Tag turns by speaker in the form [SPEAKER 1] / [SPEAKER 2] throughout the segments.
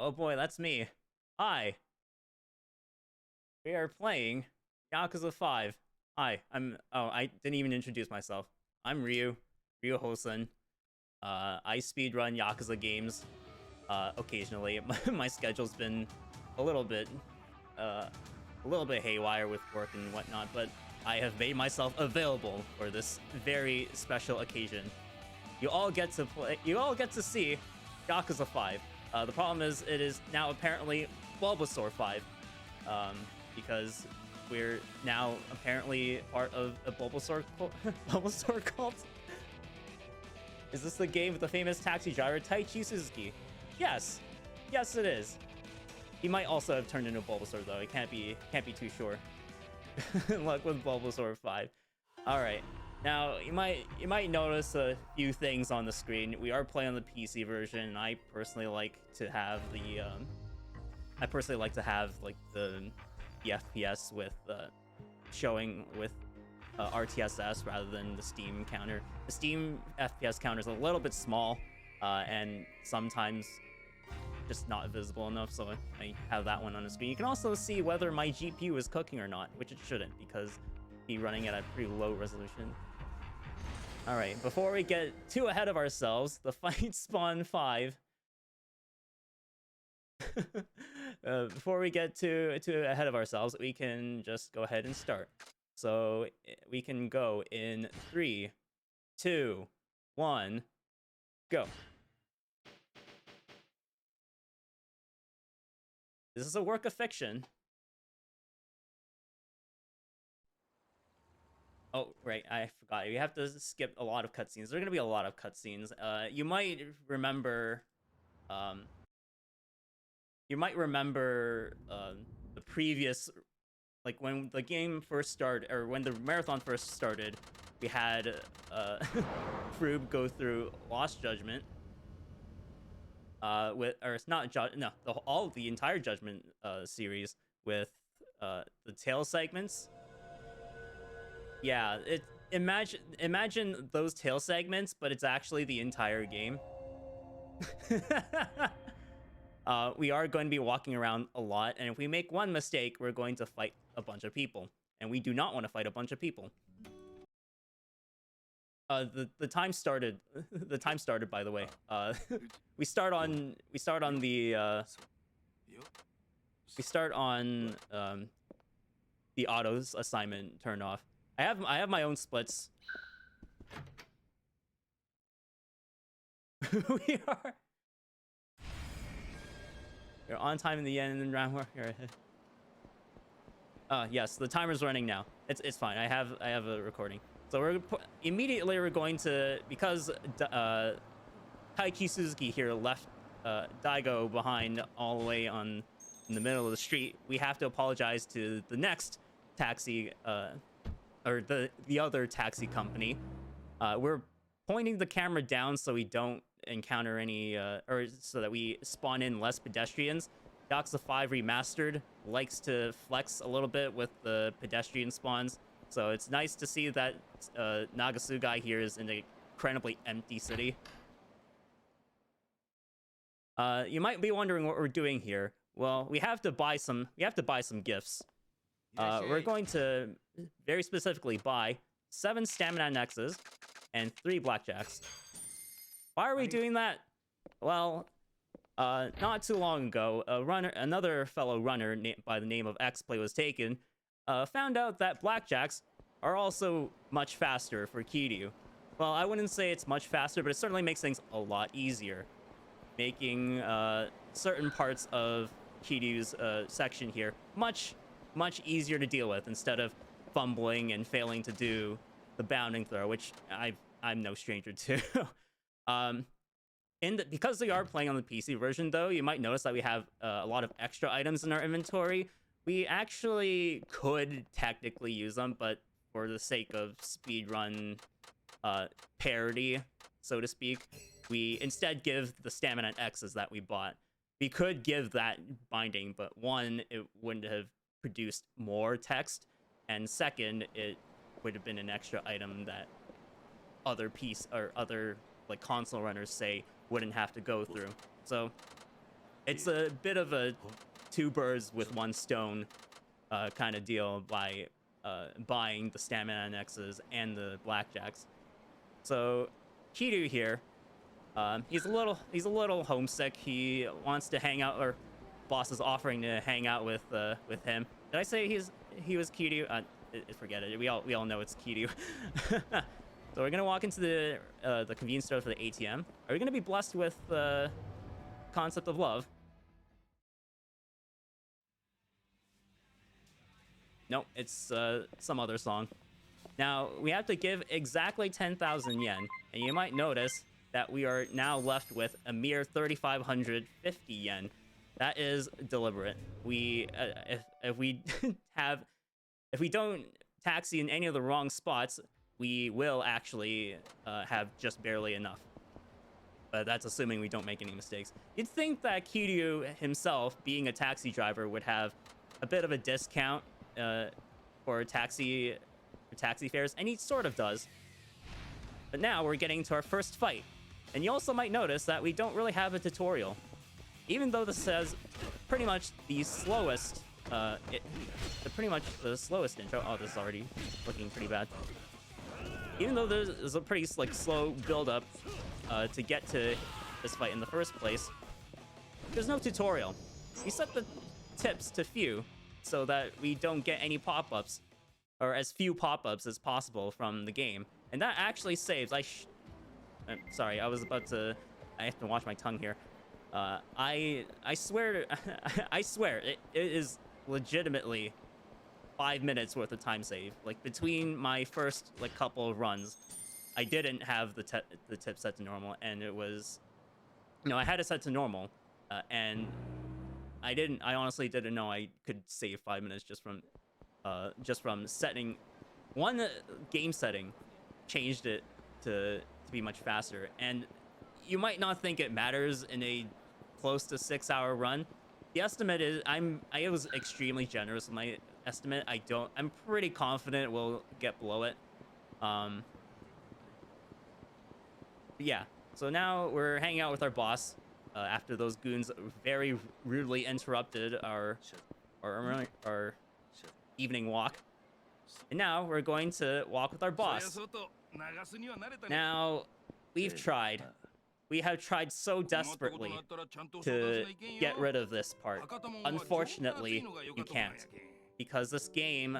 [SPEAKER 1] Oh boy, that's me. Hi. We are playing Yakuza 5. Hi, I didn't even introduce myself. I'm RyuHousen. I speedrun Yakuza games occasionally. My schedule's been a little bit haywire with work and whatnot, but I have made myself available for this very special occasion. You all get to see Yakuza 5. The problem is it is now apparently Bulbasaur 5. Because we're now apparently part of a Bulbasaur Bulbasaur cult. Is this the game with the famous taxi driver Taichi Suzuki? Yes, yes it is. He might also have turned into Bulbasaur though. He can't be too sure. Luck with Bulbasaur 5. All right, now you might notice a few things on the screen. We are playing on the PC version, and I personally like to have like the FPS with showing with RTSS rather than the Steam counter. The Steam FPS counter is a little bit small and sometimes just not visible enough, so I have that one on the screen. You can also see whether my GPU is cooking or not, which it shouldn't because be running at a pretty low resolution. All right, before we get too ahead of ourselves, the fight spawn 5. Before we get too ahead of ourselves, we can just go ahead and start. So we can go in 3, 2, 1, go. This is a work of fiction. Oh, right, I forgot. You have to skip a lot of cutscenes. There are going to be a lot of cutscenes. You might remember the previous, like when the game first started, or when the marathon first started, we had Froob go through Lost Judgment the entire Judgment series with the tail segments. Yeah, imagine those tail segments, but it's actually the entire game. We are going to be walking around a lot, and if we make one mistake, we're going to fight a bunch of people, and we do not want to fight a bunch of people. The time started. The time started, by the way. We start on the autos assignment turned off. I have my own splits. We are. You're on time in the end round. Yes, the timer's running now. It's fine. I have a recording. So we're going to, because Taichi Suzuki here left Daigo behind all the way in the middle of the street. We have to apologize to the next taxi or the other taxi company. We're pointing the camera down so we don't encounter any or so that we spawn in less pedestrians. Yakuza 5 Remastered likes to flex a little bit with the pedestrian spawns, so it's nice to see that Nagasugai here is in an incredibly empty city. You might be wondering what we're doing here. Well, we have to buy some gifts. We're going to very specifically buy 7 stamina X's and 3 blackjacks. Why are we doing that? Well, not too long ago, another fellow runner by the name of X-Play was taken, found out that blackjacks are also much faster for Kiryu. Well, I wouldn't say it's much faster, but it certainly makes things a lot easier, making certain parts of Kiryu's section here much easier to deal with instead of fumbling and failing to do the bounding throw, which I'm no stranger to. Because we are playing on the PC version, though, you might notice that we have a lot of extra items in our inventory. We actually could technically use them, but for the sake of speedrun parity, so to speak, we instead give the stamina X's that we bought. We could give that binding, but one, it wouldn't have produced more text, and second, it would have been an extra item that other like console runners say wouldn't have to go through. So It's a bit of a two birds with one stone kind of deal by buying the stamina X's and the blackjacks. So Kiryu here, he's a little homesick. He wants to hang out, or boss is offering to hang out with him. Did I say he was Kiryu? Forget it. We all know it's Kiryu. So we're gonna walk into the convenience store for the ATM. Are we gonna be blessed with the concept of love? Nope, it's some other song. Now we have to give exactly 10,000 yen, and you might notice that we are now left with a mere 3,550 yen. That is deliberate. We if we if we don't taxi in any of the wrong spots, we will actually have just barely enough. But that's assuming we don't make any mistakes. You'd think that Kiryu himself, being a taxi driver, would have a bit of a discount for taxi fares, and he sort of does. But now we're getting to our first fight, and you also might notice that we don't really have a tutorial, even though this says pretty much the slowest. Pretty much the slowest intro. Oh, this is already looking pretty bad. Even though there's a pretty slow build-up to get to this fight in the first place, there's no tutorial. We set the tips to few so that we don't get any pop-ups, or as few pop-ups as possible from the game, and that actually saves. Sorry, I have to watch my tongue here. I swear I swear it is legitimately 5 minutes worth of time save. Like, between my first couple of runs, I didn't have the tip set to normal, and it was, I had it set to normal, and I honestly didn't know I could save 5 minutes just from setting one game setting, changed it to be much faster. And you might not think it matters in a close to 6-hour run. The estimate is I was extremely generous with my estimate. I'm pretty confident we'll get below it. Yeah. So now we're hanging out with our boss after those goons very rudely interrupted our evening walk. And now we're going to walk with our boss. Now, we have tried so desperately to get rid of this part. Unfortunately, you can't, because this game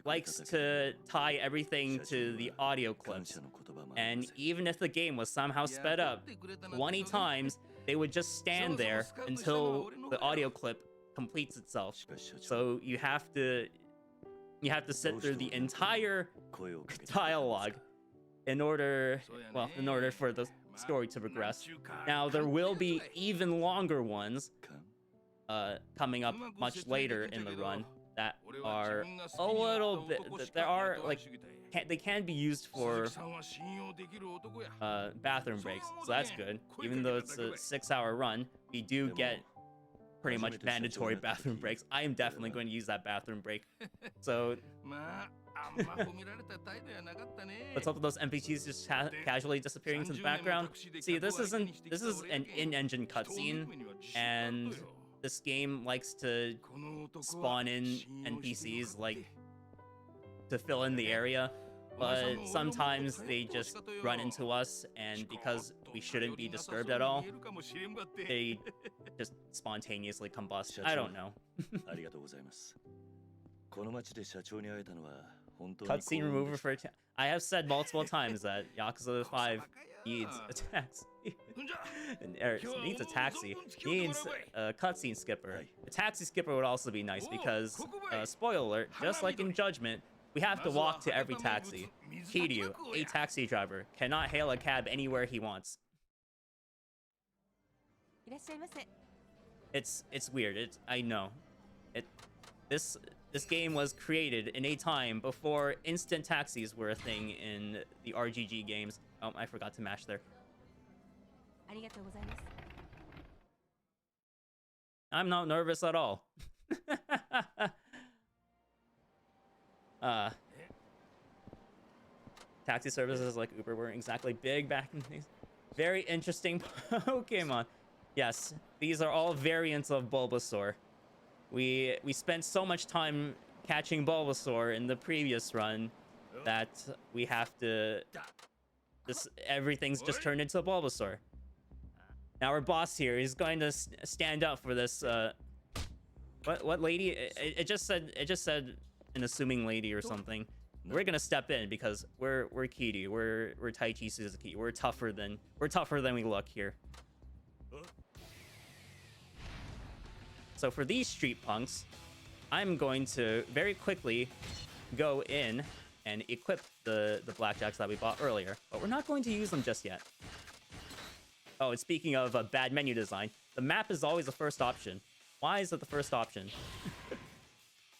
[SPEAKER 1] likes to tie everything to the audio clips. And even if the game was somehow sped up 20 times, they would just stand there until the audio clip completes itself. So you have to sit through the entire dialogue in order for the story to progress. Now, there will be even longer ones coming up much later in the run that are a little bit, they can be used for bathroom breaks, so that's good. Even though it's a 6-hour run, we do get pretty much mandatory bathroom breaks. I am definitely going to use that bathroom break. So let's hope those NPCs just casually disappearing into the background. See, this is an in-engine cutscene, and this game likes to spawn in NPCs to fill in the area, but sometimes they just run into us, and because we shouldn't be disturbed at all, they just spontaneously combust. I don't know. Cutscene remover for I have said multiple times that Yakuza 5 needs a taxi. Needs a taxi. Needs a cutscene skipper. A taxi skipper would also be nice because, spoiler alert, just like in Judgment, we have to walk to every taxi. Kiryu, a taxi driver, cannot hail a cab anywhere he wants. It's weird. I know. This game was created in a time before instant taxis were a thing in the RGG games. Oh, I forgot to mash there. I'm not nervous at all. Taxi services like Uber weren't exactly big back in the days. Very interesting Pokemon. Yes, these are all variants of Bulbasaur. We spent so much time catching Bulbasaur in the previous run that we have to... everything's just turned into Bulbasaur. Now our boss here is going to stand up for this, what lady? It just said an assuming lady or something. We're gonna step in because we're Kiryu. We're Taichi Suzuki. We're tougher than we look here. So for these street punks, I'm going to very quickly go in and equip the blackjacks that we bought earlier, but we're not going to use them just yet. Oh, and speaking of bad menu design, the map is always the first option. Why is it the first option?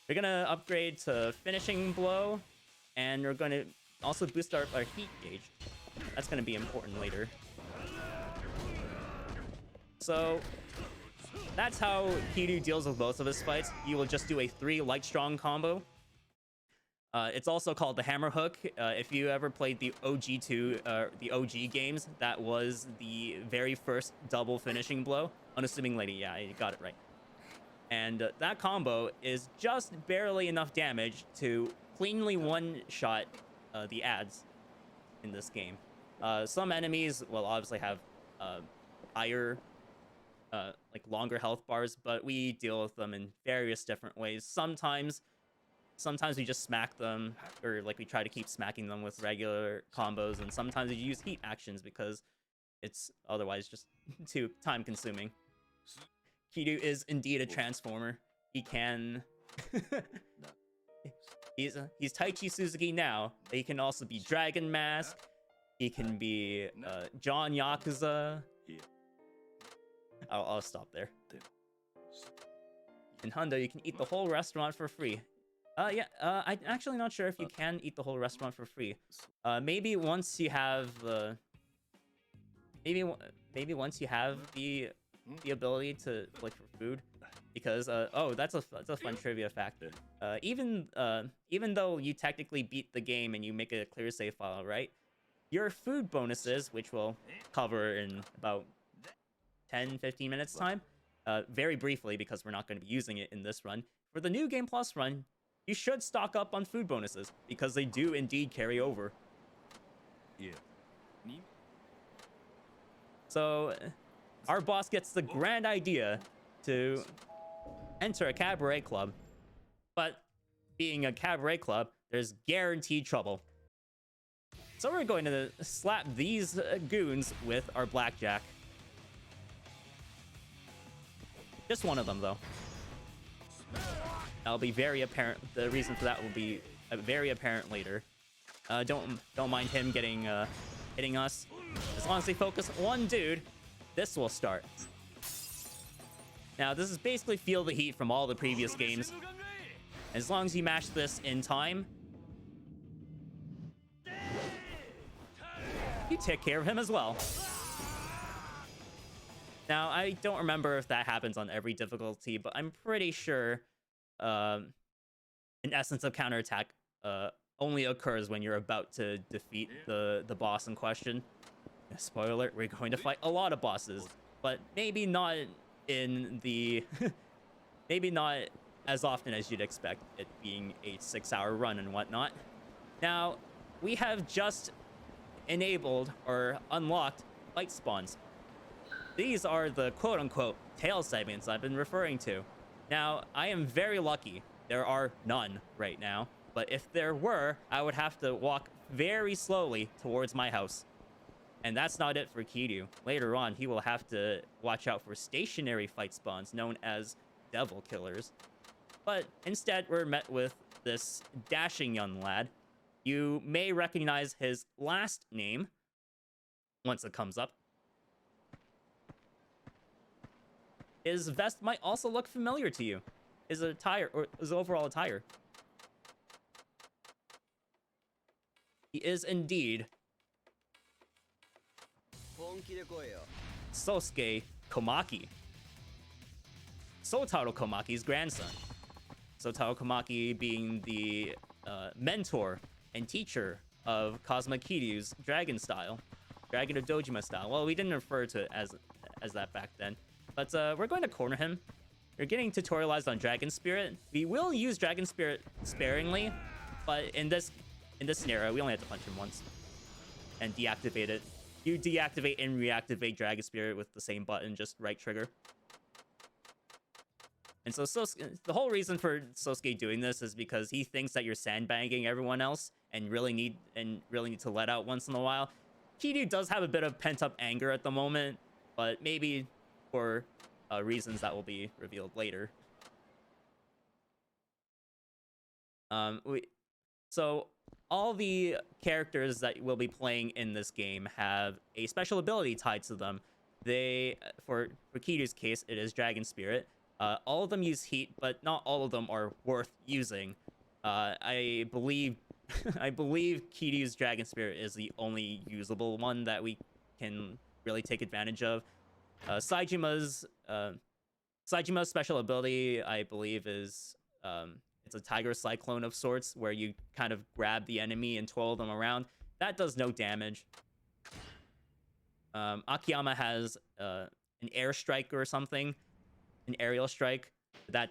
[SPEAKER 1] We're gonna upgrade to finishing blow, and we're gonna also boost our heat gauge. That's gonna be important later. So that's how Kiryu deals with most of his fights. He will just do a 3 light strong combo. It's also called the hammer hook. If you ever played the the OG games, that was the very first double finishing blow. Unassuming lady, yeah, you got it right. And that combo is just barely enough damage to cleanly one-shot the ads in this game. Some enemies will obviously have higher, like longer health bars, but we deal with them in various different ways. Sometimes we just smack them, or like we try to keep smacking them with regular combos, and sometimes we use heat actions because it's otherwise just too time-consuming. Kiryu is indeed a transformer. He can... he's Taichi Suzuki now, but he can also be Dragon Mask. He can be John Yakuza. I'll stop there. In Hundo, you can eat the whole restaurant for free. Yeah, I'm actually not sure if you can eat the whole restaurant for free. Maybe once you have maybe once you have the ability to click for food, because oh, that's a fun trivia fact. Even though you technically beat the game and you make a clear save file, right? Your food bonuses, which we'll cover in about 10-15 minutes time, very briefly because we're not going to be using it in this run. For the New Game Plus run, you should stock up on food bonuses, because they do indeed carry over. Yeah. So, our boss gets the grand idea to enter a cabaret club. But, being a cabaret club, there's guaranteed trouble. So we're going to slap these goons with our blackjack. Just one of them, though. That'll be very apparent. The reason for that will be very apparent later. Don't mind him getting hitting us. As long as they focus one dude, this will start. Now, this is basically Feel the Heat from all the previous games. As long as you mash this in time, you take care of him as well. Now, I don't remember if that happens on every difficulty, but I'm pretty sure an essence of counterattack only occurs when you're about to defeat the boss in question. Spoiler alert, we're going to fight a lot of bosses, but maybe not in the... maybe not as often as you'd expect, it being a 6-hour run and whatnot. Now, we have just enabled or unlocked fight spawns. These are the quote-unquote tail segments I've been referring to. Now, I am very lucky. There are none right now, but if there were, I would have to walk very slowly towards my house. And that's not it for Kiryu. Later on, he will have to watch out for stationary fight spawns known as devil killers. But instead, we're met with this dashing young lad. You may recognize his last name once it comes up. His vest might also look familiar to you. His attire, or his overall attire. He is indeed Sosuke Komaki. Sotaro Komaki's grandson. Sotaro Komaki being the mentor and teacher of Kazuma Kiryu's Dragon style. Dragon of Dojima style. Well, we didn't refer to it as as that back then. But we're going to corner him. We're getting tutorialized on Dragon Spirit. We will use Dragon Spirit sparingly, but in this scenario, we only have to punch him once and deactivate it. You deactivate and reactivate Dragon Spirit with the same button, just right trigger. And so the whole reason for Sosuke doing this is because he thinks that you're sandbagging everyone else and really need to let out once in a while. Kiryu does have a bit of pent-up anger at the moment, but maybe for reasons that will be revealed later. So all the characters that we'll be playing in this game have a special ability tied to them. For Kiryu's case, it is Dragon Spirit. All of them use heat, but not all of them are worth using. I believe Kiryu's Dragon Spirit is the only usable one that we can really take advantage of. Saijima's special ability, I believe, is it's a Tiger Cyclone of sorts, where you kind of grab the enemy and twirl them around. That does no damage. Akiyama has an air strike or something. An aerial strike that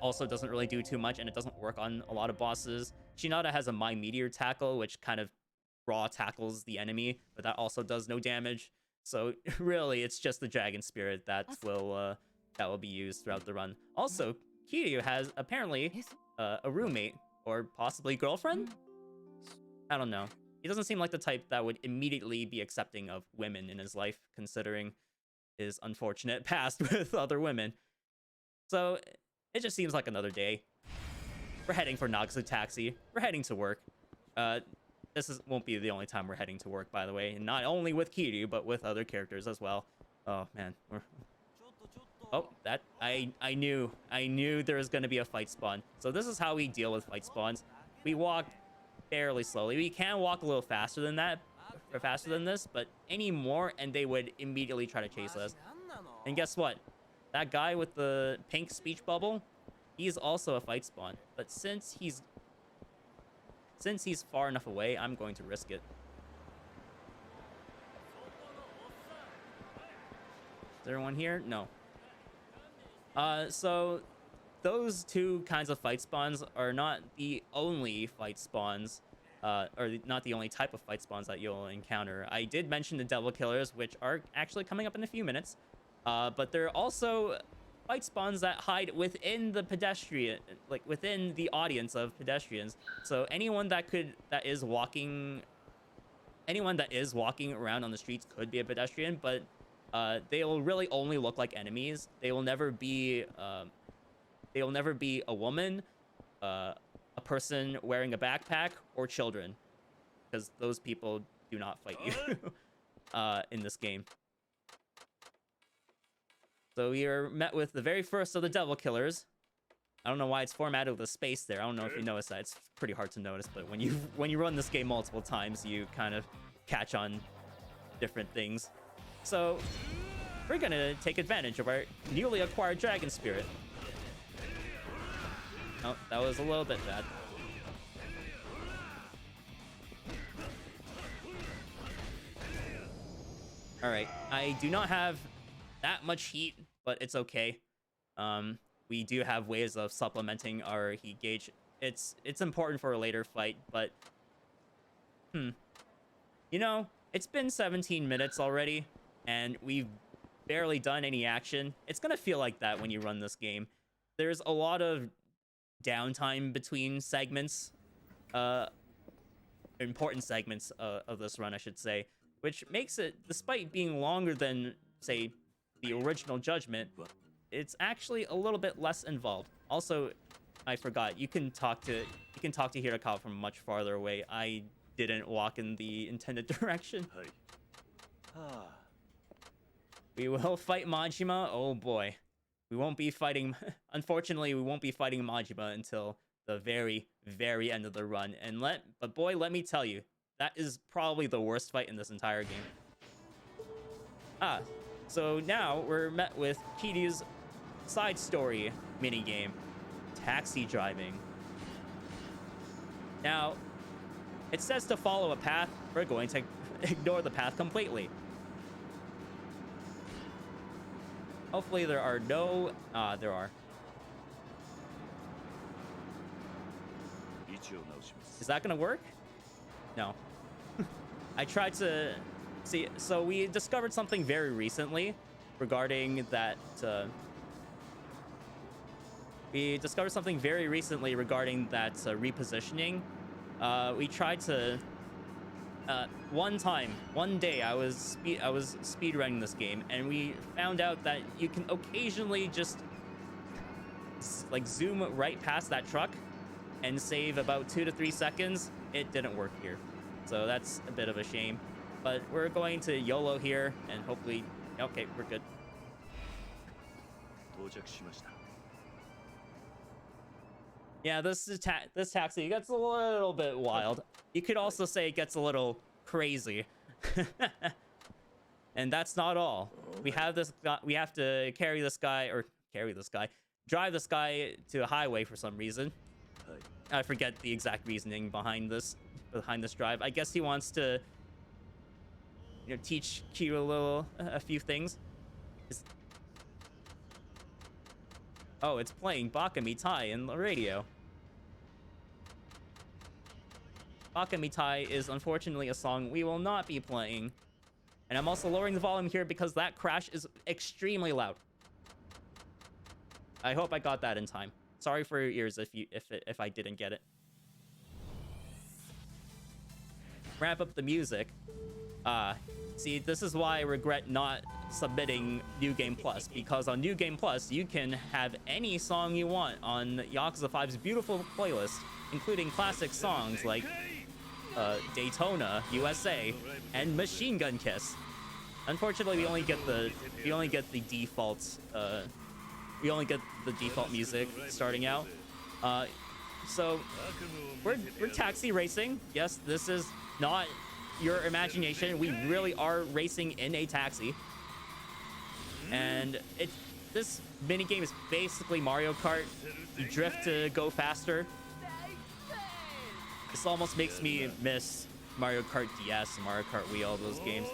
[SPEAKER 1] also doesn't really do too much, and it doesn't work on a lot of bosses. Shinada has a My Meteor tackle, which kind of raw tackles the enemy, but that also does no damage. So really, it's just the Dragon Spirit that will be used throughout the run. Also, Kiryu has apparently a roommate or possibly girlfriend. I don't know. He doesn't seem like the type that would immediately be accepting of women in his life, considering his unfortunate past with other women. So it just seems like another day. We're heading for Nagasu Taxi. We're heading to work. Won't be the only time we're heading to work, by the way. And not only with Kiryu, but with other characters as well. Oh man. Oh, that I knew there was gonna be a fight spawn. So this is how we deal with fight spawns. We walk fairly slowly. We can walk a little faster than that. Faster than this, but any more and they would immediately try to chase us. And guess what? That guy with the pink speech bubble, he's also a fight spawn. But since he's far enough away, I'm going to risk it. Is there one here? No. So those two kinds of fight spawns are not the only fight spawns. Or not the only type of fight spawns that you'll encounter. I did mention the Devil Killers, which are actually coming up in a few minutes. But there are also fight spawns that hide within the within the audience of pedestrians. So anyone that is walking around on the streets could be a pedestrian, but they will really only look like enemies. They will never be a woman, a person wearing a backpack, or children, because those people do not fight you in this game. So we are met with the very first of the Devil Killers. I don't know why it's formatted with a space there. I don't know if you noticed that. It's pretty hard to notice, but when you run this game multiple times, you kind of catch on different things. So we're gonna take advantage of our newly acquired Dragon Spirit. Oh, that was a little bit bad. Alright, I do not have that much heat, but it's okay. We do have ways of supplementing our heat gauge. It's important for a later fight, but... You know, it's been 17 minutes already, and we've barely done any action. It's gonna feel like that when you run this game. There's a lot of downtime between segments, important segments of this run, I should say, which makes it, despite being longer than, say, the original Judgment, it's actually a little bit less involved. Also, I forgot, you can talk to Hirakawa from much farther away. I didn't walk in the intended direction. We will fight Majima. Oh boy. We won't be fighting... Unfortunately, we won't be fighting Majima until the very, very end of the run. But boy, let me tell you, that is probably the worst fight in this entire game. So now we're met with Kiryu's side story minigame, taxi driving. Now, it says to follow a path. We're going to ignore the path completely. Hopefully there are no... there are. Is that gonna work? No. I tried to... See, so we discovered something very recently regarding that... we discovered something very recently regarding that repositioning. We tried to... one day, I was speedrunning this game, and we found out that you can occasionally just like zoom right past that truck and save about 2 to 3 seconds. It didn't work here, so that's a bit of a shame. But we're going to YOLO here, and hopefully, okay, we're good. Yeah, this taxi gets a little bit wild. You could also say it gets a little crazy. And that's not all. We have this guy, we have to drive this guy to a highway for some reason. I forget the exact reasoning behind this drive. I guess he wants to, you know, teach Kiryu a few things. Oh, it's playing Baka Mitai in the radio. Baka Mitai is unfortunately a song we will not be playing. And I'm also lowering the volume here because that crash is extremely loud. I hope I got that in time. Sorry for your ears if I didn't get it. Wrap up the music. See, this is why I regret not submitting New Game Plus, because on New Game Plus you can have any song you want on Yakuza 5's beautiful playlist, including classic songs like Daytona, USA, and Machine Gun Kiss. Unfortunately, we only get the default music starting out. So we're taxi racing. Yes, this is not your imagination. We really are racing in a taxi. And this mini game is basically Mario Kart. You drift to go faster. This almost makes me miss Mario Kart DS and Mario Kart Wii, all those games.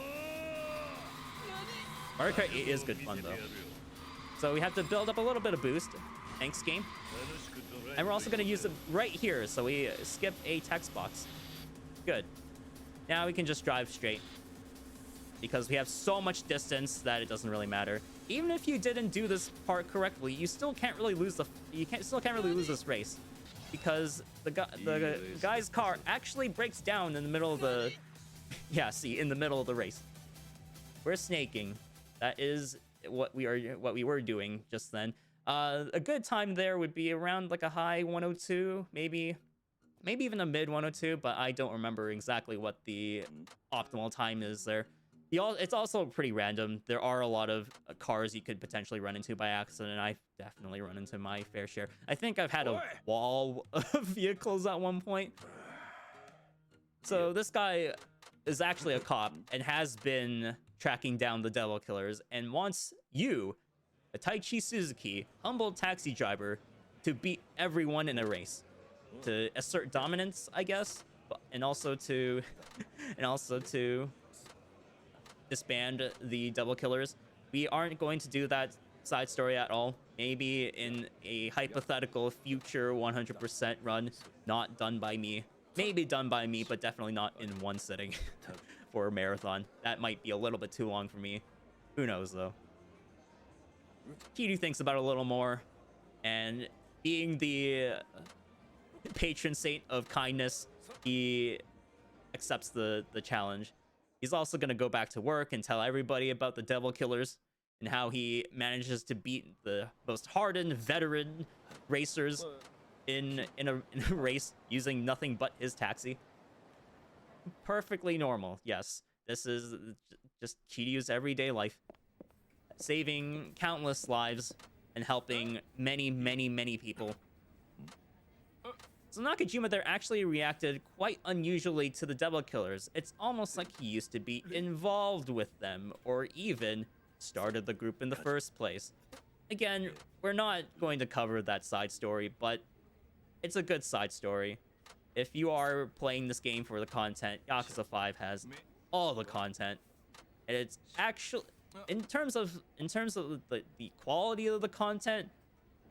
[SPEAKER 1] Mario Kart 8 is good fun though. So we have to build up a little bit of boost. Thanks, game. And we're also going to use it right here, so we skip a text box. Good. Now we can just drive straight, because we have so much distance that it doesn't really matter. Even if you didn't do this part correctly, you still can't really lose this race, because the guy's car actually breaks down in the middle of the in the middle of the race. We're snaking. That is what we were doing just then. A good time there would be around like a high 102, maybe even a mid 102, but I don't remember exactly what the optimal time is there. It's also pretty random. There are a lot of cars you could potentially run into by accident, and I've definitely run into my fair share. I think I've had a wall of vehicles at one point. So this guy is actually a cop and has been tracking down the devil killers and wants you, a Taichi Suzuki, humble taxi driver, to beat everyone in a race, to assert dominance, I guess, and also to disband the double killers. We aren't going to do that side story at all. Maybe in a hypothetical future 100% run, not done by me. Maybe done by me, but definitely not in one sitting for a marathon. That might be a little bit too long for me. Who knows, though. Kiryu thinks about it a little more, and being the patron saint of kindness, he accepts the challenge. He's also going to go back to work and tell everybody about the devil killers and how he manages to beat the most hardened veteran racers in a race using nothing but his taxi. Perfectly normal. Yes, this is just Kiryu's everyday life, saving countless lives and helping many people. So Nakajima there actually reacted quite unusually to the devil killers. It's almost like he used to be involved with them, or even started the group in the first place. Again, we're not going to cover that side story, but it's a good side story. If you are playing this game for the content, Yakuza 5 has all the content. And it's actually... in terms of the quality of the content,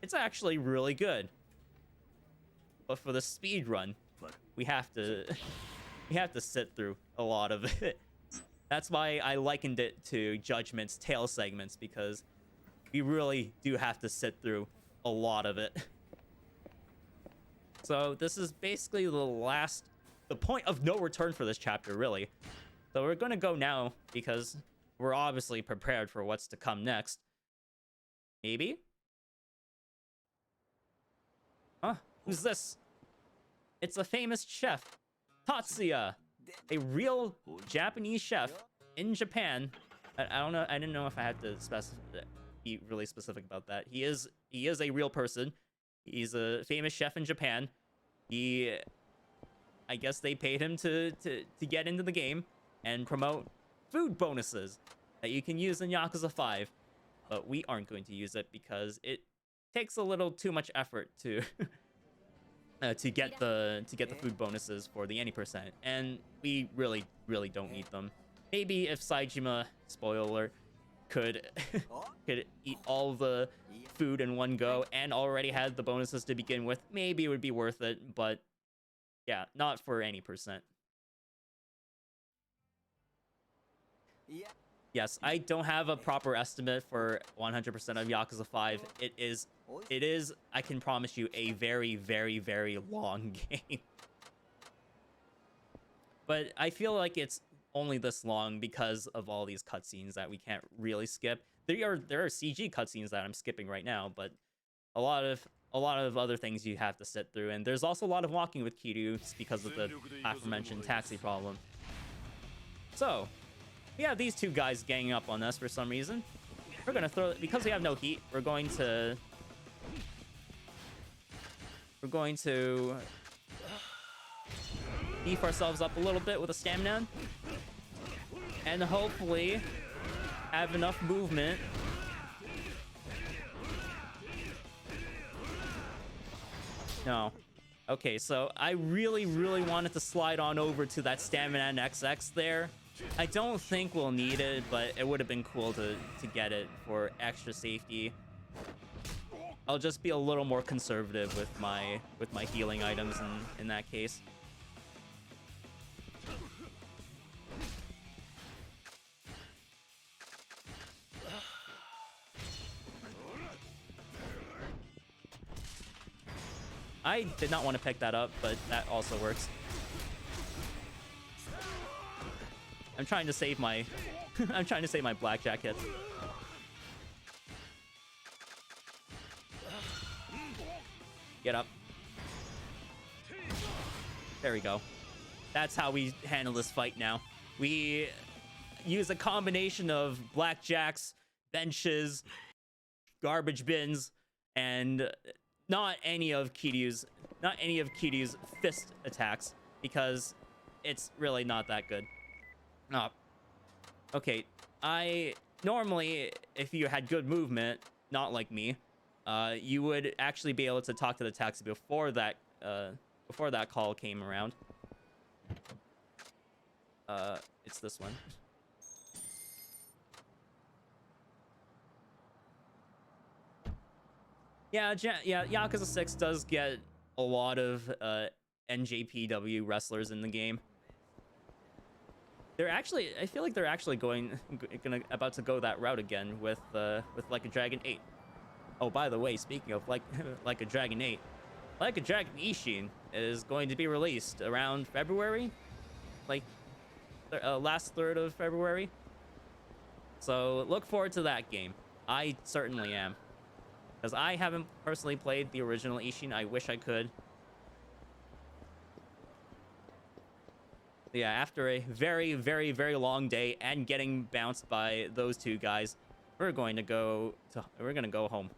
[SPEAKER 1] it's actually really good. But for the speed run, we have to we have to sit through a lot of it. That's why I likened it to Judgment's tail segments, because we really do have to sit through a lot of it. So this is basically the point of no return for this chapter, really. So we're gonna go now because we're obviously prepared for what's to come next. Maybe? Huh? Who's this? It's a famous chef, Tatsuya, a real Japanese chef in Japan. I don't know. I didn't know if I had to be really specific about that. He is a real person. He's a famous chef in Japan. I guess they paid him to get into the game and promote food bonuses that you can use in Yakuza 5. But we aren't going to use it because it takes a little too much effort to to get the food bonuses for the any percent, and we really don't need them. Maybe if Saejima, spoiler, could eat all the food in one go and already had the bonuses to begin with, maybe it would be worth it, but yeah, not for any percent. Yes, I don't have a proper estimate for 100% of Yakuza 5. It is, I can promise you, a very long game. But I feel like it's only this long because of all these cutscenes that we can't really skip. There are CG cutscenes that I'm skipping right now, but a lot of other things you have to sit through, and there's also a lot of walking with Kiryu because of the aforementioned taxi problem. So we have these two guys ganging up on us for some reason. We're gonna throw, because we have no heat, we're going to beef ourselves up a little bit with a stamina and hopefully have enough movement no. Okay, so I really wanted to slide on over to that stamina and XX there. I don't think we'll need it, but it would have been cool to get it for extra safety. I'll just be a little more conservative with my healing items in that case. I did not want to pick that up, but that also works. I'm trying to save my I'm trying to save my blackjack hits. Get up. There we go. That's how we handle this fight now. We use a combination of blackjacks, benches, garbage bins, and not any of Kiryu's fist attacks, because it's really not that good. Okay, normally, if you had good movement, not like me, you would actually be able to talk to the taxi before that call came around. It's this one. Yeah, Yakuza 6 does get a lot of NJPW wrestlers in the game. I feel like they're actually about to go that route again with Like a Dragon 8. Oh, by the way, speaking of Like a Dragon 8, Like a Dragon Ishin is going to be released around February, like last third of February. So look forward to that game. I certainly am, because I haven't personally played the original Ishin. I wish I could. Yeah, after a very long day and getting bounced by those two guys, we're going to go home.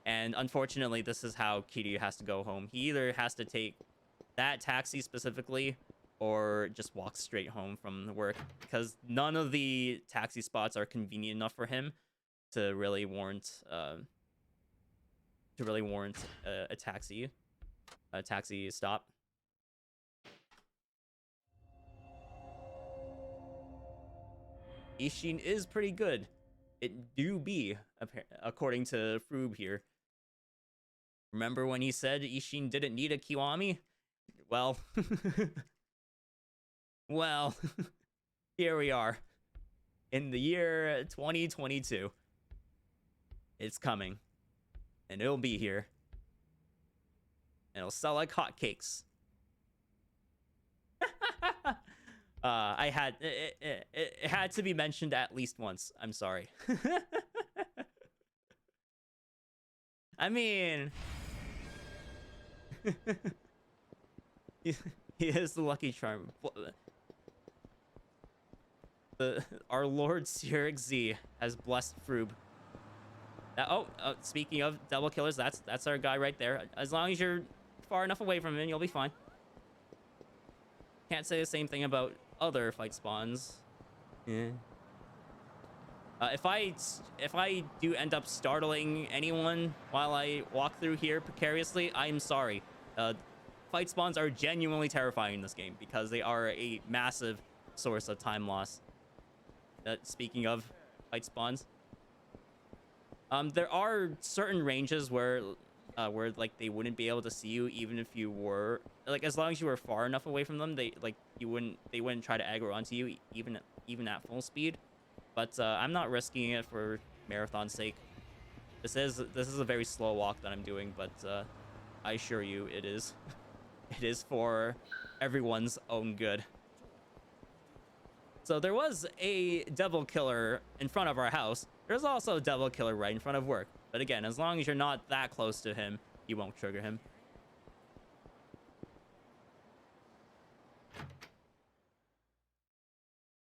[SPEAKER 1] And unfortunately, this is how Kiryu has to go home. He either has to take that taxi specifically, or just walk straight home from work, because none of the taxi spots are convenient enough for him to really warrant a taxi stop. Ishin is pretty good. It do be, according to Froob here. Remember when he said Ishin didn't need a Kiwami? Well, well, here we are. In the year 2022. It's coming. And it'll be here. And it'll sell like hotcakes. It had to be mentioned at least once. I'm sorry. I mean, he is the lucky charm. Our Lord Cyric Z has blessed Froob. Speaking of double killers, that's our guy right there. As long as you're far enough away from him, you'll be fine. Can't say the same thing about other fight spawns. Yeah. If I do end up startling anyone while I walk through here precariously, I'm sorry. Fight spawns are genuinely terrifying in this game because they are a massive source of time loss. Speaking of fight spawns, there are certain ranges where like they wouldn't be able to see you even if you were like, as long as you were far enough away from them, they wouldn't try to aggro onto you even at full speed. But I'm not risking it for marathon's sake. This is a very slow walk that I'm doing, but I assure you it is it is for everyone's own good. So there was a devil killer in front of our house. There's also a devil killer right in front of work. But again, as long as you're not that close to him, you won't trigger him.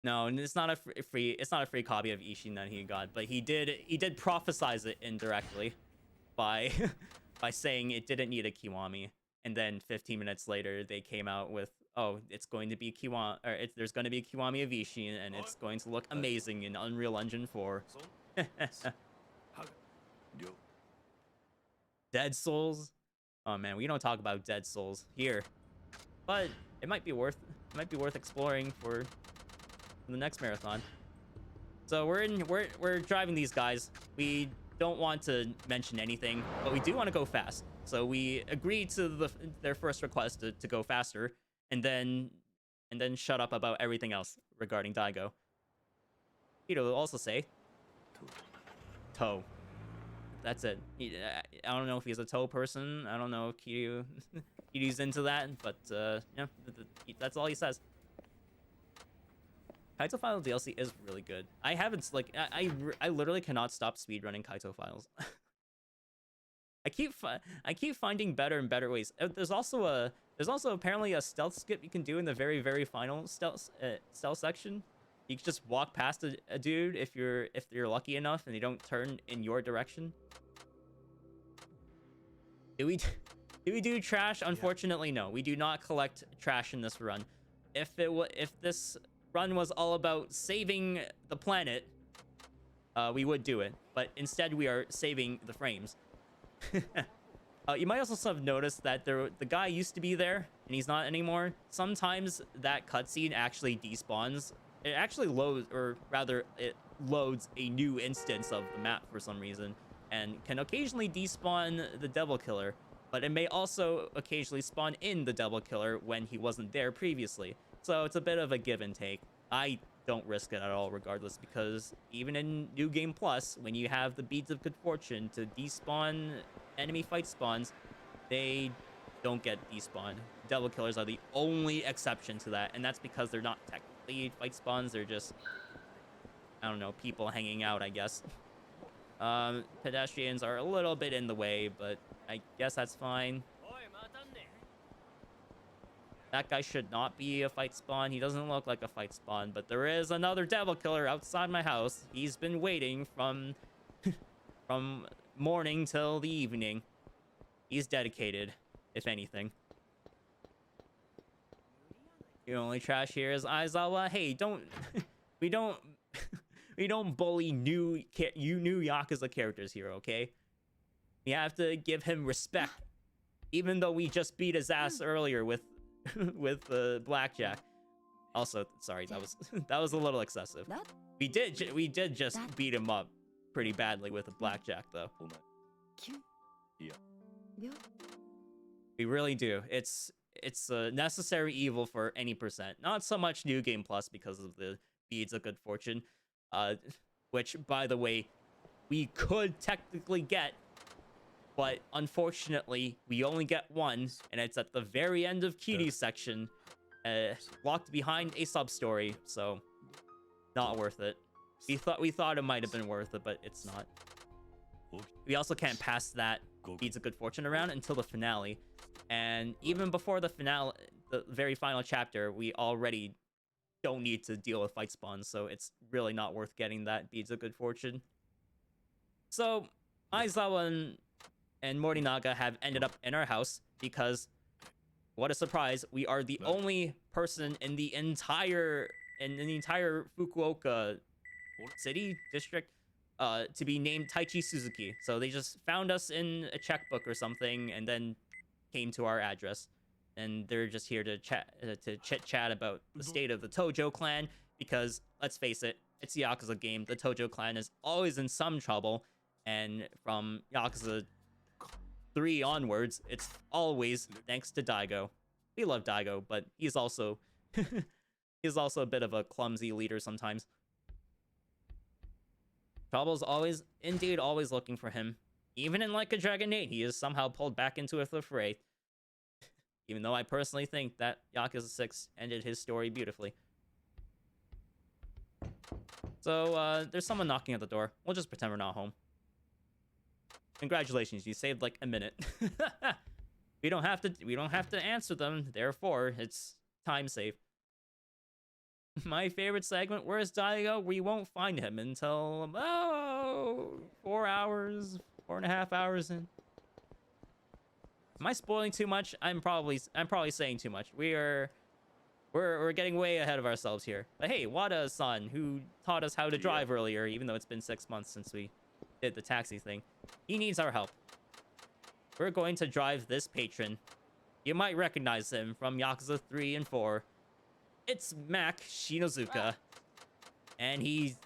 [SPEAKER 1] No, and it's not a free copy of Ishin that he got, but he did prophesize it indirectly by by saying it didn't need a Kiwami, and then 15 minutes later they came out with, oh, it's going to be Kiwami, or there's going to be a Kiwami of Ishin, and it's going to look amazing in Unreal Engine 4. Dead Souls? Oh man, we don't talk about Dead Souls here, but it might be worth exploring for the next marathon. So we're driving these guys. We don't want to mention anything, but we do want to go fast. So we agreed to their first request to go faster, and then shut up about everything else regarding Daigo. Peter will also say toe. That's it. I don't know if he's a toe person. I don't know if Kiryu's into that, but yeah, that's all he says. Kaito File DLC is really good. I haven't, like, I literally cannot stop speedrunning Kaito Files. I keep finding better and better ways. There's also apparently a stealth skip you can do in the very, very final stealth section. You can just walk past a dude if you're lucky enough and they don't turn in your direction. Do we do trash? Unfortunately, no. We do not collect trash in this run. If this run was all about saving the planet, we would do it, but instead we are saving the frames. You might also have noticed that the guy used to be there and he's not anymore. Sometimes that cutscene actually despawns. It actually loads, or rather it loads a new instance of the map for some reason, and can occasionally despawn the devil killer, but it may also occasionally spawn in the devil killer when he wasn't there previously. So it's a bit of a give and take. I don't risk it at all regardless, because even in New Game Plus, when you have the Beads of Good Fortune to despawn enemy fight spawns, they don't get despawned. Devil killers are the only exception to that, and that's because they're not technically fight spawns, they're just, I don't know, people hanging out, I guess. Pedestrians are a little bit in the way, but I guess that's fine. That guy should not be a fight spawn. He doesn't look like a fight spawn, but there is another devil killer outside my house. He's been waiting from morning till the evening. He's dedicated, if anything. The only trash here is Aizawa. Hey, we don't bully new Yakuza characters here, okay? We have to give him respect, even though we just beat his ass earlier with blackjack. Also, sorry, that was a little excessive. We did just beat him up pretty badly with a blackjack, though. We really do. It's a necessary evil for any percent. Not so much New Game Plus because of the beads of good fortune, which, by the way, we could technically get, but unfortunately, we only get one, and it's at the very end of Kitty's section, locked behind a sub-story, so not worth it. We thought it might have been worth it, but it's not. We also can't pass that beads of good fortune around until the finale, and even before the finale, the very final chapter, we already don't need to deal with fight spawns, so it's really not worth getting that beads of good fortune. So Aizawa and Morinaga have ended up in our house because, what a surprise, we are the only person in the entire Fukuoka city district to be named Taichi Suzuki. So they just found us in a checkbook or something and then came to our address, and they're just here to chit chat about the state of the Tojo clan, because let's face it, it's a Yakuza game. The Tojo clan is always in some trouble, and from Yakuza 3 onwards, it's always thanks to Daigo. We love Daigo, but he's also he's also a bit of a clumsy leader sometimes. Trouble's always looking for him. Even in Like a Dragon 8, he is somehow pulled back into the fray. Even though I personally think that Yakuza 6 ended his story beautifully. So, there's someone knocking at the door. We'll just pretend we're not home. Congratulations, you saved like a minute. We don't have to answer them, therefore it's time save. My favorite segment, where's Daigo? We won't find him until about 4.5 hours in. Am I spoiling too much? I'm probably saying too much. We're getting way ahead of ourselves here. But hey, Wada-san, who taught us how to drive earlier, even though it's been 6 months since we did the taxi thing, he needs our help. We're going to drive this patron. You might recognize him from Yakuza 3 and 4. It's Mac Shinozuka, and he's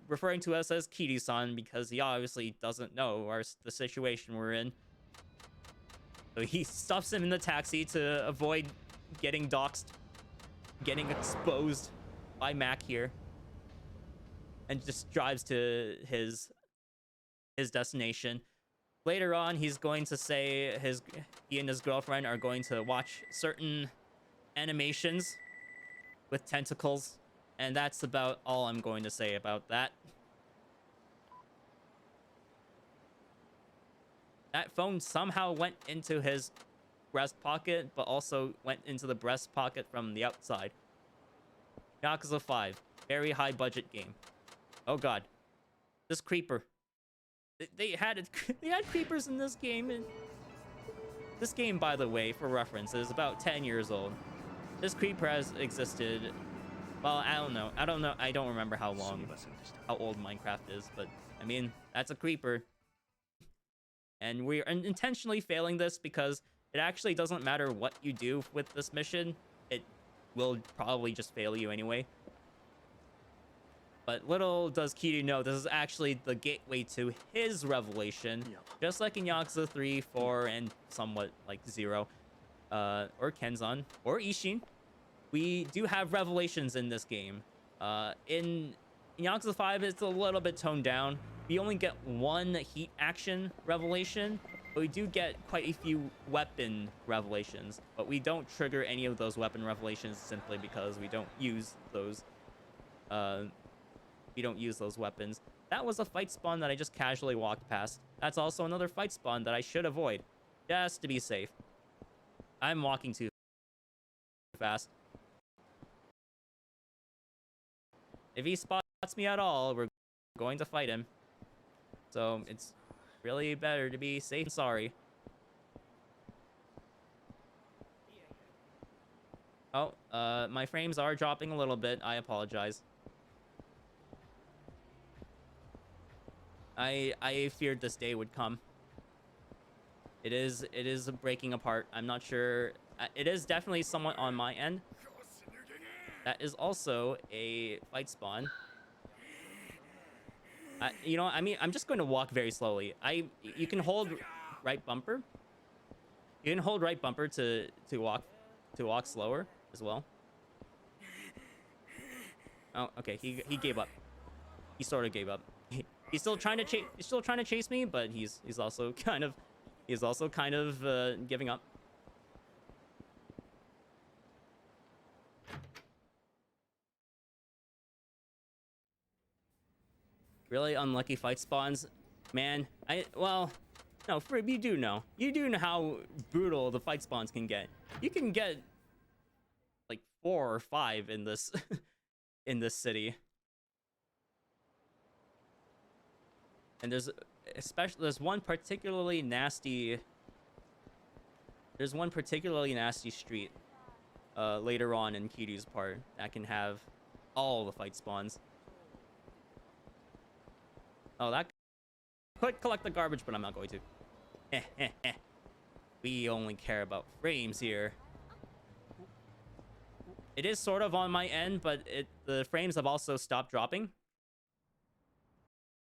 [SPEAKER 1] referring to us as Kiri-san because he obviously doesn't know the situation we're in. So he stuffs him in the taxi to avoid getting doxxed, getting exposed by Mac here, and just drives to his destination. Later on, he's going to say he and his girlfriend are going to watch certain animations with tentacles, and that's about all I'm going to say about that. That phone somehow went into his breast pocket, but also went into the breast pocket from the outside. Yakuza 5, very high budget game. Oh god, this creeper. They had creepers in this game. And this game, by the way, for reference, is about 10 years old. This creeper has existed. Well, I don't know. I don't remember how old Minecraft is, but I mean, that's a creeper. And we're intentionally failing this because it actually doesn't matter what you do with this mission. It will probably just fail you anyway. But little does Kiryu know, this is actually the gateway to his revelation. Just like in Yakuza 3, 4, and somewhat like 0. Or Kenzan, or Ishin. We do have revelations in this game. In Yakuza 5, it's a little bit toned down. We only get one heat action revelation, but we do get quite a few weapon revelations. But we don't trigger any of those weapon revelations simply because we don't use those. We don't use those weapons. That was a fight spawn that I just casually walked past. That's also another fight spawn that I should avoid, just to be safe. I'm walking too fast. If he spots me at all, we're going to fight him. So it's really better to be safe than sorry. Oh, my frames are dropping a little bit. I apologize. I feared this day would come. It is breaking apart. I'm not sure. It is definitely somewhat on my end. That is also a fight spawn. You know, I mean, I'm just going to walk very slowly. You can hold right bumper. You can hold right bumper to walk slower as well. Oh, okay. He gave up. He sort of gave up. He's still trying to chase me, but he's also kind of giving up. Really unlucky fight spawns, man. Well, no, Frib, you do know how brutal the fight spawns can get. You can get like 4 or 5 in this in this city. And there's one particularly nasty street later on in Kiryu's part that can have all the fight spawns. Oh, that could collect the garbage, but I'm not going to. We only care about frames here. It is sort of on my end, but the frames have also stopped dropping.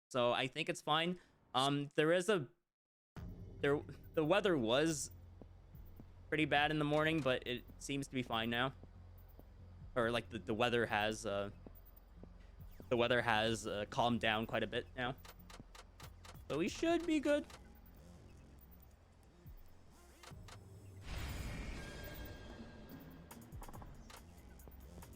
[SPEAKER 1] So I think it's fine. The weather was pretty bad in the morning, but it seems to be fine now. Or like the weather has calmed down quite a bit now. So we should be good.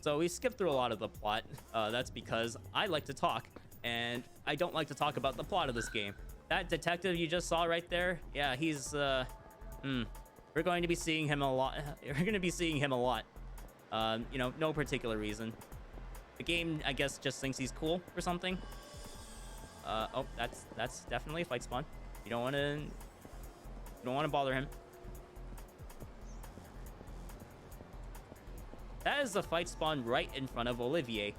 [SPEAKER 1] So we skipped through a lot of the plot. That's because I like to talk, and I don't like to talk about the plot of this game. That detective you just saw right there, yeah, he's we're going to be seeing him a lot. We're going to be seeing him a lot. You know, no particular reason. The game, I guess, just thinks he's cool or something. Oh, that's definitely a fight spawn. You don't want to bother him. That is a fight spawn right in front of Olivier.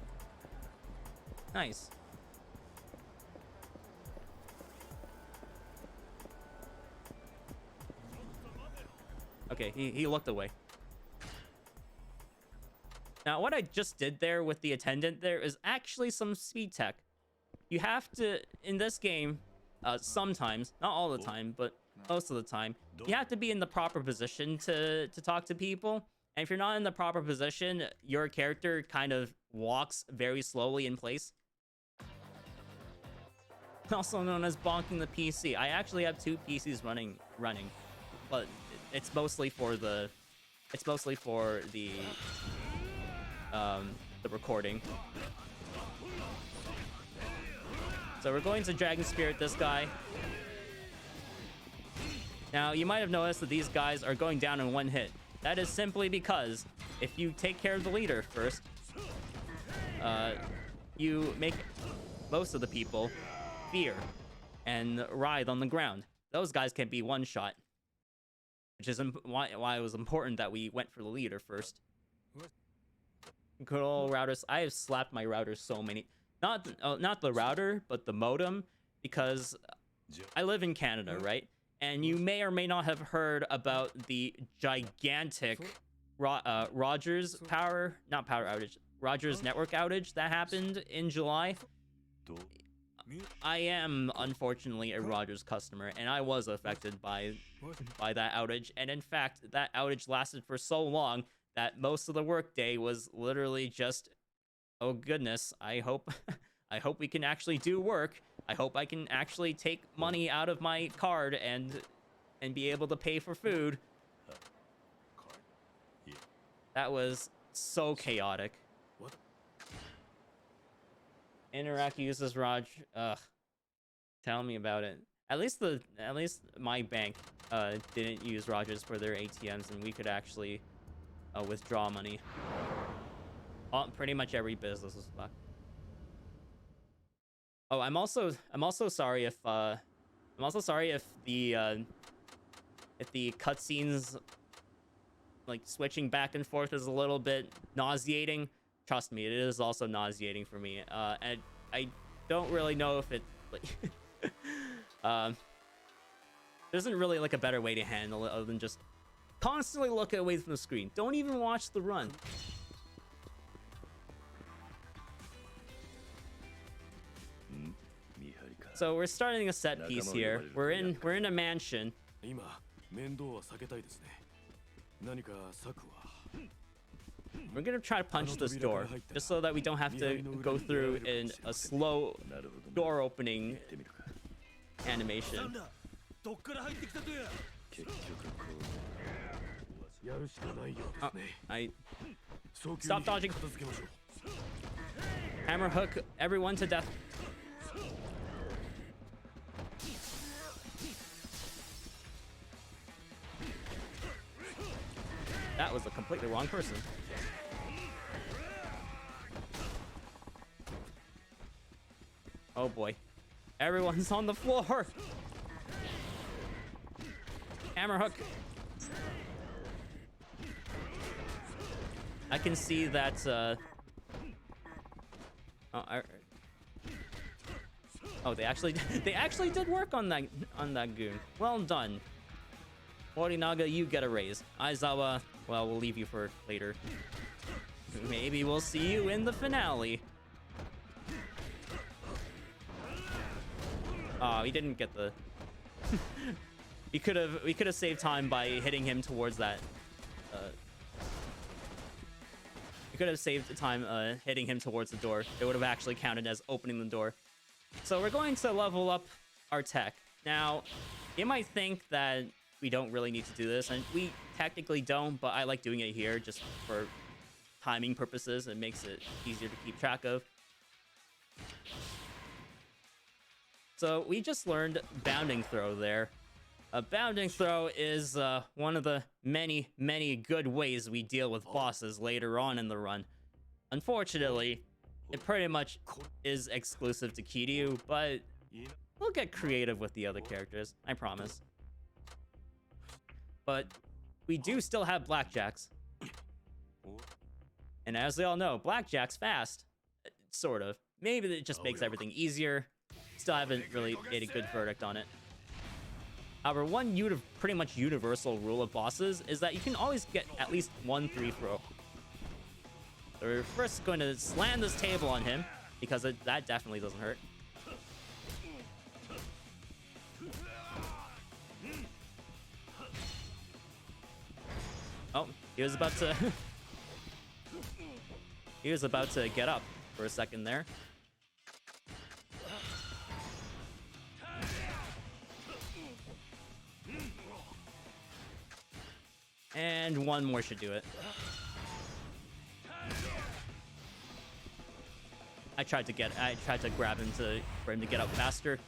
[SPEAKER 1] Nice. Okay, he looked away. Now, what I just did there with the attendant there is actually some speed tech. You have to, in this game, sometimes, not all the time, but most of the time, you have to be in the proper position to talk to people. And if you're not in the proper position, your character kind of walks very slowly in place. Also known as bonking the PC. I actually have 2 PCs running, but it's mostly for the recording. So we're going to Dragon Spirit this guy. Now, you might have noticed that these guys are going down in 1 hit. That is simply because if you take care of the leader first, you make most of the people fear and writhe on the ground. Those guys can be one-shot, which is why it was important that we went for the leader first. Good old routers. I have slapped my router so many. Not the router, but the modem, because I live in Canada, right? And you may or may not have heard about the gigantic Rogers network outage that happened in July. I am unfortunately a Rogers customer, and I was affected by that outage. And in fact, that outage lasted for so long that most of the workday was literally just, oh goodness, I hope we can actually do work. I hope I can actually take money out of my card and be able to pay for food. That was so chaotic. Interact uses Raj. Ugh. Tell me about it. At least my bank didn't use Rogers for their ATMs, and we could actually withdraw money. Pretty much every business was fucked. Oh, I'm also sorry if the cutscenes, like switching back and forth, is a little bit nauseating. Trust me, it is also nauseating for me. And I don't really know if it like there isn't really like a better way to handle it other than just constantly look away from the screen. Don't even watch the run. So we're starting a set piece here. We're in a mansion. We're gonna try to punch this door, just so that we don't have to go through in a slow door opening animation. I stop dodging. Hammer hook everyone to death. That was a completely wrong person. Oh boy. Everyone's on the floor. Hammer hook. I can see that oh, they actually did work on that goon. Well done. Morinaga, you get a raise. Aizawa, well, we'll leave you for later. Maybe we'll see you in the finale. Oh, he didn't get the... we could have saved time by hitting him towards that. We could have saved the time hitting him towards the door. It would have actually counted as opening the door. So we're going to level up our tech. Now, you might think that we don't really need to do this, and we technically don't, but I like doing it here just for timing purposes. It makes it easier to keep track of. So we just learned bounding throw there. A bounding throw is one of the many, many good ways we deal with bosses later on in the run. Unfortunately, it pretty much is exclusive to Kiryu, but we'll get creative with the other characters, I promise. But we do still have blackjacks. And as we all know, blackjack's fast. Sort of. Maybe it just makes everything easier. Still haven't really made a good verdict on it. However, one pretty much universal rule of bosses is that you can always get at least one 3-throw. So we're first going to slam this table on him, because that definitely doesn't hurt. Oh, he was about to... he was about to get up for a second there. And one more should do it. I tried to grab him for him to get up faster.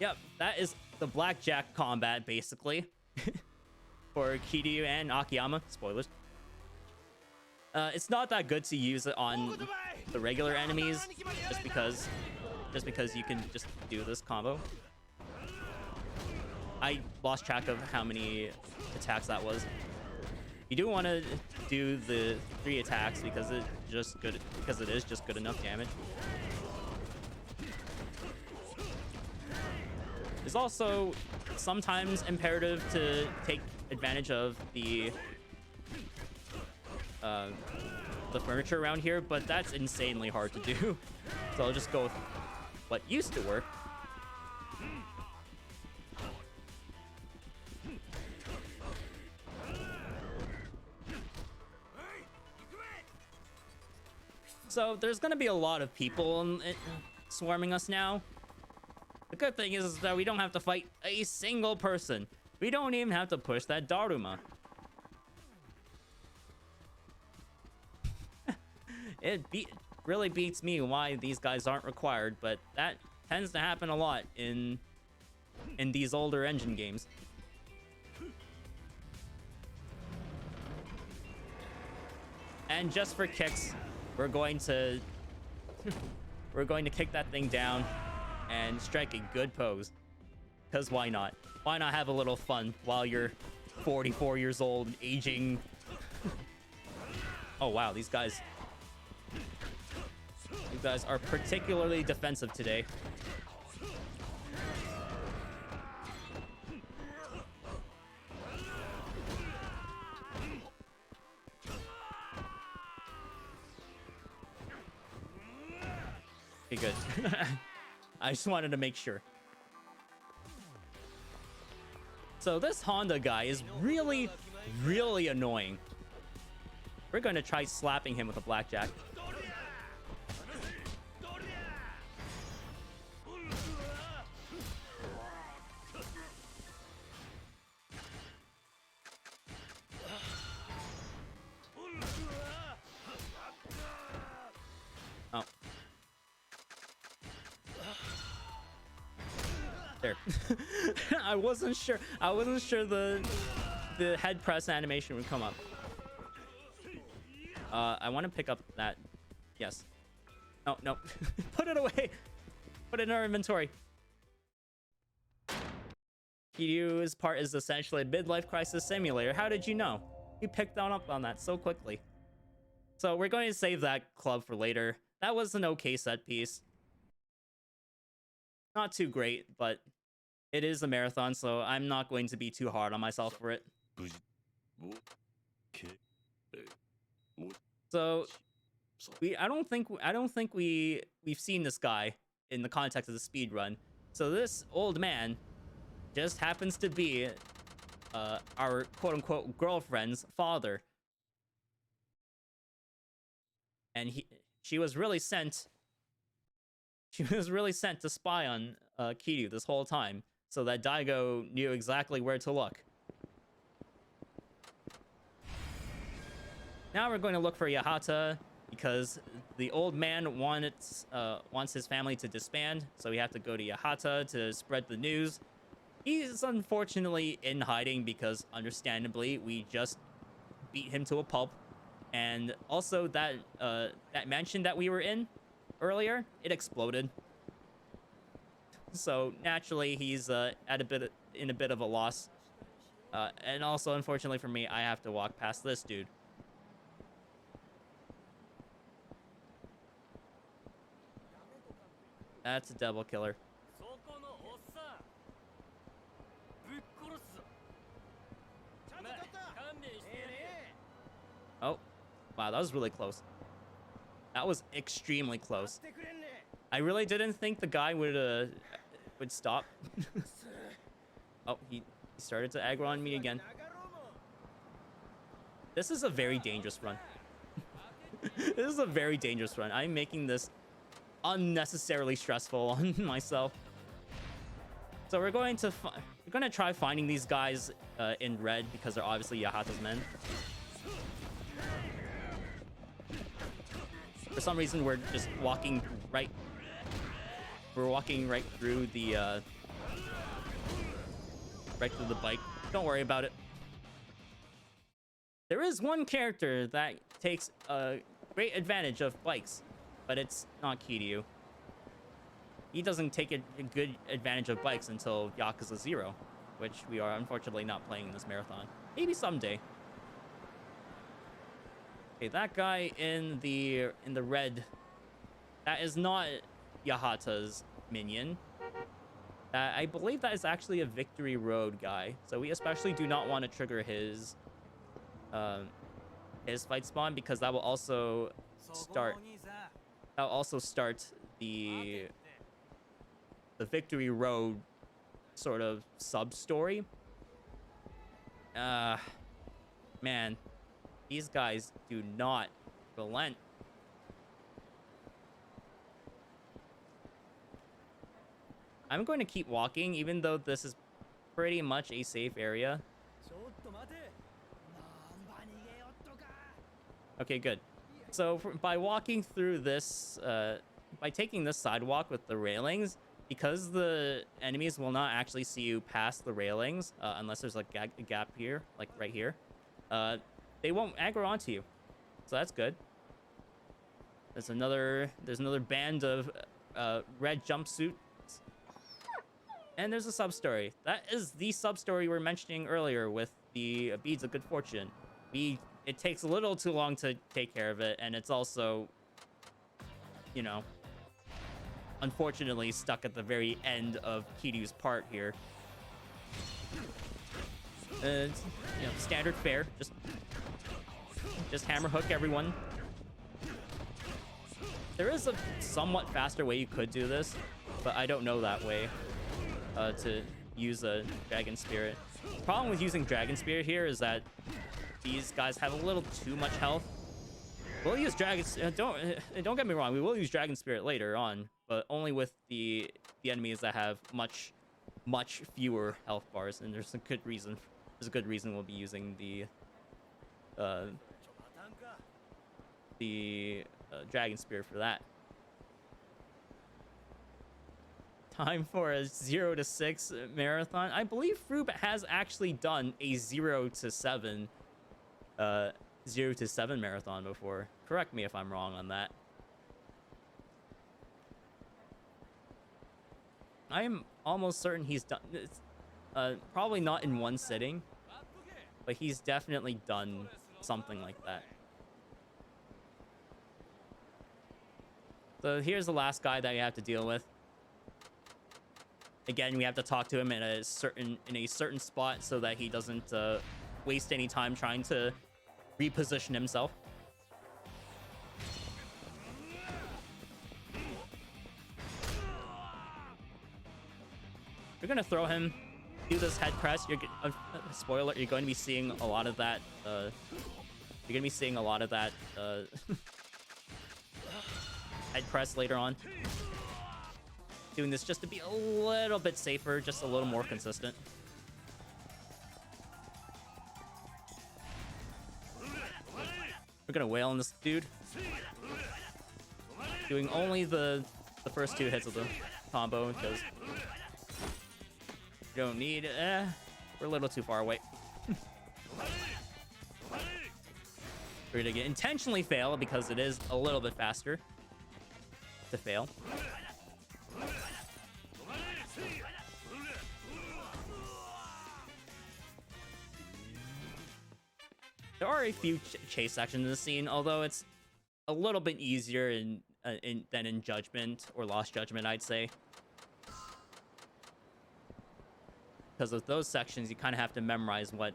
[SPEAKER 1] Yep, that is the blackjack combat basically for Kiryu and Akiyama. Spoilers. It's not that good to use it on the regular enemies, just because you can just do this combo. I lost track of how many attacks that was. You do want to do the 3 attacks because it is just good enough damage. It's also sometimes imperative to take advantage of the furniture around here, but that's insanely hard to do. So I'll just go with what used to work. So there's gonna be a lot of people swarming us now. The good thing is that we don't have to fight a single person. We don't even have to push that Daruma. It really beats me why these guys aren't required, but that tends to happen a lot in these older engine games. And just for kicks, we're going to kick that thing down and strike a good pose. Because why not? Why not have a little fun while you're 44 years old and aging? Oh wow, these guys are particularly defensive today. Okay, good. I just wanted to make sure. So this Honda guy is really, really annoying. We're going to try slapping him with a blackjack. Oh. There. I wasn't sure the head press animation would come up. I want to pick up that. Yes. No, no. Put it away. Put it in our inventory. Kiryu's part is essentially a midlife crisis simulator. How did you know? You picked up on that so quickly. So we're going to save that club for later. That was an okay set piece. Not too great, but it is a marathon, so I'm not going to be too hard on myself for it. So I don't think we've seen this guy in the context of the speed run. So this old man just happens to be our quote-unquote girlfriend's father, and she was really sent to spy on Kiryu this whole time, so that Daigo knew exactly where to look. Now we're going to look for Yahata, because the old man wants his family to disband, so we have to go to Yahata to spread the news. He's unfortunately in hiding because, understandably, we just beat him to a pulp. And also that mansion that we were in earlier, it exploded. So naturally, he's in a bit of a loss. And also, unfortunately for me, I have to walk past this dude. That's a devil killer. Oh, wow, that was really close. That was extremely close. I really didn't think the guy would stop. Oh, he started to aggro on me again. This is a very dangerous run. This is a very dangerous run. I'm making this unnecessarily stressful on myself. So we're going to try finding these guys in red, because they're obviously Yahata's men. For some reason, we're just walking right. We're walking right through the bike. Don't worry about it. There is one character that takes a great advantage of bikes, but it's not Kiryu. He doesn't take a good advantage of bikes until Yakuza 0, which we are unfortunately not playing in this marathon. Maybe someday. Okay, that guy in the red, that is not Yahata's minion. I believe that is actually a Victory Road guy. So we especially do not want to trigger his fight spawn, because that will also start the Victory Road sort of sub story. Man, these guys do not relent. I'm going to keep walking, even though this is pretty much a safe area. Okay, good. So by walking through this, by taking this sidewalk with the railings, because the enemies will not actually see you past the railings, unless there's like a gap here, like right here, they won't aggro onto you. So that's good. There's another band of red jumpsuits. And there's a sub-story. That is the sub-story we were mentioning earlier with the beads of good fortune. It takes a little too long to take care of it, and it's also, you know, unfortunately stuck at the very end of Kiryu's part here. You know, standard fare. Just hammer hook everyone. There is a somewhat faster way you could do this, but I don't know that way to use a Dragon Spirit. The problem with using Dragon Spirit here is that these guys have a little too much health. We'll use Dragon... don't get me wrong, we will use Dragon Spirit later on, but only with the enemies that have much fewer health bars, and there's a good reason. There's a good reason we'll be using the Dragon Spear for that. Time for a 0 to 6 marathon. I believe Froob has actually done a 0 to 7 marathon before. Correct me if I'm wrong on that. I am almost certain he's done it's, probably not in one sitting, but he's definitely done something like that. So here's the last guy that you have to deal with. Again, we have to talk to him in a certain spot so that he doesn't waste any time trying to reposition himself. You're gonna throw him, do this head press. Spoiler: you're going to be seeing a lot of that. You're gonna be seeing a lot of that head press later on. Doing this just to be a little bit safer, just a little more consistent. We're gonna wail on this dude. Doing only the first 2 hits of the combo because you don't need. We're a little too far away. We're gonna intentionally fail because it is a little bit faster to fail. There are a few chase sections in the scene, although it's a little bit easier than in Judgment or Lost Judgment, I'd say. Because with those sections, you kind of have to memorize what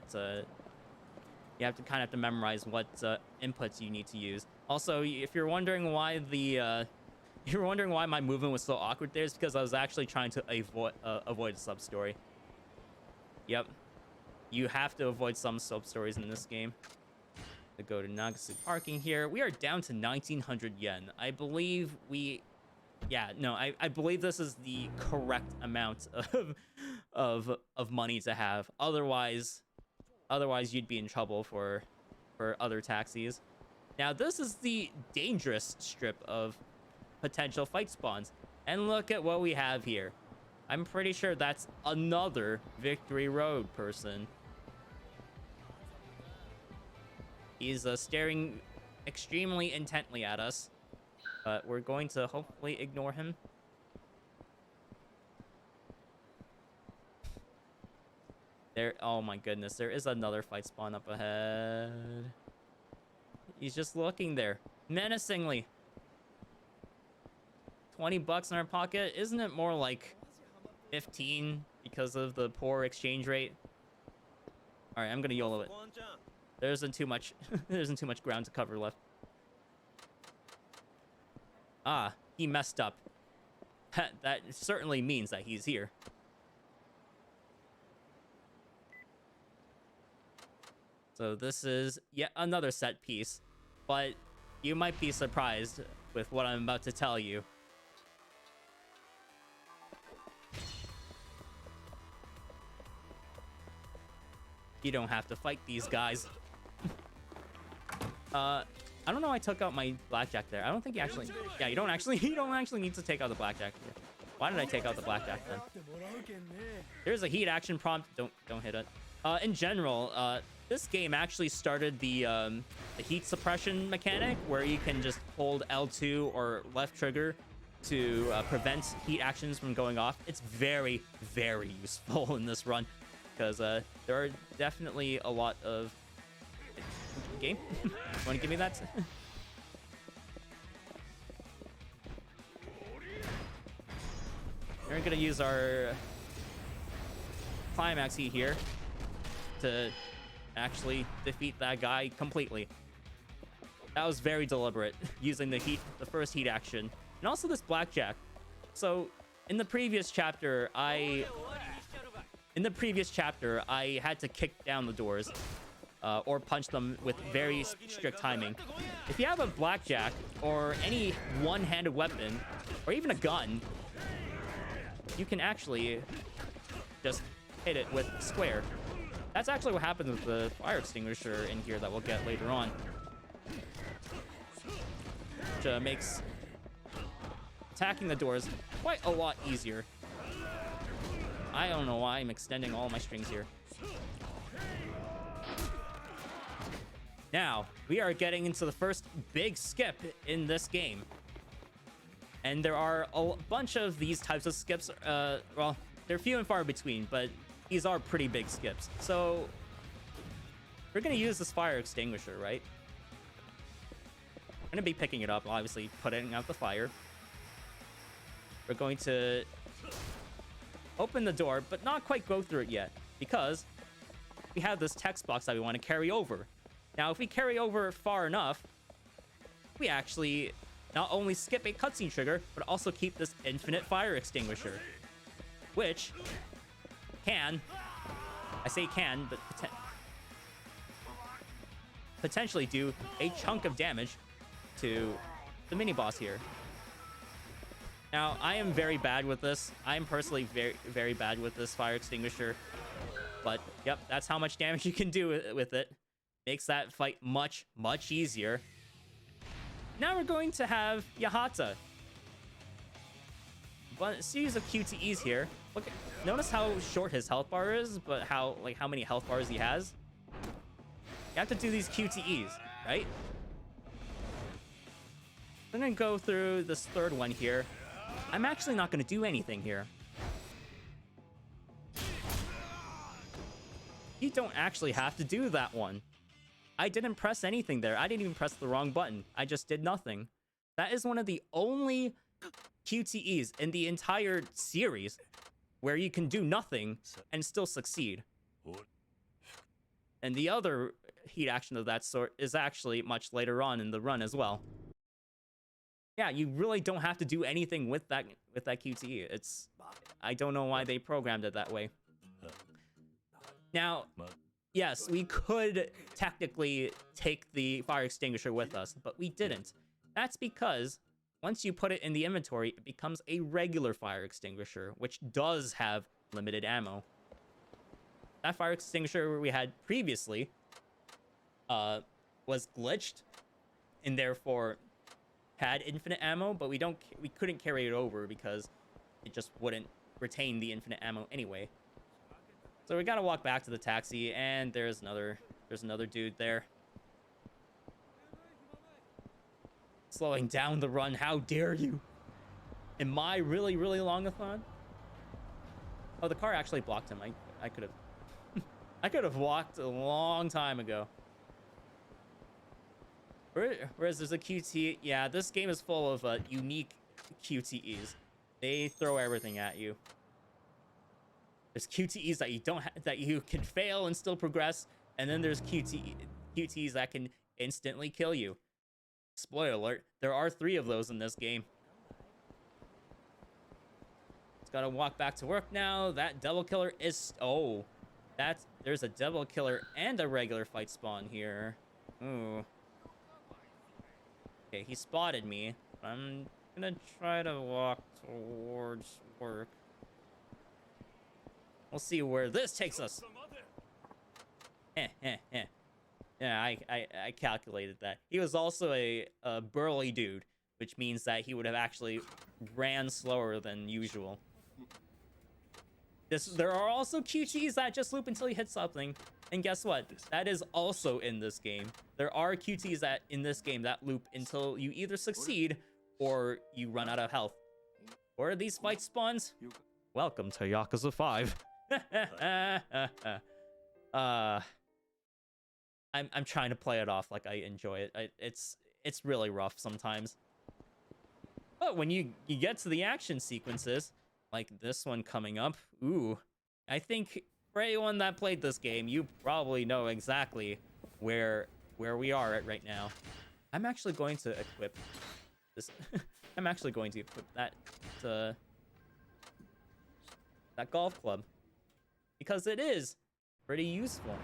[SPEAKER 1] inputs you need to use. Also, if you're wondering why my movement was so awkward there, it's because I was actually trying to avoid a sub story. Yep, you have to avoid some sub stories in this game. To go to Nagasu parking here. We are down to 1900 yen. I believe I believe this is the correct amount of money to have. Otherwise you'd be in trouble for other taxis. Now this is the dangerous strip of potential fight spawns, and look at what we have here. I'm pretty sure that's another Victory Road person. He's staring extremely intently at us, but we're going to hopefully ignore him. There, oh my goodness, there is another fight spawn up ahead. He's just looking there, menacingly. 20 bucks in our pocket? Isn't it more like 15 because of the poor exchange rate? All right, I'm gonna YOLO it. There isn't too much ground to cover left. Ah, he messed up. That certainly means that he's here. So this is yet another set piece, but you might be surprised with what I'm about to tell you. You don't have to fight these guys. I don't know. I took out my blackjack there. I don't think you actually. Yeah, you don't actually need to take out the blackjack here. Why did I take out the blackjack then? There's a heat action prompt. Don't hit it. In general, this game actually started the heat suppression mechanic, where you can just hold L2 or left trigger to prevent heat actions from going off. It's very, very useful in this run because there are definitely a lot of game. You want to give me that? We're gonna use our climax heat here to actually defeat that guy completely. That was very deliberate, using the first heat action. And also this blackjack. So, in the previous chapter, I had to kick down the doors. Or punch them with very strict timing. If you have a blackjack, or any one-handed weapon, or even a gun, you can actually just hit it with square. That's actually what happens with the fire extinguisher in here that we'll get later on. Which makes attacking the doors quite a lot easier. I don't know why I'm extending all my strings here. Now, we are getting into the first big skip in this game. And there are a bunch of these types of skips. Well, they're few and far between, but these are pretty big skips. So, we're going to use this fire extinguisher, right? I'm going to be picking it up, obviously putting out the fire. We're going to open the door, but not quite go through it yet, because we have this text box that we want to carry over. Now, if we carry over far enough, we actually not only skip a cutscene trigger, but also keep this infinite fire extinguisher. Which can, I say can, but potentially do a chunk of damage to the mini-boss here. Now, I am very bad with this. I am personally very, very bad with this fire extinguisher. But, yep, that's how much damage you can do with it. Makes that fight much, much easier. Now we're going to have Yakuza. But series of QTEs here. Look, notice how short his health bar is, but how many health bars he has. You have to do these QTEs, right? I'm gonna go through this third one here. I'm actually not gonna do anything here. You don't actually have to do that one. I didn't press anything there. I didn't even press the wrong button. I just did nothing. That is one of the only QTEs in the entire series where you can do nothing and still succeed. And the other heat action of that sort is actually much later on in the run as well. Yeah, you really don't have to do anything with that QTE. I don't know why they programmed it that way. Now, yes, we could technically take the fire extinguisher with us, but we didn't. That's because once you put it in the inventory, it becomes a regular fire extinguisher, which does have limited ammo. That fire extinguisher we had previously was glitched and therefore had infinite ammo, but we couldn't carry it over because it just wouldn't retain the infinite ammo anyway. So we gotta walk back to the taxi, and there's another dude there. Slowing down the run, how dare you? In my really, really long-a-thon? Oh, the car actually blocked him. I could have I could have walked a long time ago. Whereas there's a QT, yeah, this game is full of unique QTEs. They throw everything at you. There's QTEs that you can fail and still progress, and then there's QTEs that can instantly kill you. Spoiler alert, there are 3 of those in this game. It's gotta walk back to work now. That devil killer is... Oh, there's a devil killer and a regular fight spawn here. Ooh. Okay, he spotted me. I'm gonna try to walk towards work. We'll see where this takes us. Yeah, I calculated that. He was also a burly dude, which means that he would have actually ran slower than usual. There are also QTEs that just loop until you hit something. And guess what? That is also in this game. There are QTEs that in this game that loop until you either succeed or you run out of health. Where are these fight spawns? Welcome to Yakuza 5. I'm trying to play it off like I enjoy it. It's really rough sometimes. But when you get to the action sequences, like this one coming up, ooh, I think for anyone that played this game, you probably know exactly where we are at right now. I'm actually going to equip this. I'm actually going to equip that golf club because it is pretty useful.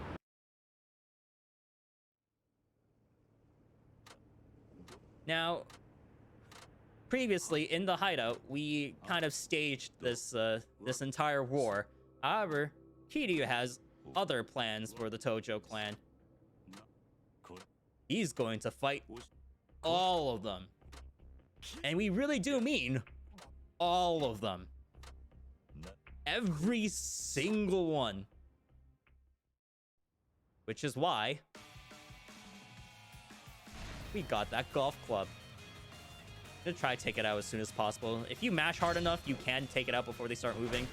[SPEAKER 1] Now, previously in the hideout, we kind of staged this this entire war. However, Kiryu has other plans for the Tojo clan. He's going to fight all of them. And we really do mean all of them. Every single one. Which is why we got that golf club. I'm gonna try to take it out as soon as possible. If you mash hard enough, you can take it out before they start moving.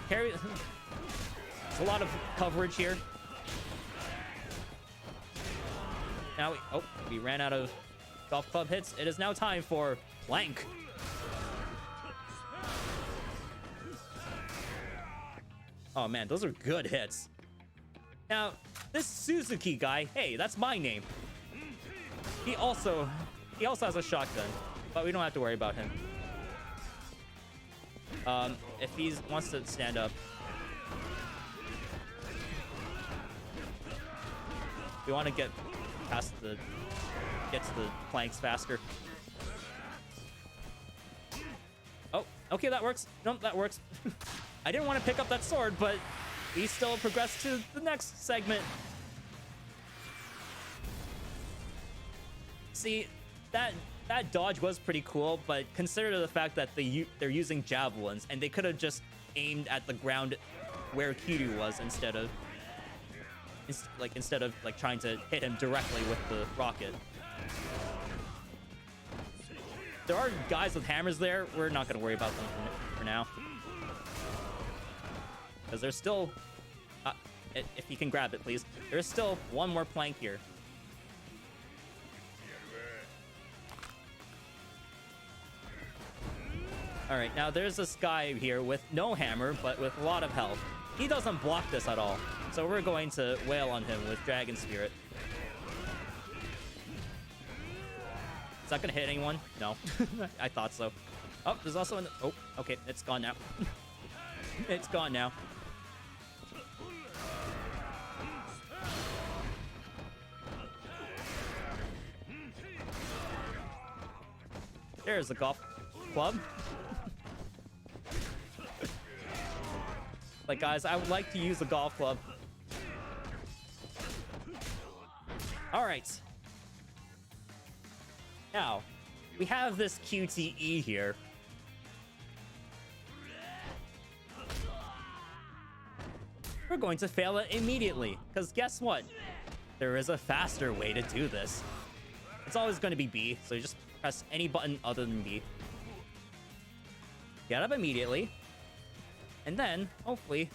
[SPEAKER 1] There's a lot of coverage here. Now we ran out of golf club hits. It is now time for plank. Oh man, those are good hits. Now, this Suzuki guy, hey, that's my name. He also has a shotgun, but we don't have to worry about him. If he wants to stand up, we want to get to the planks faster. Oh, okay, that works. Nope, that works. I didn't want to pick up that sword, but we still progress to the next segment. See, that dodge was pretty cool, but consider the fact that they're using javelins, and they could have just aimed at the ground where Kiryu was instead of trying to hit him directly with the rocket. There are guys with hammers there. We're not going to worry about them for now. Because there's still... if you can grab it, please. There's still one more plank here. Alright, now there's this guy here with no hammer, but with a lot of health. He doesn't block this at all. So we're going to wail on him with Dragon Spirit. Is that going to hit anyone? No. I thought so. Oh, there's also an... Oh, okay. It's gone now. It's gone now. There's the golf club. Like, guys, I would like to use the golf club. All right. Now, we have this QTE here. We're going to fail it immediately, because guess what? There is a faster way to do this. It's always going to be B, so you just press any button other than B. Get up immediately. And then, hopefully,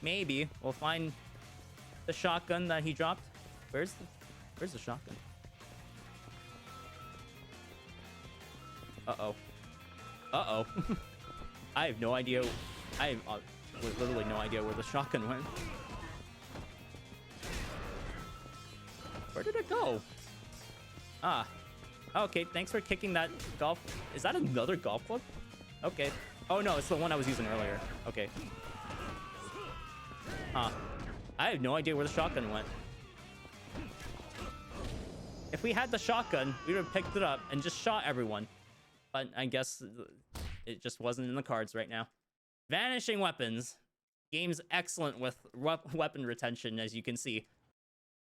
[SPEAKER 1] maybe we'll find the shotgun that he dropped. Where's the shotgun? Uh-oh. Uh-oh. I have no idea. I have literally no idea where the shotgun went. Where did it go? Ah. Okay, thanks for kicking that golf... Is that another golf club? Okay. Oh, no, it's the one I was using earlier. Okay. Huh. I have no idea where the shotgun went. If we had the shotgun, we would have picked it up and just shot everyone. But I guess it just wasn't in the cards right now. Vanishing weapons. Game's excellent with weapon retention, as you can see.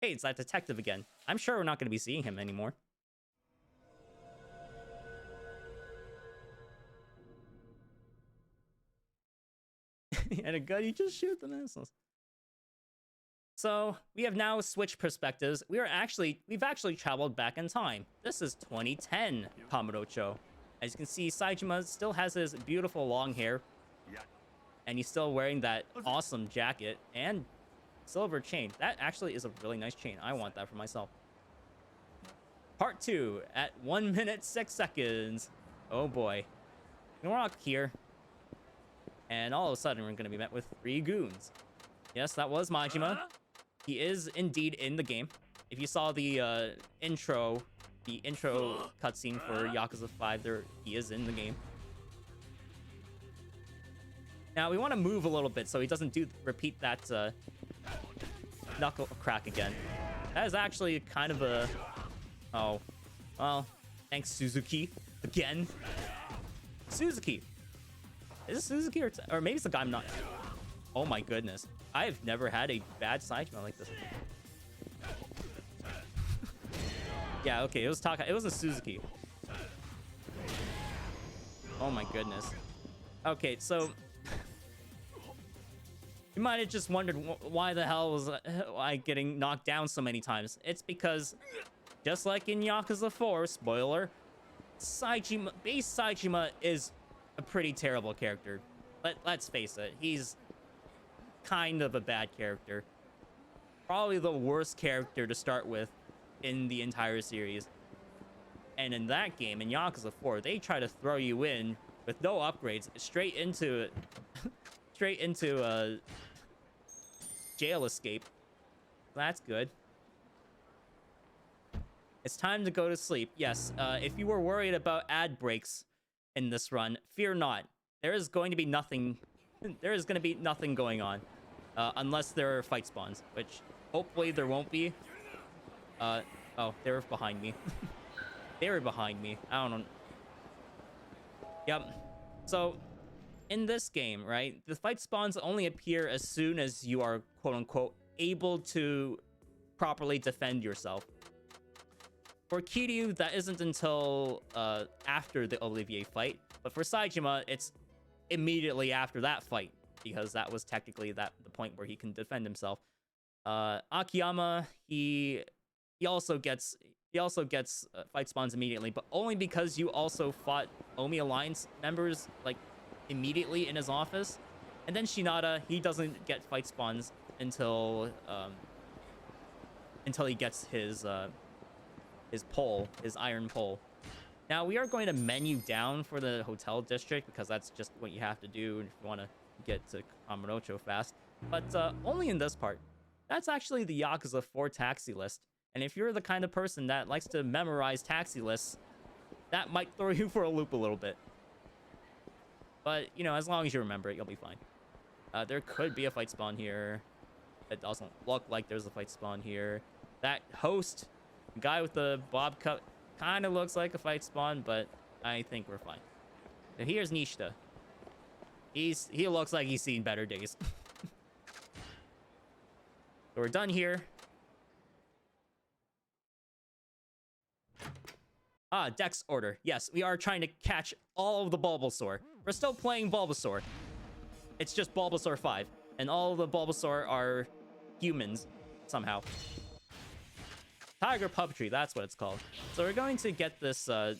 [SPEAKER 1] Hey, it's that detective again. I'm sure we're not going to be seeing him anymore. And a gun, you just shoot the missiles. So we have now switched perspectives. We've actually traveled back in time. This is 2010 Kamurocho. As you can see, Saejima still has his beautiful long hair, and he's still wearing that awesome jacket and silver chain. That actually is a really nice chain. I want that for myself. Part 2 at 1 minute 6 seconds. Oh boy. We're all here. And all of a sudden, we're going to be met with 3 goons. Yes, that was Majima. He is indeed in the game. if you saw the intro cutscene for Yakuza 5, there he is in the game. Now we want to move a little bit so he doesn't repeat that knuckle crack again. That is actually kind of a... Oh, well, thanks Suzuki again. Suzuki. Is it Suzuki or maybe it's the guy I'm not... Oh my goodness. I have never had a bad Saijima like this. Yeah, okay, it was Taka. It wasn't Suzuki. Oh my goodness. Okay, so... You might have just wondered why the hell was I getting knocked down so many times. It's because, just like in Yakuza 4, spoiler, base Saijima is a pretty terrible character. Let's face it, he's kind of a bad character. Probably the worst character to start with in the entire series. And in that game, in Yakuza 4, they try to throw you in with no upgrades, straight into jail escape. That's good. It's time to go to sleep. Yes, if you were worried about ad breaks in this run, fear not. There is going to be nothing going on. Unless there are fight spawns, which hopefully there won't be. Oh, they were behind me. They were behind me. I don't know. Yep. So, in this game, right, the fight spawns only appear as soon as you are, quote-unquote, able to properly defend yourself. For Kiryu, that isn't until after the Olivier fight, but for Saijima, it's immediately after that fight, because that was technically the point where he can defend himself. Akiyama, he also gets fight spawns immediately, but only because you also fought Omi Alliance members like immediately in his office. And then Shinada, he doesn't get fight spawns until he gets his pole, his iron pole. Now we are going to menu down for the hotel district because that's just what you have to do if you want to get to Kamurocho fast. But only in this part. That's actually the Yakuza 4 taxi list. And if you're the kind of person that likes to memorize taxi lists, that might throw you for a loop a little bit. But, you know, as long as you remember it, you'll be fine. There could be a fight spawn here. It doesn't look like there's a fight spawn here. That host, the guy with the bob cut, kind of looks like a fight spawn, but I think we're fine. Now here's Nishita. He looks like he's seen better days. So we're done here. Ah, Dex order. Yes, we are trying to catch all of the Bulbasaur. We're still playing Bulbasaur. It's just Bulbasaur 5. And all of the Bulbasaur are humans, somehow. Tiger Puppetry, that's what it's called. So we're going to get this, we're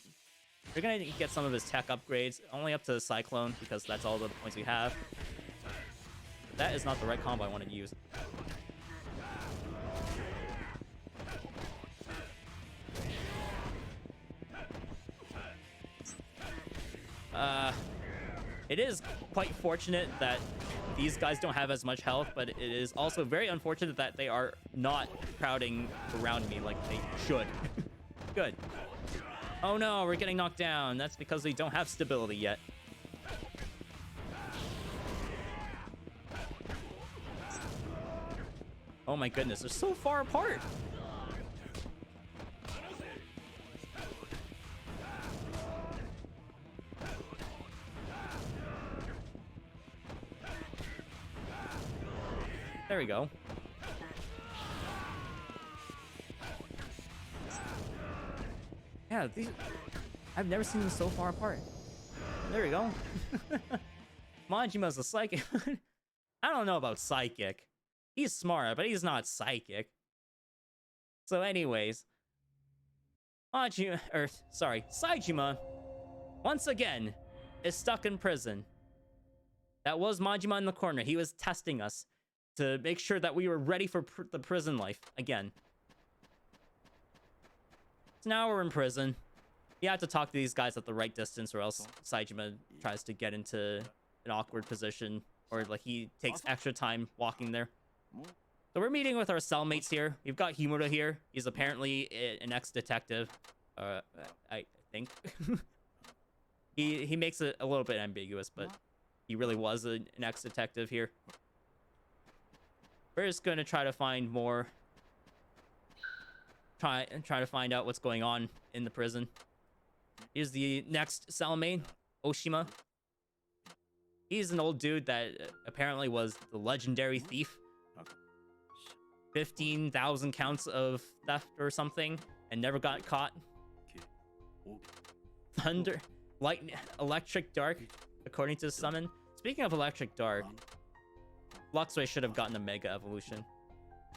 [SPEAKER 1] going to get some of his tech upgrades, only up to Cyclone, because that's all the points we have. That is not the right combo I wanted to use. It is quite fortunate that these guys don't have as much health, but it is also very unfortunate that they are not crowding around me like they should. Good. Oh no, we're getting knocked down. That's because they don't have stability yet. Oh my goodness, they're so far apart. There we go. Yeah, I've never seen them so far apart. There we go. Majima's a psychic. I don't know about psychic. He's smart, but he's not psychic. So anyways, Saijima, once again, is stuck in prison. That was Majima in the corner. He was testing us to make sure that we were ready for the prison life again. So now we're in prison. You have to talk to these guys at the right distance, or else Saijima tries to get into an awkward position, or like he takes extra time walking there. So we're meeting with our cellmates here. We've got Himura here. He's apparently an ex-detective. I think. he makes it a little bit ambiguous, but he really was an ex-detective here. We're just gonna try to find more. Try to find out what's going on in the prison. Here's the next cellmate, Oshima. He's an old dude that apparently was the legendary thief. 15,000 counts of theft or something, and never got caught. Thunder, light, electric dark, according to the summon. Speaking of electric dark, Luxray should have gotten a mega evolution.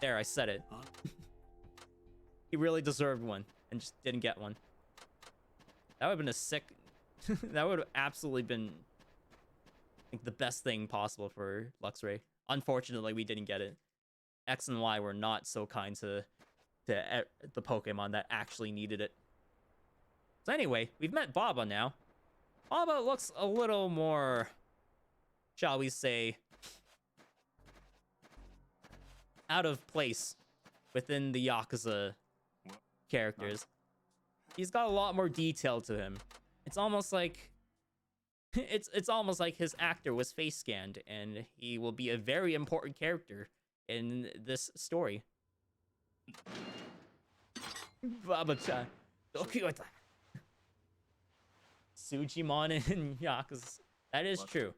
[SPEAKER 1] There, I said it. He really deserved one and just didn't get one. That would have been a sick. That would have absolutely been like the best thing possible for Luxray. Unfortunately, we didn't get it. X and Y were not so kind to the Pokemon that actually needed it. So anyway, we've met Baba now. Baba looks a little more, shall we say, out of place within the Yakuza characters. He's got a lot more detail to him. It's almost like it's almost like his actor was face scanned, and he will be a very important character in this story. Baba-chan. Sujimon and Yakuza. That is true.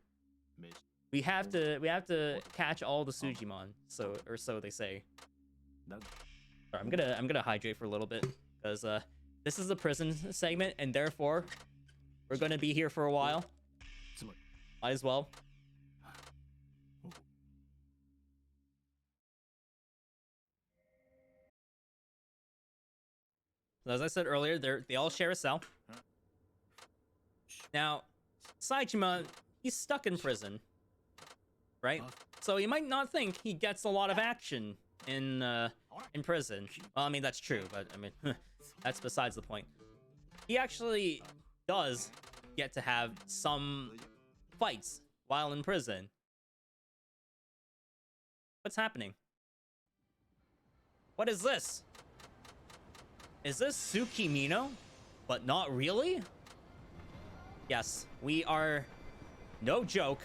[SPEAKER 1] We have to catch all the Sujimon, so they say. Sorry, I'm gonna hydrate for a little bit because this is a prison segment, and therefore we're gonna be here for a while. Might as well. So as I said earlier, they all share a cell. Now, Saejima, he's stuck in prison, right? So you might not think he gets a lot of action in prison. Well, I mean, that's true, but I mean, that's besides the point. He actually does get to have some fights while in prison. What's happening? What is this? Is this Tsukimino? But not really? Yes, we are, no joke,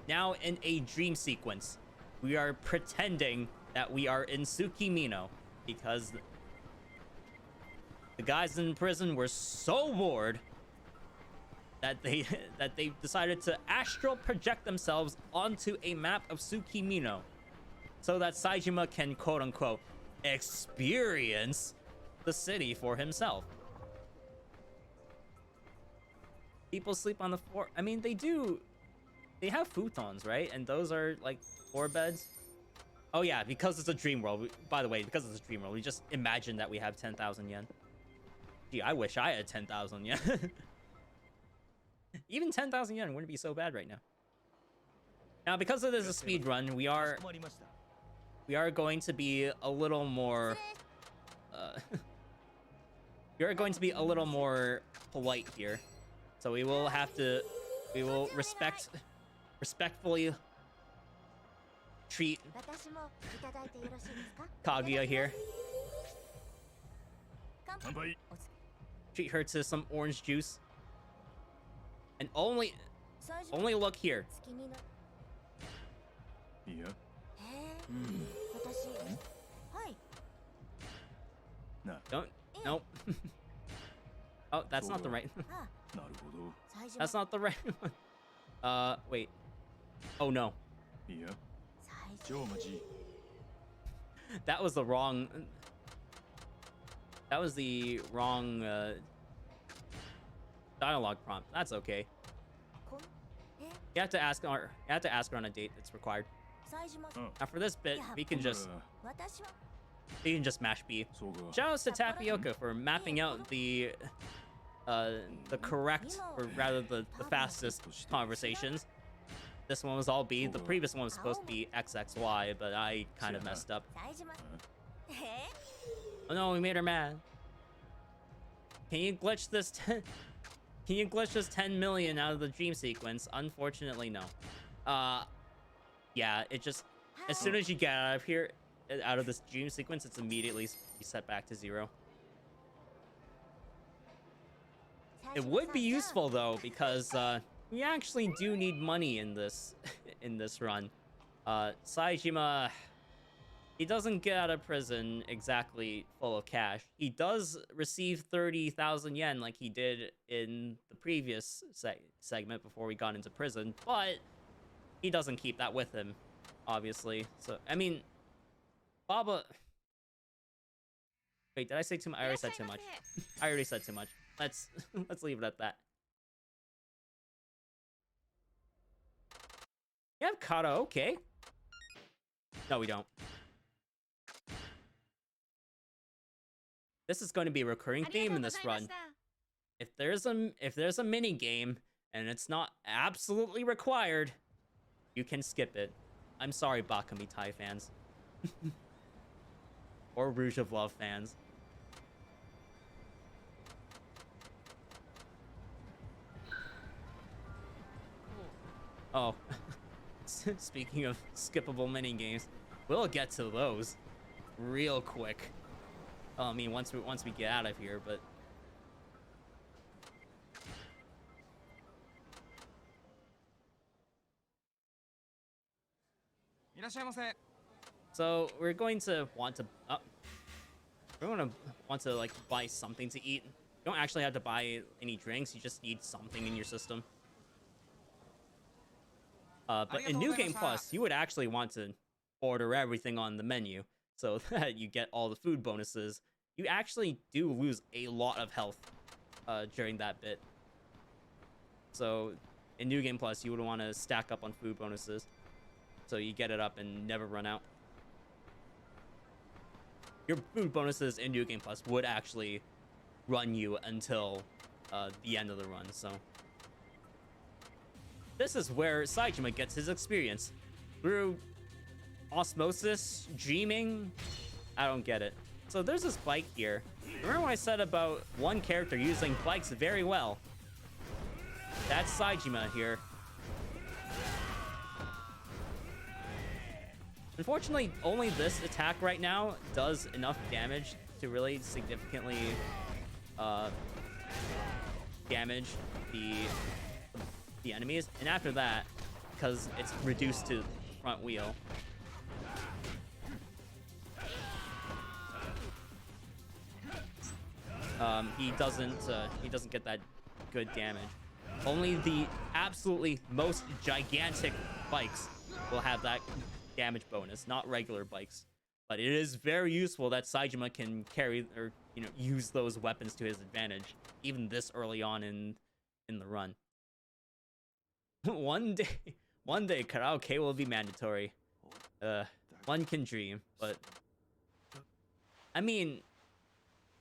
[SPEAKER 1] now in a dream sequence. We are pretending that we are in Tsukimino because the guys in prison were so bored that they decided to astral project themselves onto a map of Tsukimino so that Saejima can quote-unquote experience the city for himself. People sleep on the floor. I mean, they do. They have futons, right? And those are like floor beds. Oh yeah, because it's a dream world. By the way, because it's a dream world, we just imagine that we have 10,000 yen. Gee, I wish I had 10,000 yen. Even 10,000 yen wouldn't be so bad right now. Now, because it is a speed run, we are going to be a little more. We are going to be a little more polite here. So we will respectfully treat Kaguya here. Treat her to some orange juice. And only look here. Don't. Nope. Oh, that's not the right. That's not the right one. Wait. Oh no. That was the wrong. That was the wrong dialogue prompt. That's okay. You have to ask her. You have to ask her on a date that's required. Now for this bit, we can just mash B. Shout out to Tapioca for mapping out the correct, or rather the fastest conversations. This one was all B. The previous one was supposed to be XXY, but I kind of messed up. Oh no, we made her mad. Can you glitch this? Can you glitch this 10 million out of the dream sequence? Unfortunately, no. Yeah, it just, as soon as you get out of here, out of this dream sequence, it's immediately set back to 0. It would be useful though, because we actually do need money in this in this run. Saejima, he doesn't get out of prison exactly full of cash. He does receive 30,000 yen like he did in the previous segment before we got into prison, but he doesn't keep that with him, obviously. So, I mean, Baba... Wait, did I say too much? I already said too much. I already said too much. Let's leave it at that. You have karaoke? No, we don't. This is going to be a recurring theme in this run. If there's a mini game and it's not absolutely required, you can skip it. I'm sorry, Bakami Tai fans. Or Rouge of Love fans. Oh. Speaking of skippable mini games, we'll get to those real quick. I mean, once we get out of here, but so we're going to want to like buy something to eat. You don't actually have to buy any drinks, you just need something in your system. But in New Game Plus, you would actually want to order everything on the menu so that you get all the food bonuses. You actually do lose a lot of health during that bit. So in New Game Plus, you would want to stack up on food bonuses so you get it up and never run out. Your food bonuses in New Game Plus would actually run you until the end of the run, so... This is where Saejima gets his experience. Through osmosis, dreaming, I don't get it. So there's this bike here. Remember what I said about one character using bikes very well? That's Saejima here. Unfortunately, only this attack right now does enough damage to really significantly damage the enemies, and after that, because it's reduced to front wheel, he doesn't get that good damage. Only the absolutely most gigantic bikes will have that damage bonus, not regular bikes. But it is very useful that Saejima can carry or use those weapons to his advantage, even this early on in the run. One day karaoke will be mandatory. One can dream, but I mean,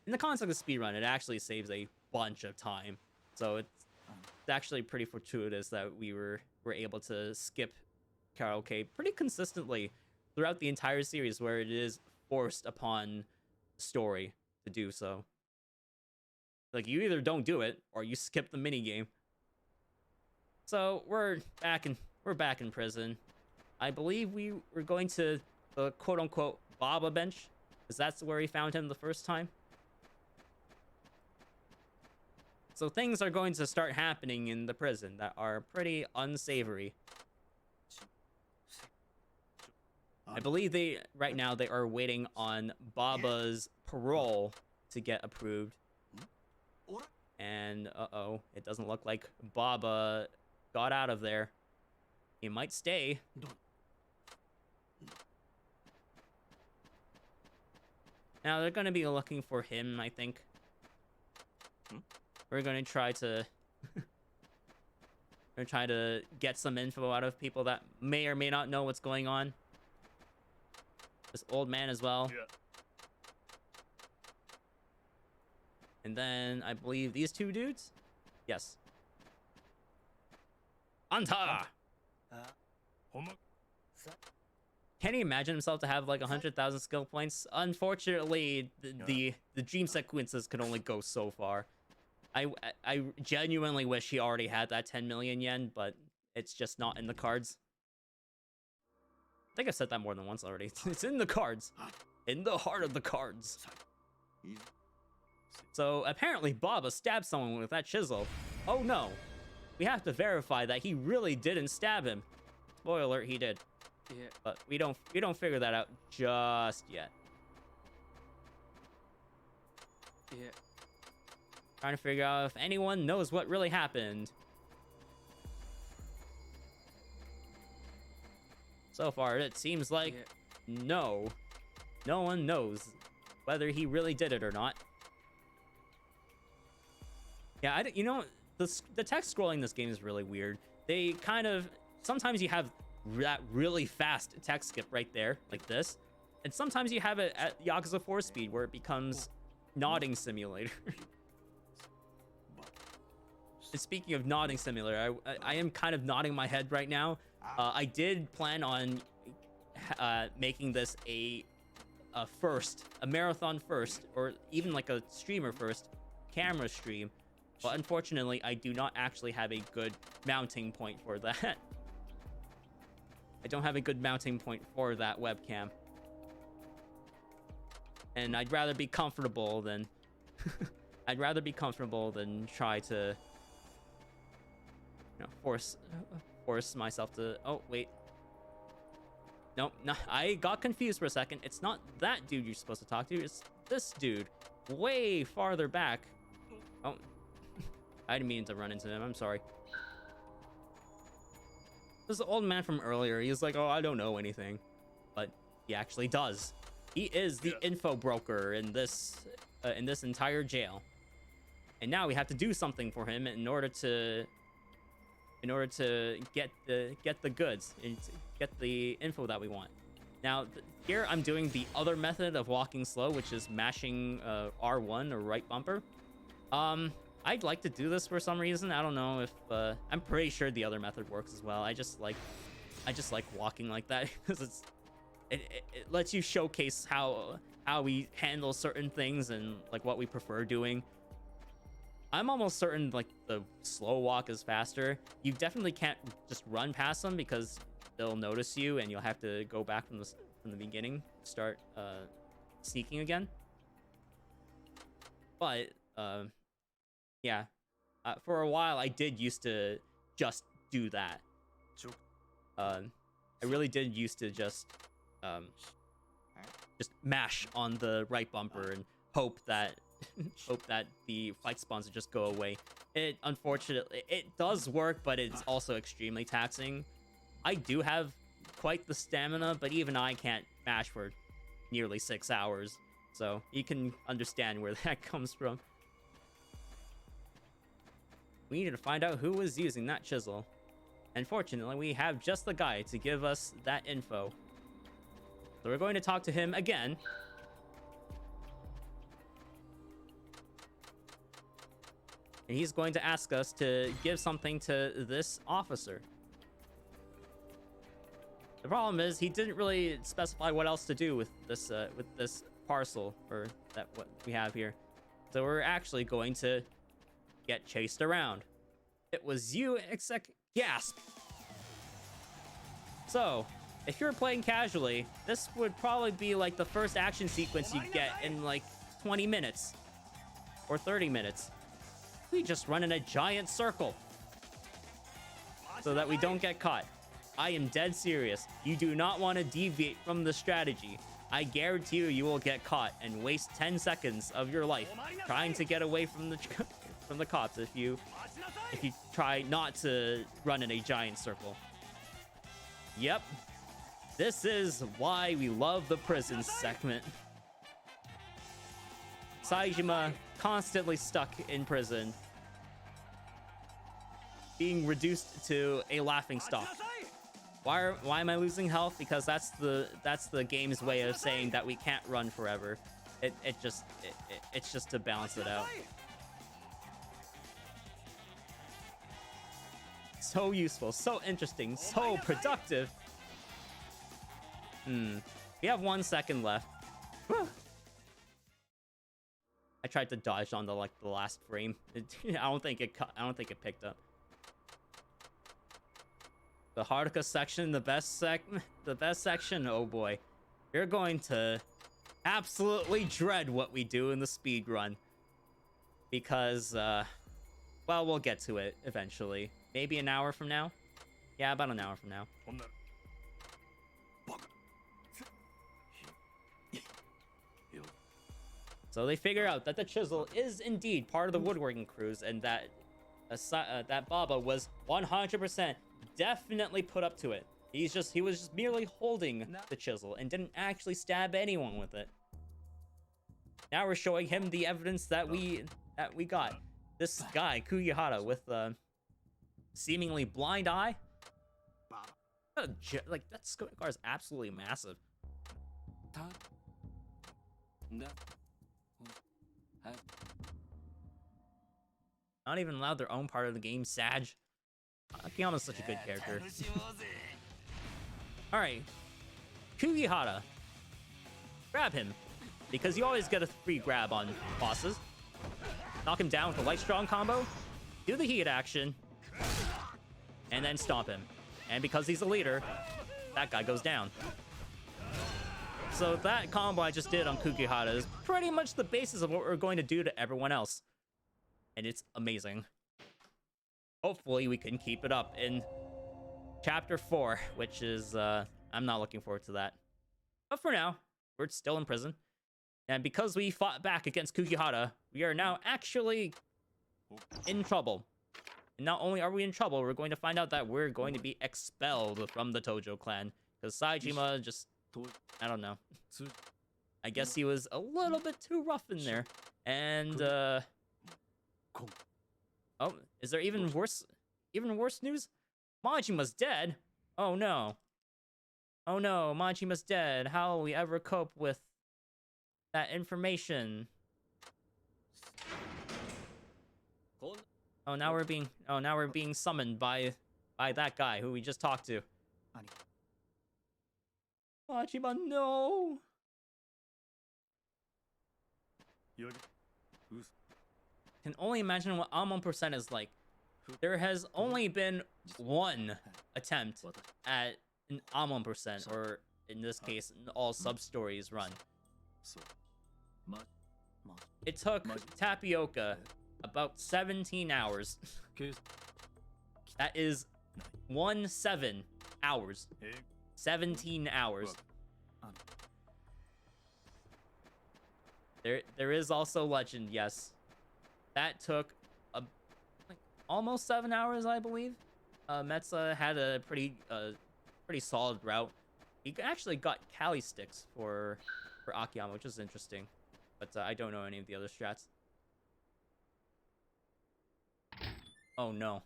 [SPEAKER 1] in the context of speedrun, it actually saves a bunch of time. So it's actually pretty fortuitous that we were able to skip karaoke pretty consistently throughout the entire series, where it is forced upon story to do so. Like, you either don't do it or you skip the minigame. So we're back in prison. I believe we were going to the quote-unquote Baba bench, because that's where we found him the first time. So things are going to start happening in the prison that are pretty unsavory. I believe right now they are waiting on Baba's parole to get approved. And uh-oh, it doesn't look like Baba got out of there. He might stay. Now they're going to be looking for him, I think. We're going to try to get some info out of people that may or may not know what's going on. This old man as well. Yeah. And then I believe these two dudes? Yes. Anta! Can he imagine himself to have like 100,000 skill points? Unfortunately, the dream sequences can only go so far. I genuinely wish he already had that 10 million yen, but it's just not in the cards. think I've said that more than once already. It's in the cards. In the heart of the cards. So apparently Baba stabbed someone with that chisel. Oh no. We have to verify that he really didn't stab him. Spoiler alert, he did.
[SPEAKER 2] Yeah.
[SPEAKER 1] But we don't figure that out just yet.
[SPEAKER 2] Yeah.
[SPEAKER 1] Trying to figure out if anyone knows what really happened. So far, it seems like no one knows whether he really did it or not. Yeah, you know, the text scrolling in this game is really weird. They kind of, sometimes you have that really fast text skip right there, like this. And sometimes you have it at Yakuza 4 speed where it becomes nodding simulator. And speaking of nodding simulator, I am kind of nodding my head right now. I did plan on making this a marathon first, or even like a streamer first, camera stream. But unfortunately, I do not actually have a good mounting point for that. I don't have a good mounting point for that webcam. And I'd rather be comfortable than try to, you know, force myself to. Oh wait, nope, no, I got confused for a second. It's not that dude you're supposed to talk to. It's this dude way farther back. Oh, I didn't mean to run into him. I'm sorry. This is the old man from earlier. He's like, oh, I don't know anything, but he actually does. He is the info broker in this entire jail, and now we have to do something for him in order to get the goods and get the info that we want. Now here I'm doing the other method of walking slow, which is mashing R1 or right bumper. I'd like to do this for some reason. I don't know if I'm pretty sure the other method works as well. I just like walking like that because it lets you showcase how we handle certain things and like what we prefer doing. I'm almost certain like the slow walk is faster. You definitely can't just run past them because they'll notice you and you'll have to go back from the beginning, start sneaking again. But yeah, for a while I did used to just do that. I really did used to just mash on the right bumper and hope that the fight spawns would just go away. It unfortunately it does work, but it's also extremely taxing. I do have quite the stamina, but even I can't mash for nearly 6 hours, so you can understand where that comes from. We needed to find out who was using that chisel. Unfortunately, we have just the guy to give us that info. So we're going to talk to him again. And he's going to ask us to give something to this officer. The problem is he didn't really specify what else to do with this parcel, or that what we have here. So we're actually going to get chased around. It was you, exec gasp. So if you're playing casually, this would probably be like the first action sequence you get in like 20 minutes or 30 minutes. We just run in a giant circle so that we don't get caught. I am dead serious. You do not want to deviate from the strategy. I guarantee you will get caught and waste 10 seconds of your life trying to get away from the cops if you try not to run in a giant circle. Yep. This is why we love the prison segment. Saejima constantly stuck in prison, being reduced to a laughing stock. Why am I losing health? Because that's the game's way of saying that we can't run forever. It's just to balance it out. So useful, so interesting, so productive. We have 1 second left. I tried to dodge on the last frame. I don't think it picked up. The Haruka section, the best section. Oh boy, you're going to absolutely dread what we do in the speed run, because well, we'll get to it eventually. Maybe an hour from now. Yeah, about an hour from now. So they figure out that the chisel is indeed part of the woodworking crews, and that that Baba was 100% definitely put up to it. He was just merely holding the chisel and didn't actually stab anyone with it. Now we're showing him the evidence that we got. This guy Kugihara with a seemingly blind eye. Like, that scar is absolutely massive. Not even allowed their own part of the game, Sag. Akiyama's such a good character. Alright. Kugihara. Grab him. Because you always get a free grab on bosses. Knock him down with a light strong combo. Do the heat action. And then stomp him. And because he's a leader, that guy goes down. So that combo I just did on Kugihara is pretty much the basis of what we're going to do to everyone else. And it's amazing. Hopefully we can keep it up in chapter 4, which is, I'm not looking forward to that. But for now, we're still in prison. And because we fought back against Kugihara, we are now actually in trouble. And not only are we in trouble, we're going to find out that we're going to be expelled from the Tojo clan. Because Saejima just, I don't know. I guess he was a little bit too rough in there. And, oh, is there even worse news? Majima's dead? Oh no. Oh no, Majima's dead. How will we ever cope with that information? Oh, now we're being summoned by that guy who we just talked to. Majima, no. Can only imagine what Amon percent is like. There has only been one attempt at an Amon percent, or in this case, an all sub-stories run. It took Tapioca about 17 hours. That is 17 hours. 17 hours. There is also Legend, yes. That took like almost 7 hours, I believe. Metza had a pretty solid route. He actually got Kali sticks for Akiyama, which is interesting. But I don't know any of the other strats. Oh no.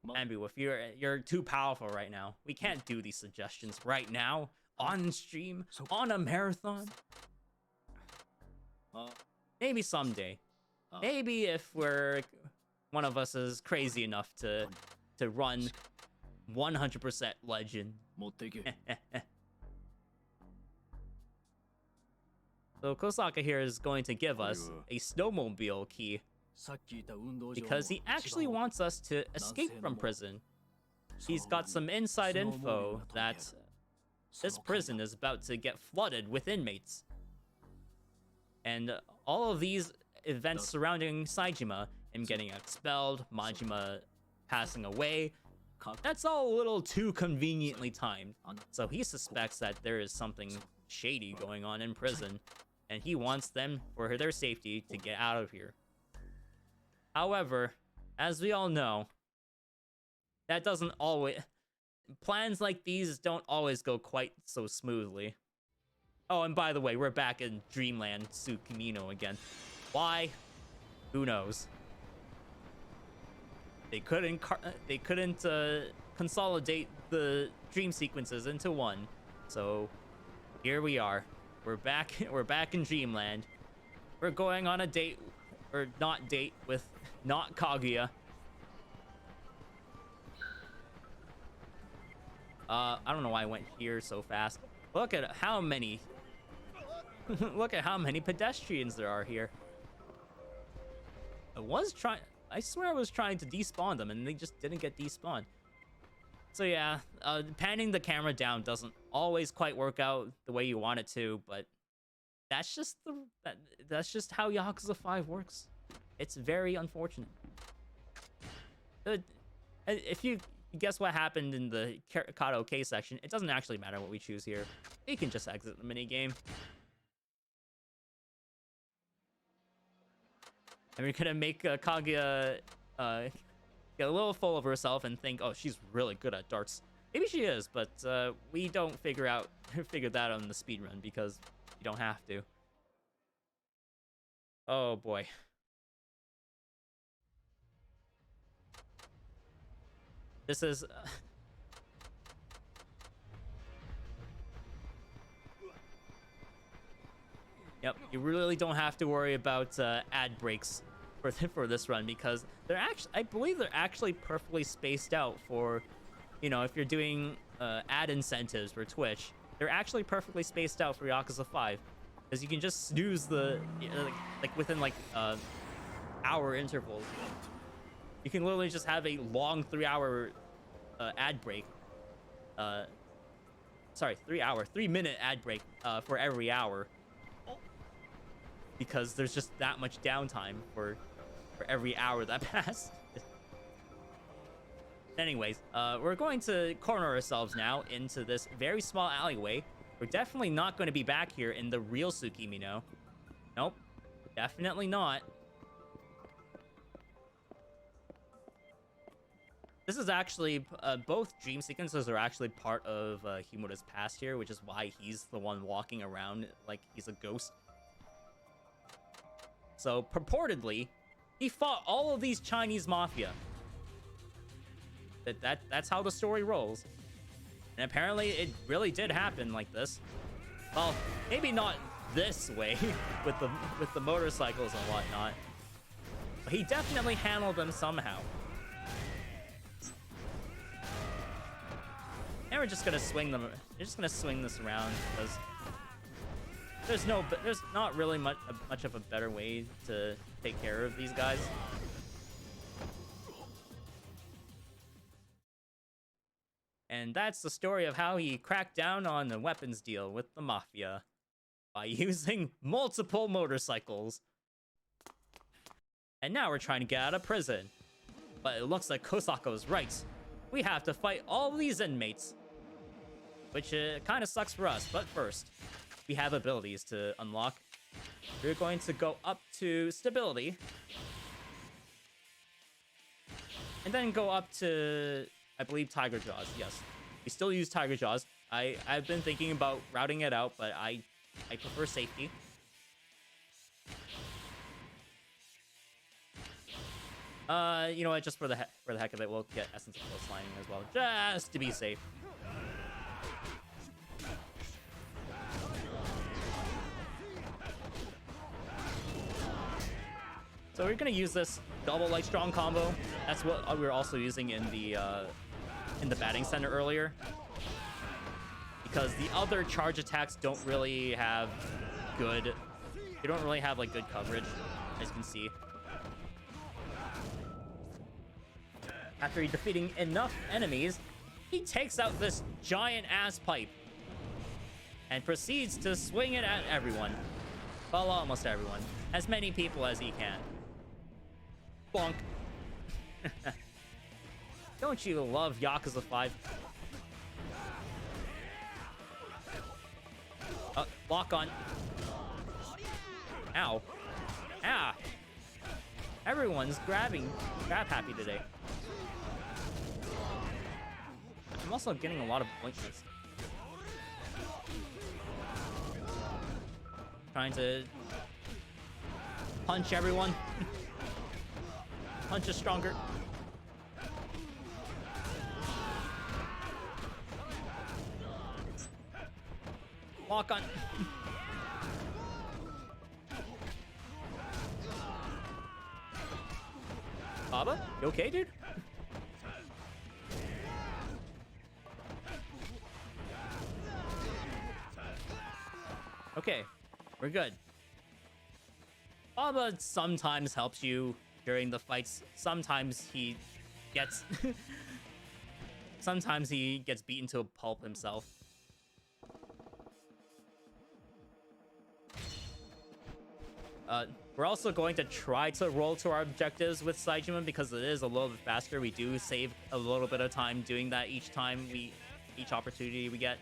[SPEAKER 1] Ambu, if you're too powerful right now. We can't do these suggestions right now on stream on a marathon. Maybe someday. Maybe if one of us is crazy enough to run 100% Legend. So Kosaka here is going to give us a snowmobile key because he actually wants us to escape from prison. He's got some inside info that this prison is about to get flooded with inmates. And all of these events surrounding Saejima, him getting expelled, Majima passing away, that's all a little too conveniently timed. So he suspects that there is something shady going on in prison, and he wants them, for their safety, to get out of here. However, as we all know, that doesn't always... Plans like these don't always go quite so smoothly. Oh, and by the way, we're back in Dreamland Tsukimino again. Why? Who knows? They couldn't consolidate the dream sequences into one. So here we are. We're back in Dreamland. We're going on a date, or not date, with not Kaguya. I don't know why I went here so fast. Look at how many look at how many pedestrians there are here. I swear I was trying to despawn them and they just didn't get despawned. So yeah, panning the camera down doesn't always quite work out the way you want it to, but that's just that's just how Yakuza 5 works. It's very unfortunate. If you guess what happened in the Kato K section, it doesn't actually matter what we choose here. We can just exit the minigame. And we're gonna make Kaguya get a little full of herself and think, oh, she's really good at darts. Maybe she is, but we don't figure that out on the speedrun because you don't have to. Oh boy. This is... Yep, you really don't have to worry about ad breaks for this run because they're actually, I believe they're actually perfectly spaced out for, you know, if you're doing ad incentives for Twitch, they're actually perfectly spaced out for Yakuza 5 because you can just snooze the like within like hour intervals. You can literally just have a long 3-hour ad break. Sorry, 3-minute ad break for every hour. Because there's just that much downtime for every hour that passed. Anyways, we're going to corner ourselves now into this very small alleyway. We're definitely not going to be back here in the real Tsukimino. Nope, definitely not. This is actually, both dream sequences are actually part of Himura's past here, which is why he's the one walking around like he's a ghost. So, purportedly, he fought all of these Chinese mafia. That's how the story rolls. And apparently, it really did happen like this. Well, maybe not this way, with the motorcycles and whatnot. But he definitely handled them somehow. And we're just gonna swing them. We're just gonna swing this around because there's not really much of a better way to take care of these guys. And that's the story of how he cracked down on the weapons deal with the mafia by using multiple motorcycles. And now we're trying to get out of prison. But it looks like Kosako's right. We have to fight all these inmates. Which kind of sucks for us, but first, we have abilities to unlock. We're going to go up to stability. And then go up to, I believe, Tiger Jaws. Yes, we still use Tiger Jaws. I've been thinking about routing it out, but I prefer safety. You know what? Just for the heck of it, we'll get Essence of Coastlining as well, just to be safe. So we're gonna use this double light strong combo. That's what we were also using in the batting center earlier. Because the other charge attacks don't really have good... They don't really have like good coverage, as you can see. After defeating enough enemies, he takes out this giant ass pipe and proceeds to swing it at everyone. Well, almost everyone. As many people as he can. Bonk. Don't you love Yakuza 5? Lock on. Ow. Ah. Everyone's grab happy today. I'm also getting a lot of pointless. Trying to punch everyone. Punch is stronger. Lock on. Baba, you okay, dude? Okay, we're good. Baba sometimes helps you during the fights. Sometimes he gets... sometimes he gets beaten to a pulp himself. We're also going to try to roll to our objectives with Saijima because it is a little bit faster. We do save a little bit of time doing that each opportunity we get.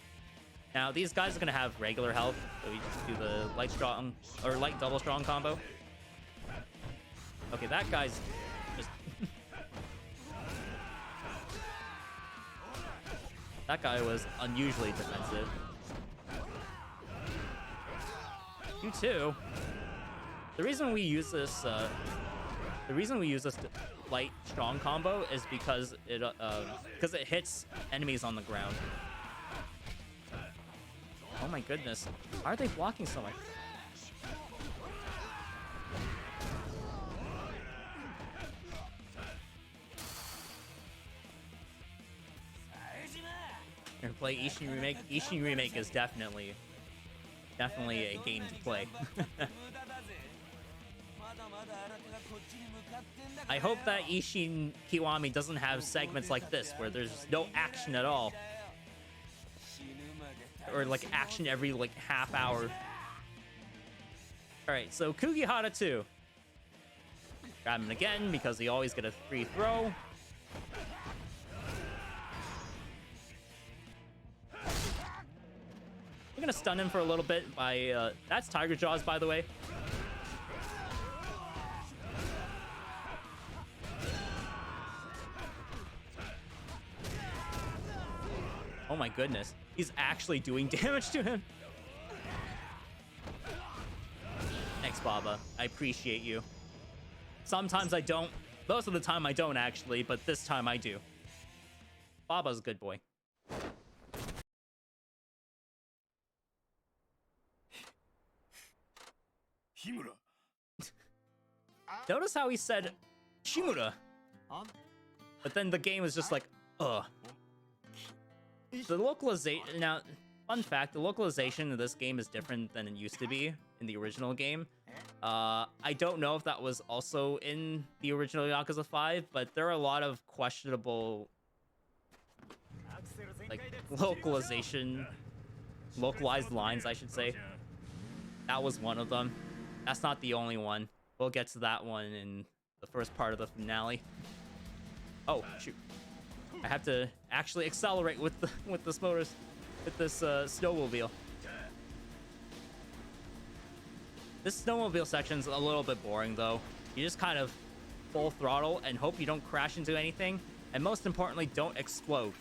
[SPEAKER 1] Now, these guys are going to have regular health, so we just do the light strong, or light double strong combo. Okay, that guy's just... That guy was unusually defensive. You too. The reason we use this light strong combo is because it hits enemies on the ground. Oh my goodness, why are they blocking so much? Here, play Ishin Remake. Ishin Remake is definitely a game to play. I hope that Ishin Kiwami doesn't have segments like this where there's no action at all. Or like action every like half hour. Alright, so Kugihara 2. Grab him again because he always get a free throw. We're gonna stun him for a little bit by that's Tiger Jaws, by the way. Oh my goodness, he's actually doing damage to him. Thanks, Baba. I appreciate you. Sometimes I don't. Most of the time I don't actually, but this time I do. Baba's a good boy. Notice how he said Shimura, but then the game was just like, ugh. The localization, now, fun fact, the localization of this game is different than it used to be in the original game. I don't know if that was also in the original Yakuza 5, but there are a lot of questionable, like, localized lines, I should say. That was one of them. That's not the only one. We'll get to that one in the first part of the finale. Oh, shoot. I have to actually accelerate with this snowmobile. This snowmobile section's a little bit boring though. You just kind of full throttle and hope you don't crash into anything, and most importantly, don't explode.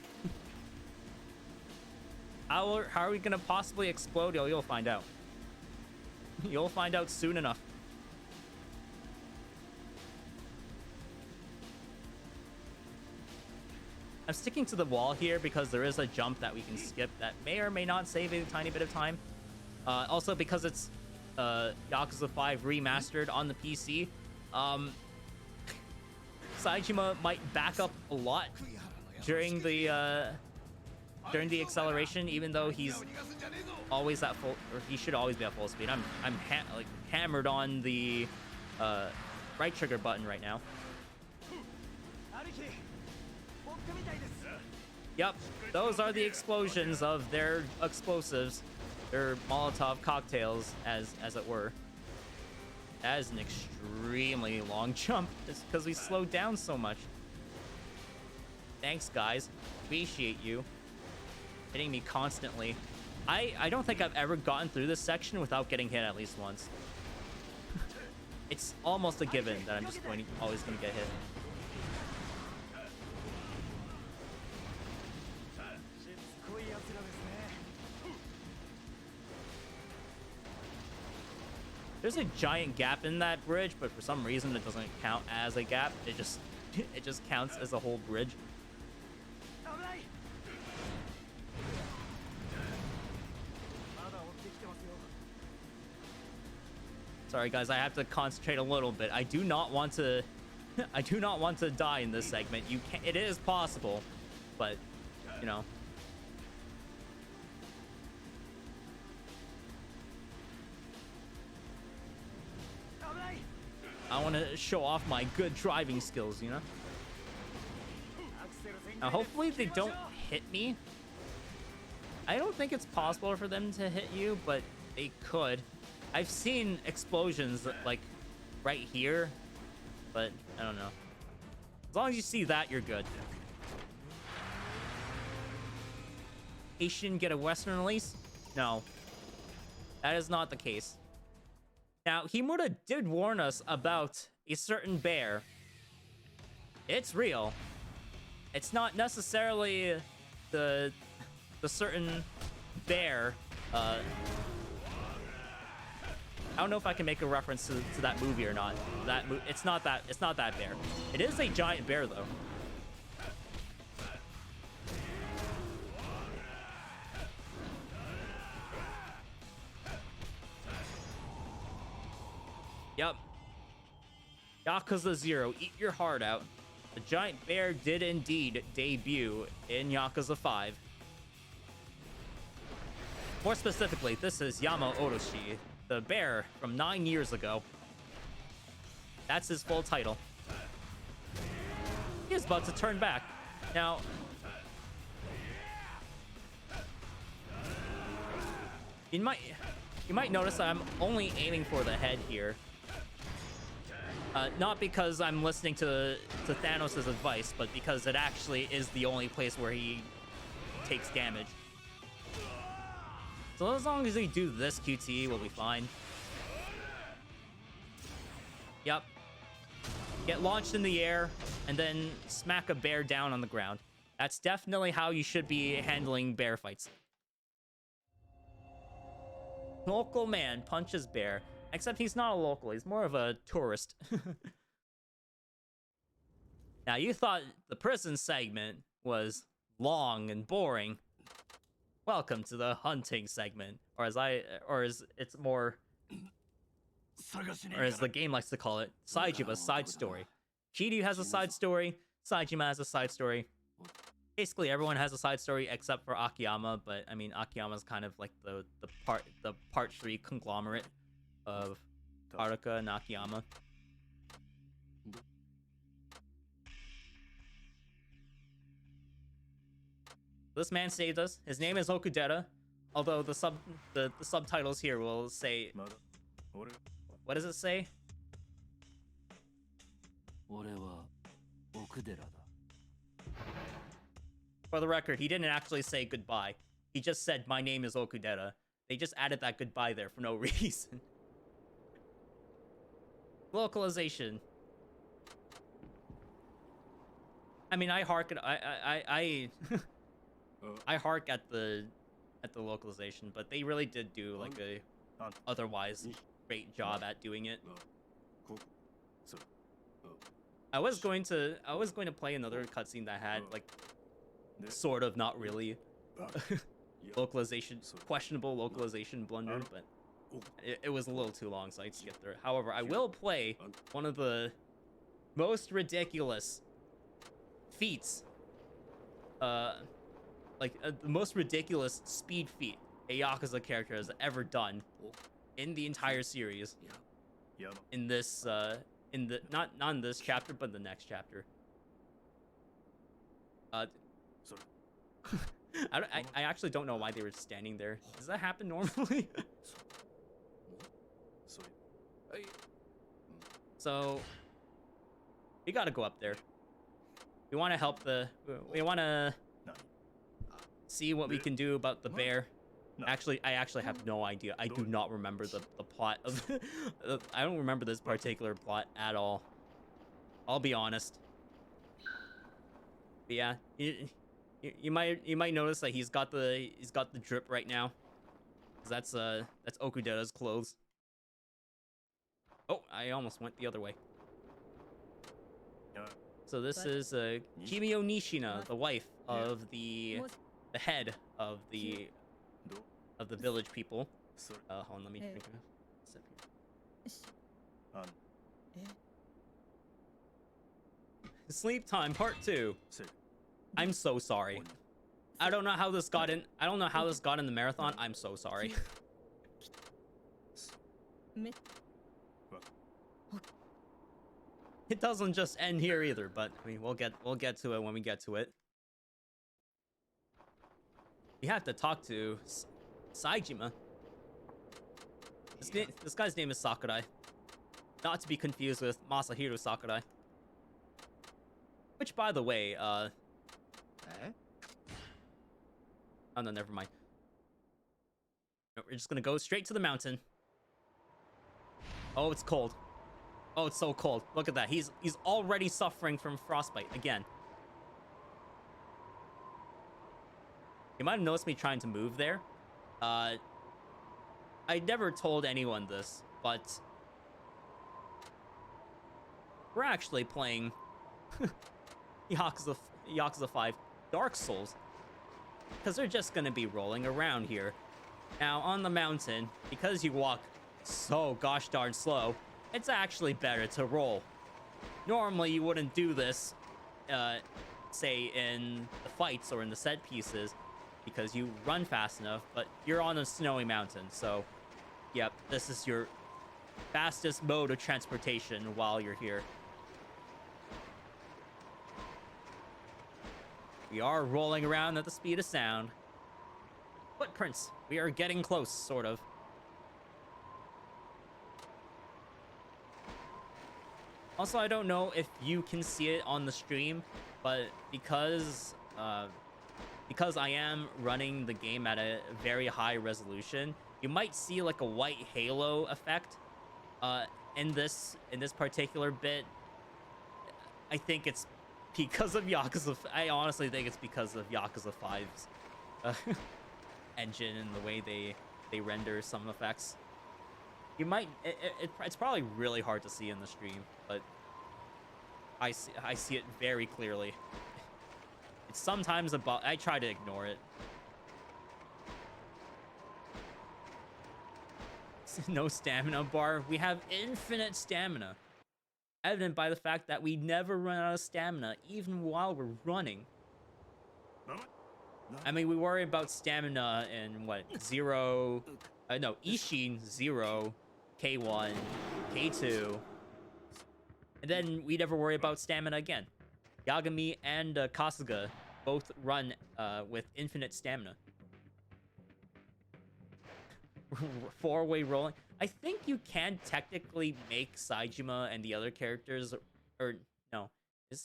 [SPEAKER 1] How are we gonna possibly explode? You'll find out. You'll find out soon enough. I'm sticking to the wall here because there is a jump that we can skip that may or may not save a tiny bit of time. Also, because it's Yakuza 5 remastered on the PC, Saijima might back up a lot during the acceleration, even though he's always at full, or he should always be at full speed. I'm hammered on the right trigger button right now. Yep, those are the explosions of their explosives, their Molotov cocktails, as it were. That is an extremely long jump, just because we slowed down so much. Thanks, guys. Appreciate you hitting me constantly. I don't think I've ever gotten through this section without getting hit at least once. It's almost a given that I'm just always going to get hit. There's a giant gap in that bridge, but for some reason it doesn't count as a gap. It just counts as a whole bridge. Sorry guys, I have to concentrate a little bit. I do not want to die in this segment. It is possible, but you know. I want to show off my good driving skills, you know? Now, hopefully they don't hit me. I don't think it's possible for them to hit you, but they could. I've seen explosions like right here, but I don't know. As long as you see that, you're good. Asian get a Western release? No, that is not the case. Now, Himura did warn us about a certain bear. It's real. It's not necessarily the certain bear. I don't know if I can make a reference to that movie or not. It's not that bear. It is a giant bear though. Yep. Yakuza 0, eat your heart out. The giant bear did indeed debut in Yakuza 5. More specifically, this is Yama Orochi, the bear from 9 years ago. That's his full title. He is about to turn back. Now, you might notice I'm only aiming for the head here. Not because I'm listening to Thanos' advice, but because it actually is the only place where he takes damage. So as long as we do this QTE, we'll be fine. Yep. Get launched in the air, and then smack a bear down on the ground. That's definitely how you should be handling bear fights. Local man punches bear. Except he's not a local, he's more of a tourist. Now, you thought the prison segment was long and boring. Welcome to the hunting segment, or as the game likes to call it, Saijima's side story. Kiryu has a side story, Saijima has a side story. Basically, everyone has a side story except for Akiyama, but I mean, Akiyama's kind of like the part 3 conglomerate of Haruka and Akiyama. This man saved us. His name is Okudera, although the subtitles here will say, what does it say? For the record, he didn't actually say goodbye. He just said, my name is Okudera. They just added that goodbye there for no reason. Localization. I mean, I hark at the localization, but they really did do like a otherwise great job at doing it. I was going to play another cutscene that had like sort of not really localization, questionable localization blunder, but it was a little too long, so I skipped through it. However, I will play one of the most ridiculous feats, the most ridiculous speed feat a Yakuza character has ever done in the entire series. In this, not in this chapter, but the next chapter. I actually don't know why they were standing there. Does that happen normally? So we gotta go up there. We want to help we want to see what we can do about the bear. Actually, I actually have no idea. I do not remember the plot of I don't remember this particular plot at all. I'll be honest. But yeah, you might notice that he's got the drip right now. 'Cause that's Okudera's clothes. Oh, I almost went the other way. So this is Kimio Nishina, the wife of the head of the village people. Hold on, let me drink a sip here. Sleep time part 2. I'm so sorry. I don't know how this got in. I don't know how this got in the marathon. I'm so sorry. It doesn't just end here either, but I mean, we'll get to it when we get to it. You have to talk to Saejima. This guy's name is Sakurai. Not to be confused with Masahiro Sakurai. Which, by the way, oh no, never mind. No, we're just gonna go straight to the mountain. Oh, it's cold. Oh, it's so cold. Look at that. He's already suffering from frostbite again. You might have noticed me trying to move there. I never told anyone this, but we're actually playing Yakuza 5 Dark Souls, because they're just gonna be rolling around here. Now, on the mountain, because you walk so gosh darn slow, it's actually better to roll. Normally, you wouldn't do this, say, in the fights or in the set pieces, because you run fast enough, but you're on a snowy mountain, so, yep, this is your fastest mode of transportation while you're here. We are rolling around at the speed of sound. Footprints. We are getting close, sort of. Also, I don't know if you can see it on the stream, but because I am running the game at a very high resolution, you might see like a white halo effect in this particular bit. I think it's because of Yakuza. I honestly think it's because of Yakuza 5's engine and the way they render some effects. You might it's probably really hard to see in the stream, but I see it very clearly. It's sometimes about I try to ignore it. No stamina bar. We have infinite stamina, evident by the fact that we never run out of stamina even while we're running. I mean, we worry about stamina in what, Ishin 0, K1, K2, and then we never worry about stamina again. Yagami and Kasuga both run with infinite stamina. Four-way rolling. I think you can technically make Saejima and the other characters, or no, I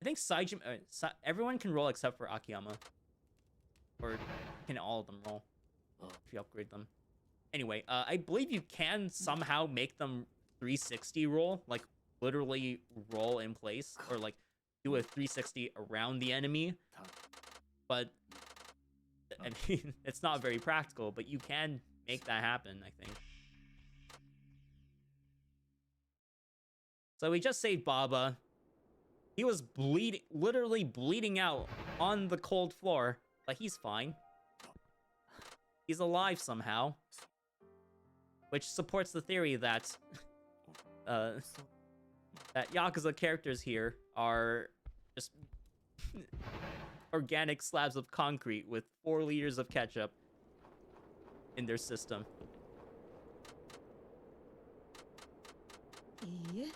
[SPEAKER 1] think Saejima, everyone can roll except for Akiyama, or can all of them roll if you upgrade them. Anyway, I believe you can somehow make them 360 roll, like literally roll in place, or like do a 360 around the enemy. But I mean, it's not very practical, but you can make that happen, I think. So we just saved Baba. He was literally bleeding out on the cold floor, but he's fine. He's alive somehow, which supports the theory that that Yakuza characters here are just organic slabs of concrete with 4 liters of ketchup in their system.
[SPEAKER 2] Yeah.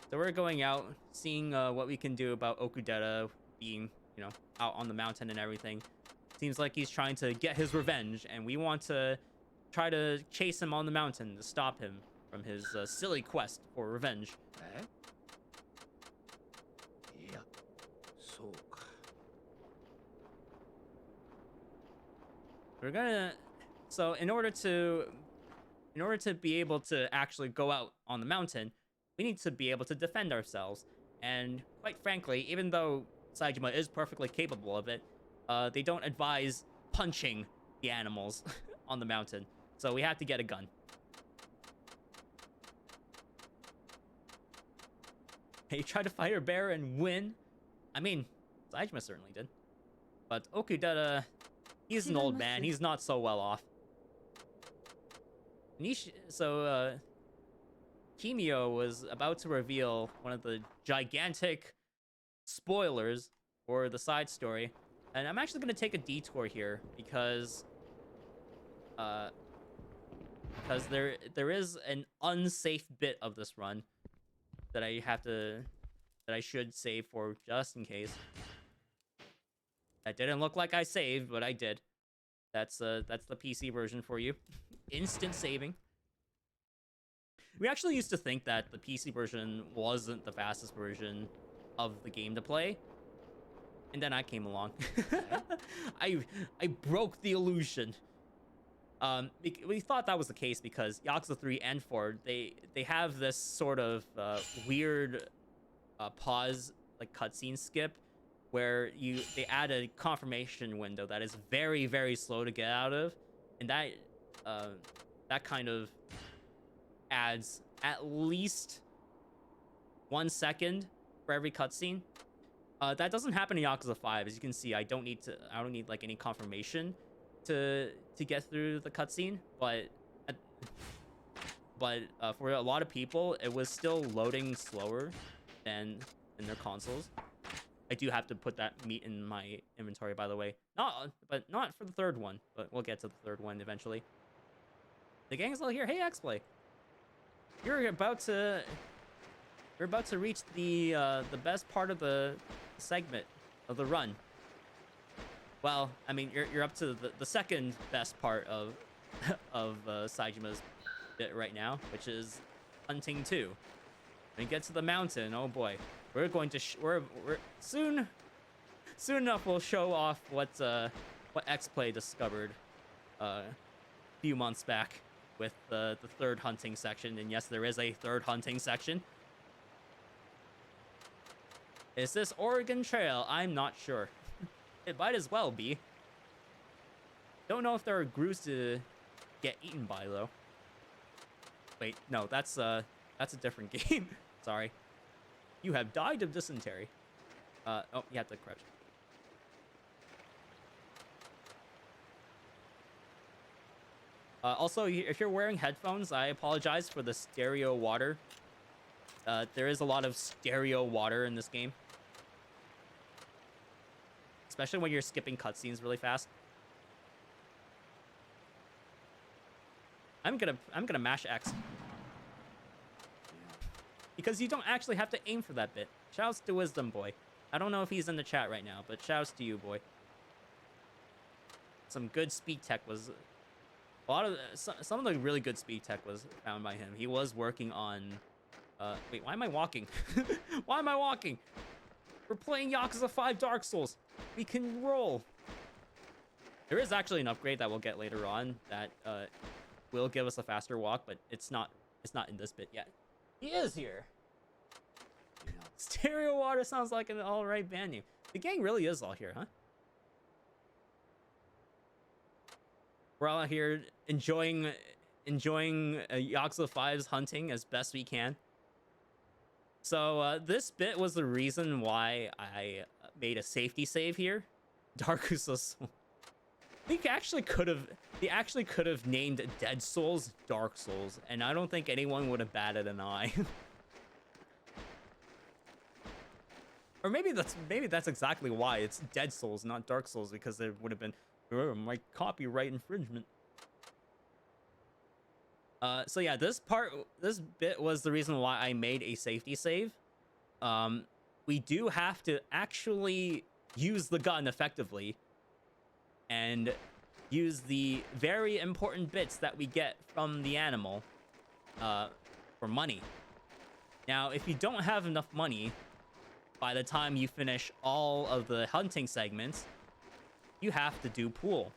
[SPEAKER 1] So we're going out, seeing what we can do about Okudera being, you know, out on the mountain and everything. Seems like he's trying to get his revenge, and we want to try to chase him on the mountain to stop him from his silly quest for revenge.
[SPEAKER 2] Yeah. So.
[SPEAKER 1] We're gonna... So in order to be able to actually go out on the mountain, we need to be able to defend ourselves. And quite frankly, even though Saejima is perfectly capable of it, they don't advise punching the animals on the mountain. So we have to get a gun. Hey, try to fight a bear and win? I mean, Saejima certainly did. But Okudera, he's an old man. He's not so well off. Kimio was about to reveal one of the gigantic spoilers for the side story, and I'm actually going to take a detour here because there is an unsafe bit of this run that I should save for just in case. That didn't look like I saved, but I did. That's the PC version for you. Instant saving. We actually used to think that the PC version wasn't the fastest version of the game to play. And then I came along. I broke the illusion. We thought that was the case because Yakuza 3 and 4, they have this sort of weird pause, like cutscene skip, where they add a confirmation window that is very, very slow to get out of, and that kind of adds at least 1 second for every cutscene. That doesn't happen in Yakuza 5. As you can see, I don't need like any confirmation to get through the cutscene, but for a lot of people, it was still loading slower than in their consoles. I do have to put that meat in my inventory, by the way. Not for the third one, but we'll get to the third one eventually. The gang's all here. Hey, X-Play. You're about to reach the best part of the segment of the run. Well, I mean, you're up to the second best part of Saijima's bit right now, which is hunting 2. When you get to the mountain, oh boy, we're going to we're soon enough we'll show off what X-Play discovered a few months back with the third hunting section. And yes, there is a third hunting section. Is this Oregon Trail? I'm not sure. It might as well be. Don't know if there are grooves to get eaten by, though. Wait, no, that's a different game. Sorry. You have died of dysentery. Oh, you have to crouch. Also, if you're wearing headphones, I apologize for the stereo water. There is a lot of stereo water in this game. Especially when you're skipping cutscenes really fast. I'm gonna mash X. Because you don't actually have to aim for that bit. Shouts to Wisdom Boy. I don't know if he's in the chat right now, but shouts to you, boy. Some good speed tech was... some of the really good speed tech was found by him. He was working on... wait, why am I walking? Why am I walking? We're playing Yakuza 5 Dark Souls. We can roll. There is actually an upgrade that we'll get later on that will give us a faster walk, but it's not in this bit yet. He is here. Stereo Water sounds like an alright band name. The gang really is all here, huh? We're all out here enjoying Yakuza 5's hunting as best we can. So this bit was the reason why I made a safety save here. Darkusa Soul. They actually could have named Dead Souls Dark Souls, and I don't think anyone would have batted an eye. Or maybe that's exactly why it's Dead Souls, not Dark Souls, because there would have been my copyright infringement. So yeah, this bit was the reason why I made a safety save. We do have to actually use the gun effectively and use the very important bits that we get from the animal for money. Now, if you don't have enough money by the time you finish all of the hunting segments, you have to do pool.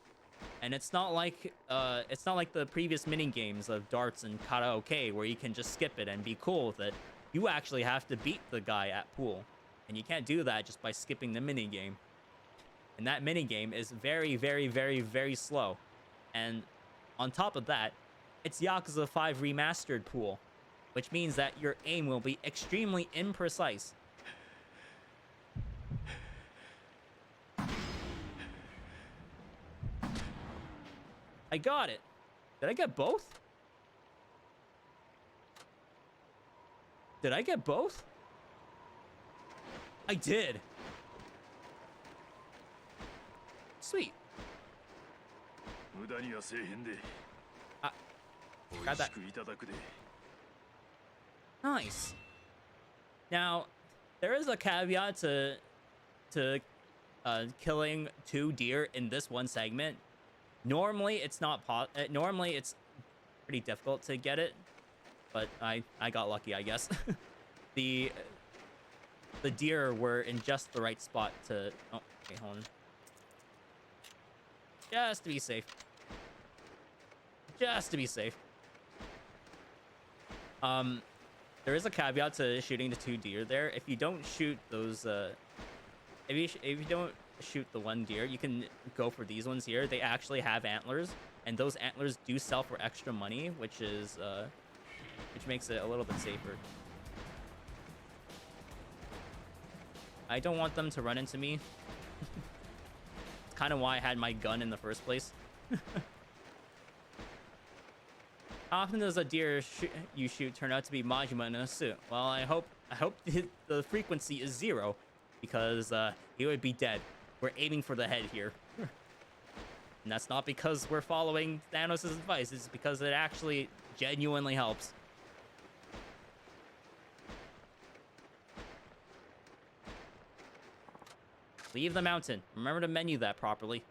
[SPEAKER 1] And it's not like the previous mini games of darts and karaoke where you can just skip it and be cool with it. You actually have to beat the guy at pool, and you can't do that just by skipping the mini game. And that mini game is very, very, very, very slow. And on top of that, it's Yakuza 5 remastered pool, which means that your aim will be extremely imprecise. I got it. Did I get both? Did I get both? I did. Sweet. Got that. Nice. Now, there is a caveat to killing 2 deer in this one segment. Normally, it's not normally it's pretty difficult to get it, but I got lucky, I guess. the the deer were in just the right spot to. Oh, okay, hold on. Just to be safe. Just to be safe. There is a caveat to shooting the 2 deer there. If you don't shoot those, if you don't shoot the 1 deer, you can go for these ones here. They actually have antlers, and those antlers do sell for extra money, which makes it a little bit safer. I don't want them to run into me. It's kind of why I had my gun in the first place. How often does a deer you shoot turn out to be Majima in a suit? Well, I hope the frequency is 0, because he would be dead. We're aiming for the head here. And that's not because we're following Thanos' advice. It's because it actually genuinely helps. Leave the mountain. Remember to menu that properly.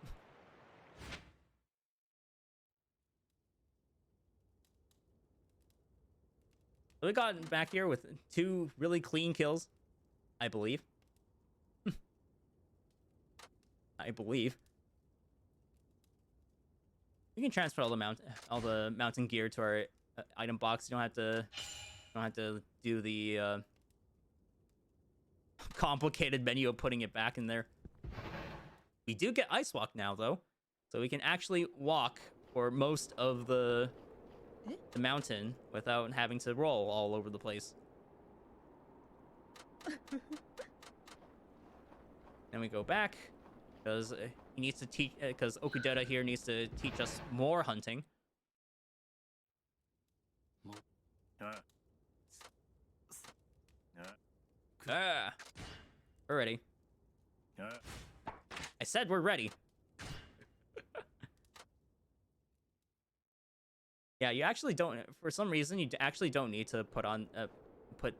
[SPEAKER 1] We got back here with 2 really clean kills, I believe. I believe. You can transfer all the mountain gear to our item box. You don't have to do the complicated menu of putting it back in there. We do get ice walk now, though, so we can actually walk for most of the mountain without having to roll all over the place. Then we go back because he needs to teach, because Okudera here needs to teach us more hunting. We're ready. I said we're ready. Yeah, you actually don't. For some reason, you actually don't need to put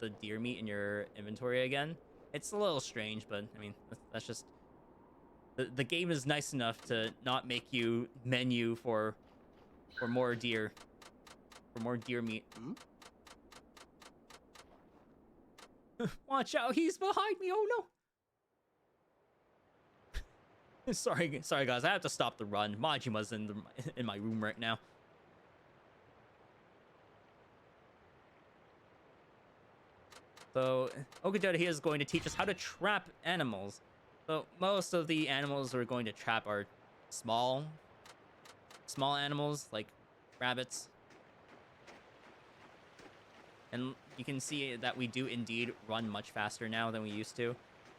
[SPEAKER 1] the deer meat in your inventory again. It's a little strange, but I mean, that's just the game is nice enough to not make you menu for more deer, meat. Watch out, he's behind me. Oh no. Sorry guys, I have to stop the run. Majima's in my room right now. So Okudera here is going to teach us how to trap animals. So most of the animals we're going to trap are small animals like rabbits. And you can see that we do indeed run much faster now than we used to.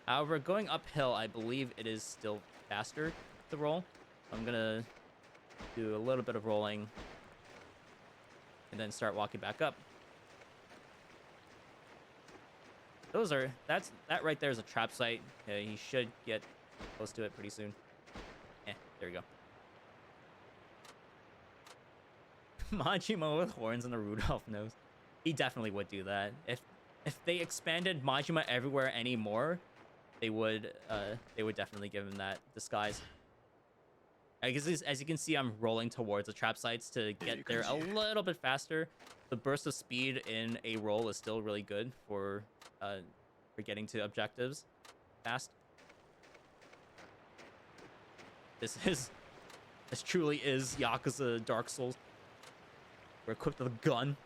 [SPEAKER 1] However, going uphill, I believe it is still faster to roll. I'm gonna do a little bit of rolling and then start walking back up. That right there is a trap site. He should get close to it pretty soon. There we go. Majima with horns and a Rudolph nose. He definitely would do that. If they expanded Majima everywhere anymore, they would definitely give him that disguise. I guess as you can see, I'm rolling towards the trap sites to get there a little bit faster. The burst of speed in a roll is still really good for getting to objectives fast. This truly is Yakuza Dark Souls. We're equipped with a gun.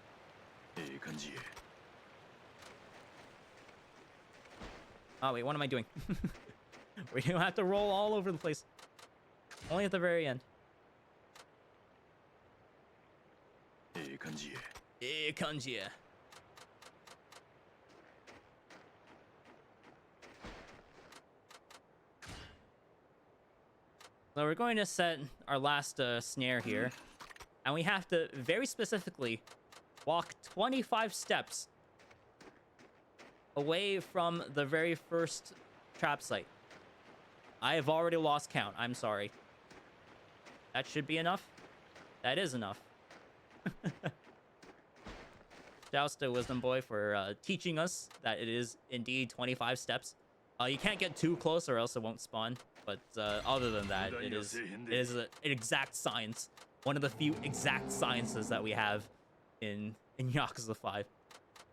[SPEAKER 1] Oh wait, what am I doing? We don't have to roll all over the place. Only at the very end. Kanji. So we're going to set our last snare here, and we have to very specifically walk 25 steps away from the very first trap site. I have already lost count. I'm sorry. That should be enough. That is enough. Shouts to Wisdom Boy for teaching us that it is indeed 25 steps. You can't get too close or else it won't spawn. But other than that, it is an exact science. One of the few exact sciences that we have in Yakuza 5.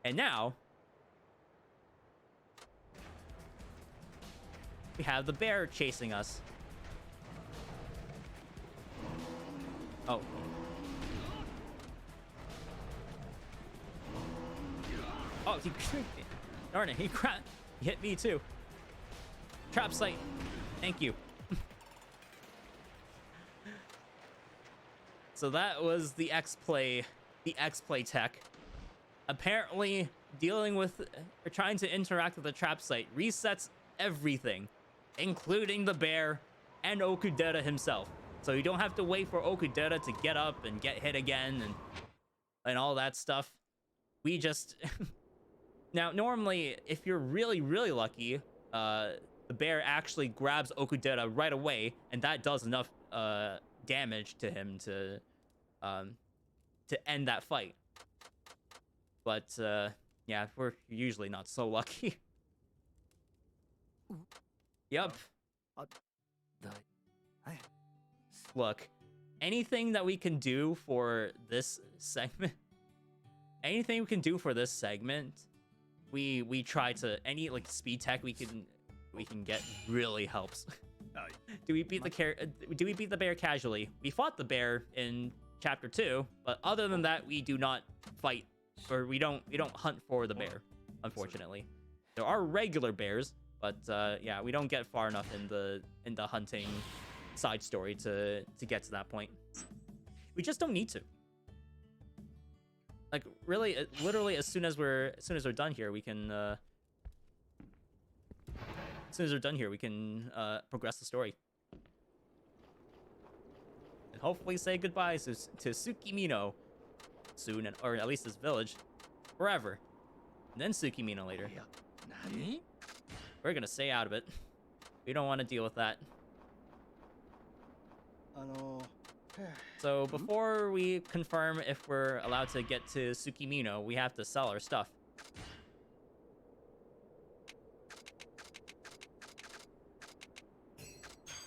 [SPEAKER 1] And now we have the bear chasing us. Oh. Oh, darn it, he hit me too. Trap site. Thank you. So that was the X-Play tech. Apparently, dealing with or trying to interact with the trap site resets everything, including the bear and Okudera himself. So you don't have to wait for Okudera to get up and get hit again and all that stuff. We just now normally, if you're really lucky, the bear actually grabs Okudera right away, and that does enough damage to him to end that fight. But yeah, we're usually not so lucky. Yep. Look, anything that we can do for this segment, we try to. Any like speed tech we can get really helps. Do we beat the bear casually? We fought the bear in chapter 2, but other than that, we do not fight, or we don't hunt for the bear, unfortunately. There are regular bears, but yeah, we don't get far enough in the hunting side story to get to that point. We just don't need to. Like really, literally, as soon as we're done here, we can. As soon as we're done here, we can progress the story. And hopefully say goodbye to Tsukimino soon, or at least this village. Forever. And then Tsukimino later. We're gonna stay out of it. We don't want to deal with that. So before we confirm if we're allowed to get to Tsukimino, we have to sell our stuff.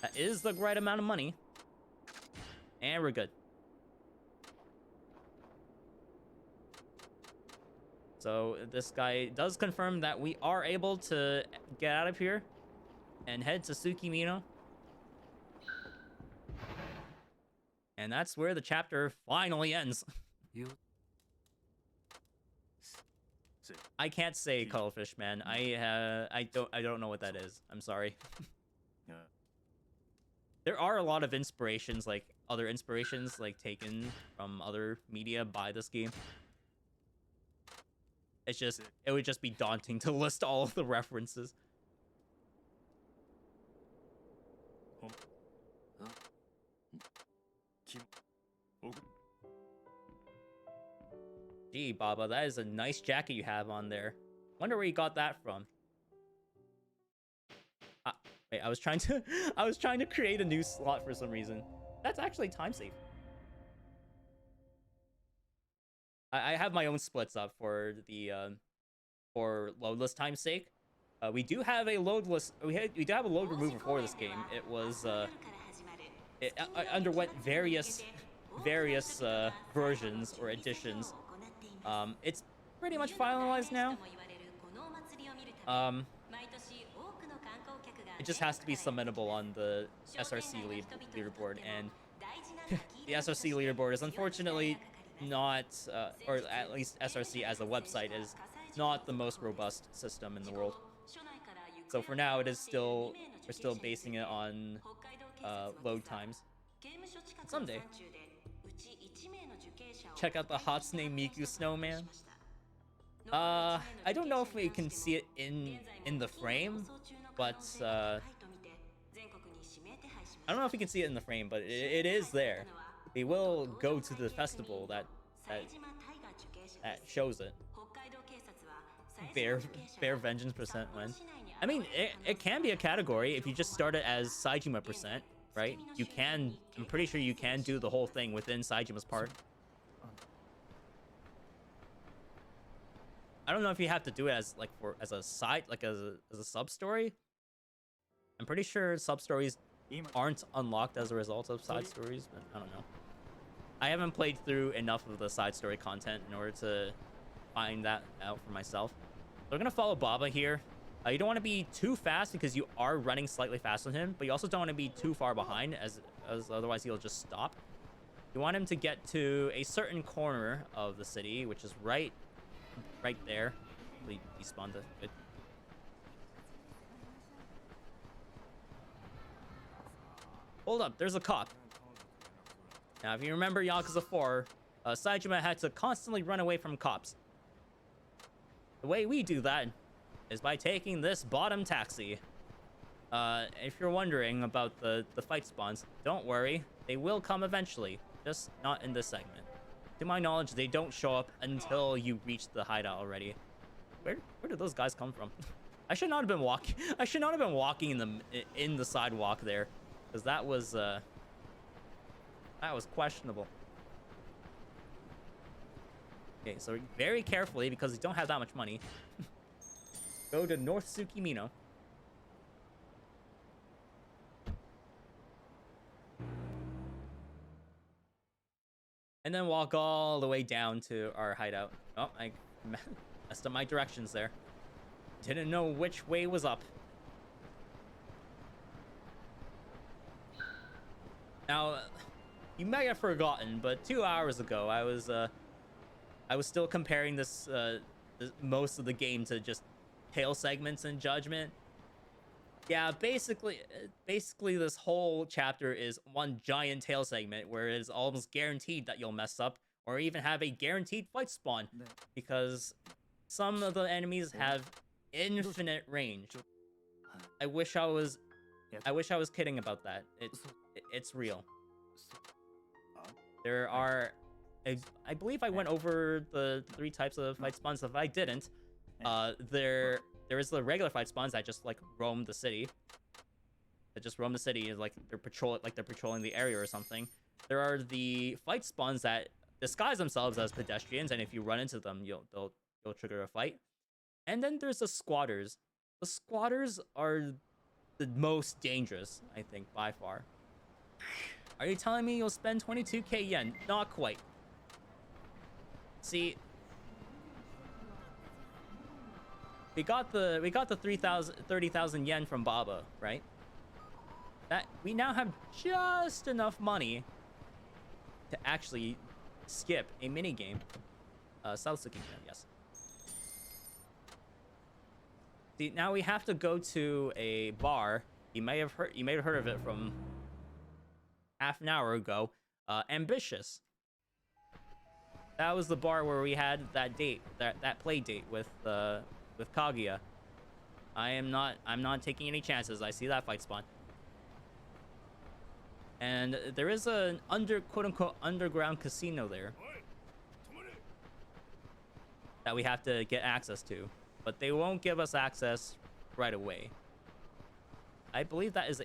[SPEAKER 1] That is the right amount of money. And we're good. So this guy does confirm that we are able to get out of here and head to Tsukimino. And that's where the chapter finally ends. I can't say cuttlefish, man. I don't know what that is. I'm sorry. There are a lot of inspirations, like other inspirations, like taken from other media by this game. It would just be daunting to list all of the references. Gee, Baba, that is a nice jacket you have on there. Wonder where you got that from. Wait, I was trying to create a new slot for some reason. That's actually time safe. I have my own splits up for the for loadless time's sake. We do have a loadless. We do have a load remover for this game. It was it underwent various versions or additions. It's pretty much finalized now. It just has to be submittable on the SRC leaderboard, and the SRC leaderboard is unfortunately not, or at least SRC as a website is not the most robust system in the world. So for now, we're still basing it on load times. Someday, check out the Hatsune Miku snowman. I don't know if we can see it in the frame, but I don't know if we can see it in the frame, but it is there. We will go to the festival that shows it. Bear Vengeance percent win. I mean, it can be a category if you just start it as Saejima percent, right? You can. I'm pretty sure you can do the whole thing within Saejima's part. I don't know if you have to do it as like as a side, like as a sub story, I'm pretty sure sub-stories aren't unlocked as a result of side stories, but I don't know. I haven't played through enough of the side story content in order to find that out for myself. We're gonna follow Baba here. You don't want to be too fast because you are running slightly faster than him, but you also don't want to be too far behind as otherwise he'll just stop. You want him to get to a certain corner of the city, which is right there. We despawned it. Good. Hold up, there's a cop. Now, if you remember Yakuza 4, Saejima had to constantly run away from cops. The way we do that is by taking this bottom taxi. If you're wondering about the fight spawns, don't worry. They will come eventually, just not in this segment. To my knowledge, they don't show up until you reach the hideout already. Where did those guys come from? I should not have been walking. I should not have been walking in the sidewalk there, because that was questionable. Okay, so very carefully, because we don't have that much money, go to North Tsukimino. And then walk all the way down to our hideout. Oh, I messed up my directions there. Didn't know which way was up. Now, you might have forgotten, but 2 hours ago, I was still comparing this most of the game to just tail segments in Judgment. Yeah, basically this whole chapter is one giant tail segment where it is almost guaranteed that you'll mess up or even have a guaranteed fight spawn because some of the enemies have infinite range. I wish I was kidding about that. It's real. There are, I believe I went over the 3 types of fight spawns. If I didn't, there is the regular fight spawns that just like roam the city. That just roam the city, like they're patrolling the area or something. There are the fight spawns that disguise themselves as pedestrians, and if you run into them, they'll trigger a fight. And then there's the squatters. The squatters are the most dangerous, I think, by far. Are you telling me you'll spend 22k yen? Not quite. See, we got the 30,000 yen from Baba, right? That we now have just enough money to actually skip a mini game. South Suki, yes. See, now we have to go to a bar. You may have heard of it from half an hour ago. Ambitious. That was the bar where we had that date, that play date with Kaguya. I'm not taking any chances. I see that fight spawn. And there is an quote-unquote underground casino there that we have to get access to, but they won't give us access right away. I believe that is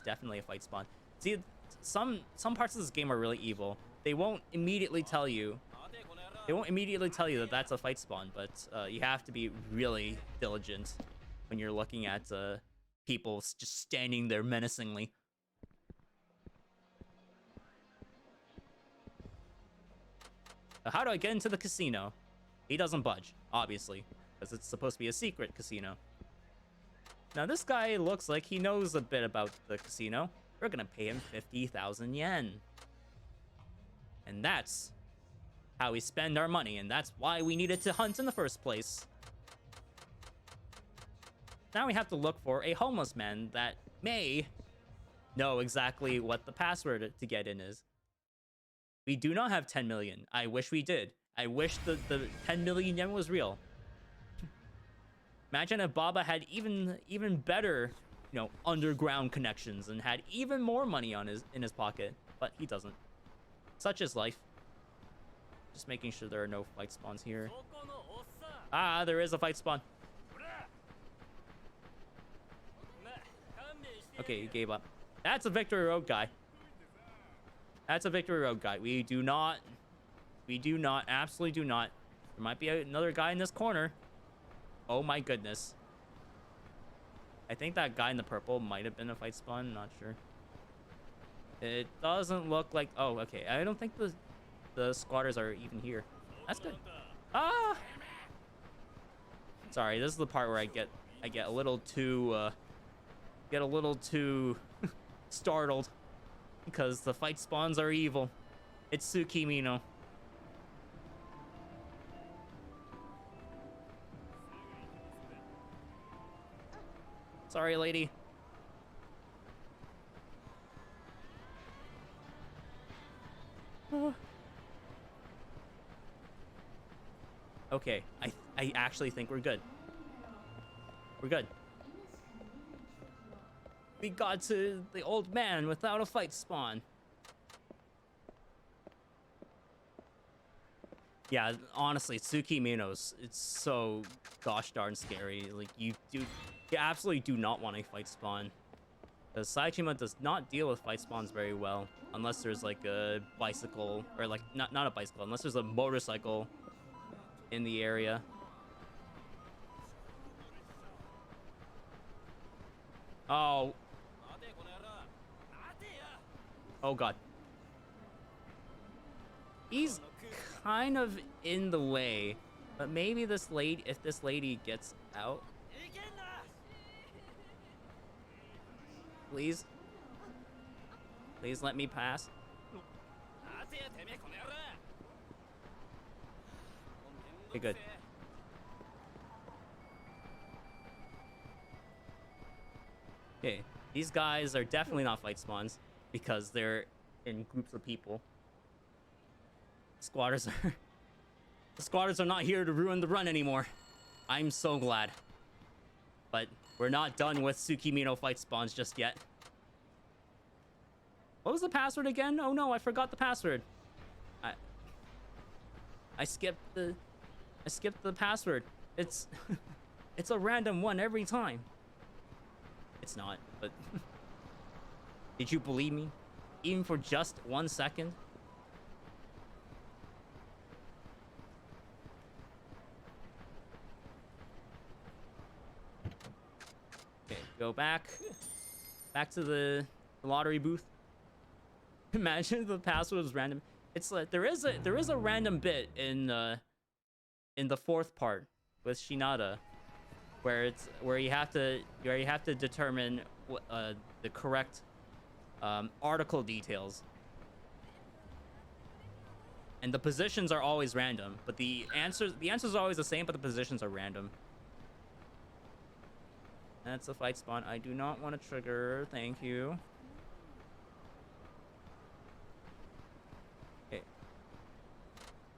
[SPEAKER 1] definitely a fight spawn. See, some parts of this game are really evil. They won't immediately tell you that that's a fight spawn, but you have to be really diligent when you're looking at people just standing there menacingly. How do I get into the casino? He doesn't budge, obviously, because it's supposed to be a secret casino. Now, this guy looks like he knows a bit about the casino. We're gonna pay him 50,000 yen. And that's how we spend our money, and that's why we needed to hunt in the first place. Now we have to look for a homeless man that may know exactly what the password to get in is. We do not have 10 million. I wish we did. I wish the 10 million yen was real. Imagine if Baba had even better, underground connections and had even more money in his pocket, but he doesn't. Such is life. Just making sure there are no fight spawns here. Ah, there is a fight spawn. Okay, he gave up. That's a Victory Road guy. That's a Victory Road guy. We do not, absolutely do not. There might be another guy in this corner. Oh my goodness. I think that guy in the purple might have been a fight spawn. Not sure. It doesn't look like... Oh, okay. I don't think the squatters are even here. That's good. Ah! Sorry, this is the part where I get a little too startled because the fight spawns are evil. It's Tsukimino. Sorry, lady. Okay, I actually think we're good. We're good. We got to the old man without a fight spawn. Yeah, honestly, Tsukimino's, it's so gosh darn scary. Like, you absolutely do not want a fight spawn. Because Saichima does not deal with fight spawns very well. Unless there's like a bicycle, or like, not a bicycle, unless there's a motorcycle in the area. Oh. Oh god. He's kind of in the way, but maybe this lady, if this lady gets out. Please. Please let me pass. Okay, good. Okay, these guys are definitely not fight spawns because they're in groups of people. Squatters are... The squatters are not here to ruin the run anymore. I'm so glad. But we're not done with Tsukimino fight spawns just yet. What was the password again? Oh no, I forgot the password. I skipped the password. It's it's a random one every time. It's not, but did you believe me? Even for just 1 second? Okay, go back to the lottery booth. Imagine the password was random. It's like there is a random bit in the fourth part with Shinada where you have to determine the correct article details, and the positions are always random, but the answers are always the same, but the positions are random. That's a fight spawn. I do not want to trigger. Thank you. Okay.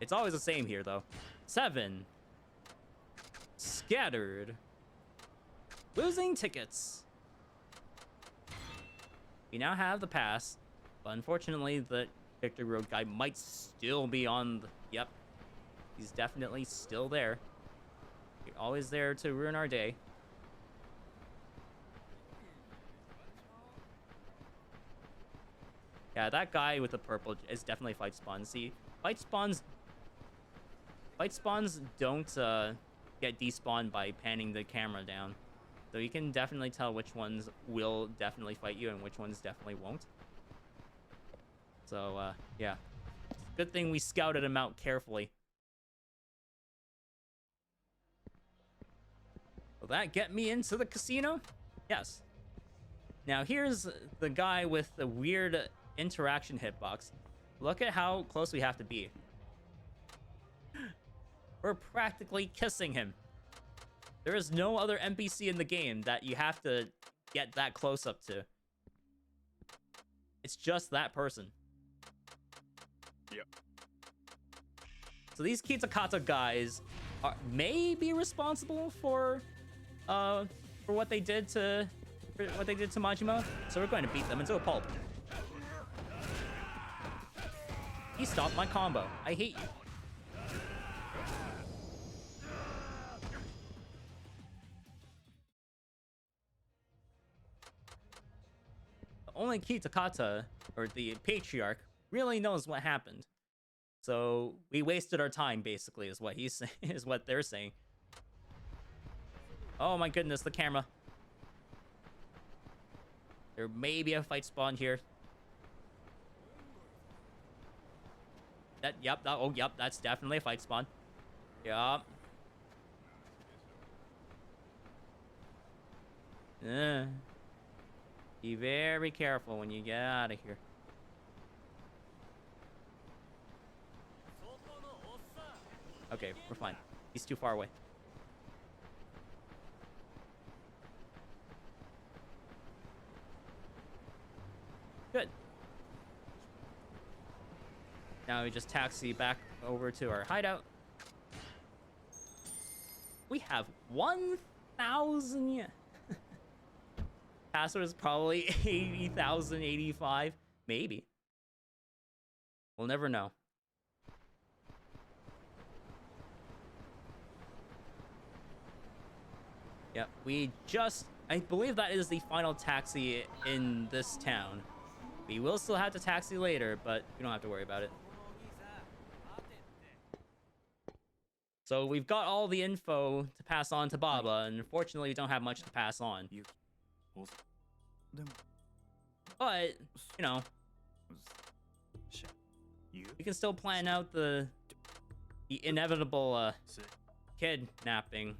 [SPEAKER 1] It's always the same here, though. 7. Scattered. Losing tickets. We now have the pass, but unfortunately, the Victory Road guy might still be on the... Yep. He's definitely still there. You're always there to ruin our day. Yeah, that guy with the purple is definitely fight spawn. See, fight spawns don't get despawned by panning the camera down. So you can definitely tell which ones will definitely fight you and which ones definitely won't. So, yeah. Good thing we scouted him out carefully. Will that get me into the casino? Yes. Now, here's the guy with the weird interaction hitbox. Look at how close we have to be. We're practically kissing him. There is no other NPC in the game that you have to get that close up to. It's just that person.
[SPEAKER 2] Yep.
[SPEAKER 1] So these Kitakata guys may be responsible for what they did to Majima. So we're going to beat them into a pulp. He stopped my combo. I hate you. Only Kitakata, or the patriarch, really knows what happened. So we wasted our time, basically, is what he's saying, is what they're saying. Oh my goodness, the camera. There may be a fight spawn here. Yep, that's definitely a fight spawn. Yup. Be very careful when you get out of here. Okay, we're fine. He's too far away. Good. Now we just taxi back over to our hideout. We have 1,000 yen. Password is probably 80,000, 85, maybe. We'll never know. Yep, I believe that is the final taxi in this town. We will still have to taxi later, but we don't have to worry about it. So we've got all the info to pass on to Baba, and unfortunately we don't have much to pass on. But, you know, we can still plan out the inevitable kidnapping.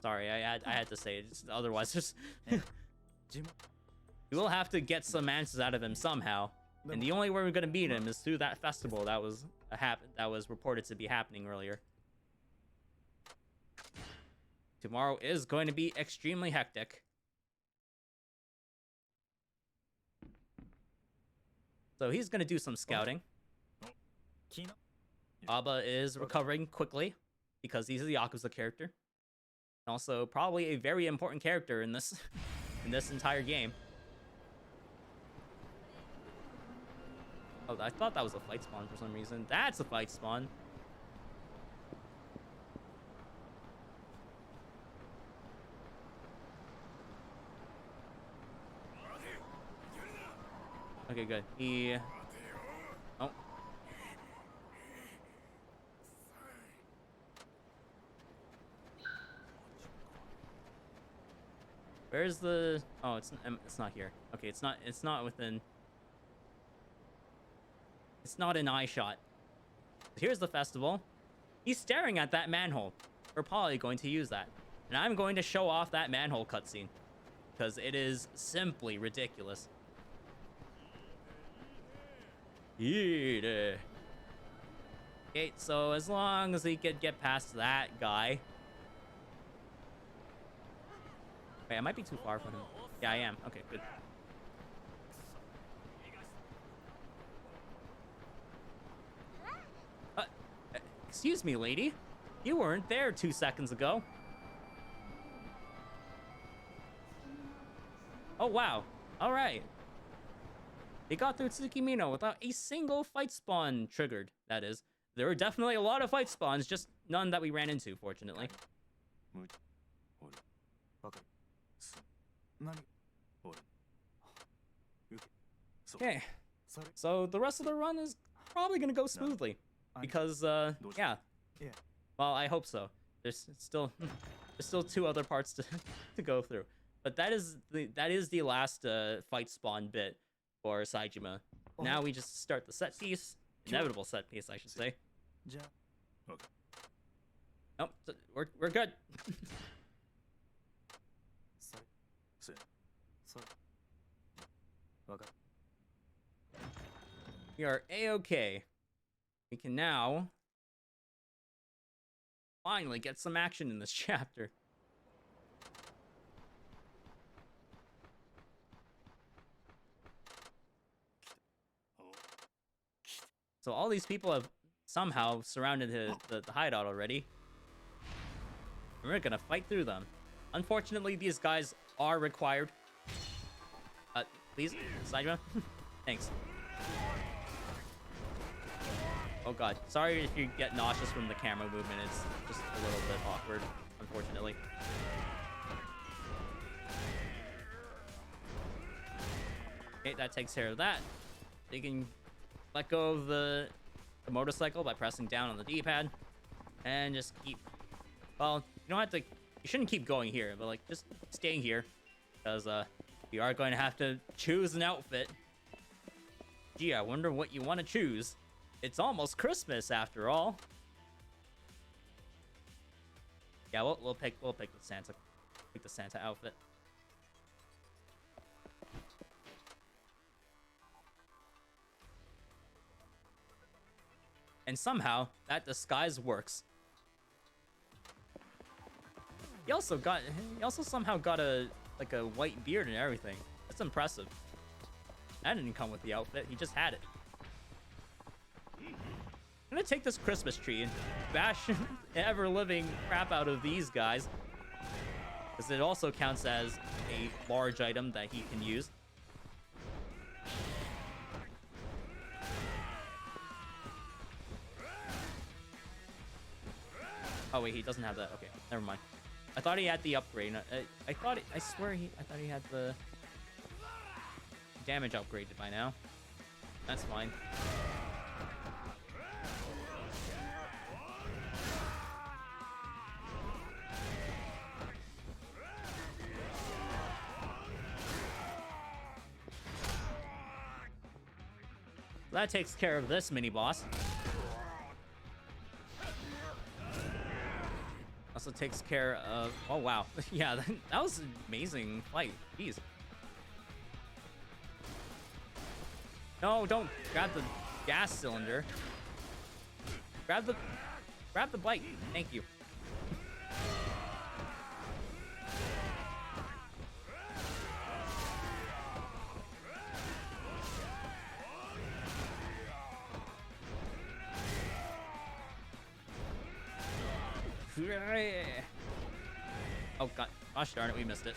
[SPEAKER 1] Sorry, I had to say it. Otherwise, just we will have to get some answers out of him somehow. And the only way we're gonna meet him is through that festival that was reported to be happening earlier. Tomorrow is going to be extremely hectic. So he's gonna do some scouting. Baba is recovering quickly because he's a Yakuza character. Also, probably a very important character in this entire game. Oh, I thought that was a fight spawn for some reason. That's a fight spawn. Okay, good. Oh. Where's the... Oh, it's not here. Okay, it's not within... It's not an eye shot. Here's the festival. He's staring at that manhole. We're probably going to use that. And I'm going to show off that manhole cutscene. Because it is simply ridiculous. Yeah. Okay, so as long as we could get past that guy... Wait, I might be too far from him. Yeah, I am. Okay, good. Excuse me, lady. You weren't there 2 seconds ago. Oh, wow. All right. They got through Tsukimino without a single fight spawn triggered, that is. There were definitely a lot of fight spawns, just none that we ran into, fortunately. Okay, so the rest of the run is probably gonna go smoothly because yeah, well, I hope so. There's still 2 other parts to go through, but that is the last fight spawn bit for Saejima. Now we just start the set piece, inevitable set piece, I should say. Nope, we're good. We are A-okay. We can now finally get some action in this chapter. So all these people have somehow surrounded the hideout already. And we're gonna fight through them. Unfortunately, these guys are required. Please, Saejima. Thanks. Oh god, sorry if you get nauseous from the camera movement. It's just a little bit awkward, unfortunately. Okay, that takes care of that. You can let go of the motorcycle by pressing down on the D-pad, and just keep. Well, you don't have to. You shouldn't keep going here, but like just staying here, because You are going to have to choose an outfit. Gee, I wonder what you want to choose. It's almost Christmas after all. Yeah, we'll pick the Santa. Pick the Santa outfit. And somehow that disguise works. He also somehow got a white beard and everything. That's impressive. That didn't come with the outfit. He just had it. I'm gonna take this Christmas tree and bash ever living crap out of these guys, because it also counts as a large item that he can use. Oh wait, he doesn't have that. Okay, never mind. I thought he had the upgrade. I thought he had the damage upgraded by now. That's fine. That takes care of this mini boss. Also takes care of... Oh, wow. Yeah, that was an amazing fight. Jeez. No, don't grab the gas cylinder. Grab the bike. Thank you. Oh god, gosh darn it, we missed it.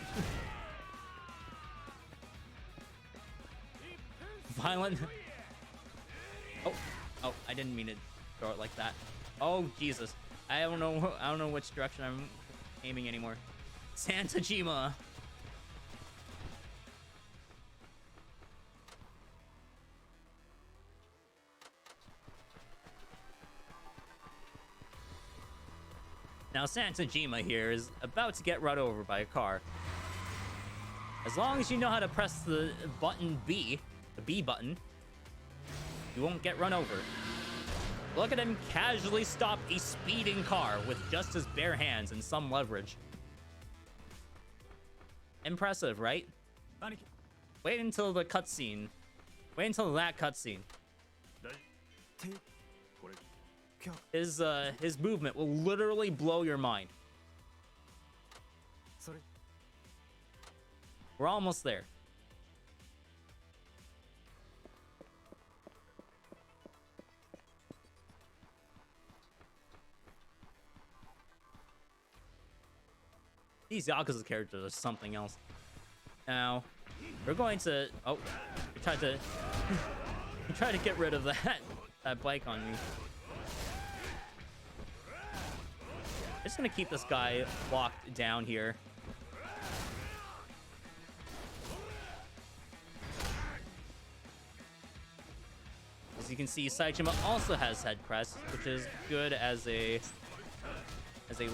[SPEAKER 1] Violent. Oh, I didn't mean to throw it like that. Oh Jesus, I don't know which direction I'm aiming anymore. Santa Jima. Now, Santa Jima here is about to get run over by a car. As long as you know how to press the button B, the B button, you won't get run over. Look at him casually stop a speeding car with just his bare hands and some leverage. Impressive, right? Wait until the cutscene. Wait until that cutscene. His movement will literally blow your mind. We're almost there. These Yakuza characters are something else. Now, we're going to... Oh, we tried to get rid of that bike on me. Just gonna keep this guy locked down here. As you can see, Saitama also has head press, which is good as a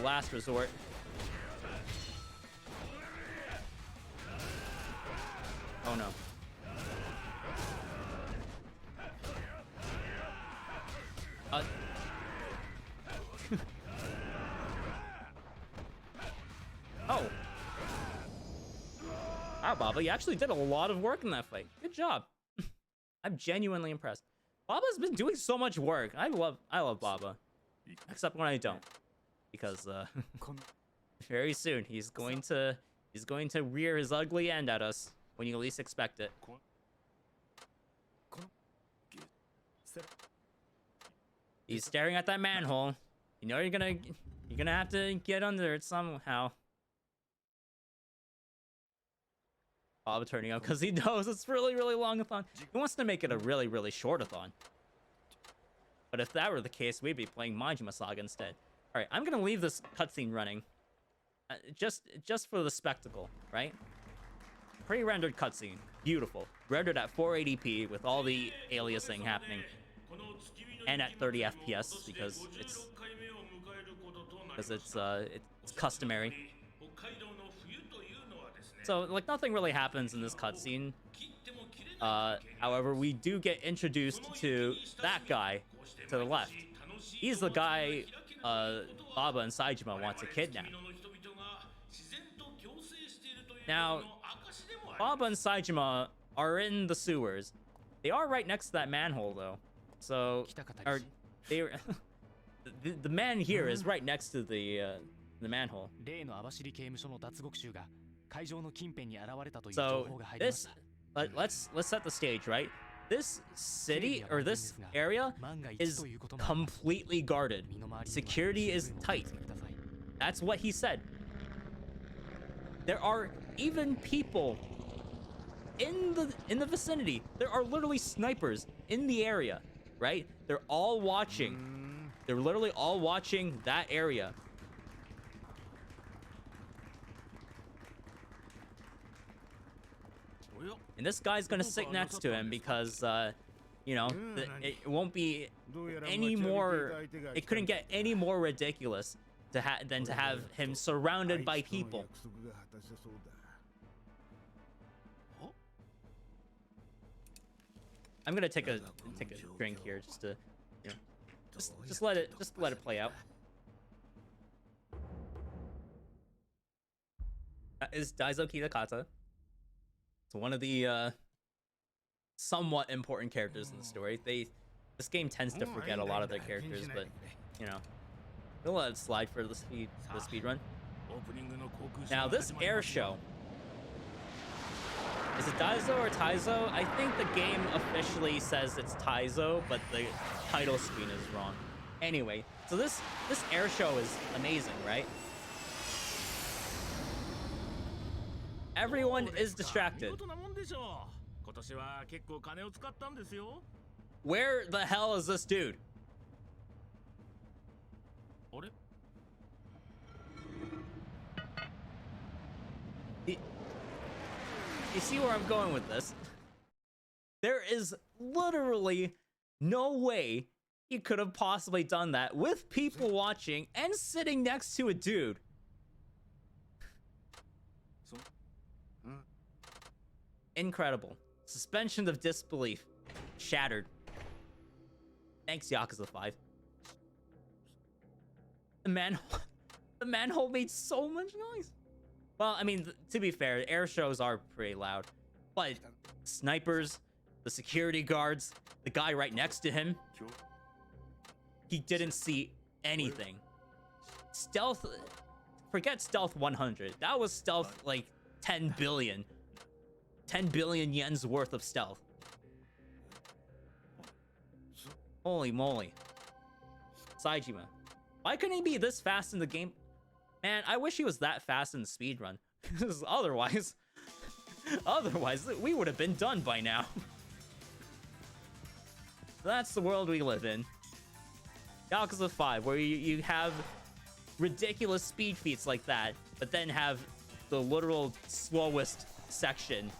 [SPEAKER 1] last resort. Oh no. Oh. Wow, Baba, you actually did a lot of work in that fight. Good job. I'm genuinely impressed. Baba's been doing so much work. I love Baba. Except when I don't. Because very soon he's going to rear his ugly end at us when you least expect it. He's staring at that manhole. You know you're gonna have to get under it somehow. Bob turning up because he knows it's really, really long-a-thon. He wants to make it a really, really short-a-thon. But if that were the case, we'd be playing Majima Saga instead. All right, I'm gonna leave this cutscene running, just for the spectacle, right? Pre-rendered cutscene, beautiful, rendered at 480p with all the aliasing happening, and at 30 FPS because it's customary. So like nothing really happens in this cutscene. However, we do get introduced to that guy to the left. He's the guy Baba and Saejima want to kidnap. Now, Baba and Saejima are in the sewers. They are right next to that manhole, though. So, the man here is right next to the manhole. So this, let's set the stage, right? This city or this area is completely guarded. Security is tight. That's what he said. There are even people in the vicinity. There are literally snipers in the area, right? They're all watching. They're literally all watching that area. And this guy's gonna sit next to him because, you know, it won't be any more. It couldn't get any more ridiculous than to have him surrounded by people. I'm gonna take a drink here just to, you know, just let it play out. That is Daizo Kitakata. It's one of the somewhat important characters in the story. This game tends to forget a lot of their characters, but you know, we'll let it slide for the speed run. Now this air show. Is it Daizo or Taizo? I think the game officially says it's Taizo, but the title screen is wrong. Anyway, so this air show is amazing, right? Everyone is distracted. Where the hell is this dude? You see where I'm going with this? There is literally no way he could have possibly done that with people watching and sitting next to a dude. Incredible. Suspension of disbelief shattered. Thanks, Yakuza 5. The manhole made so much noise. Well, I mean, to be fair, air shows are pretty loud. But snipers, the security guards, the guy right next to him, he didn't see anything. Stealth, forget stealth 100. That was stealth like 10 billion. 10 billion yen's worth of stealth. Holy moly. Saejima. Why couldn't he be this fast in the game? Man, I wish he was that fast in the speedrun. Otherwise, we would have been done by now. That's the world we live in. Yakuza 5, where you have ridiculous speed feats like that, but then have the literal slowest section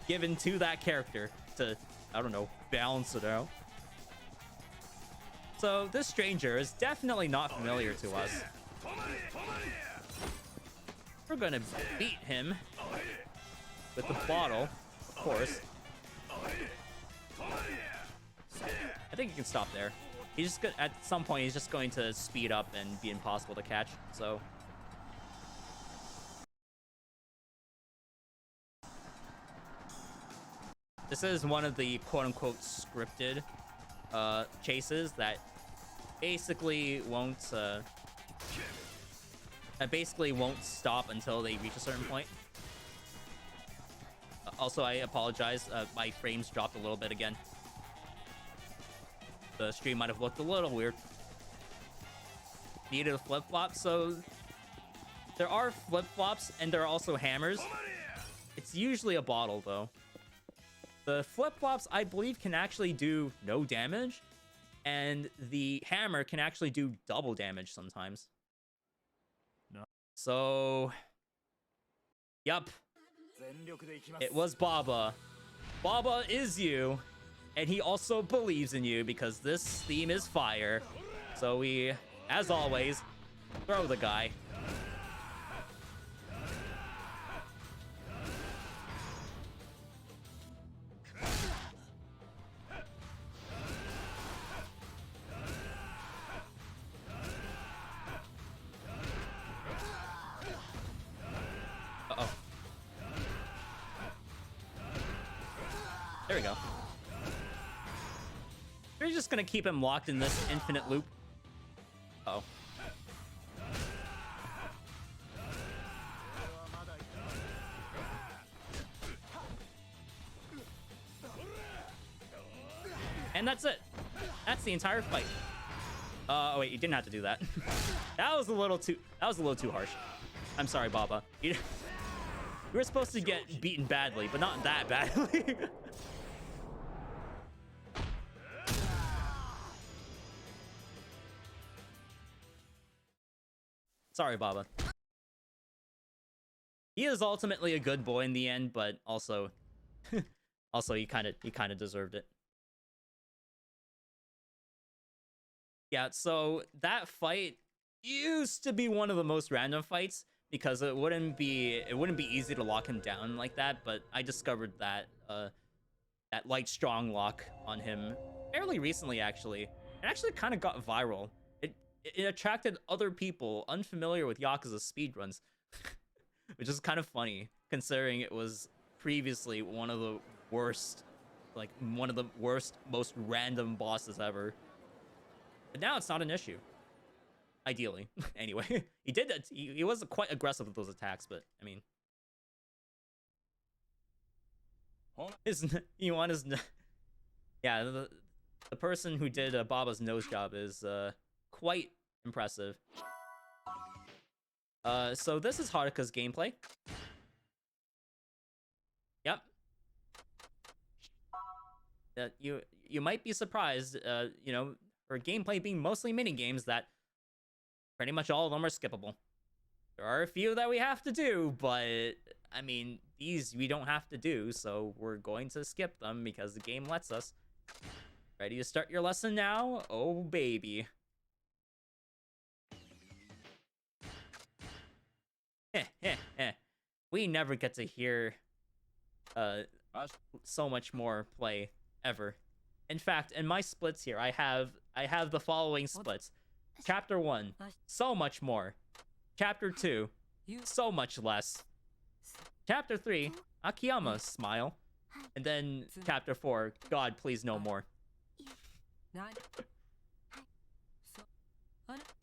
[SPEAKER 1] given to that character to, I don't know, balance it out. So this stranger is definitely not familiar to us. We're gonna beat him with the bottle, of course. I think you can stop there. He's just at some point he's just going to speed up and be impossible to catch. So this is one of the quote-unquote scripted chases that basically won't stop until they reach a certain point. Also, I apologize, my frames dropped a little bit again. The stream might have looked a little weird. Needed a flip-flop, so there are flip-flops and there are also hammers. It's usually a bottle though. The flip-flops, I believe, can actually do no damage, and the hammer can actually do double damage sometimes. No. So, yup. It was Baba. Baba is you, and he also believes in you because this theme is fire. So we, as always, throw the guy. There we go. We're just gonna keep him locked in this infinite loop. Uh oh. And that's it. That's the entire fight. Oh wait, you didn't have to do that. That was a little too harsh. I'm sorry, Baba. You were supposed to get beaten badly, but not that badly. Sorry, Baba. He is ultimately a good boy in the end, but also he kind of deserved it. Yeah, so that fight used to be one of the most random fights because it wouldn't be easy to lock him down like that, but I discovered that that light strong lock on him fairly recently actually. It actually kind of got viral. It attracted other people unfamiliar with Yakuza speedruns, which is kind of funny considering it was previously one of the worst, most random bosses ever. But now it's not an issue. Ideally, anyway. He was quite aggressive with those attacks, but I mean, yeah, the person who did Baba's nose job is quite impressive. So this is Haruka's gameplay. Yep. You might be surprised, you know, for gameplay being mostly mini games, that pretty much all of them are skippable. There are a few that we have to do, but I mean, these we don't have to do, so we're going to skip them because the game lets us. Ready to start your lesson now? Oh, baby. We never get to hear so much more play ever. In fact, in my splits here, I have the following splits. Chapter 1, so much more. Chapter 2, so much less. Chapter 3, Akiyama, smile. And then Chapter 4, God, please no more.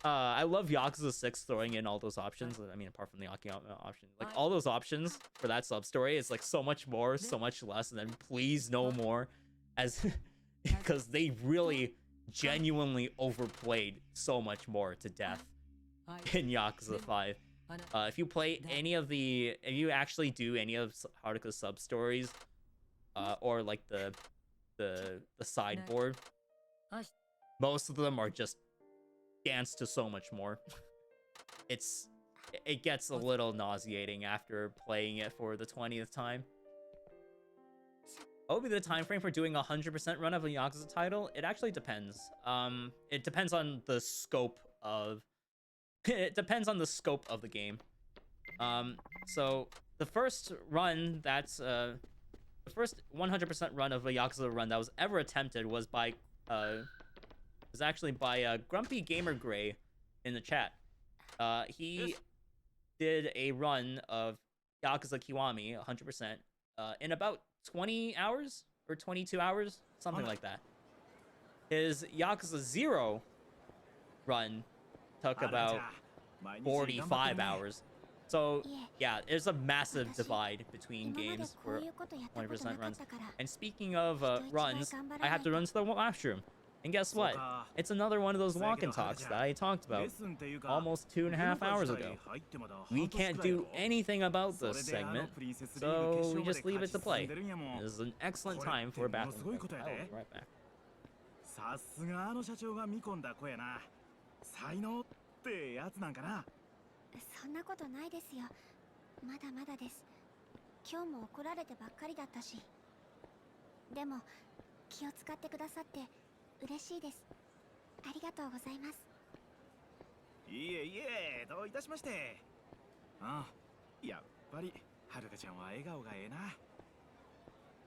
[SPEAKER 1] I love Yakuza 6 throwing in all those options. I mean, apart from the Akiyama option. Like, all those options for that sub-story is like so much more, so much less, and then please no more. As... because they really genuinely overplayed so much more to death in Yakuza 5. If you actually do any of Haruka's sub stories, or like the sideboard, most of them are just dance to so much more. It gets a little nauseating after playing it for the 20th time. What would be the time frame for doing a 100% run of a Yakuza title? It actually depends. It depends on the scope of the game. So the first run the first 100% run of a Yakuza run that was ever attempted was actually by Grumpy Gamer Gray in the chat. He did a run of Yakuza Kiwami 100% in about 20 hours or 22 hours, something like that. His Yakuza 0 run took about 45 hours. So yeah, there's a massive divide between games for 20% runs. And speaking of runs, I have to run to the washroom. And guess what? It's another one of those walk and talks that I talked about almost 2.5 hours ago. We can't do anything about this segment, so we just leave it to play. This is an excellent time for a bathroom break. I will be right back.
[SPEAKER 3] さすがあの社長が見込んだ子やな。才能ってやつなんかな。
[SPEAKER 4] そんなことないですよ。まだまだです。今日も怒られてばっかりだったし。でも気を使ってくださって嬉しいです。ありがとうございます。
[SPEAKER 3] いえいえ、どういたしまして。ああ、やっぱりはるかちゃんは笑顔がええな。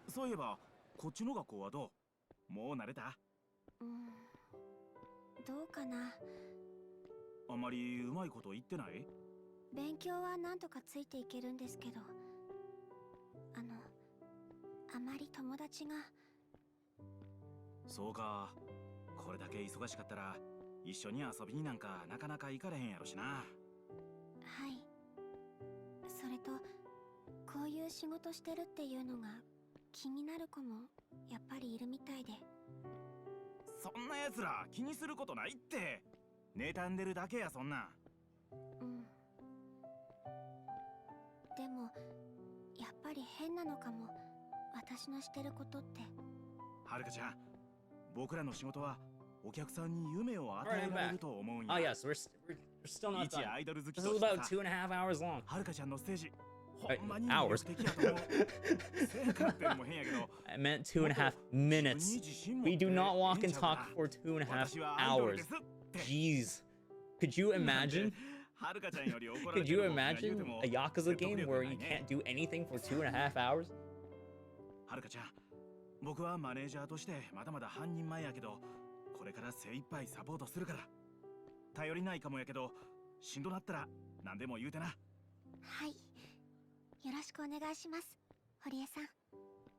[SPEAKER 3] そういえばこっちの学校はどう？もう慣れた？
[SPEAKER 4] どうかな。
[SPEAKER 3] あまりうまいこと言ってない？勉
[SPEAKER 4] 強はなんとかついていけるんですけど、あまり友達が。
[SPEAKER 3] そうか。これだけ忙しかったら一緒に遊びになんかなかなか行かれへんやろしな。
[SPEAKER 4] はい。それとこういう仕事してるっていうのが気になる子もやっぱりいるみたいで。
[SPEAKER 3] そんな奴ら気にすることないって。妬んでるだけやそんな。
[SPEAKER 4] うん。でもやっぱり変なのかも、私のしてることって。
[SPEAKER 3] はるかちゃん、僕らの仕事はお客さんに夢を与えられると思うんや。
[SPEAKER 1] Oh yes, we're still not
[SPEAKER 3] 一
[SPEAKER 1] done.
[SPEAKER 3] アイドル好き
[SPEAKER 1] This
[SPEAKER 3] と
[SPEAKER 1] is
[SPEAKER 3] して
[SPEAKER 1] about
[SPEAKER 3] さ、
[SPEAKER 1] 2.5 hours long.
[SPEAKER 3] はるかちゃんのステージ、ほ
[SPEAKER 1] Right,
[SPEAKER 3] んまに魅
[SPEAKER 1] hours.
[SPEAKER 3] 力的やと思う。せやからってのも変やけど、
[SPEAKER 1] I meant 2.5 minutes. We do not walk and talk for 2.5 hours. Jeez. Could you imagine?
[SPEAKER 3] はるかちゃんより怒られ
[SPEAKER 1] Could
[SPEAKER 3] て
[SPEAKER 1] you
[SPEAKER 3] る僕が言うて
[SPEAKER 1] imagine
[SPEAKER 3] も
[SPEAKER 1] a Yakuza
[SPEAKER 3] 説得
[SPEAKER 1] game
[SPEAKER 3] 力
[SPEAKER 1] where
[SPEAKER 3] な
[SPEAKER 1] you
[SPEAKER 3] いね。
[SPEAKER 1] can't do anything for 2.5 hours?
[SPEAKER 3] はるかちゃん、僕はマネージャーとしてまだまだ半人前やけど、これから精一杯サポートするから。頼りないかもやけど、しんどなったら何でも言うてな。
[SPEAKER 4] はい。よろしくお願いします、堀江さん。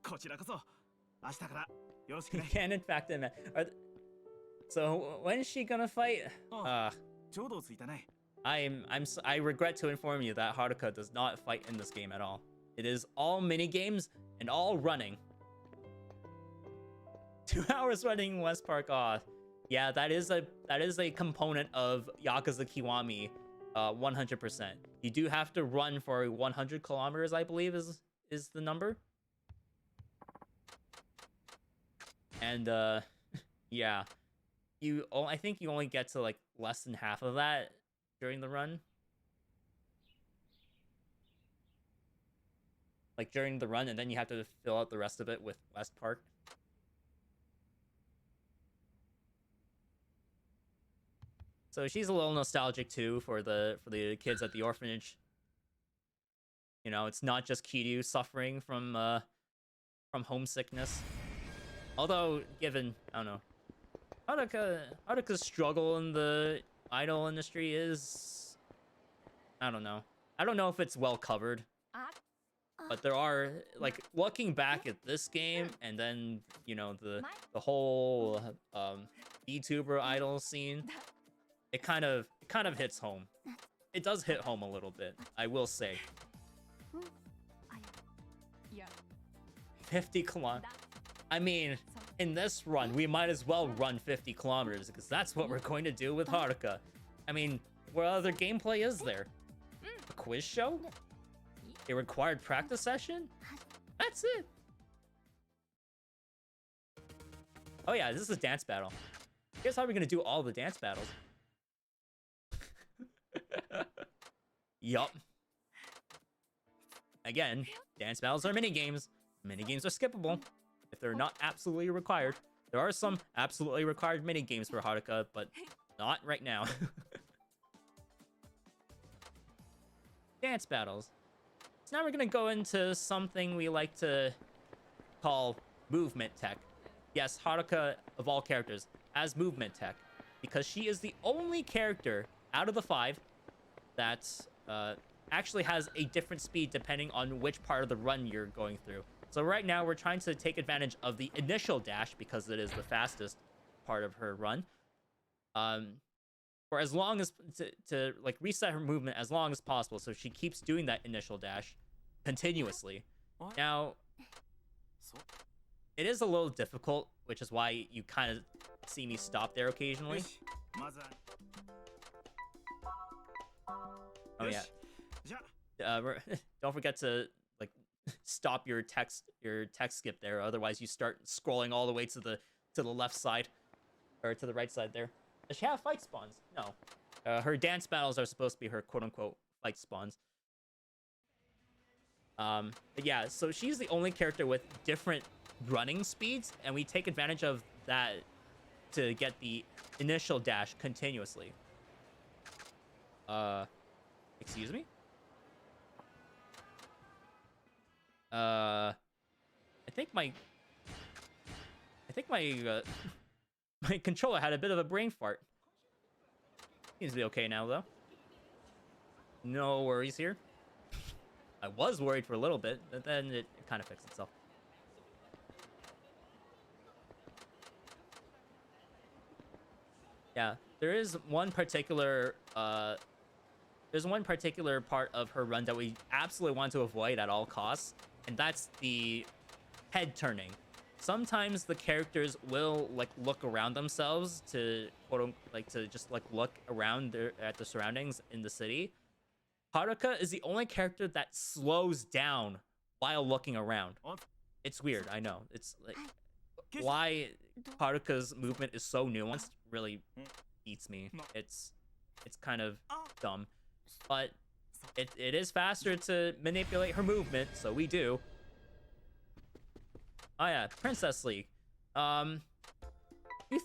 [SPEAKER 3] こちらこそ明日からよろしく
[SPEAKER 1] You
[SPEAKER 3] ね。
[SPEAKER 1] can in fact admit. So when is she gonna fight?
[SPEAKER 3] ちょうど着いたね。
[SPEAKER 1] I regret to inform you that Haruka does not fight in this game at all. It is all mini games and all running. 2 hours running in West Park. Yeah, that is a component of Yakuza Kiwami, 100%. You do have to run for 100 kilometers, I believe is the number. And yeah, I think you only get to like less than half of that during the run. Like during the run, and then you have to fill out the rest of it with West Park. So she's a little nostalgic too for the kids at the orphanage. You know, it's not just Kiryu suffering from homesickness. Although, given, I don't know, Haruka's struggle in the idol industry is, I don't know. I don't know if it's well covered. But there are, like, looking back at this game and then, you know, the whole VTuber idol scene, it kind of hits home. It does hit home a little bit, I will say. 50 kilometers. I mean, in this run, we might as well run 50 kilometers because that's what we're going to do with Haruka. I mean, what other gameplay is there? A quiz show? A required practice session? That's it. Oh yeah, this is a dance battle. Here's how we're gonna do all the dance battles. Yup. Again, dance battles are mini games. Mini games are skippable if they're not absolutely required. There are some absolutely required mini games for Haruka, but not right now. Dance battles. So now we're gonna go into something we like to call movement tech. Yes, Haruka, of all characters, has movement tech because she is the only character out of the 5 that actually has a different speed depending on which part of the run you're going through. So right now we're trying to take advantage of the initial dash because it is the fastest part of her run. For as long as to like reset her movement as long as possible, so she keeps doing that initial dash continuously. Now, it is a little difficult, which is why you kind of see me stop there occasionally. Oh yeah. Don't forget to like stop your text skip there, otherwise you start scrolling all the way to the left side or to the right side there. Does she have fight spawns? No. Her dance battles are supposed to be her quote-unquote fight spawns. But yeah, so she's the only character with different running speeds, and we take advantage of that to get the initial dash continuously. Excuse me? I think my my controller had a bit of a brain fart. Seems to be okay now, though. No worries here. I was worried for a little bit, but then it kind of fixed itself. Yeah, there is one particular there's one particular part of her run that we absolutely want to avoid at all costs, and that's the head turning. Sometimes the characters will like look around themselves to like to just like look around at the surroundings in the city. Haruka is the only character that slows down while looking around. It's weird, I know. It's like why Haruka's movement is so nuanced really beats me. It's kind of dumb, but it is faster to manipulate her movement, so we do. Oh yeah, Princess League. You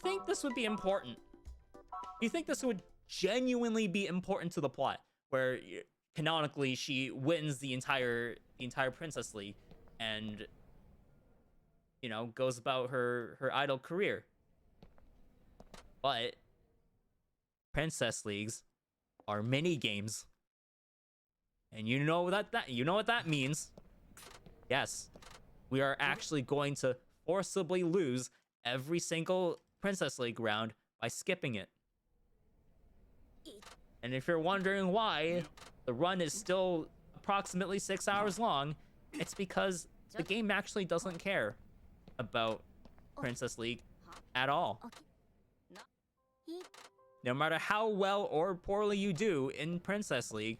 [SPEAKER 1] think this would be important? You think this would genuinely be important to the plot, where canonically she wins the entire Princess League, and you know goes about her idol career? But Princess Leagues are mini games, and you know what that means. Yes, we are actually going to forcibly lose every single Princess League round by skipping it. And if you're wondering why the run is still approximately 6 hours long, it's because the game actually doesn't care about Princess League at all. No matter how well or poorly you do in Princess League,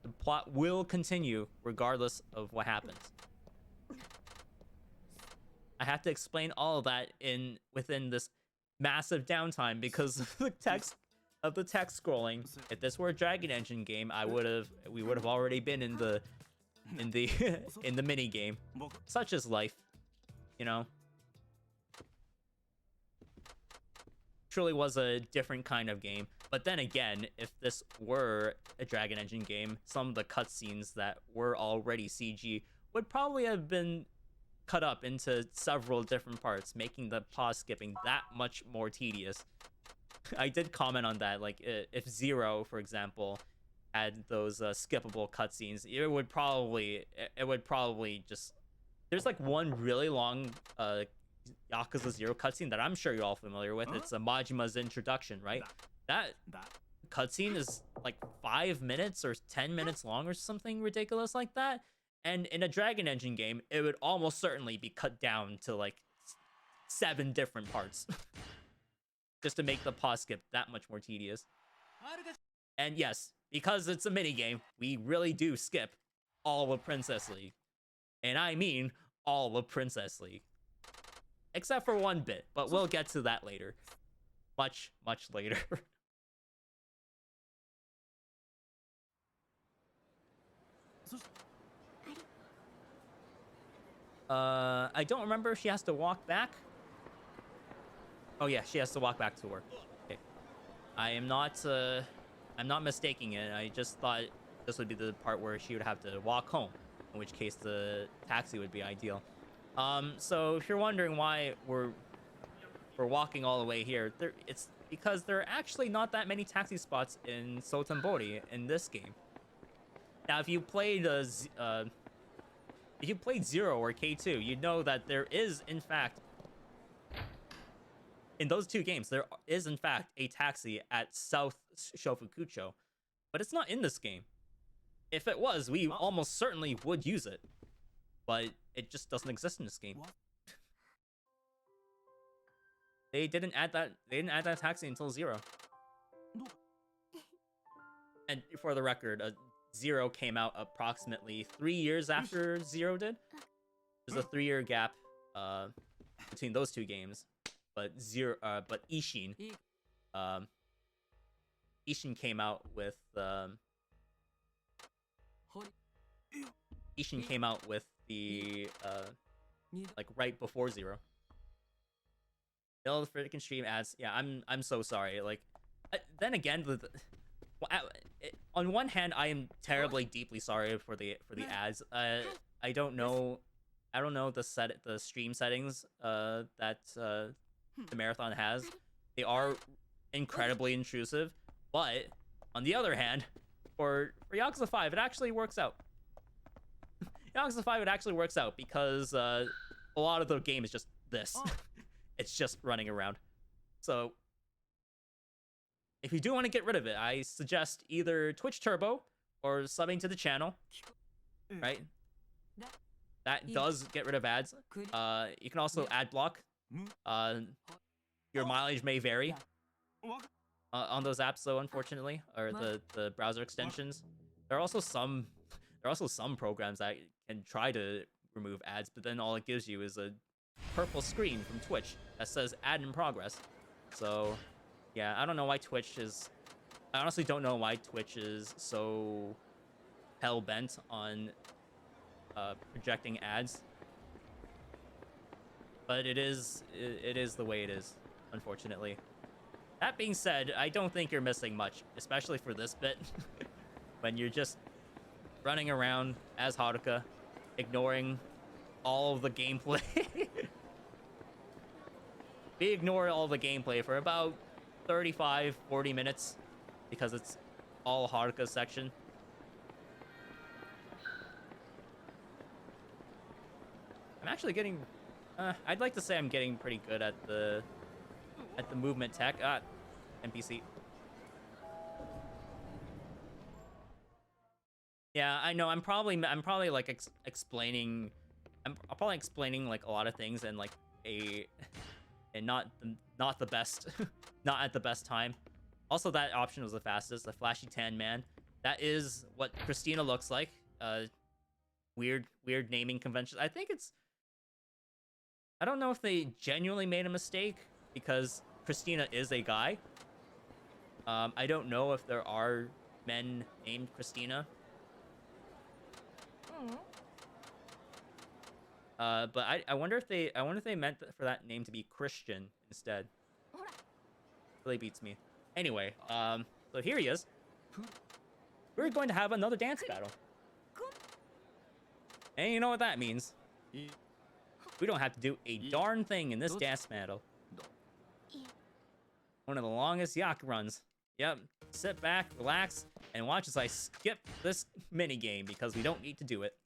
[SPEAKER 1] the plot will continue regardless of what happens. I have to explain all of that within this massive downtime because of the text scrolling. If this were a Dragon Engine game, we would have already been in the in the mini game. Such is life, you know. Truly was a different kind of game. But then again, if this were a Dragon Engine game, some of the cutscenes that were already CG would probably have been cut up into several different parts, making the pause skipping that much more tedious. I did comment on that, like if Zero, for example, had those skippable cutscenes, it would probably just. There's like one really long Yakuza 0 cutscene that I'm sure you're all familiar with. It's Majima's introduction, right? That cutscene is like 5 minutes or 10 minutes long or something ridiculous like that. And in a Dragon Engine game, it would almost certainly be cut down to like 7 different parts. Just to make the pause skip that much more tedious. And yes, because it's a minigame, we really do skip all of Princess League. And I mean all of Princess League. Except for one bit, but we'll get to that later. Much, much later. I don't remember if she has to walk back. Oh yeah, she has to walk back to work. Okay. I'm not mistaking it. I just thought this would be the part where she would have to walk home, in which case the taxi would be ideal. So if you're wondering why we're walking all the way here, it's because there are actually not that many taxi spots in Sotenbori in this game. Now, if you played Zero or K2, you'd know that there is, in fact, in those two games, there is, in fact, a taxi at South Shofukucho, but it's not in this game. If it was, we almost certainly would use it, but it just doesn't exist in this game. They didn't add that taxi until Zero. And for the record, Zero came out approximately 3 years after Zero did. There's a 3-year gap between those two games. But Ishin came out with the like right before Zero. The freaking stream ads. Yeah, I'm so sorry. Like, then again, on one hand, I am terribly deeply sorry for the ads. I don't know the stream settings that the marathon has. They are incredibly intrusive, but on the other hand, for Yakuza 5, it actually works out. Yakuza 5, it actually works out because a lot of the game is just this. It's just running around. So if you do want to get rid of it, I suggest either Twitch Turbo or subbing to the channel, right? That does get rid of ads. You can also ad block. Your mileage may vary on those apps, though, unfortunately, or the browser extensions. There are also some programs that can try to remove ads, but then all it gives you is a purple screen from Twitch that says ad in progress. So yeah, I don't know why Twitch is... I honestly don't know why Twitch is so hell-bent on projecting ads. But it is the way it is, unfortunately. That being said, I don't think you're missing much, especially for this bit. When you're just running around as Haruka, ignoring all of the gameplay. We ignore all the gameplay for about 35-40 minutes because it's all Haruka's section. I'm actually getting... I'd like to say I'm getting pretty good at the movement tech. NPC. Yeah, I know. I'm probably like explaining. I'm probably explaining like a lot of things and like not the best, not at the best time. Also, that option was the fastest. The flashy tan man. That is what Christina looks like. Weird naming convention. I think it's... I don't know if they genuinely made a mistake because Christina is a guy. I don't know if there are men named Christina. But I wonder if they meant for that name to be Christian instead. Really beats me. Anyway, so here he is. We're going to have another dance battle. And you know what that means. We don't have to do a darn thing in this dance battle. One of the longest Yaku runs. Yep. Sit back, relax, and watch as I skip this minigame because we don't need to do it.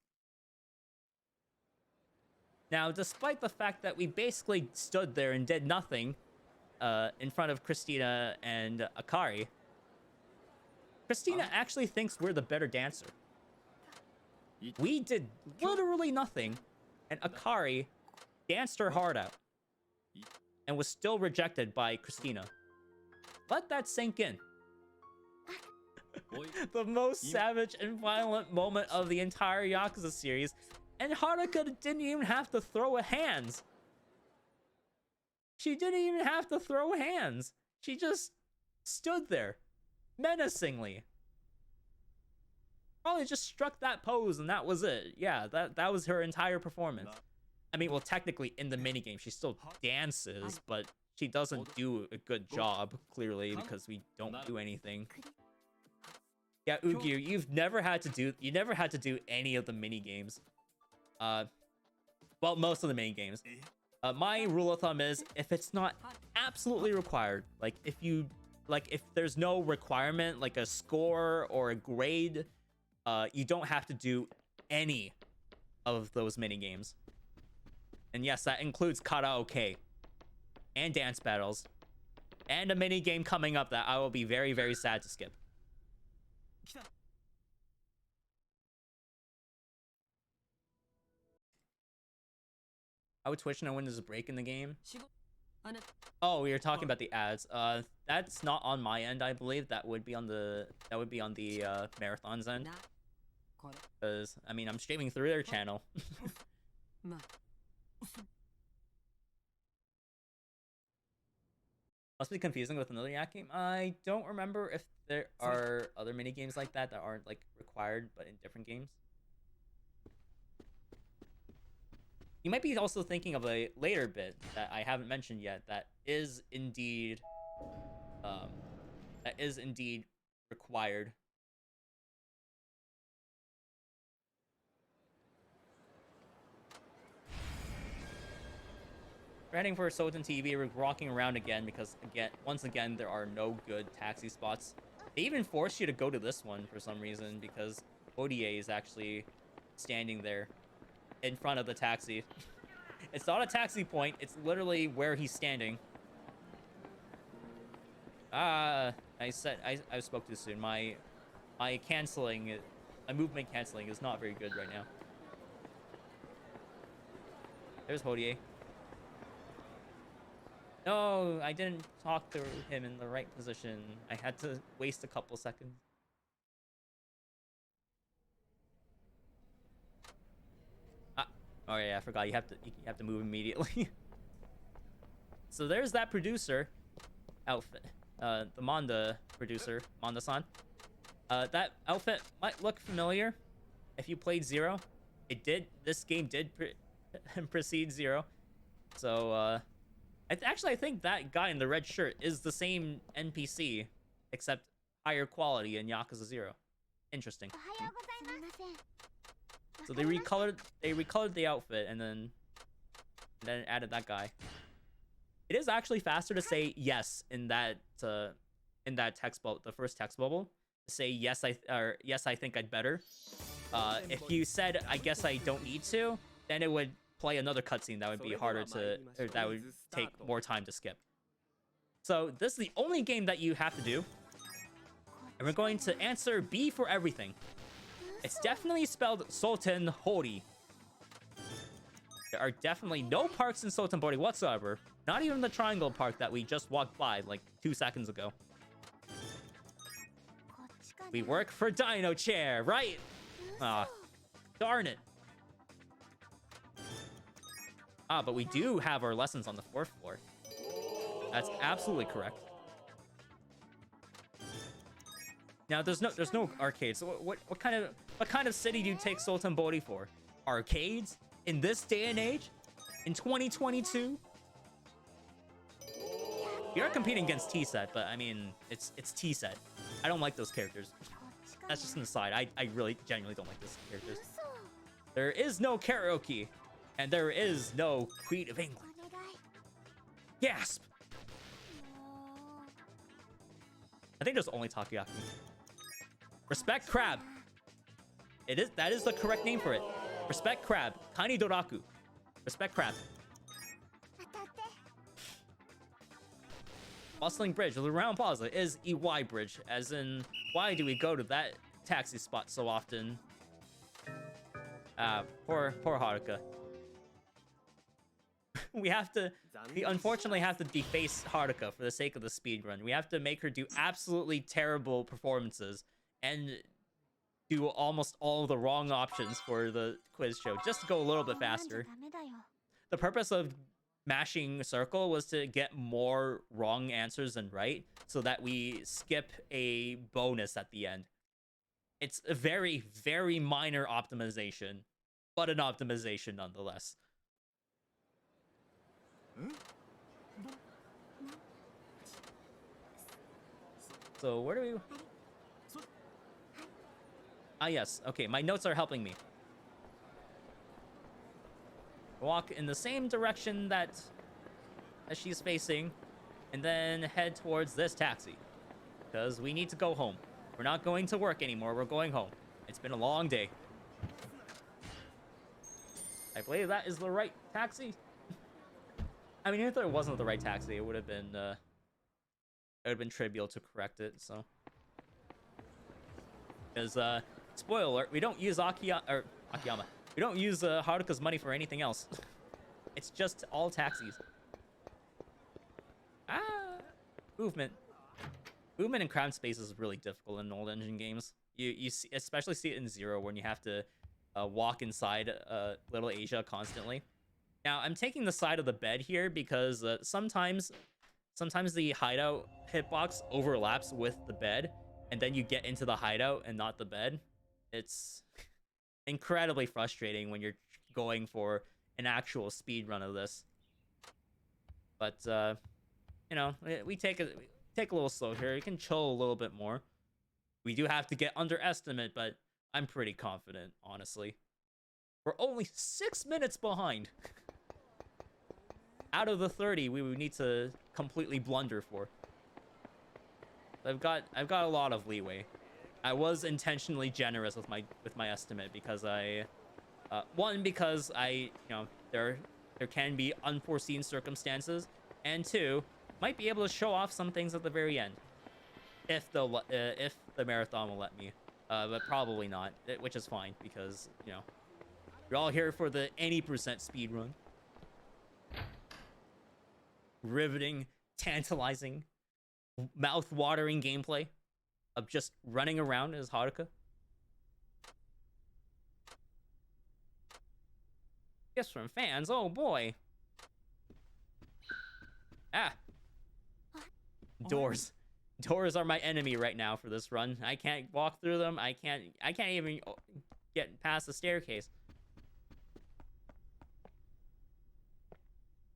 [SPEAKER 1] Now, despite the fact that we basically stood there and did nothing in front of Christina and Akari, Christina actually thinks we're the better dancer. We did literally nothing, and Akari danced her heart out and was still rejected by Christina. Let that sink in. The most savage and violent moment of the entire Yakuza series, and Haruka didn't even have to throw hands. She didn't even have to throw hands. She just stood there, menacingly. Probably just struck that pose and that was it. Yeah, that was her entire performance. I mean, well, technically in the minigame, she still dances, but she doesn't do a good job, clearly, because we don't do anything. Yeah, Ugyu, you never had to do any of the minigames. Well, most of the minigames. My rule of thumb is, if it's not absolutely required, like if there's no requirement, like a score or a grade, you don't have to do any of those minigames. And yes, that includes karaoke and dance battles and a minigame coming up that I will be very, very sad to skip. How would Twitch know when there's a break in the game? Oh, we were talking about the ads. That's not on my end, I believe. That would be on the Marathon's end. Because I mean, I'm streaming through their channel. Must be confusing with another Yak game. I don't remember if there are other mini games like that aren't like required, but in different games. You might be also thinking of a later bit that I haven't mentioned yet. That is indeed required. We're heading for Soten TV. We're walking around again because, once again, there are no good taxi spots. They even forced you to go to this one for some reason because Odier is actually standing there in front of the taxi. It's not a taxi point. It's literally where he's standing. I said I spoke too soon. My canceling, my movement canceling is not very good right now. There's Hodier. No, I didn't talk to him in the right position. I had to waste a couple seconds. Oh yeah, I forgot. You have to move immediately. So there's that producer outfit. The Manda producer, Manda-san. That outfit might look familiar if you played Zero. It did. This game did precede Zero. So actually, I think that guy in the red shirt is the same NPC, except higher quality in Yakuza 0. Interesting. So they recolored the outfit and then added that guy. It is actually faster to say yes in that text bubble, the first text bubble. To say yes, I think I'd better. If you said I guess I don't need to, then it would play another cutscene that would be harder to, or that would take more time to skip. So this is the only game that you have to do. And we're going to answer B for everything. It's definitely spelled Sultan Hori. There are definitely no parks in Sultan Hori whatsoever. Not even the triangle park that we just walked by like 2 seconds ago. We work for Dino Chair, right? Ah, darn it. Ah, but we do have our lessons on the 4th floor. That's absolutely correct. Now there's no arcades. So what kind of city do you take Sultan Bori for? Arcades in this day and age, in 2022. We are competing against T-Set, but I mean it's T-Set. I don't like those characters. That's just an aside. I really genuinely don't like those characters. There is no karaoke, and there is no Queen of England. Gasp! I think there's only Takoyaki. Respect Crab. That is the correct name for it. Respect Crab. Kaini Doraku. Respect Crab. Bustling Bridge. The round plaza is EY Bridge, as in, why do we go to that taxi spot so often? Poor Haruka. We unfortunately have to deface Haruka for the sake of the speedrun. We have to make her do absolutely terrible performances and do almost all the wrong options for the quiz show, just to go a little bit faster. The purpose of mashing circle was to get more wrong answers than right, so that we skip a bonus at the end. It's a very, very minor optimization, but an optimization nonetheless. So where do we... Ah, yes. Okay, my notes are helping me. Walk in the same direction that she's facing, and then head towards this taxi. Because we need to go home. We're not going to work anymore, we're going home. It's been a long day. I believe that is the right taxi. I mean, if it wasn't the right taxi, it would have been trivial to correct it, so. Because, spoiler alert, we don't use Akiyama. We don't use Haruka's money for anything else. It's just all taxis. Movement. Movement in cramped space is really difficult in old engine games. You see, especially see it in Zero when you have to walk inside Little Asia constantly. Now, I'm taking the side of the bed here because sometimes the hideout hitbox overlaps with the bed, and then you get into the hideout and not the bed. It's incredibly frustrating when you're going for an actual speed run of this. But you know, we take a little slow here. You can chill a little bit more. We do have to get under estimate, but I'm pretty confident, honestly. We're only 6 minutes behind. Out of the 30 we would need to completely blunder for. I've got a lot of leeway. I was intentionally generous with my estimate because because there can be unforeseen circumstances, and two, might be able to show off some things at the very end, if the marathon will let me. But probably not, which is fine because you know you're all here for the any percent speed run. Riveting, tantalizing, mouth-watering gameplay of just running around as Haruka. Gifts from fans, oh boy. Ah. Doors. Doors are my enemy right now for this run. I can't walk through them. I can't even get past the staircase.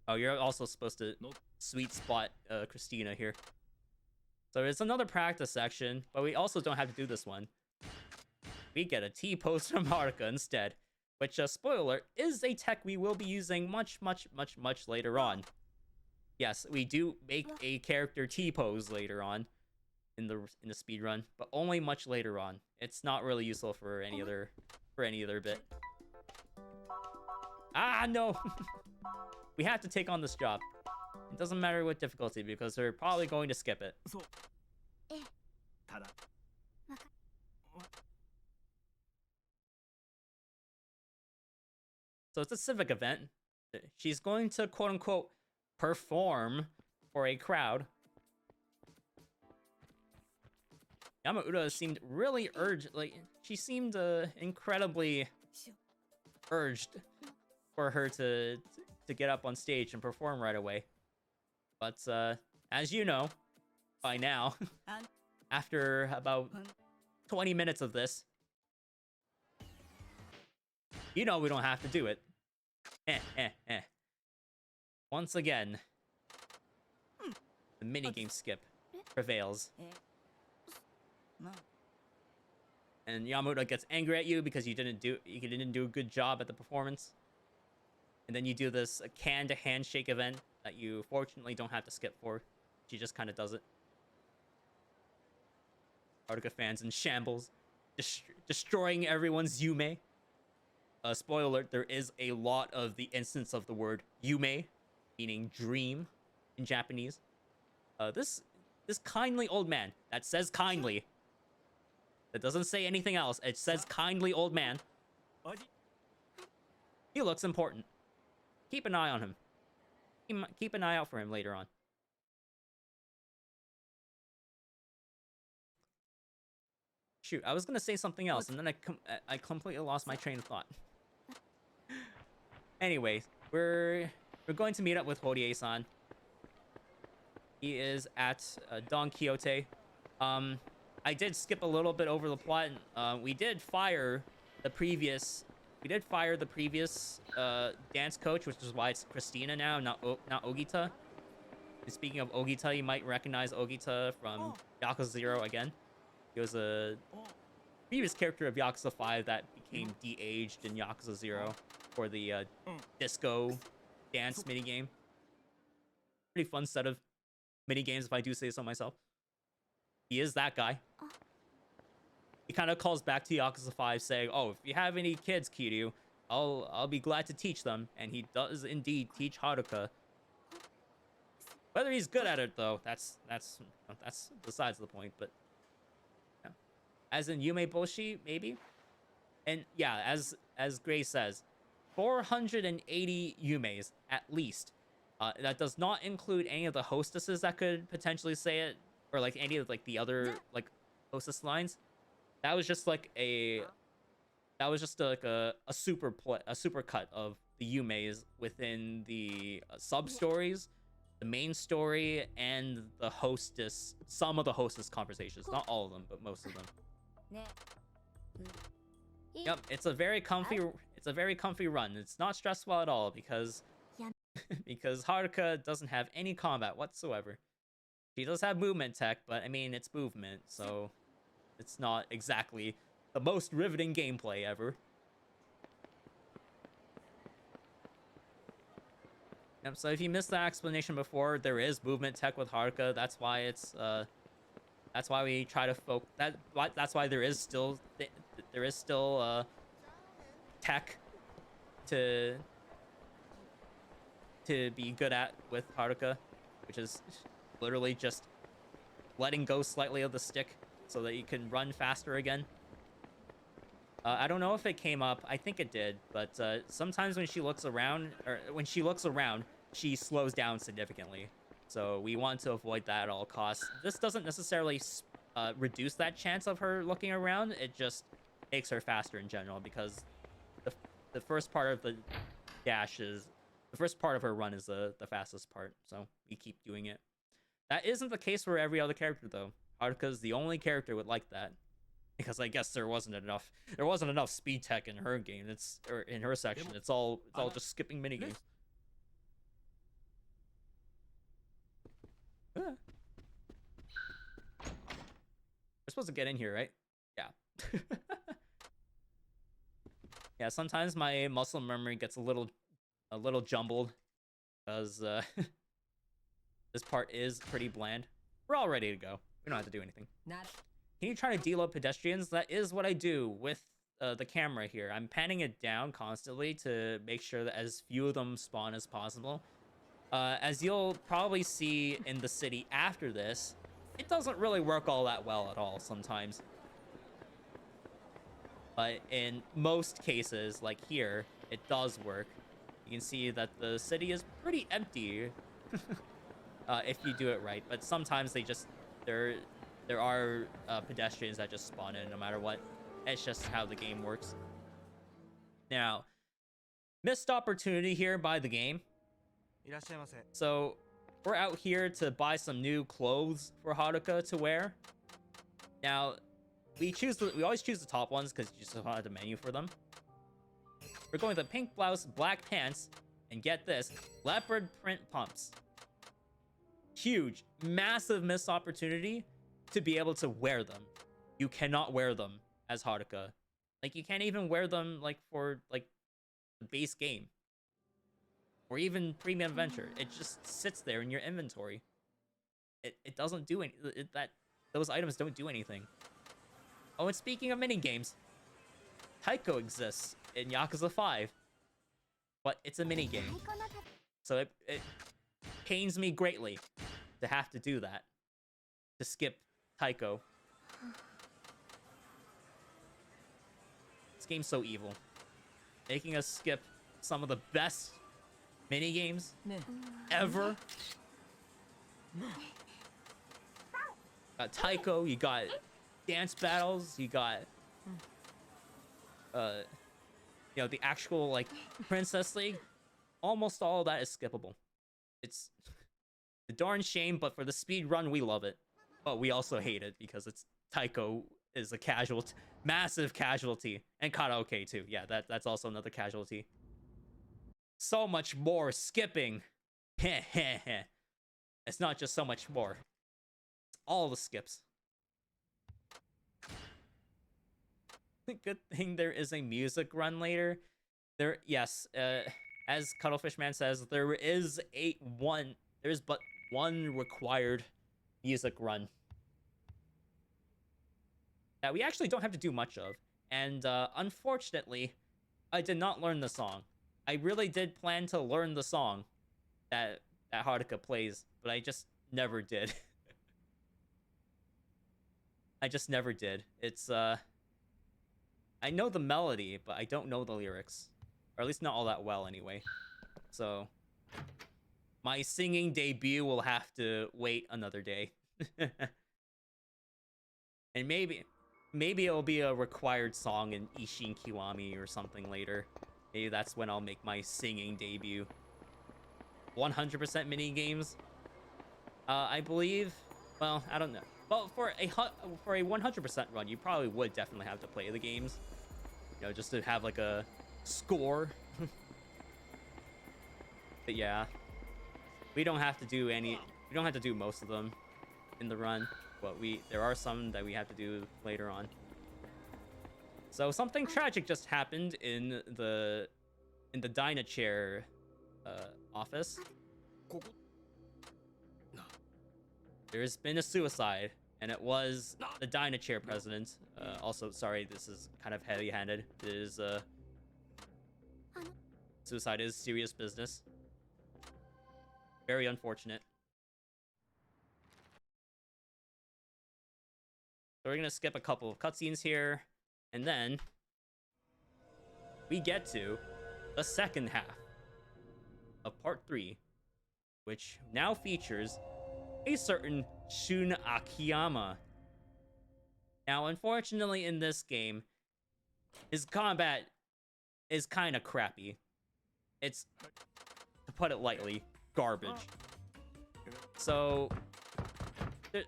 [SPEAKER 1] Oh, you're also supposed to sweet spot Christina here. So it's another practice section, but we also don't have to do this one. We get a T-pose from Haruka instead, which, spoiler, is a tech we will be using much later on. Yes, we do make a character T-pose later on in the speed run, but only much later on. It's not really useful for any other bit. Ah, no. We have to take on this job. It doesn't matter what difficulty because they're probably going to skip it. So it's a civic event. She's going to quote-unquote perform for a crowd. Yamauta seemed really urged, like she seemed incredibly urged for her to get up on stage and perform right away. But as you know by now, after about 20 minutes of this, you know we don't have to do it. Once again, the minigame skip prevails. And Yamauta gets angry at you because you didn't do a good job at the performance. And then you do this canned handshake event that you fortunately don't have to skip for. She just kind of does it. Haruka fans in shambles, destroying everyone's Yume. Spoiler alert, there is a lot of the instance of the word Yume, meaning dream in Japanese. This kindly old man that says kindly. That doesn't say anything else. It says kindly old man. He looks important. Keep an eye on him. Keep an eye out for him later on. Shoot, I was gonna say something else, and then I completely lost my train of thought. Anyway, we're going to meet up with Horie-san. He is at Don Quixote. I did skip a little bit over the plot. We did fire the previous dance coach, which is why it's Christina now, not Ogita. And speaking of Ogita, you might recognize Ogita from Yakuza 0 again. He was a previous character of Yakuza 5 that became de-aged in Yakuza 0 for the disco dance minigame. Pretty fun set of minigames, if I do say so myself. He is that guy. He kind of calls back to Yakuza 5 saying, oh, if you have any kids, Kiryu, I'll be glad to teach them. And he does indeed teach Haruka. Whether he's good at it, though, that's besides the point, but yeah. As in Yume Boshi, maybe? And yeah, as Gray says, 480 Yumes, at least. That does not include any of the hostesses that could potentially say it, or like any of like the other like hostess lines. That was just like a super cut of the Yumes within the sub stories, the main story, and the hostess. Some of the hostess conversations, not all of them, but most of them. Yep, it's a very comfy run. It's not stressful at all because Haruka doesn't have any combat whatsoever. She does have movement tech, but I mean it's movement, so it's not exactly the most riveting gameplay ever. Yep, so if you missed that explanation before, there is movement tech with Haruka. That's why it's that's why we try to that's why there is still tech to be good at with Haruka. which is literally just letting go slightly of the stick so that you can run faster again. I don't know if it came up. I think it did, but sometimes when she looks around, she slows down significantly. So we want to avoid that at all costs. This doesn't necessarily reduce that chance of her looking around. It just makes her faster in general, because the first part of the first part of her run is the fastest part. So we keep doing it. That isn't the case for every other character though. Haruka's the only character with like that. Because I guess there wasn't enough speed tech in her game. Or in her section. It's all just skipping minigames. We're supposed to get in here, right? Yeah. Yeah, sometimes my muscle memory gets a little jumbled because this part is pretty bland. We're all ready to go. We don't have to do anything. Can you try to deload pedestrians? That is what I do with the camera here. I'm panning it down constantly to make sure that as few of them spawn as possible. As you'll probably see in the city after this, it doesn't really work all that well at all sometimes. But in most cases, like here, it does work. You can see that the city is pretty empty if you do it right. But sometimes there are pedestrians that just spawn in no matter what. It's just how the game works. Now, missed opportunity here by the game. So we're out here to buy some new clothes for Haruka to wear. Now, we always choose the top ones because you just don't have the menu for them. We're going with a pink blouse, black pants, and get this, leopard print pumps. Huge, massive missed opportunity to be able to wear them. You cannot wear them as Haruka. Like, you can't even wear them like for like the base game or even premium adventure. It just sits there in your inventory. It doesn't do any those items don't do anything. Oh, and speaking of mini games, Taiko exists in Yakuza 5, but it's a mini game, so it pains me greatly to have to do that, to skip Taiko. This game's so evil, making us skip some of the best mini games ever. Taiko, you got dance battles, you got you know, the actual like Princess League. Almost all of that is skippable. It's a darn shame, but for the speed run we love it, but we also hate it because it's Taiko is a massive casualty, and karaoke too. Yeah, that's also another casualty. So much more skipping. It's not just so much more, it's all the skips. Good thing there is a music run later. Yes, as Cuttlefish Man says, there's but one required music run that we actually don't have to do much of. And unfortunately, I did not learn the song. I really did plan to learn the song that Haruka plays, but I just never did. I just never did. It's I know the melody, but I don't know the lyrics. Or at least not all that well anyway. So my singing debut will have to wait another day. And maybe it'll be a required song in Ishin Kiwami or something later. Maybe that's when I'll make my singing debut. 100% mini games. I believe. Well, I don't know. Well, for a 100% run, you probably would definitely have to play the games. You know, just to have like a score. But yeah, we don't have to do any. We don't have to do most of them in the run, but there are some that we have to do later on. So something tragic just happened in the Dynachair office. There's been a suicide, and it was the Dynachair president. Also, sorry, this is kind of heavy-handed. Suicide is serious business. Very unfortunate. So we're gonna skip a couple of cutscenes here, and then we get to the second half of part 3, which now features a certain Shun Akiyama. Now, unfortunately, in this game, his combat is kind of crappy. It's, to put it lightly, garbage. So,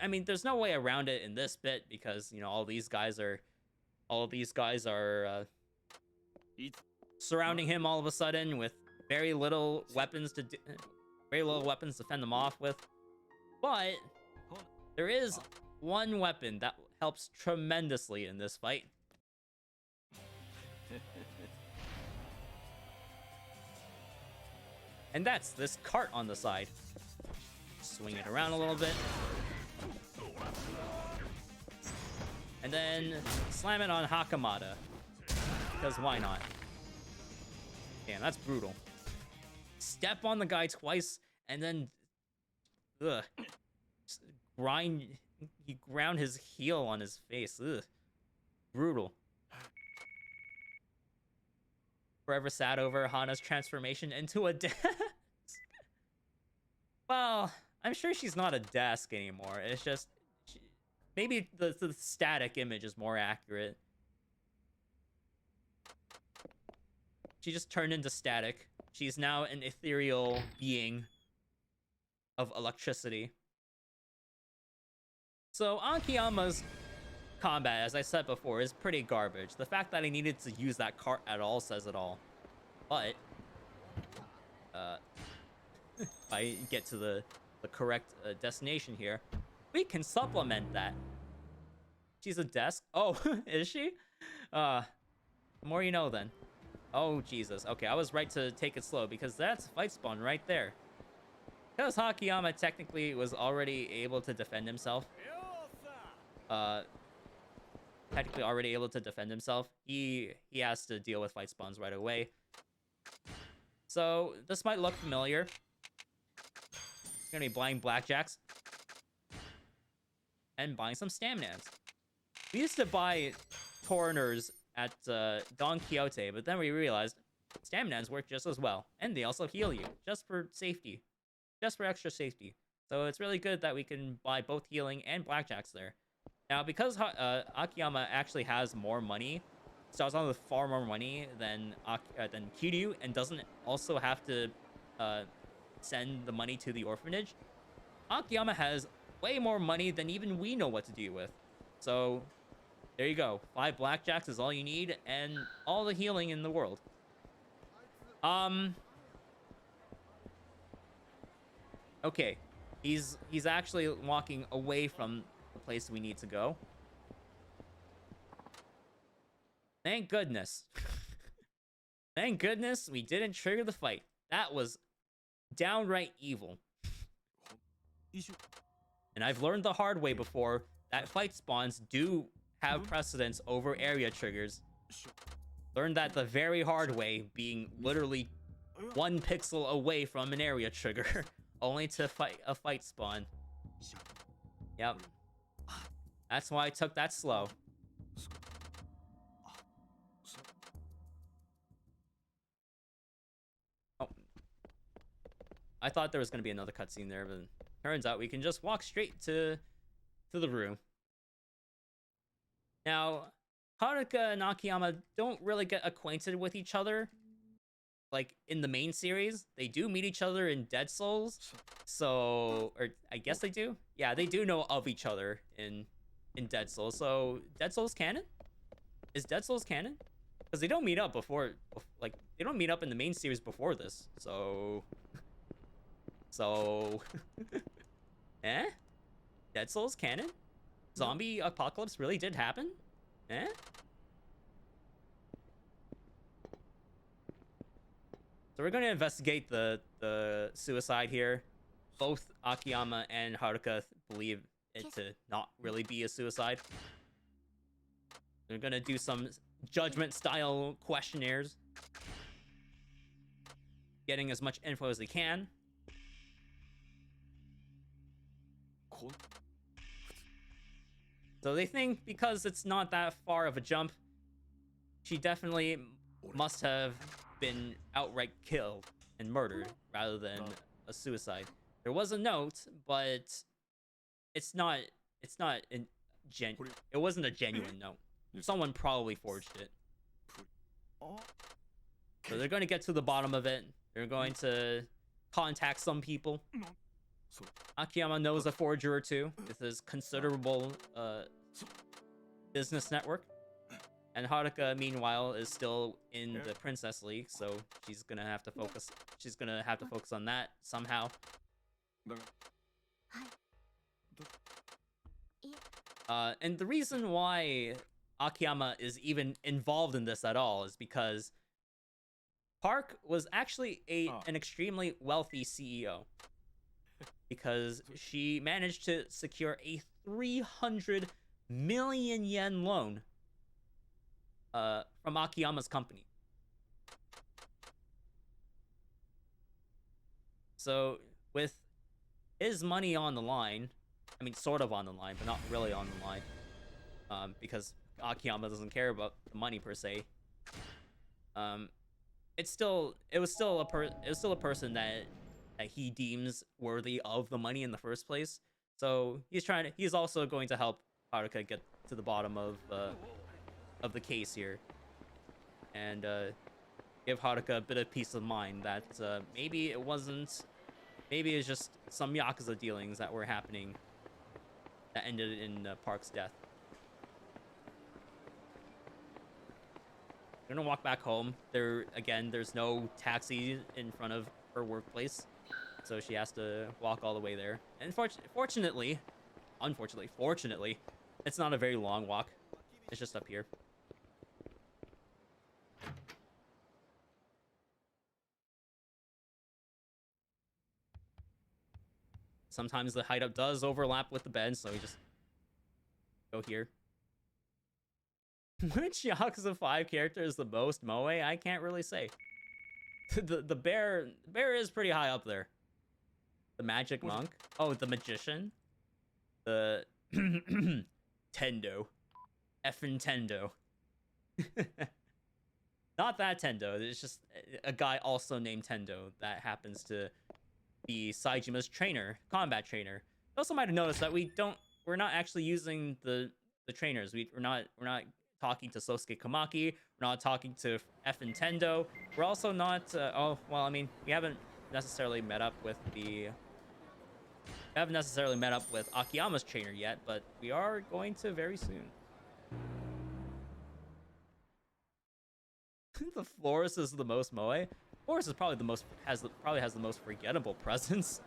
[SPEAKER 1] I mean, there's no way around it in this bit because, you know, all these guys are surrounding him all of a sudden with very little weapons to fend them off with. But there is one weapon that helps tremendously in this fight. And that's this cart on the side. Swing it around a little bit. And then slam it on Hakamata. Because why not? Damn, that's brutal. Step on the guy twice and then he ground his heel on his face. Brutal. Forever sad over Hana's transformation into a desk. Well, I'm sure she's not a desk anymore. It's just maybe the static image is more accurate. She just turned into static. She's now an ethereal being of electricity. So Akiyama's combat, as I said before, is pretty garbage. The fact that he needed to use that cart at all says it all. But if I get to the correct destination here, we can supplement that. She's a desk. Oh, is she? The more you know then. Oh, Jesus. Okay, I was right to take it slow because that's fight spawn right there. Because Akiyama technically was already able to defend himself. He has to deal with fight spawns right away. So this might look familiar. It's gonna be buying blackjacks and buying some staminans. We used to buy Torners at Don Quixote, but then we realized staminans work just as well, and they also heal you just for safety, just for extra safety. So it's really good that we can buy both healing and blackjacks there. Now, because Akiyama actually has more money, starts on with far more money than Kiryu, and doesn't also have to send the money to the orphanage, Akiyama has way more money than even we know what to do with. So there you go. 5 blackjacks is all you need, and all the healing in the world. Okay, he's actually walking away from the place we need to go. Thank goodness. Thank goodness we didn't trigger the fight. That was downright evil. And I've learned the hard way before that fight spawns do have precedence over area triggers. Learned that the very hard way, being literally 1 pixel away from an area trigger, only to fight a fight spawn. Yep. That's why I took that slow. Oh. I thought there was going to be another cutscene there, but turns out we can just walk straight to the room. Now, Haruka and Akiyama don't really get acquainted with each other. Like, in the main series, they do meet each other in Dead Souls. So, or I guess they do? Yeah, they do know of each other in Dead Souls. So, Dead Souls canon? Is Dead Souls canon? Because they don't meet up before, like, they don't meet up in the main series before this. So, eh? Dead Souls canon? Zombie apocalypse really did happen? Eh? So we're going to investigate the suicide here. Both Akiyama and Haruka believe it to not really be a suicide. They're going to do some judgment-style questionnaires, getting as much info as they can. So they think because it's not that far of a jump, she definitely must have been outright killed and murdered rather than a suicide. There was a note, but it's not it wasn't a genuine note. Someone probably forged it. So they're going to get to the bottom of it. They're going to contact some people. Akiyama knows a forger or two with his considerable business network. And Haruka, meanwhile, is still in the Princess League, so she's gonna have to focus. She's gonna have to focus on that somehow. And the reason why Akiyama is even involved in this at all is because Park was actually an extremely wealthy CEO. Because she managed to secure a 300 million yen loan from Akiyama's company. So with his money on the line, I mean sort of on the line, but not really on the line, because Akiyama doesn't care about the money per se. It was still a person that he deems worthy of the money in the first place. So he's also going to help Haruka get to the bottom of the case here, and give Haruka a bit of peace of mind that maybe it's just some Yakuza dealings that were happening that ended in Park's death. They're gonna walk back home. There's no taxi in front of her workplace, so she has to walk all the way there. And fortunately, it's not a very long walk. It's just up here. Sometimes the hideout does overlap with the bed, so we just go here. Which Yakuza 5 character is the most moe? I can't really say. The bear is pretty high up there. The magic monk. Oh, the magician. The Tendo. Effin' Tendo. Not that Tendo. It's just a guy also named Tendo that happens to be Saijima's trainer, combat trainer. You also might have noticed that we're not actually using the trainers. We're not talking to Sosuke Kamaki. We're not talking to Effin' Tendo. We're also not we haven't necessarily met up with Akiyama's trainer yet, but we are going to very soon. The florist is the most moe. Florist is probably has the most forgettable presence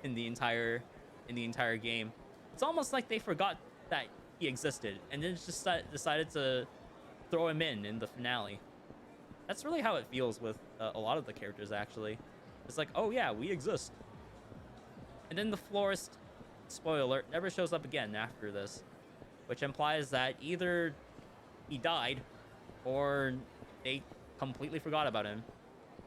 [SPEAKER 1] in the entire game. It's almost like they forgot that he existed and then just decided to throw him in the finale. That's really how it feels with a lot of the characters, actually. It's like, oh yeah, we exist. And then the florist, spoiler alert, never shows up again after this, which implies that either he died or they completely forgot about him.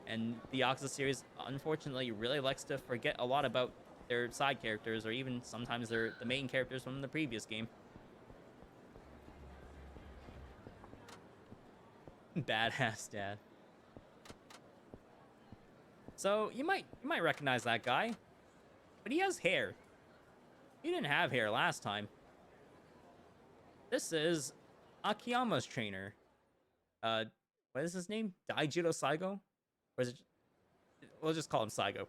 [SPEAKER 1] And the Yakuza series, unfortunately, really likes to forget a lot about their side characters, or even sometimes they're the main characters from the previous game. Badass dad. So you might recognize that guy, but he has hair. He didn't have hair last time. This is Akiyama's trainer. What is his name? Daijiro Saigo? Or is it? We'll just call him Saigo.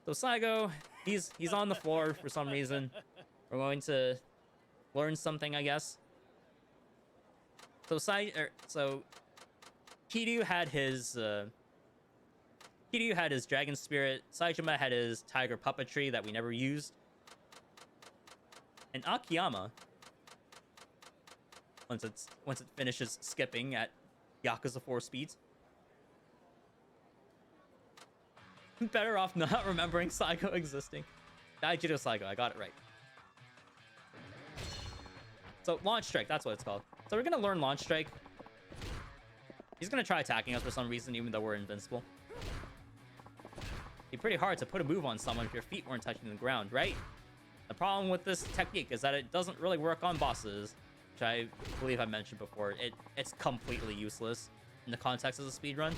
[SPEAKER 1] So Saigo, he's on the floor for some reason. We're going to learn something, I guess. So Kiryu had his dragon spirit. Saijima had his tiger puppetry that we never used. And Akiyama, once it finishes skipping at Yakuza 4 speeds, better off not remembering Saigo existing. Daijiro Saigo, I got it right. So Launch Strike, that's what it's called. So we're gonna learn Launch Strike. He's gonna try attacking us for some reason, even though we're invincible. It'd be pretty hard to put a move on someone if your feet weren't touching the ground, right? The problem with this technique is that it doesn't really work on bosses, which I believe I mentioned before. It's completely useless in the context of the speedrun.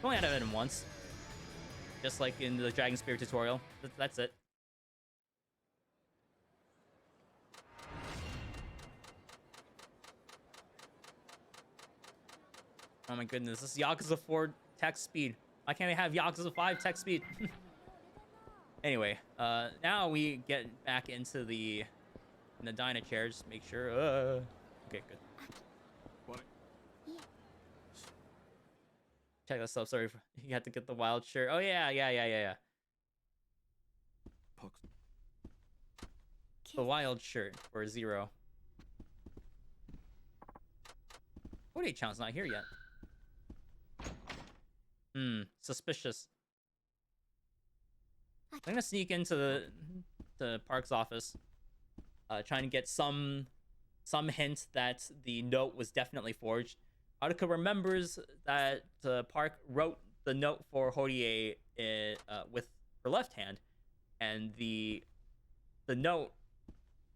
[SPEAKER 1] Only had to hit him once. Just like in the Dragon Spear tutorial. That's it. Oh my goodness, this is Yakuza 4 tech speed. Why can't we have Yakuza 5 tech speed? Anyway, now we get back into the Dyna chair. Just make sure. Okay, good. Check this out. Sorry, you had to get the wild shirt. Oh yeah. The wild shirt for 0. 48-channel's not here yet. Suspicious. I'm gonna sneak into the Park's office, trying to get some hint that the note was definitely forged. Haruka remembers that Park wrote the note for Horie with her left hand, and the note,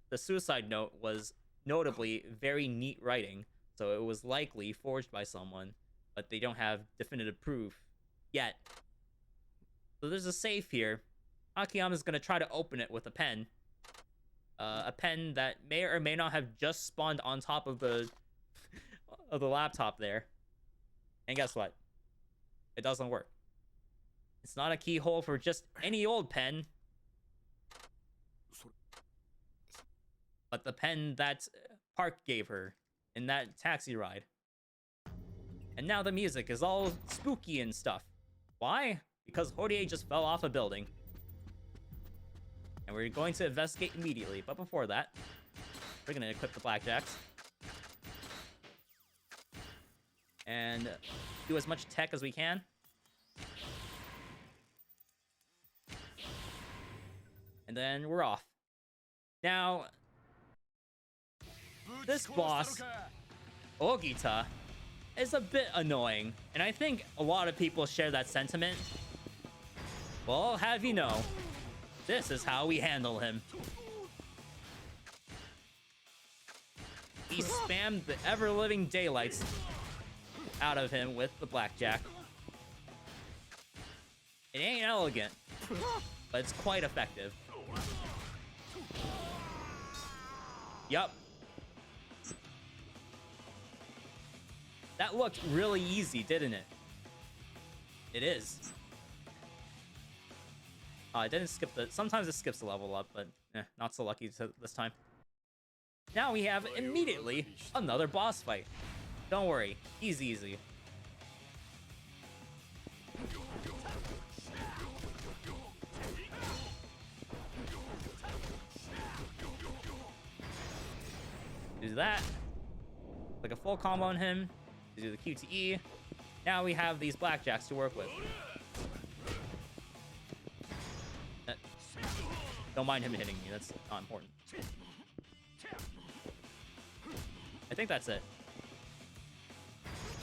[SPEAKER 1] the suicide note, was notably very neat writing, so it was likely forged by someone, but they don't have definitive proof yet. So there's a safe here. Akiyama's gonna try to open it with a pen that may or may not have just spawned on top of the laptop there. And guess what? It doesn't work. It's not a keyhole for just any old pen, but the pen that Park gave her in that taxi ride. And now the music is all spooky and stuff. Why? Because Horie just fell off a building. And we're going to investigate immediately. But before that, we're going to equip the blackjacks. And do as much tech as we can. And then we're off. Now, this boss, Ogita, is a bit annoying. And I think a lot of people share that sentiment. Well, I'll have you know, this is how we handle him. He spammed the ever-living daylights out of him with the blackjack. It ain't elegant, but it's quite effective. Yup. That looked really easy, didn't it? It is. I didn't skip the... Sometimes it skips the level up, but not so lucky this time. Now we have immediately another boss fight. Don't worry, he's easy. Do that. Like a full combo on him. Do the QTE. Now we have these blackjacks to work with. Don't mind him hitting me, that's not important. I think that's it.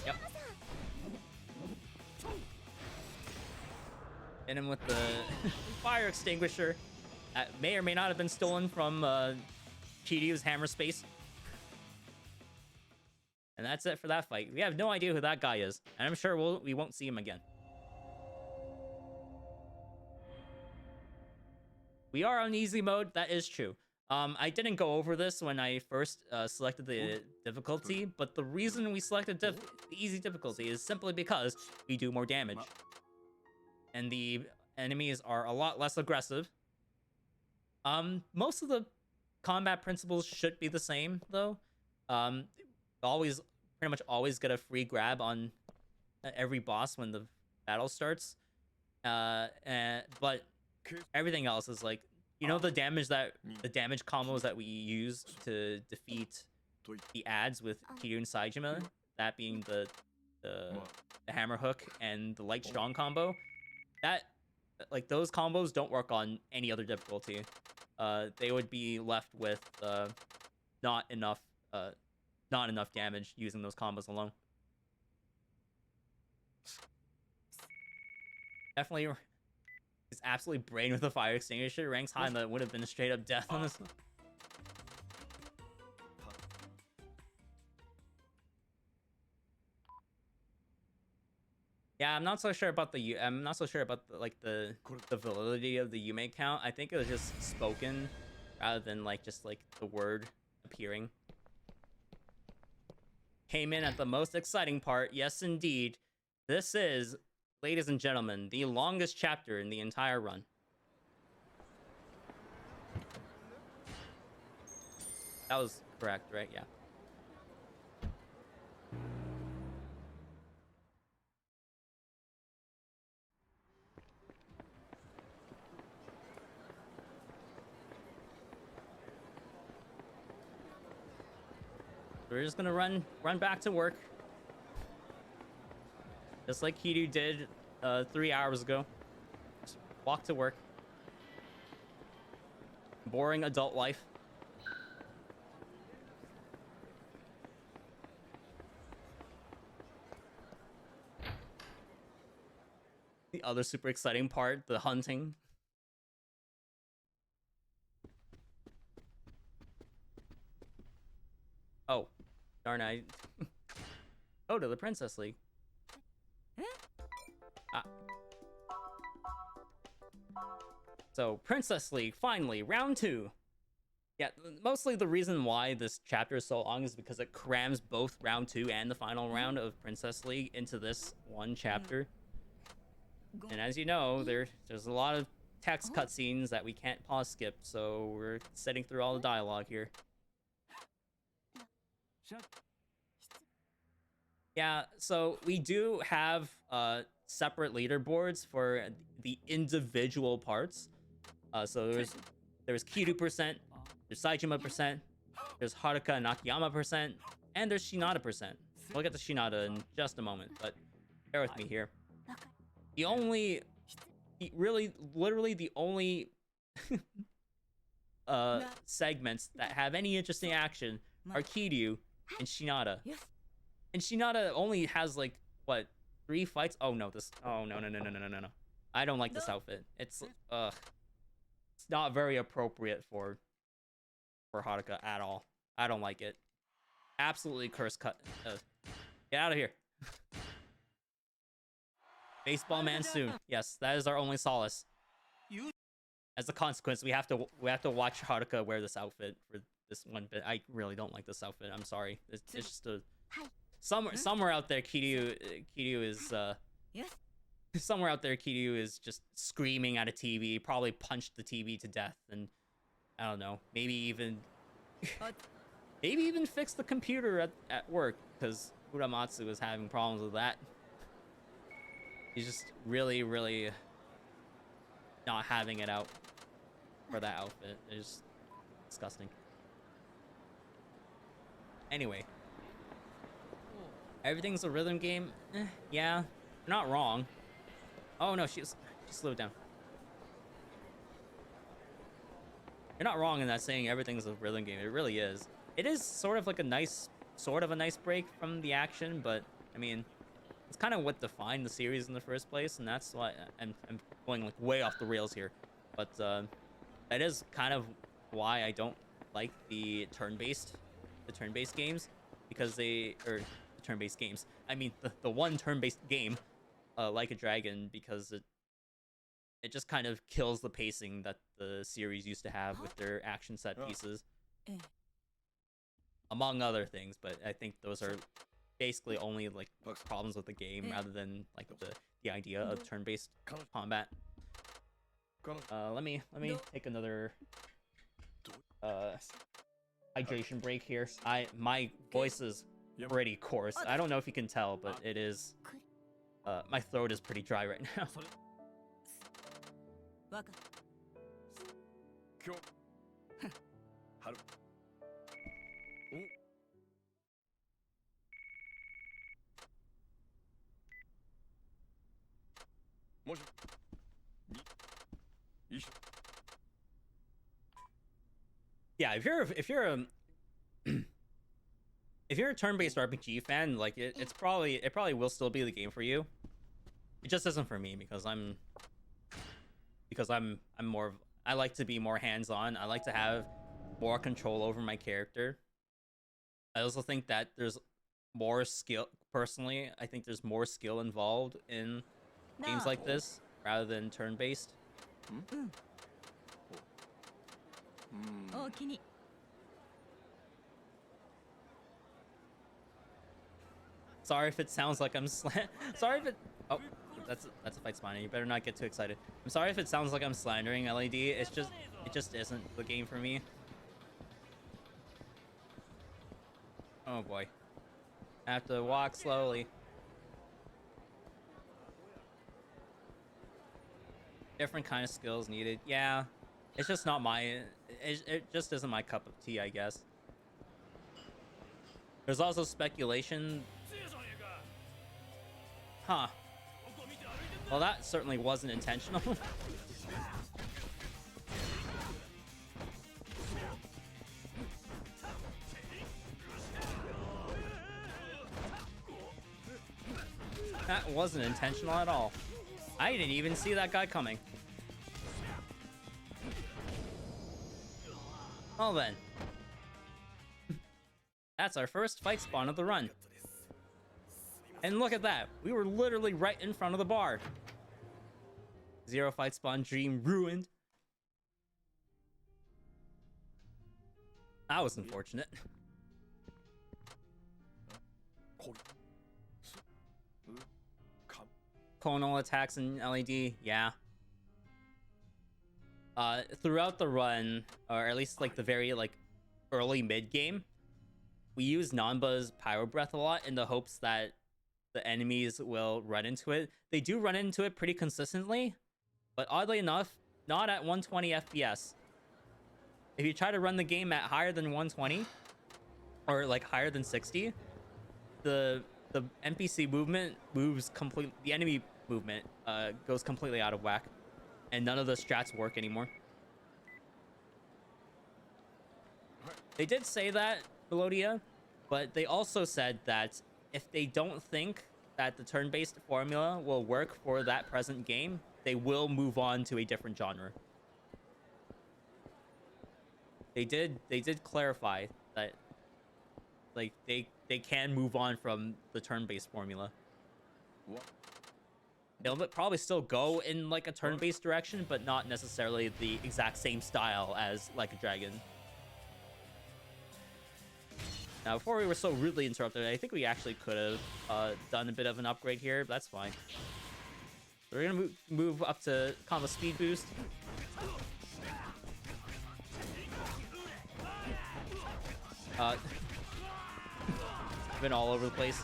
[SPEAKER 1] Yep. Hit him with the fire extinguisher that may or may not have been stolen from Chiryu's hammer space. And that's it for that fight. We have no idea who that guy is, and I'm sure we won't see him again. We are on easy mode, that is true. I didn't go over this when I first selected the difficulty, but the reason we selected the easy difficulty is simply because we do more damage. And the enemies are a lot less aggressive. Most of the combat principles should be the same, though. Pretty much always get a free grab on every boss when the battle starts. But everything else is like, you know, the damage combos that we use to defeat the ads with Kiryu and Saejima, that being the hammer hook and the light strong combo. That, like, those combos don't work on any other difficulty. They would be left with not enough damage using those combos alone. Definitely is absolutely brain with a fire extinguisher. Ranks high, and that would have been a straight up death on this one. Yeah, I'm not so sure about the like the validity of the Yume count. I think it was just spoken rather than like just like the word appearing. Came in at the most exciting part. Yes, indeed. This is, ladies and gentlemen, the longest chapter in the entire run. That was correct, right? Yeah. We're just gonna run back to work, just like Kiryu did 3 hours ago. Just walk to work. Boring adult life. The other super exciting part, the hunting. Oh, darn, I go to the Princess League. Ah. So, Princess League, finally, round 2. Yeah, mostly the reason why this chapter is so long is because it crams both round 2 and the final round of Princess League into this one chapter. And as you know, there's a lot of text cutscenes that we can't pause skip, so we're sitting through all the dialogue here. Yeah, so we do have separate leaderboards for the individual parts. So there's Kiryu percent, there's Saejima percent, there's Haruka and Nakayama percent, and there's Shinada percent. We'll get to Shinada in just a moment, but bear with me here. Literally the only segments that have any interesting action are Kiryu and Shinada. And Shinada only has like what, 3 fights? Oh no, no. I don't like this outfit. It's not very appropriate for Haruka at all. I don't like it. Absolutely curse cut. Get out of here. Baseball man soon. Yes, that is our only solace. As a consequence, we have to watch Haruka wear this outfit for this one bit. I really don't like this outfit. I'm sorry. It's just a somewhere out there Kiryu is somewhere out there Kiryu is just screaming at a TV, probably punched the TV to death, and I don't know, maybe even fix the computer at work, because Uramatsu is having problems with that. He's just really not having it out for that outfit. It's just disgusting. Anyway, everything's a rhythm game. Yeah, you're not wrong. Oh no, she slowed down. You're not wrong in that saying everything's a rhythm game. It really is. It is sort of a nice break from the action, but I mean, it's kind of what defined the series in the first place, and that's why I'm going like way off the rails here. But that is kind of why I don't like the turn-based games, because turn-based games. I mean the one turn-based game, Like a Dragon, because it just kind of kills the pacing that the series used to have with their action set pieces, among other things. But I think those are basically only like problems with the game rather than like the idea of turn-based combat. Let me take another hydration break here. My voice is pretty coarse. I don't know if you can tell, but it is my throat is pretty dry right now. Yeah, if you're a turn-based RPG fan, like it probably will still be the game for you. It just isn't for me because I'm more I like to be more hands-on. I like to have more control over my character. I also think that there's more skill personally. I think there's more skill involved in games like this rather than turn-based. Sorry if it sounds like I'm sorry if it oh that's a fight spawner. You better not get too excited. I'm sorry if it sounds like I'm slandering LED. It just isn't the game for me. Oh boy. I have to walk slowly. Different kind of skills needed. Yeah. It's just not my it just isn't my cup of tea, I guess. There's also speculation. Huh. Well, that certainly wasn't intentional. That wasn't intentional at all. I didn't even see that guy coming. Well then. That's our first fight spawn of the run. And look at that. We were literally right in front of the bar. 0 fight spawn dream ruined. That was unfortunate. Conal attacks in LED, yeah. Throughout the run, or at least like the very like early mid game, we use Nanba's Pyro Breath a lot in the hopes that the enemies will run into it. They do run into it pretty consistently, but oddly enough, not at 120 FPS. If you try to run the game at higher than 120, or like higher than 60, the NPC movement moves completely. The enemy movement goes completely out of whack, and none of the strats work anymore. They did say that, Melodia, but they also said that if they don't think that the turn-based formula will work for that present game, they will move on to a different genre. They did clarify that like they can move on from the turn-based formula. They'll probably still go in like a turn-based direction, but not necessarily the exact same style as Like a Dragon. Now, before we were so rudely interrupted, I think we actually could have done a bit of an upgrade here, but that's fine. So we're gonna move up to combo speed boost. Been all over the place.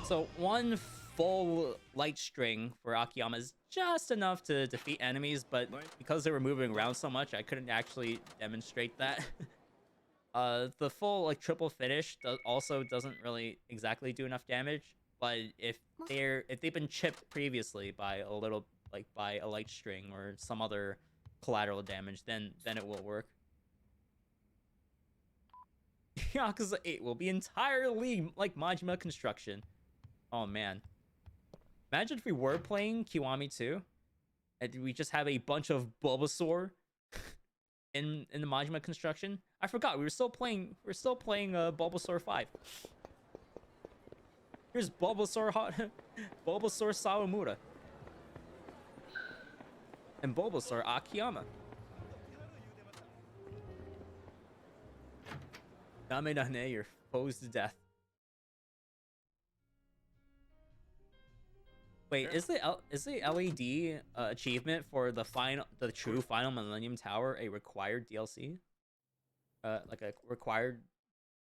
[SPEAKER 1] So one full light string for Akiyama is just enough to defeat enemies, but because they were moving around so much, I couldn't actually demonstrate that. The full like triple finish also doesn't really exactly do enough damage, but if they've been chipped previously by a little by a light string or some other collateral damage, then it will work. Yakuza 8 will be entirely like Majima construction. Oh man. Imagine if we were playing Kiwami 2 and we just have a bunch of Bulbasaur in the Majima construction. I forgot we were still playing Bulbasaur 5. Here's Bulbasaur Bulbasaur Sawamura. And Bulbasaur Akiyama. Dame you're foes to death. Wait, is the LED achievement for the true final Millennium Tower a required DLC? Like a required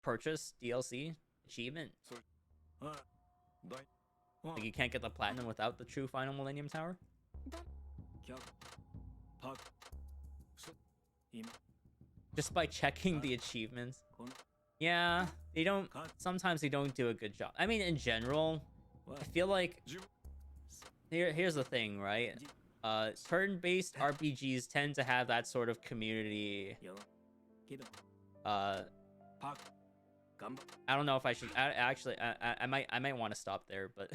[SPEAKER 1] purchase DLC achievement? Like you can't get the platinum without the true final Millennium Tower? Just by checking the achievements. Yeah, they don't. Sometimes they don't do a good job. I mean, in general, I feel like here's the thing, right? Turn-based RPGs tend to have that sort of community I don't know if I should. Actually, I might want to stop there, but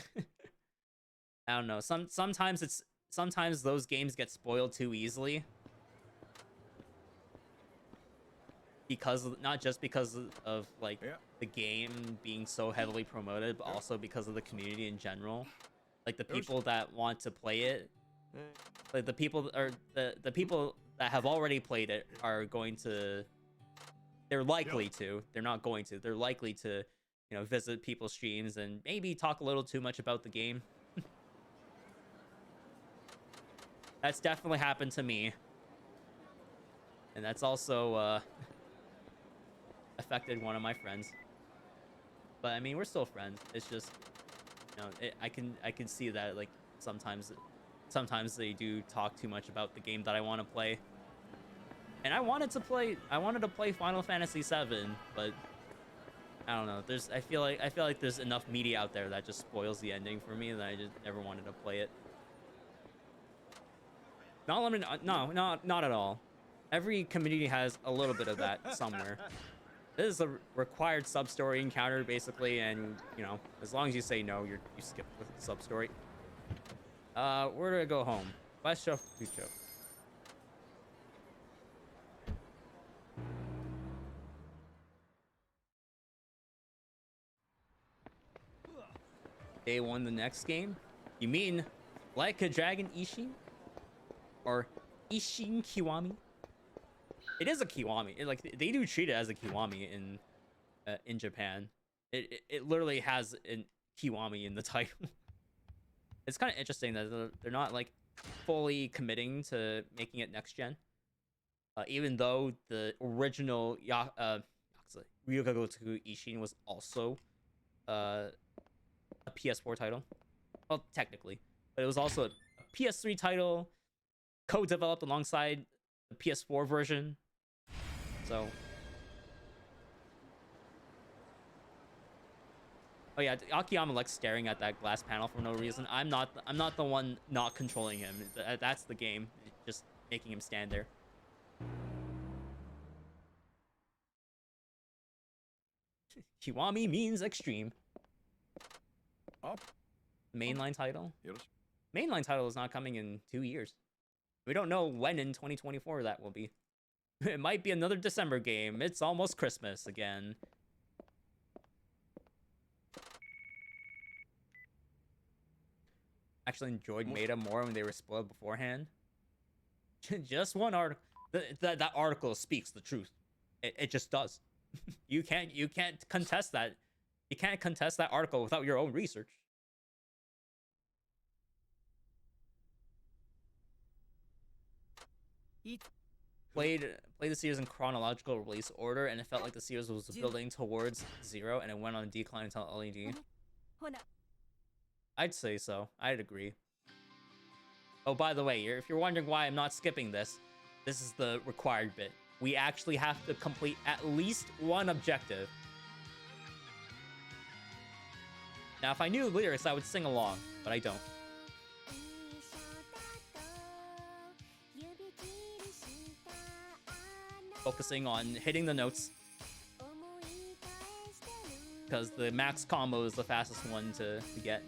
[SPEAKER 1] I don't know. Sometimes those games get spoiled too easily because not just because of like the game being so heavily promoted, but also because of the community in general. Like the people that want to play it, like the people that have already played it are going to. They're likely to. They're not going to. They're likely to, you know, visit people's streams and maybe talk a little too much about the game. That's definitely happened to me. And that's also affected one of my friends. But I mean, we're still friends. It's just, you know, I can see that like sometimes they do talk too much about the game that I want to play. And I wanted to play Final Fantasy VII, but I don't know. I feel like there's enough media out there that just spoils the ending for me that I just never wanted to play it. Not limited. No, not at all. Every community has a little bit of that somewhere. This is a required sub-story encounter, basically, and you know, as long as you say no, you skip the sub-story. Where do I go home? West Show Fucho. Day 1, the next game? You mean like a Dragon Ishin? Or Ishin Kiwami? It is a Kiwami. Like they do treat it as a Kiwami in Japan. It literally has a Kiwami in the title. It's kind of interesting that they're not like fully committing to making it next gen. Even though the original Yakuza Ryuhousen Ishin was also a PS4 title. Well, technically, but it was also a PS3 title, co-developed alongside the PS4 version. So, oh yeah, Akiyama likes staring at that glass panel for no reason. I'm not the one not controlling him. That's the game, just making him stand there. Kiwami means extreme. Mainline title? Mainline title is not coming in 2 years. We don't know when in 2024 that will be. It might be another December game. It's almost Christmas again. Actually enjoyed Meta more when they were spoiled beforehand. Just one article. That article speaks the truth. It just does. You can't contest that. You can't contest that article without your own research. Played the series in chronological release order, and it felt like the series was building towards 0, and it went on a decline until LED. I'd say so. I'd agree. Oh, by the way, if you're wondering why I'm not skipping this, this is the required bit. We actually have to complete at least one objective. Now, if I knew the lyrics, I would sing along, but I don't. Focusing on hitting the notes, because the max combo is the fastest one to get.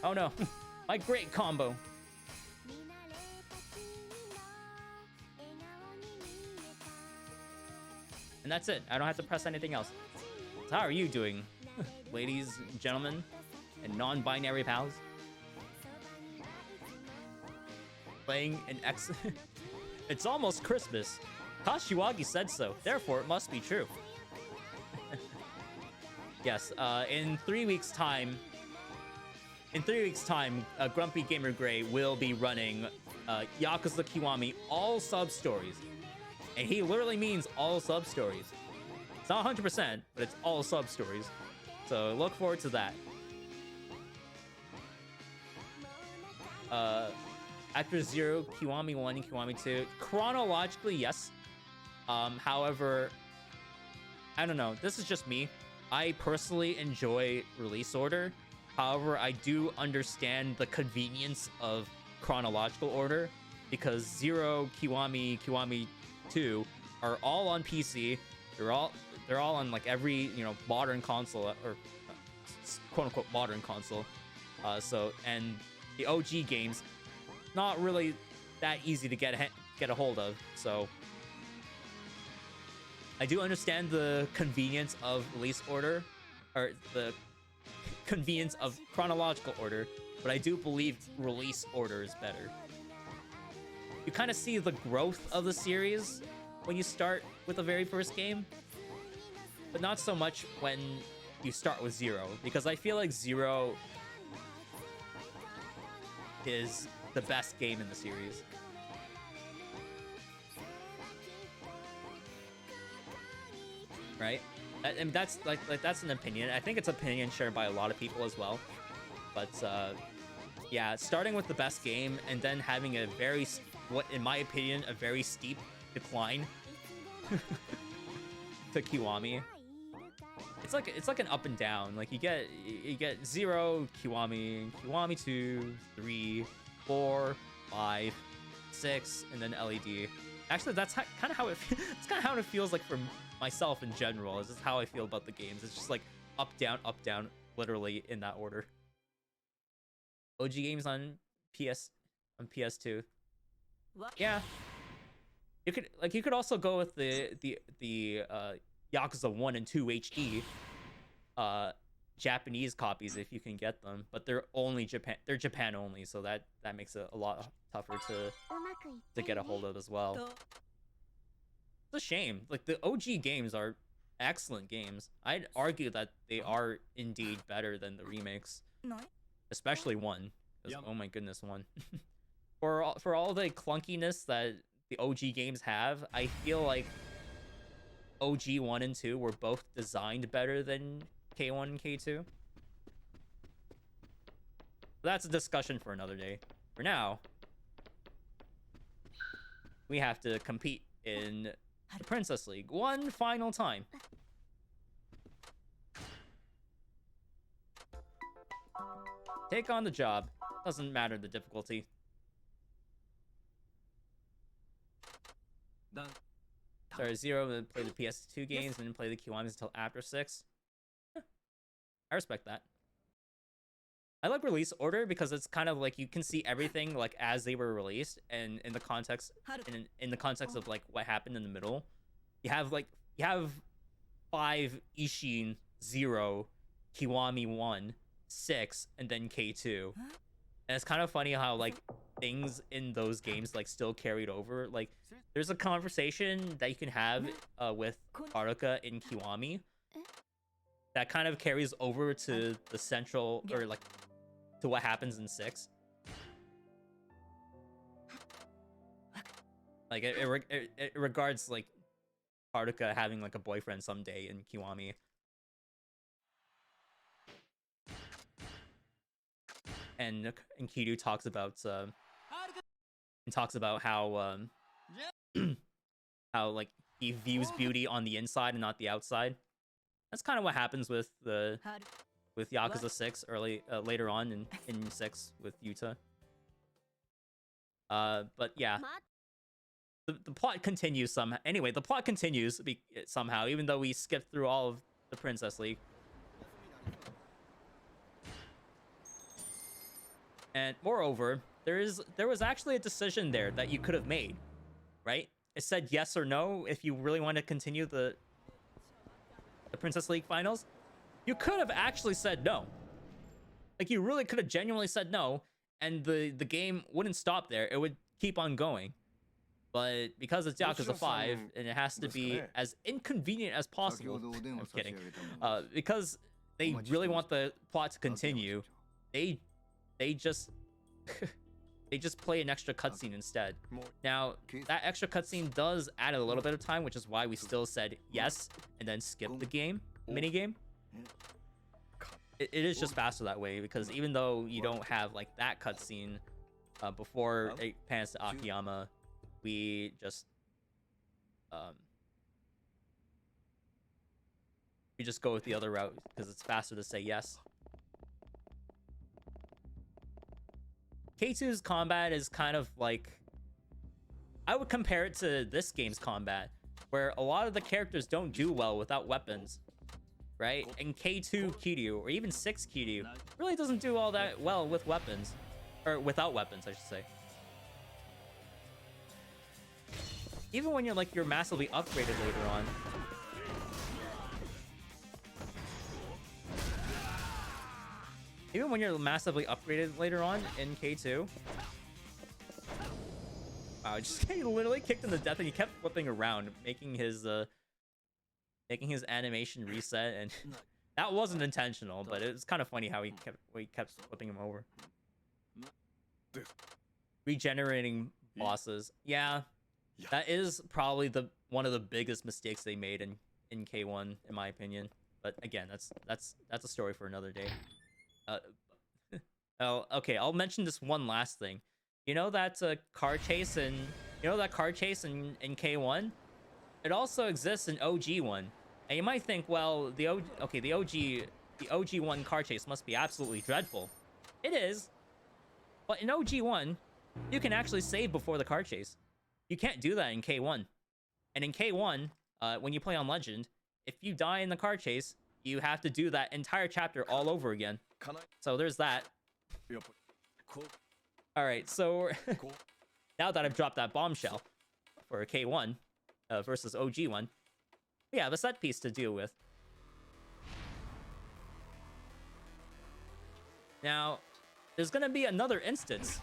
[SPEAKER 1] Oh no, my great combo. And that's it. I don't have to press anything else. So how are you doing, ladies, gentlemen, and non-binary pals? Playing an X. It's almost Christmas. Kashiwagi said so, therefore it must be true. Yes, in 3 weeks' time, Grumpy Gamer Gray will be running Yakuza Kiwami all sub-stories. And he literally means all sub-stories. It's not 100%, but it's all sub-stories. So look forward to that. After 0, Kiwami 1 and Kiwami 2. Chronologically, yes. However, I don't know. This is just me. I personally enjoy release order. However, I do understand the convenience of chronological order. because 0, Kiwami, Kiwami 2 are all on PC. They're all on like every, you know, modern console, or quote unquote modern console. So, and the OG games, not really that easy to get a hold of. So I do understand the convenience of release order, or the convenience of chronological order, but I do believe release order is better. You kind of see the growth of the series when you start with the very first game, but not so much when you start with 0, because I feel like 0 is the best game in the series. Right? And that's like that's an opinion. I think it's an opinion shared by a lot of people as well. But yeah, starting with the best game and then having a very, what in my opinion, a very steep decline to Kiwami. It's like an up and down. Like you get 0, Kiwami, Kiwami 2, 3, 4, 5, 6, and then LED. Actually, that's kind of how it it's kind of how it feels like for myself in general. Is just how I feel about the games. It's just like up down, literally in that order. OG games on PS2. Yeah. You could also go with the Yakuza 1 and 2 HD Japanese copies if you can get them, but they're Japan only, so that makes it a lot tougher to get a hold of as well. It's a shame. Like, the OG games are excellent games. I'd argue that they are indeed better than the remakes, especially 1. Oh my goodness, 1. For all the clunkiness that the OG games have, I feel like OG 1 and 2 were both designed better than K1 and K2. That's a discussion for another day. For now, we have to compete in the Princess League one final time. Take on the job. Doesn't matter the difficulty. Sorry, 0 to play the PS2 games and then play the Kiwamis until after 6. I respect that. I like release order because it's kind of like you can see everything like as they were released, and in the context of like what happened in the middle. You have 5 Ishin, 0, Kiwami 1, 6, and then K2. And it's kind of funny how like things in those games like still carried over. Like there's a conversation that you can have with Haruka in Kiwami that kind of carries over to the central, or like to what happens in 6. Like it regards like Haruka having like a boyfriend someday in Kiwami. And Kidu talks about how how like he views beauty on the inside and not the outside. That's kind of what happens with Yakuza 6 later on in 6 with Yuta. But yeah, the plot continues somehow. Anyway, the plot continues somehow, even though we skipped through all of the Princess League. And moreover, there was actually a decision there that you could have made, right? It said yes or no if you really want to continue the Princess League finals. You could have actually said no. Like, you really could have genuinely said no, and the game wouldn't stop there. It would keep on going. But because it's Yakuza 5 and it has to be as inconvenient as possible, I'm kidding. Because they really want the plot to continue, they just they just play an extra cutscene instead. Now, that extra cutscene does add a little bit of time, which is why we still said yes and then skip the minigame. It is just faster that way, because even though you don't have like that cutscene before it pans to Akiyama, we just go with the other route because it's faster to say yes. K2's combat is kind of like I would compare it to this game's combat, where a lot of the characters don't do well without weapons, right? And K2 Kiryu, or even 6 Kiryu, really doesn't do all that well with weapons. Or without weapons, I should say. Even when you're massively upgraded later on. Even when you're massively upgraded later on in K2. Wow, he literally kicked him to death and he kept flipping around, making his animation reset, and that wasn't intentional, but it was kind of funny how he kept flipping him over. Regenerating bosses. Yeah. That is probably one of the biggest mistakes they made in K1, in my opinion. But again, that's a story for another day. Oh, okay, I'll mention this one last thing. You know that car chase in K1? It also exists in OG1. And you might think, well, the OG1 car chase must be absolutely dreadful. It is. But in OG1, you can actually save before the car chase. You can't do that in K1. And in K1, when you play on Legend, if you die in the car chase, you have to do that entire chapter all over again. So there's that. Alright, so now that I've dropped that bombshell for K1 versus OG1, we have a set piece to deal with. Now, there's gonna be another instance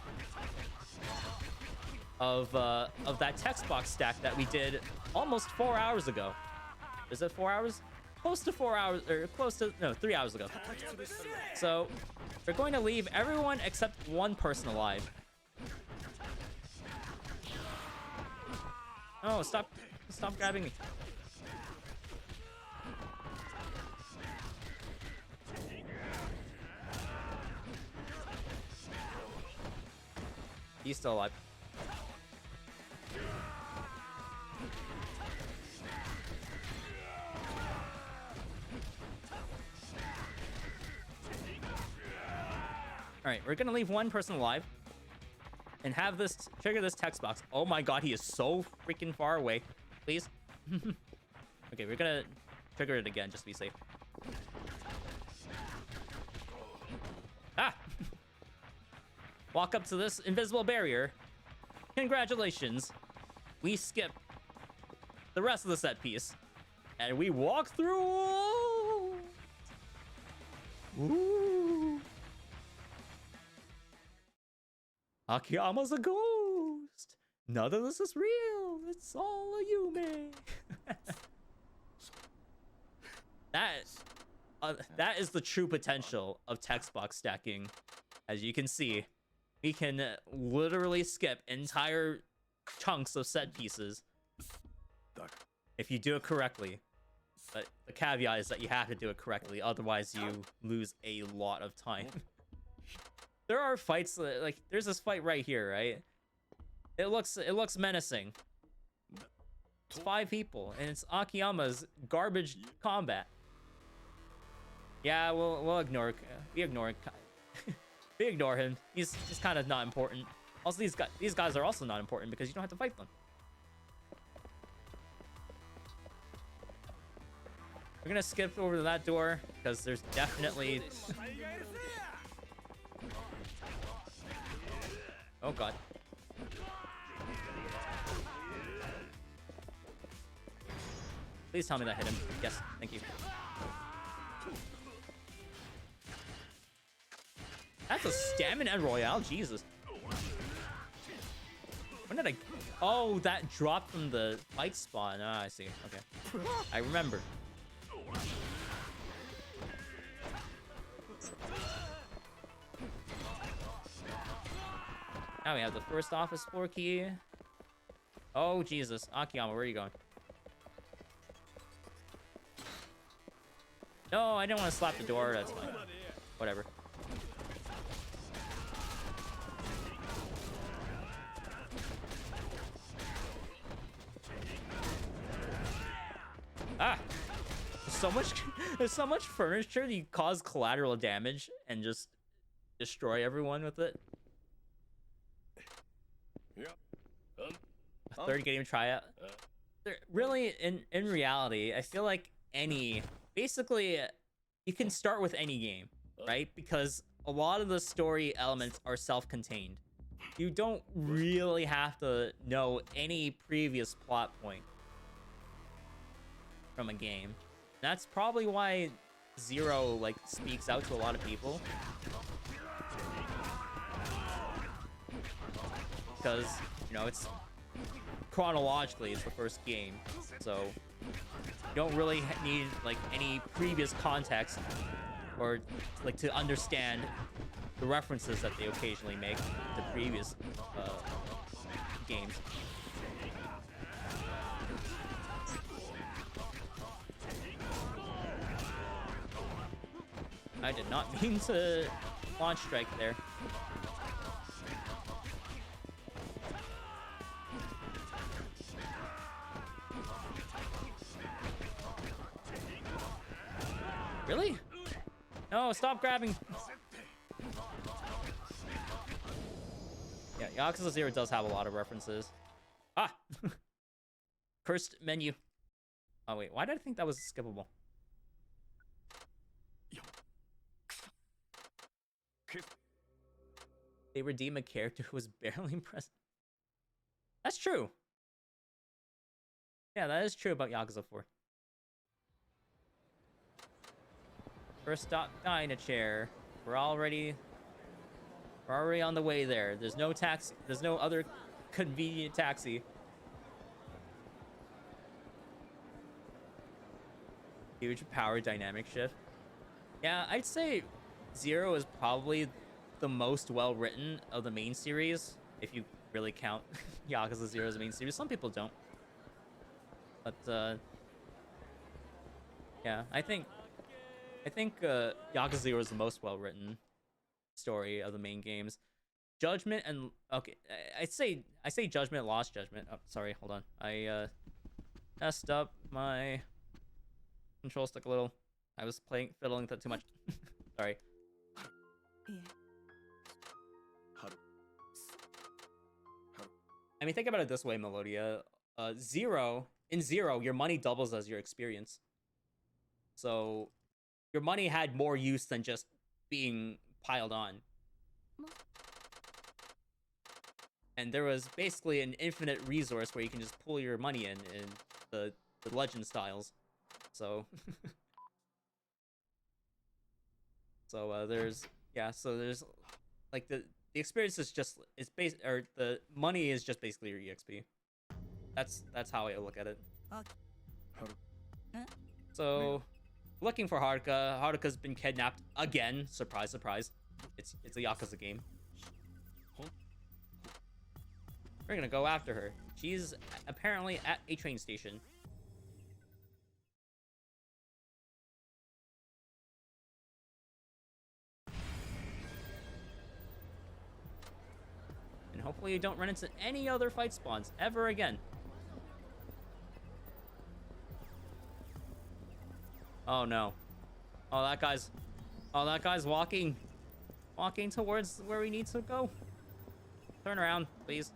[SPEAKER 1] of that text box stack that we did almost 4 hours ago. Is it 4 hours? Close to 4 hours, or no, 3 hours ago. So we're going to leave everyone except one person alive. Oh, stop grabbing me. He's still alive. Alright, we're gonna leave one person alive and have this trigger this text box. Oh my god, he is so freaking far away. Please. Okay, we're gonna trigger it again just to be safe. Ah! Walk up to this invisible barrier. Congratulations. We skip the rest of the set piece. And we walk through. Ooh. Akiyama's a ghost. None of this is real. It's all a Yume. That is the true potential of text box stacking. As you can see, we can literally skip entire chunks of set pieces if you do it correctly. But the caveat is that you have to do it correctly, otherwise you lose a lot of time. There are fights like there's this fight right here, right? It looks menacing. It's 5 people, and it's Akiyama's garbage combat. Yeah, we'll ignore. We ignore. We ignore him. He's kind of not important. Also, these guys are also not important because you don't have to fight them. We're gonna skip over to that door because there's definitely. Oh god. Please tell me that hit him. Yes, thank you. That's a stamina royale, Jesus. When did I... Oh, that dropped from the fight spawn. Ah, I see. Okay. I remember. Now we have the first office floor key. Oh, Jesus. Akiyama, where are you going? No, I didn't want to slap the door. That's fine. Whatever. Ah! There's so much furniture that you cause collateral damage and just destroy everyone with it. third game tryout. Really, in reality, I feel like basically, you can start with any game, right? Because a lot of the story elements are self-contained. You don't really have to know any previous plot point from a game. That's probably why Zero like speaks out to a lot of people, because it's chronologically it's the first game, so you don't really need like any previous context or like to understand the references that they occasionally make to previous games. I did not mean to launch strike there. Really? No, stop grabbing. Yeah, Yakuza 0 does have a lot of references. Ah! Cursed menu. Oh, wait. Why did I think that was skippable? They redeem a character who was barely present. That's true. Yeah, that is true about Yakuza 4. First stop, Dynachair. We're already on the way there. There's no taxi. There's no other convenient taxi. Huge power dynamic shift. Yeah, I'd say Zero is probably the most well-written of the main series, if you really count Yakuza 0 as a main series. Some people don't. But, yeah, I think Yakuza 0 is the most well-written story of the main games. Judgment and... Okay, I say Judgment, Lost Judgment. Oh, sorry, hold on. I messed up my control stick a little. I was fiddling with it too much. Sorry. I mean, think about it this way, Melodia. In Zero, your money doubles as your experience. So, your money had more use than just being piled on. And there was basically an infinite resource where you can just pull your money in the legend styles. So, there's like the experience is just the money is just basically your EXP. That's how I look at it. So, looking for Haruka. Haruka's been kidnapped again. Surprise, surprise. It's a Yakuza game. We're gonna go after her. She's apparently at a train station. And hopefully you don't run into any other fight spawns ever again. Oh no. Oh, that guy's walking towards where we need to go. Turn around, please.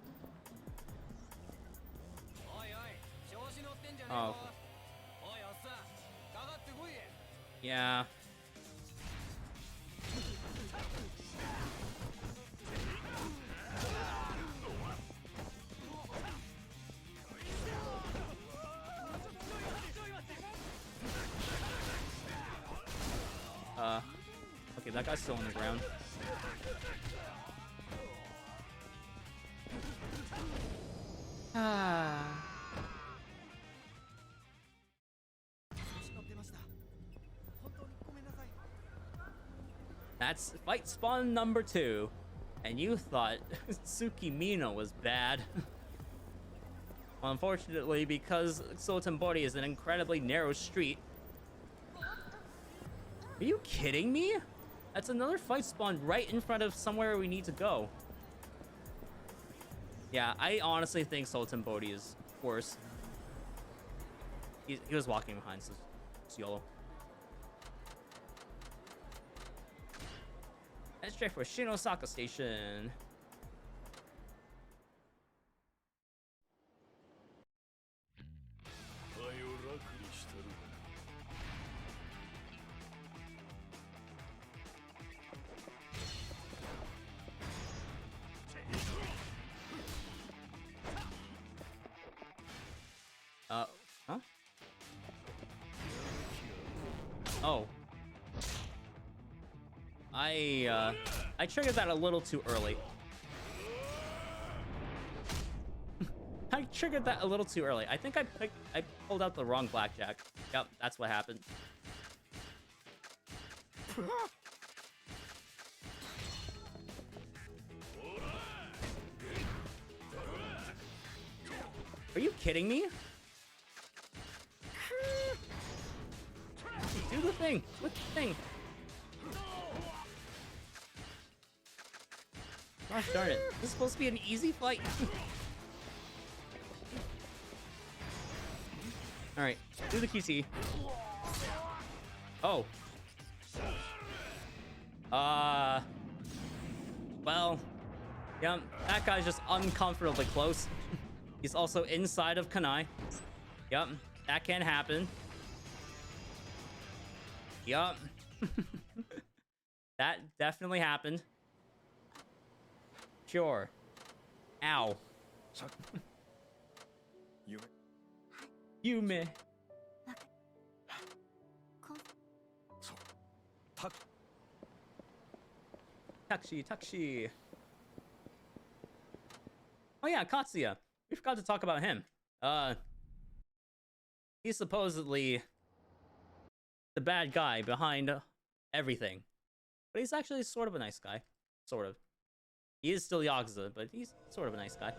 [SPEAKER 1] Oh. Yeah. Okay, that guy's still on the ground. That's fight spawn number 2. And you thought Tsukimino was bad. Well, unfortunately, because Sotenbori is an incredibly narrow street. Are you kidding me? That's another fight spawn right in front of somewhere we need to go. Yeah, I honestly think Sotenbori is worse. He was walking behind, so it's YOLO. Head straight for Shinosaka Station. Huh? Oh. I triggered that a little too early. I triggered that a little too early. I think I pulled out the wrong blackjack. Yep, that's what happened. Are you kidding me? Do the thing. Do the thing. Gosh darn it. This is supposed to be an easy fight. Alright. Do the QT. Oh. Well. Yeah, that guy's just uncomfortably close. He's also inside of Kanai. Yep, that can happen. Yup. That definitely happened. Sure. Ow. Yume. Taxi. Oh yeah, Katsuya. We forgot to talk about him. He's supposedly the bad guy behind everything. But he's actually sort of a nice guy. Sort of. He is still Yakuza, but he's sort of a nice guy.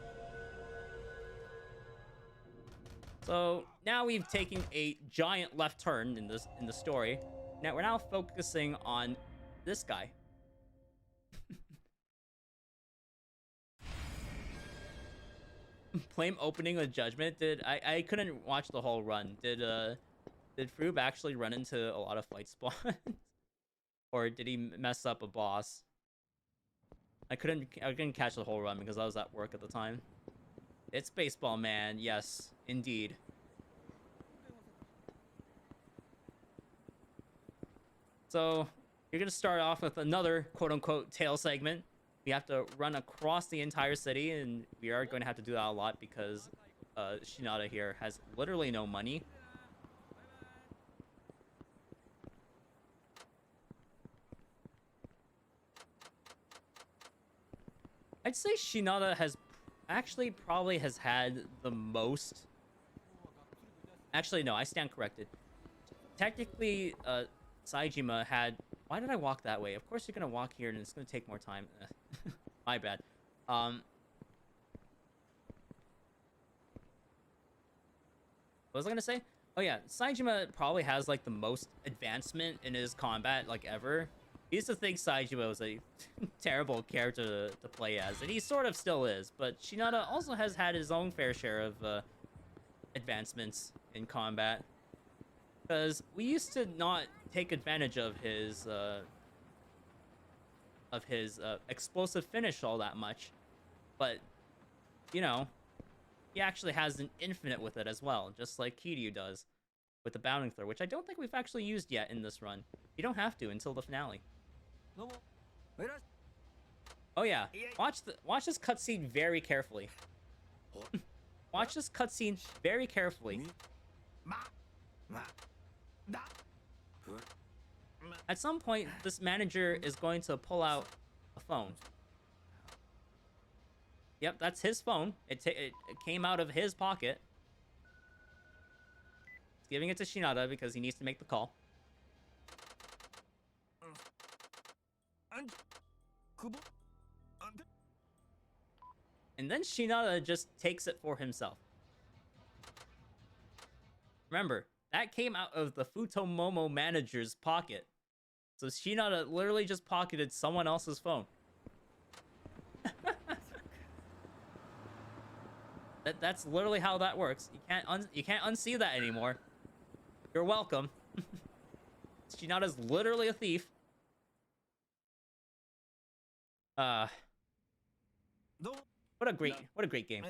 [SPEAKER 1] So now we've taken a giant left turn in the story. Now we're now focusing on this guy. Flame opening with Judgment. I couldn't watch the whole run. Did Froob actually run into a lot of fight spawns? Or did he mess up a boss? I couldn't catch the whole run because I was at work at the time. It's Baseball Man, yes, indeed. So you're gonna start off with another quote-unquote tail segment. We have to run across the entire city, and we are going to have to do that a lot because Shinada here has literally no money. I'd say Shinada has probably has had the most. Actually, no, I stand corrected. Technically, Saejima had. Why did I walk that way? Of course you're gonna walk here, and it's gonna take more time. My bad. What was I gonna say? Oh yeah, Saejima probably has like the most advancement in his combat like ever. I used to think Saejima was a terrible character to play as, and he sort of still is, but Shinada also has had his own fair share of advancements in combat. Because we used to not take advantage of his explosive finish all that much, but you know, he actually has an infinite with it as well, just like Kiryu does with the bounding throw, which I don't think we've actually used yet in this run. You don't have to until the finale. Oh yeah, watch this cutscene very carefully. Watch this cutscene very carefully. At some point, this manager is going to pull out a phone. Yep, that's his phone. It came out of his pocket. He's giving it to Shinada because he needs to make the call. And then Shinada just takes it for himself. Remember, that came out of the Futomomo manager's pocket. So Shinada literally just pocketed someone else's phone. That's literally how that works. You can't unsee that anymore. You're welcome. Shinada's literally a thief. What a great game.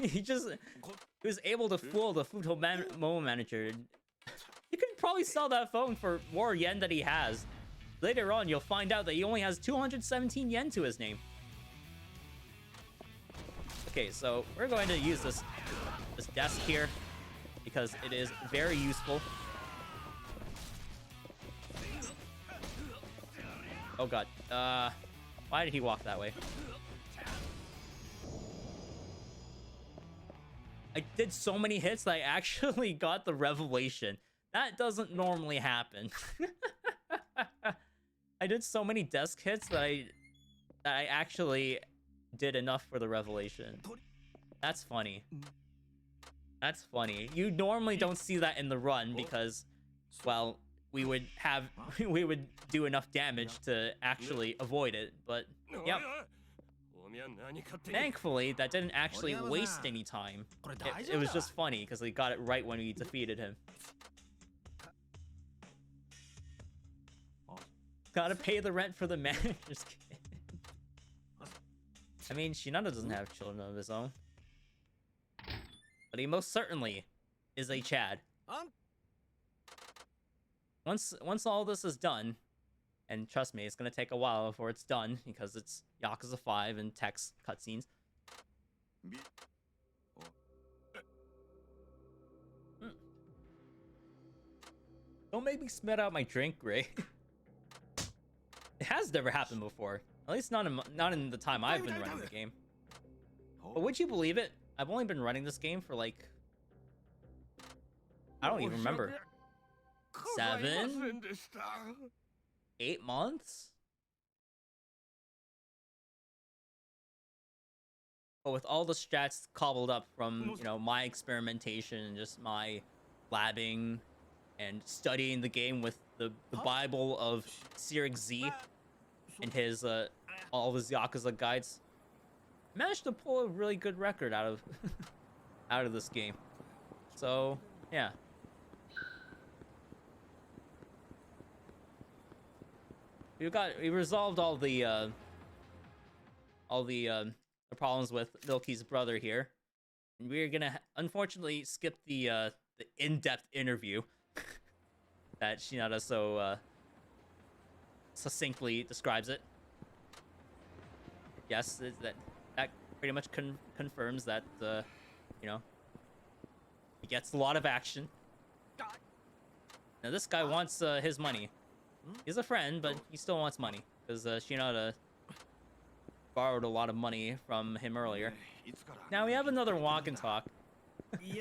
[SPEAKER 1] He was able to fool the Futomomo manager. You could probably sell that phone for more yen that he has. Later on, you'll find out that he only has 217 yen to his name. Okay, so we're going to use this desk here because it is very useful. Oh god. Why did he walk that way? I did so many hits that I actually got the revelation. That doesn't normally happen. I did so many desk hits that I actually did enough for the revelation. That's funny. That's funny. You normally don't see that in the run because, well, we would do enough damage to actually avoid it, but yep. Thankfully, that didn't actually waste any time. It was just funny because we got it right when we defeated him. Gotta pay the rent for the manager's kid. I mean, Shinada doesn't have children of his own. But he most certainly is a Chad. Once all this is done, and trust me, it's gonna take a while before it's done because it's Yakuza 5 and text cutscenes. Don't make me spit out my drink, Gray. It has never happened before. At least not in the time I've been running the game. But would you believe it? I've only been running this game for like, I don't even remember. 7? 8 months? But with all the strats cobbled up from, you know, my experimentation and just my labbing and studying the game with the Bible of Sirik Z and his all of his Yakuza guides, managed to pull a really good record out of out of this game. So yeah. We resolved all the problems with Milky's brother here. And we're gonna unfortunately skip the in-depth interview that Shinada so succinctly describes it. Yes, that pretty much confirms that you know, he gets a lot of action. Now this guy wants his money. He's a friend, but he still wants money because Shinada borrowed a lot of money from him earlier. Now we have another walk and talk. We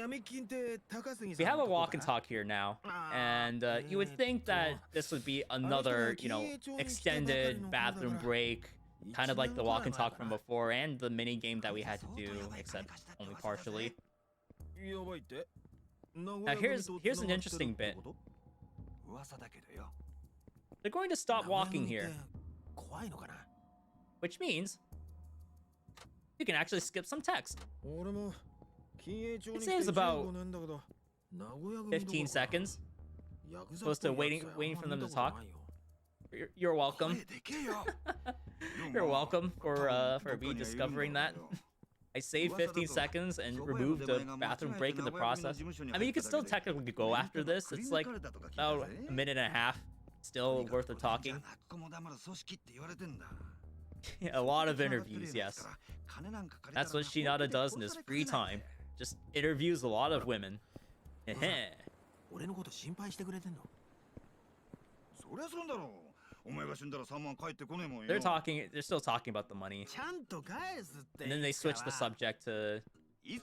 [SPEAKER 1] have a walk and talk here now, and you would think that this would be another, you know, extended bathroom break, kind of like the walk and talk from before, and the mini game that we had to do, except only partially. Now here's an interesting bit. They're going to stop walking here, which means you can actually skip some text. It saves about 15 seconds. Supposed to waiting for them to talk. You're welcome. You're welcome for me discovering that. I saved 15 seconds and removed the bathroom break in the process. I mean, you could still technically go after this. It's like about a minute and a half. Still worth the talking. A lot of interviews, yes. That's what Shinada does in his free time. Just interviews a lot of women. They're still talking about the money. And then they switch the subject to you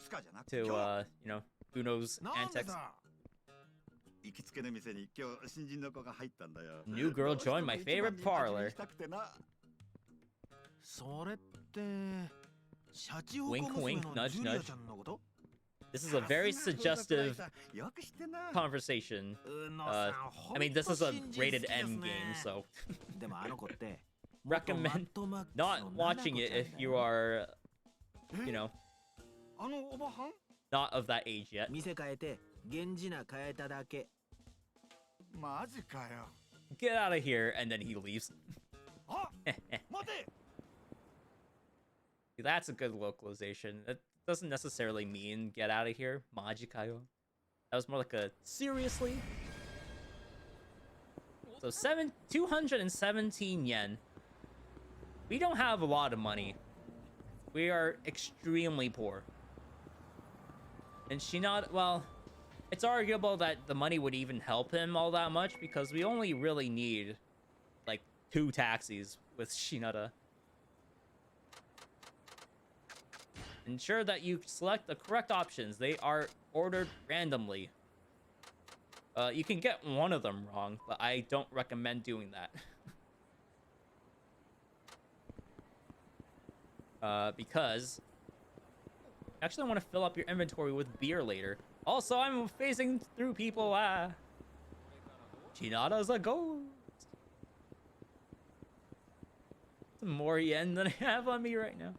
[SPEAKER 1] know, Uno's antics. New girl joined my favorite parlor. Wink wink, nudge nudge. This is a very suggestive conversation. I mean, this is a rated M game, so recommend not watching it if you are, you know, not of that age yet. Get out of here, and then he leaves. That's a good localization. That doesn't necessarily mean get out of here. Majikayo. That was more like a seriously. So 217 yen. We don't have a lot of money. We are extremely poor. And Shinada, well, it's arguable that the money would even help him all that much because we only really need like 2 taxis with Shinada. Ensure that you select the correct options. They are ordered randomly. You can get one of them wrong, but I don't recommend doing that. Because actually I want to fill up your inventory with beer later. Also, I'm phasing through people. Shinada's a ghost. More yen than I have on me right now.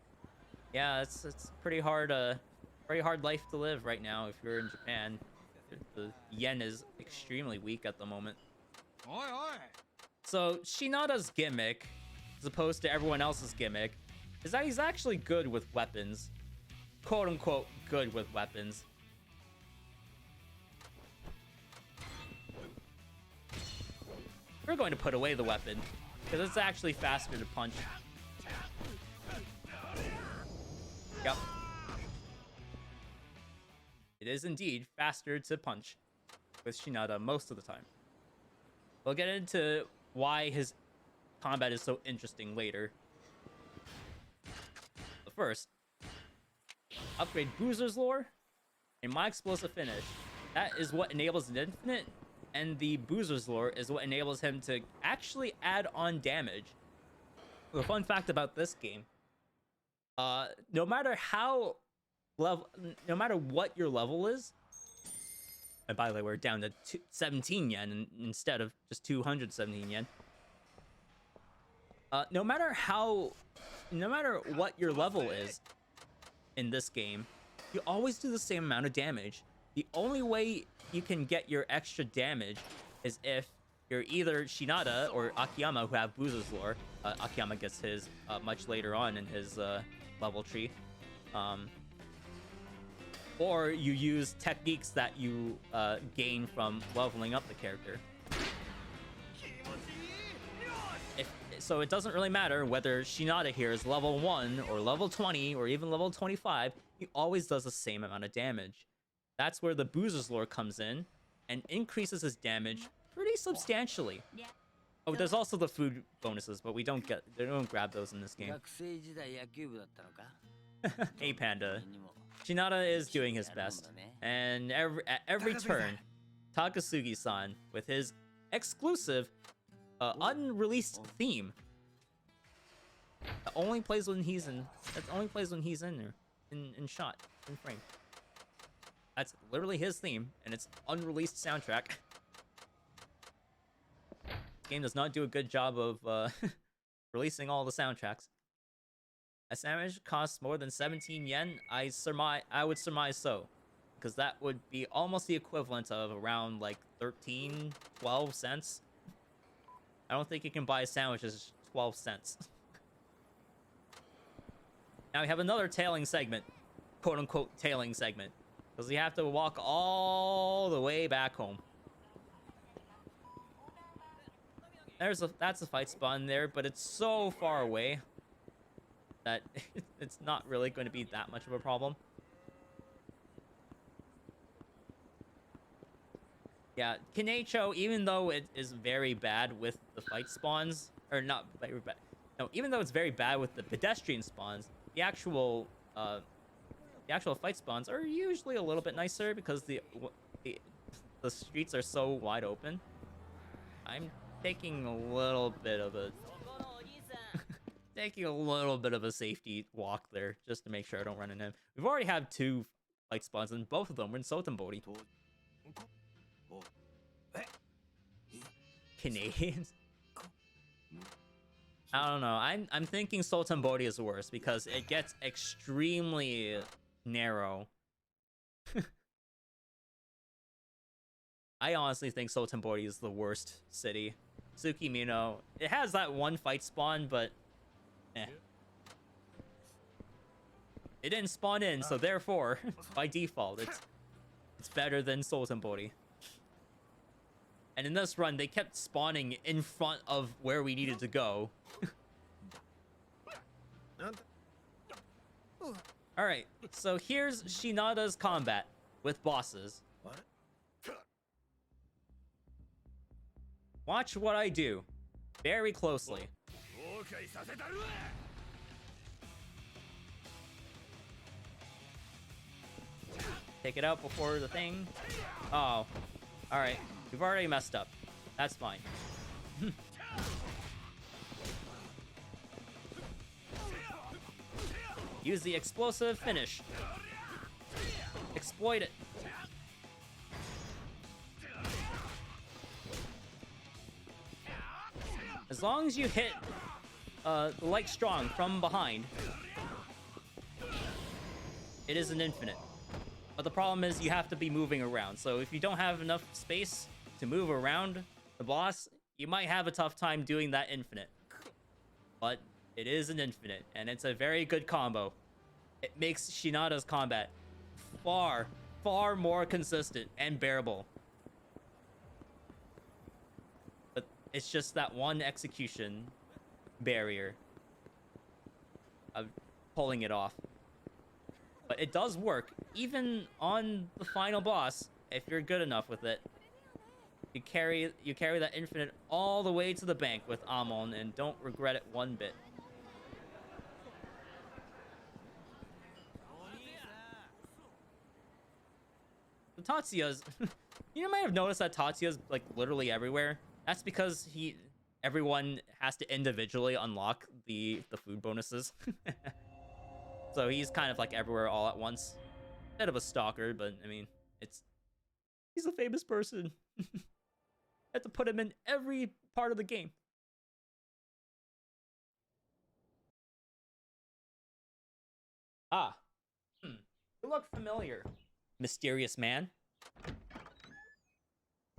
[SPEAKER 1] Yeah, it's pretty hard life to live right now if you're in Japan. The yen is extremely weak at the moment. So Shinada's gimmick, as opposed to everyone else's gimmick, is that he's actually good with weapons. Quote unquote good with weapons. We're going to put away the weapon because it's actually faster to punch. Yep. It is indeed faster to punch with Shinada most of the time. We'll get into why his combat is so interesting later. But first, upgrade Boozer's lore and my explosive finish. That is what enables an infinite, and the Boozer's lore is what enables him to actually add on damage. The fun fact about this game, no matter what your level is, and by the way, we're down to 17 yen instead of just 217 yen. No matter what your level is in this game, you always do the same amount of damage. The only way you can get your extra damage is if you're either Shinada or Akiyama, who have Boozer's lore. Akiyama gets his much later on in his level tree. Or you use techniques that you gain from leveling up the character. So it doesn't really matter whether Shinada here is level 1 or level 20 or even level 25, he always does the same amount of damage. That's where the Boozer's lore comes in and increases his damage pretty substantially. Oh, there's also the food bonuses, but they don't grab those in this game. Hey Panda. Shinada is doing his best, and at every turn, Takasugi-san, with his exclusive, unreleased theme, that only plays when he's in there, in shot, in frame. That's literally his theme, and it's unreleased soundtrack. The game does not do a good job of releasing all the soundtracks. A sandwich costs more than 17 yen? I would surmise so. Because that would be almost the equivalent of around like 13, 12 cents. I don't think you can buy a sandwich as 12 cents. Now we have another tailing segment. Quote unquote tailing segment. Because we have to walk all the way back home. That's a fight spawn there, but it's so far away that it's not really going to be that much of a problem. Yeah, Kinecho, even though it is very bad with the fight spawns, or not very bad, no, even though it's very bad with the pedestrian spawns, the actual fight spawns are usually a little bit nicer because the streets are so wide open. I'm taking a little bit of a safety walk there just to make sure I don't run into him. We've already had 2 fight spawns, and both of them were in Sotenbori. Canadians. I don't know. I'm thinking Sotenbori is worse because it gets extremely narrow. I honestly think Sotenbori is the worst city. Tsukimino, it has that one fight spawn, but it didn't spawn in, so therefore, by default, it's better than Sotenbori. And in this run, they kept spawning in front of where we needed to go. Alright, so here's Shinada's combat with bosses.
[SPEAKER 3] What?
[SPEAKER 1] Watch what I do very closely. Take it out before the thing. Oh, alright. We've already messed up. That's fine. Use the explosive finish. Exploit it. As long as you hit the light strong from behind, it is an infinite. But the problem is you have to be moving around. So if you don't have enough space to move around the boss, you might have a tough time doing that infinite. But it is an infinite, and it's a very good combo. It makes Shinada's combat far, far more consistent and bearable. But it's just that one execution barrier of pulling it off. But it does work, even on the final boss, if you're good enough with it. You carry that infinite all the way to the bank with Amon and don't regret it one bit. The Tatsuya's... You might have noticed that Tatsuya's like literally everywhere. That's because everyone has to individually unlock the food bonuses. So he's kind of like everywhere all at once. Bit of a stalker, but I mean, he's a famous person. Had to put him in every part of the game. Ah. You look familiar, mysterious man.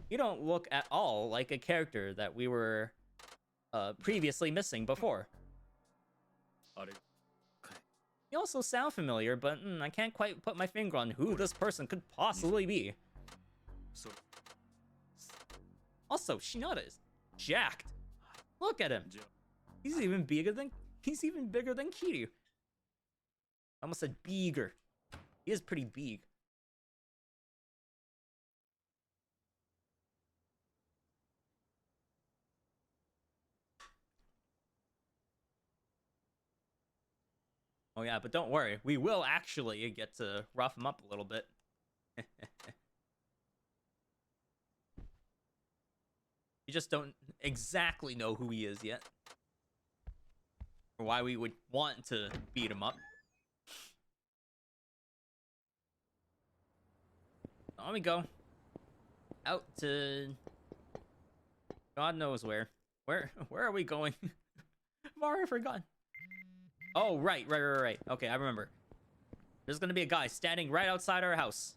[SPEAKER 1] You don't look at all like a character that we were previously missing before. You also sound familiar, but I can't quite put my finger on who this person could possibly be. Also, Shinada is jacked. Look at him. He's even bigger than Kiryu. I almost said bigger. He is pretty big. Oh yeah, but don't worry. We will actually get to rough him up a little bit. You just don't exactly know who he is yet. Or why we would want to beat him up. On we go. Out to... God knows where. Where are we going? I've already forgotten. Oh, right. Okay, I remember. There's gonna be a guy standing right outside our house.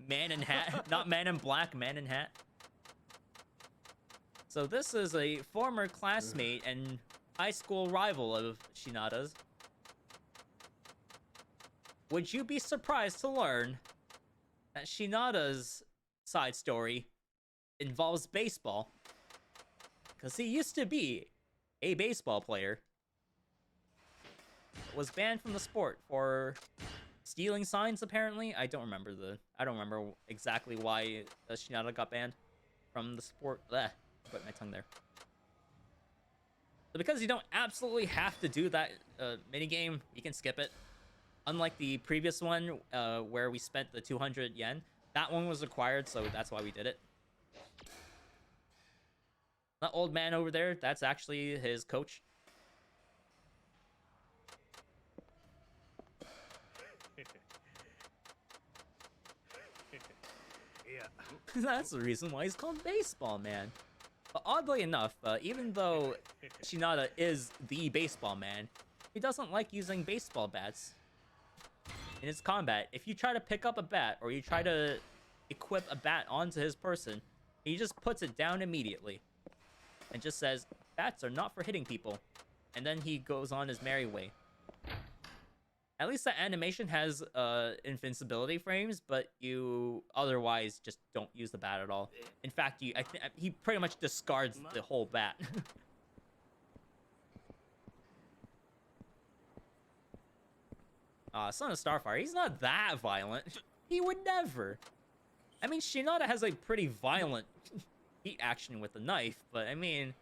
[SPEAKER 1] Man in hat. Not man in black, man in hat. So this is a former classmate and high school rival of Shinada's. Would you be surprised to learn that Shinada's side story involves baseball? Because he used to be a baseball player. Was banned from the sport for stealing signs, apparently. I don't remember exactly why Shinada got banned from the sport. Blech, put my tongue there. So because you don't absolutely have to do that minigame, you can skip it. Unlike the previous one, where we spent the 200 yen, that one was required, so that's why we did it. That old man over there, that's actually his coach. That's the reason why he's called Baseball Man. But oddly enough, even though Shinada is the Baseball Man, he doesn't like using baseball bats in his combat. If you try to pick up a bat, or you try to equip a bat onto his person, he just puts it down immediately. And just says, bats are not for hitting people. And then he goes on his merry way. At least that animation has invincibility frames, but you otherwise just don't use the bat at all. In fact, he pretty much discards the whole bat. Son of Starfire, he's not that violent. He would never. I mean, Shinada has a pretty violent heat action with the knife, but I mean,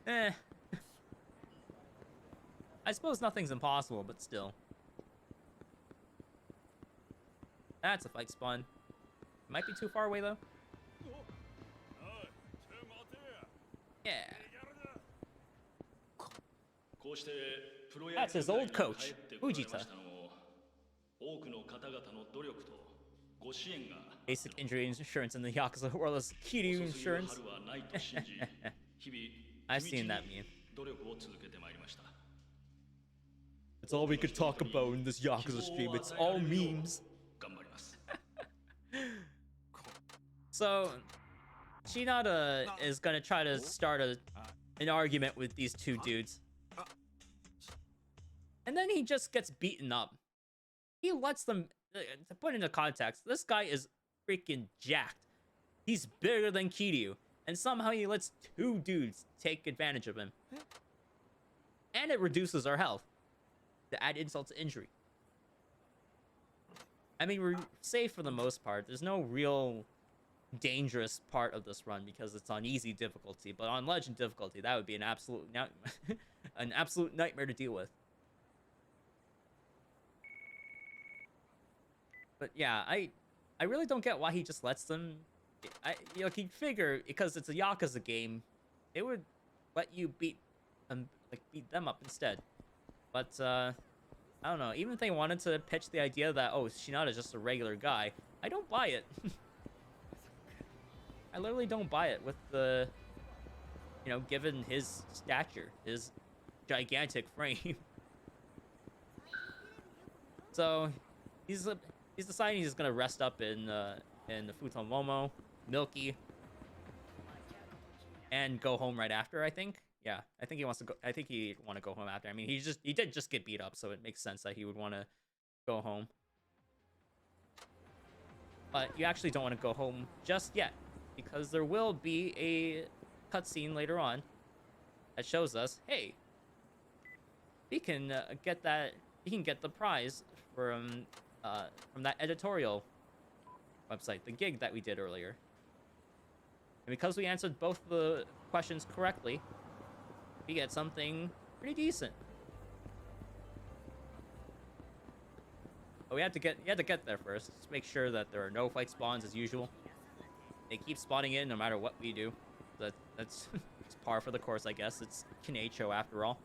[SPEAKER 1] eh. I suppose nothing's impossible, but still. That's a fight spawn. Might be too far away though. Yeah. That's his old coach, Fujita. Basic injury insurance in the Yakuza world is Kiryu insurance. I've seen that meme. It's all we could talk about in this Yakuza stream. It's all memes. So, Shinada is gonna try to start an argument with these two dudes. And then he just gets beaten up. He lets them... to put into context, this guy is freaking jacked. He's bigger than Kiryu. And somehow he lets two dudes take advantage of him. And it reduces our health. To add insult to injury. I mean, we're safe for the most part. There's no real dangerous part of this run because it's on easy difficulty. But on legend difficulty, that would be an absolute nightmare to deal with. But yeah, I really don't get why he just lets them. You know, he'd figure because it's a Yakuza game, it would let you beat them up instead. But I don't know. Even if they wanted to pitch the idea that Shinada's just a regular guy, I don't buy it. I literally don't buy it with the, given his stature, his gigantic frame. So he's deciding he's gonna rest up in the Futomomo, Milky, and go home right after. I think. Yeah, I think he wants to go. I think he want to go home after. I mean, he did just get beat up, so it makes sense that he would want to go home. But you actually don't want to go home just yet, because there will be a cutscene later on that shows us, hey, we can get that. We can get the prize from that editorial website, the gig that we did earlier. And because we answered both the questions correctly, we get something pretty decent. But you had to get there first. Just make sure that there are no fight spawns as usual. They keep spawning in no matter what we do. That's it's par for the course, I guess. It's Kinecho after all.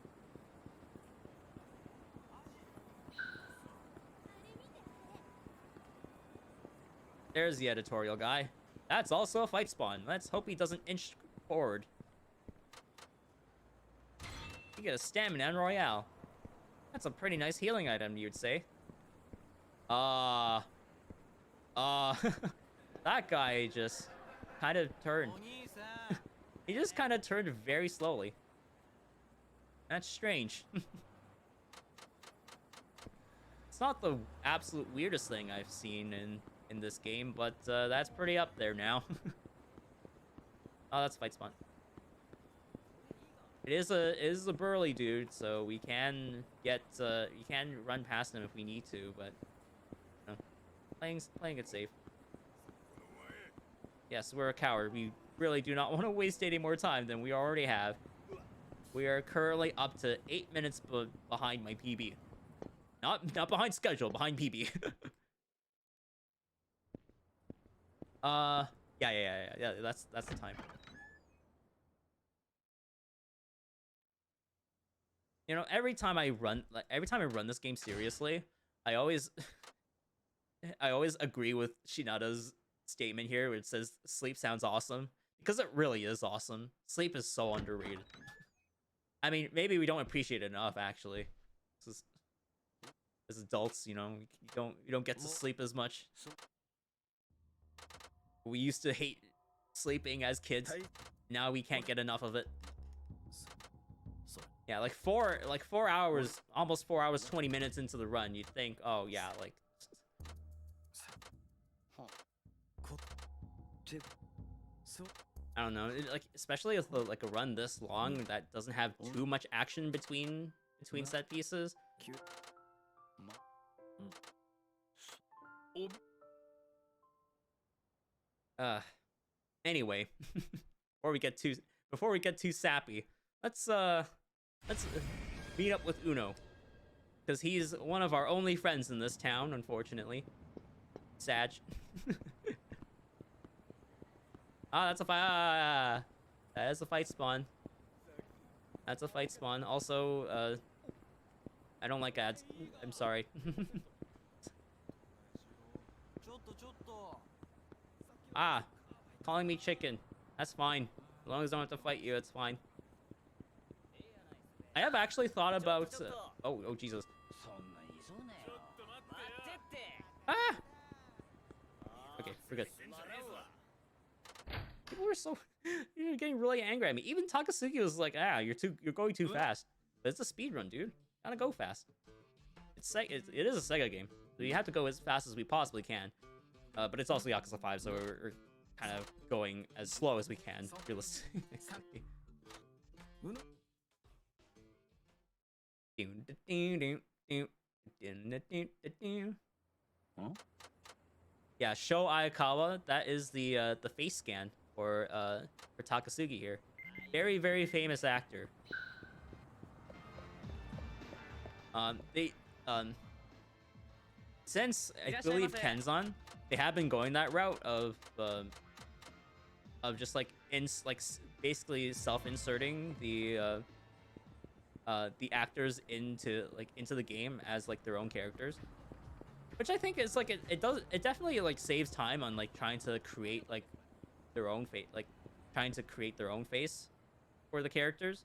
[SPEAKER 1] There's the editorial guy. That's also a fight spawn. Let's hope he doesn't inch forward. You get a stamina and royale. That's a pretty nice healing item, you'd say. That guy just kind of turned. He just kind of turned very slowly. That's strange. It's not the absolute weirdest thing I've seen in this game, but that's pretty up there now. Oh, that's a fight spawn. It is a burly dude, so we can run past him if we need to, but playing it safe. Yes, we're a coward. We really do not want to waste any more time than we already have. We are currently up to 8 minutes behind my PB. Not behind schedule, behind PB. Yeah, that's the time. You know, every time I run this game seriously, I always agree with Shinada's statement here where it says sleep sounds awesome, because it really is awesome. Sleep is so underrated. I mean, maybe we don't appreciate it enough, actually. As adults, you don't get to sleep as much. We used to hate sleeping as kids. Now we can't get enough of it. Yeah, like 4 hours, almost 4 hours, 20 minutes into the run, you'd think, oh yeah, like. I don't know, like especially with like a run this long that doesn't have too much action between set pieces. Anyway, before we get too sappy, let's meet up with Uno, because he's one of our only friends in this town, unfortunately. Sag. Ah, that's a fight. That is a fight spawn. That's a fight spawn. Also, I don't like ads. I'm sorry. Ah, calling me chicken. That's fine. As long as I don't have to fight you, it's fine. I have actually thought about... oh, Jesus. Ah! Okay, we're good. People were so... You're getting really angry at me. Even Takasugi was like, you're going too fast. But it's a speed run, dude. Gotta go fast. It is a Sega game, so you have to go as fast as we possibly can. But it's also Yakuza 5, so we're kind of going as slow as we can, realistically. Yeah, Sho Ayakawa, that is the face scan for Takasugi here. Very, very famous actor. Since I believe Kenzan, they have been going that route of just like basically self-inserting the actors into the game as like their own characters, which I think is like it definitely like saves time on like trying to create like their own face for the characters,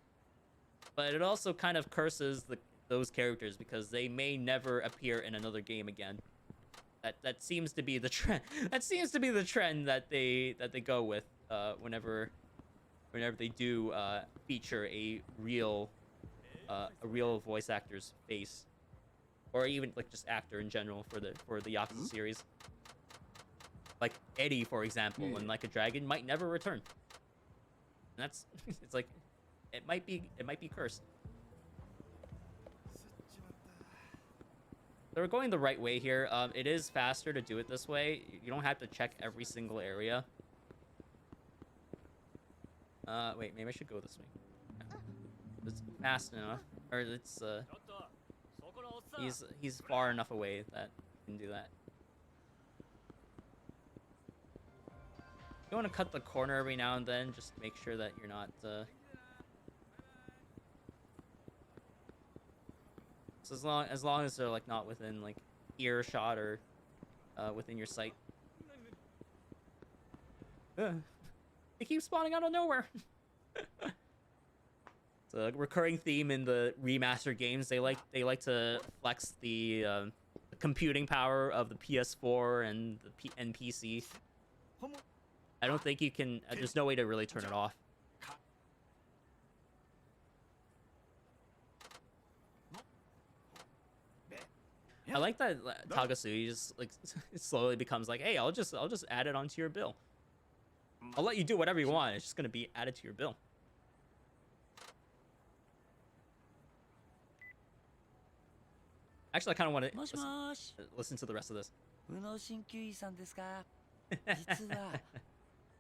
[SPEAKER 1] but it also kind of curses those characters because they may never appear in another game again. That seems to be the trend. That seems to be the trend that they go with whenever they do feature a real voice actor's face, or even like just actor in general for the Yakuza series. Like Eddie, for example, in Like a Dragon might never return. And that's it's like it might be cursed. So we're going the right way here. It is faster to do it this way. You don't have to check every single area. Wait, maybe I should go this way. It's fast enough, or it's he's far enough away that you can do that. You want to cut the corner every now and then, just to make sure that you're not so as long as they're like not within like earshot or within your sight. They keep spawning out of nowhere. It's a recurring theme in the remastered games. They like to flex the computing power of the PS4 and the PC. I don't think you can. There's no way to really turn it off. I like that Takasugi just like it slowly becomes like, hey, I'll just add it onto your bill. I'll let you do whatever you want. It's just gonna be added to your bill. Actually, I kind of want to listen to the rest of this.
[SPEAKER 5] 実は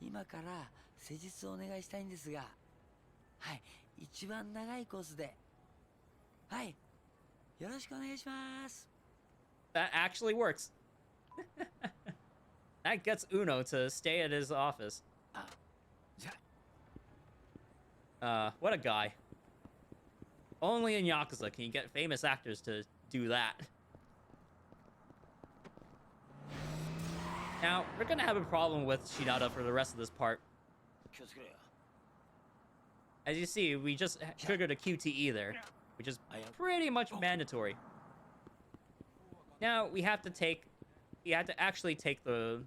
[SPEAKER 5] 今から施術をお願いしたいんですが、はい、一番長いコースで、はい、よろしくお願いします。
[SPEAKER 1] That actually works. That gets Uno to stay at his office. What a guy. Only in Yakuza can you get famous actors to do that. Now, we're gonna have a problem with Shinada for the rest of this part. As you see, we just triggered a QTE there, which is pretty much mandatory. Now, we have to actually take the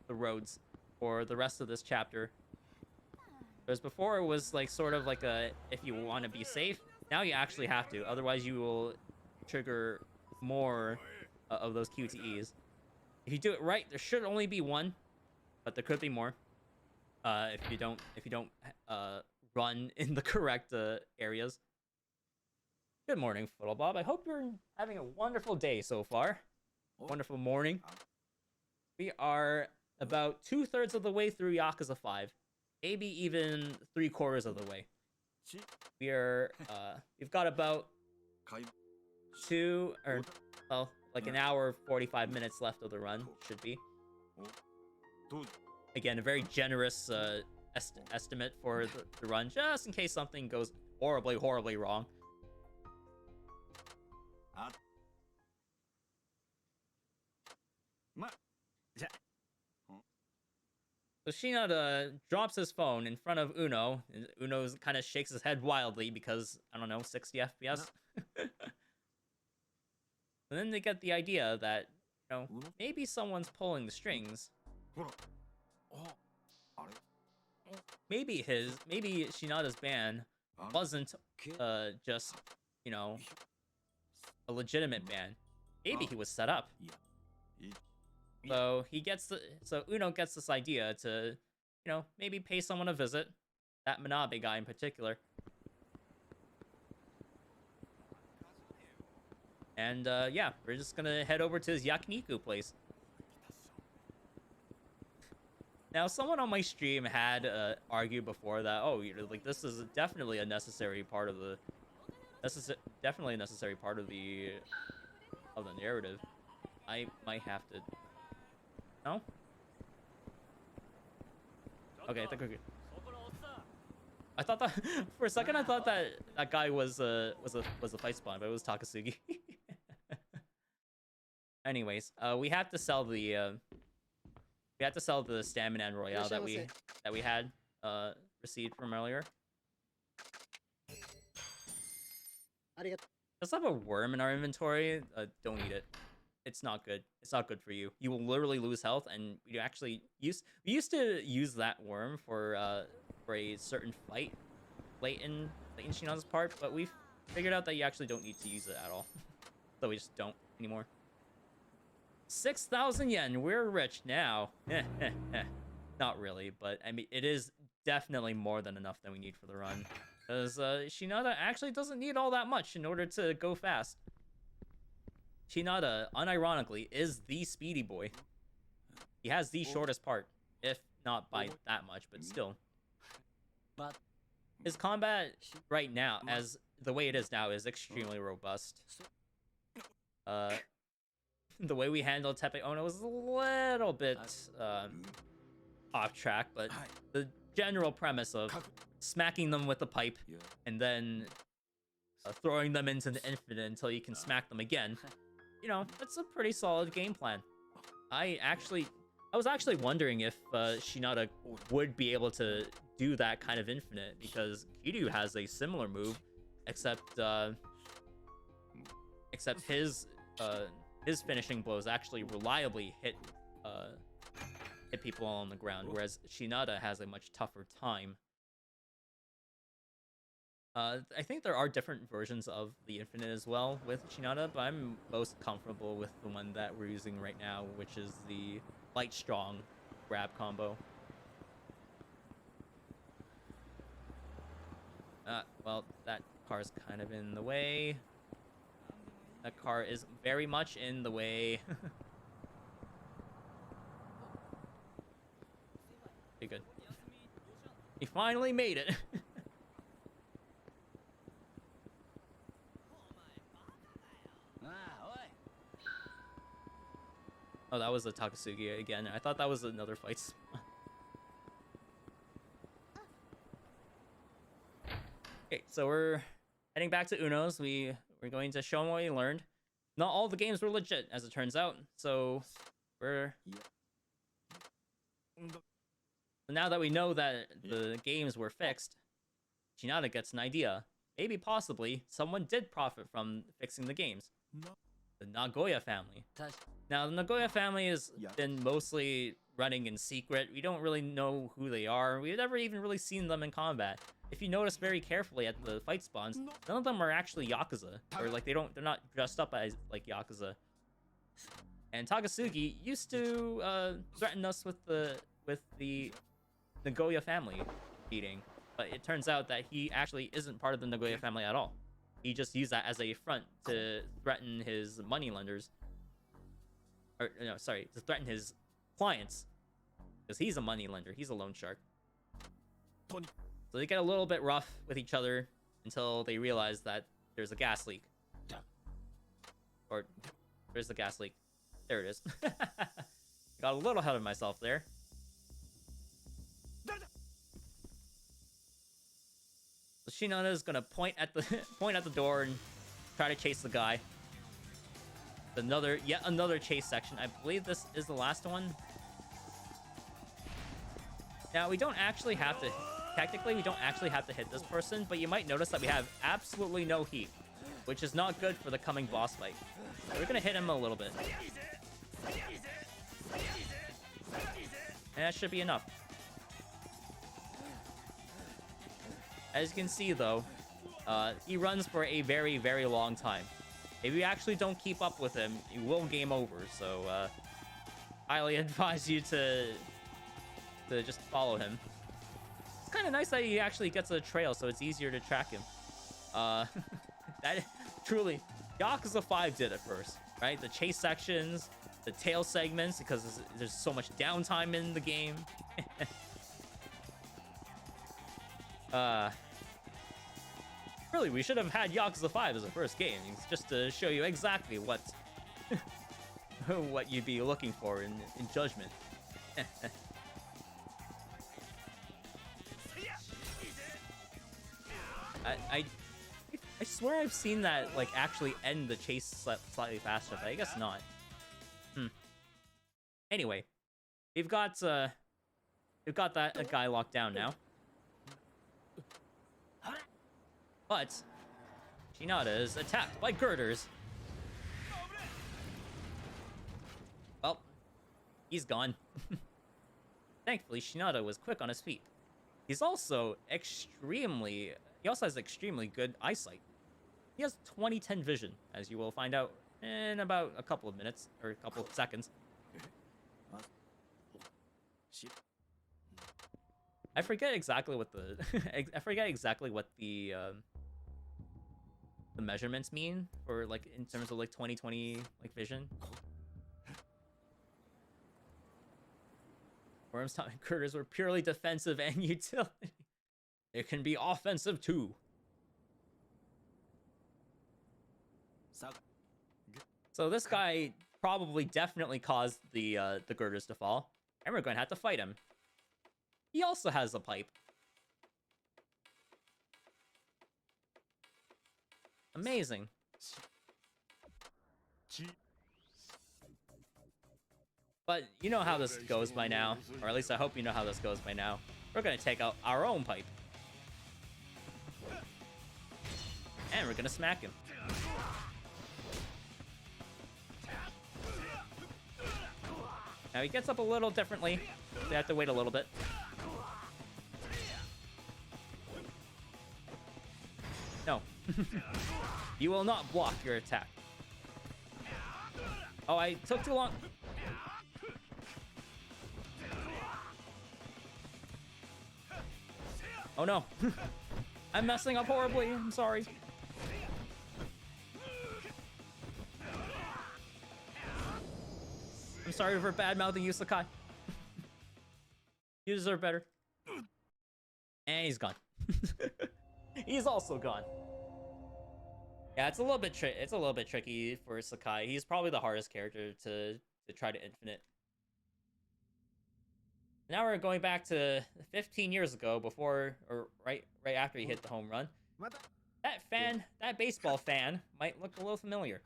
[SPEAKER 1] roads for the rest of this chapter. Whereas before it was like sort of like a, if you want to be safe, now you actually have to, otherwise you will trigger more of those QTEs. If you do it right, there should only be one, but there could be more. if you don't run in the correct areas. Good morning, Fiddle Bob. I hope you're having a wonderful day so far. Wonderful morning. We are about 2/3 of the way through Yakuza 5, maybe even 3/4 of the way. We've got about like an hour 45 minutes left of the run, should be. Again, a very generous estimate for the run, just in case something goes horribly wrong. So Shinada drops his phone in front of Uno, and Uno kind of shakes his head wildly because, I don't know, 60 FPS? And then they get the idea that, you know, maybe someone's pulling the strings. Maybe Shinada's ban wasn't just, you know, a legitimate ban. Maybe he was set up. So Uno gets this idea to, you know, maybe pay someone a visit. That Manabe guy in particular. And yeah, we're just gonna head over to his yakiniku place. Now, someone on my stream had argued before that, oh, you know, like, this is definitely a necessary part of the narrative. I might have to. No? Okay, I think we're good. I thought that for a second. I thought that guy was a fight spawn, but it was Takasugi. Anyways, we have to sell the stamina and royale that we had received from earlier. Let's have a worm in our inventory. Don't eat it. It's not good. It's not good for you. You will literally lose health, and we used to use that worm for a certain fight late in Shinada's part, but we've figured out that you actually don't need to use it at all. So we just don't anymore. 6,000 yen. We're rich now. Not really, but I mean, it is definitely more than enough that we need for the run. Because Shinada actually doesn't need all that much in order to go fast. Shinada, unironically, is the speedy boy. He has the shortest part, if not by that much, but still. His combat right now, as the way it is now, is extremely robust. The way we handled Tepe Ono was a little bit off track, but the general premise of smacking them with the pipe and then throwing them into the infinite until you can smack them again, you know, that's a pretty solid game plan. I was actually wondering if Shinada would be able to do that kind of infinite, because Kiryu has a similar move, except his finishing blows actually reliably hit people on the ground, whereas Shinada has a much tougher time. I think there are different versions of the infinite as well with Shinada, but I'm most comfortable with the one that we're using right now, which is the light strong grab combo. Well, that car's kind of in the way. That car is very much in the way. Okay, good. He finally made it. Oh, that was a Takasugi again. I thought that was another fight. Okay, so we're heading back to Uno's. We're going to show them what we learned. Not all the games were legit, as it turns out. So now that we know that the games were fixed, Shinada gets an idea. Maybe, possibly, someone did profit from fixing the games. The Nagoya family. Now, the Nagoya family has been mostly running in secret. We don't really know who they are. We've never even really seen them in combat. If you notice very carefully at the fight spawns, none of them are actually Yakuza, or like they're not dressed up as like Yakuza. And Takasugi used to threaten us with the Nagoya family meeting. But it turns out that he actually isn't part of the Nagoya family at all. He just used that as a front to threaten his moneylenders. Or, no, sorry, to threaten his clients. Because he's a moneylender. He's a loan shark. So they get a little bit rough with each other until they realize that there's a gas leak. Or, there's the gas leak. There it is. Got a little ahead of myself there. So Shinada is gonna point at the door and try to chase the guy. Yet another chase section. I believe this is the last one. Now we don't actually have to. Technically, we don't actually have to hit this person, but you might notice that we have absolutely no heat, which is not good for the coming boss fight. We're gonna hit him a little bit. And that should be enough. As you can see, though, he runs for a very, very long time. If you actually don't keep up with him, you will game over. So, highly advise you to just follow him. It's kind of nice that he actually gets a trail, so it's easier to track him. That truly, Yakuza 5 did it first, right? The chase sections, the tail segments, because there's so much downtime in the game. Really, we should have had Yakuza 5 as a first game, just to show you exactly what what you'd be looking for in Judgment. I swear I've seen that like actually end the chase slightly faster, but I guess not. Anyway, we've got that guy locked down now. But Shinada is attacked by girders. Well, he's gone. Thankfully, Shinada was quick on his feet. He also has extremely good eyesight. He has 20/10 vision, as you will find out in about a couple of minutes or a couple of seconds. I forget exactly what the the measurements mean for like in terms of like 20/20 like vision. Worm's time girders were purely defensive and utility. It can be offensive too. So this guy probably definitely caused the girders to fall, and we're going to have to fight him. He also has a pipe. Amazing. But you know how this goes by now, or at least I hope you know how this goes by now. We're gonna take out our own pipe. And we're gonna smack him. Now he gets up a little differently, so you have to wait a little bit. No. You will not block your attack. Oh, I took too long. Oh no. I'm messing up horribly. I'm sorry. I'm sorry for bad-mouthing you, Sakai. You deserve better. And he's gone. He's also gone. Yeah, it's a little bit tricky for Sakai. He's probably the hardest character to try to infinite. Now we're going back to 15 years ago, before or right after he hit the home run. That baseball fan might look a little familiar.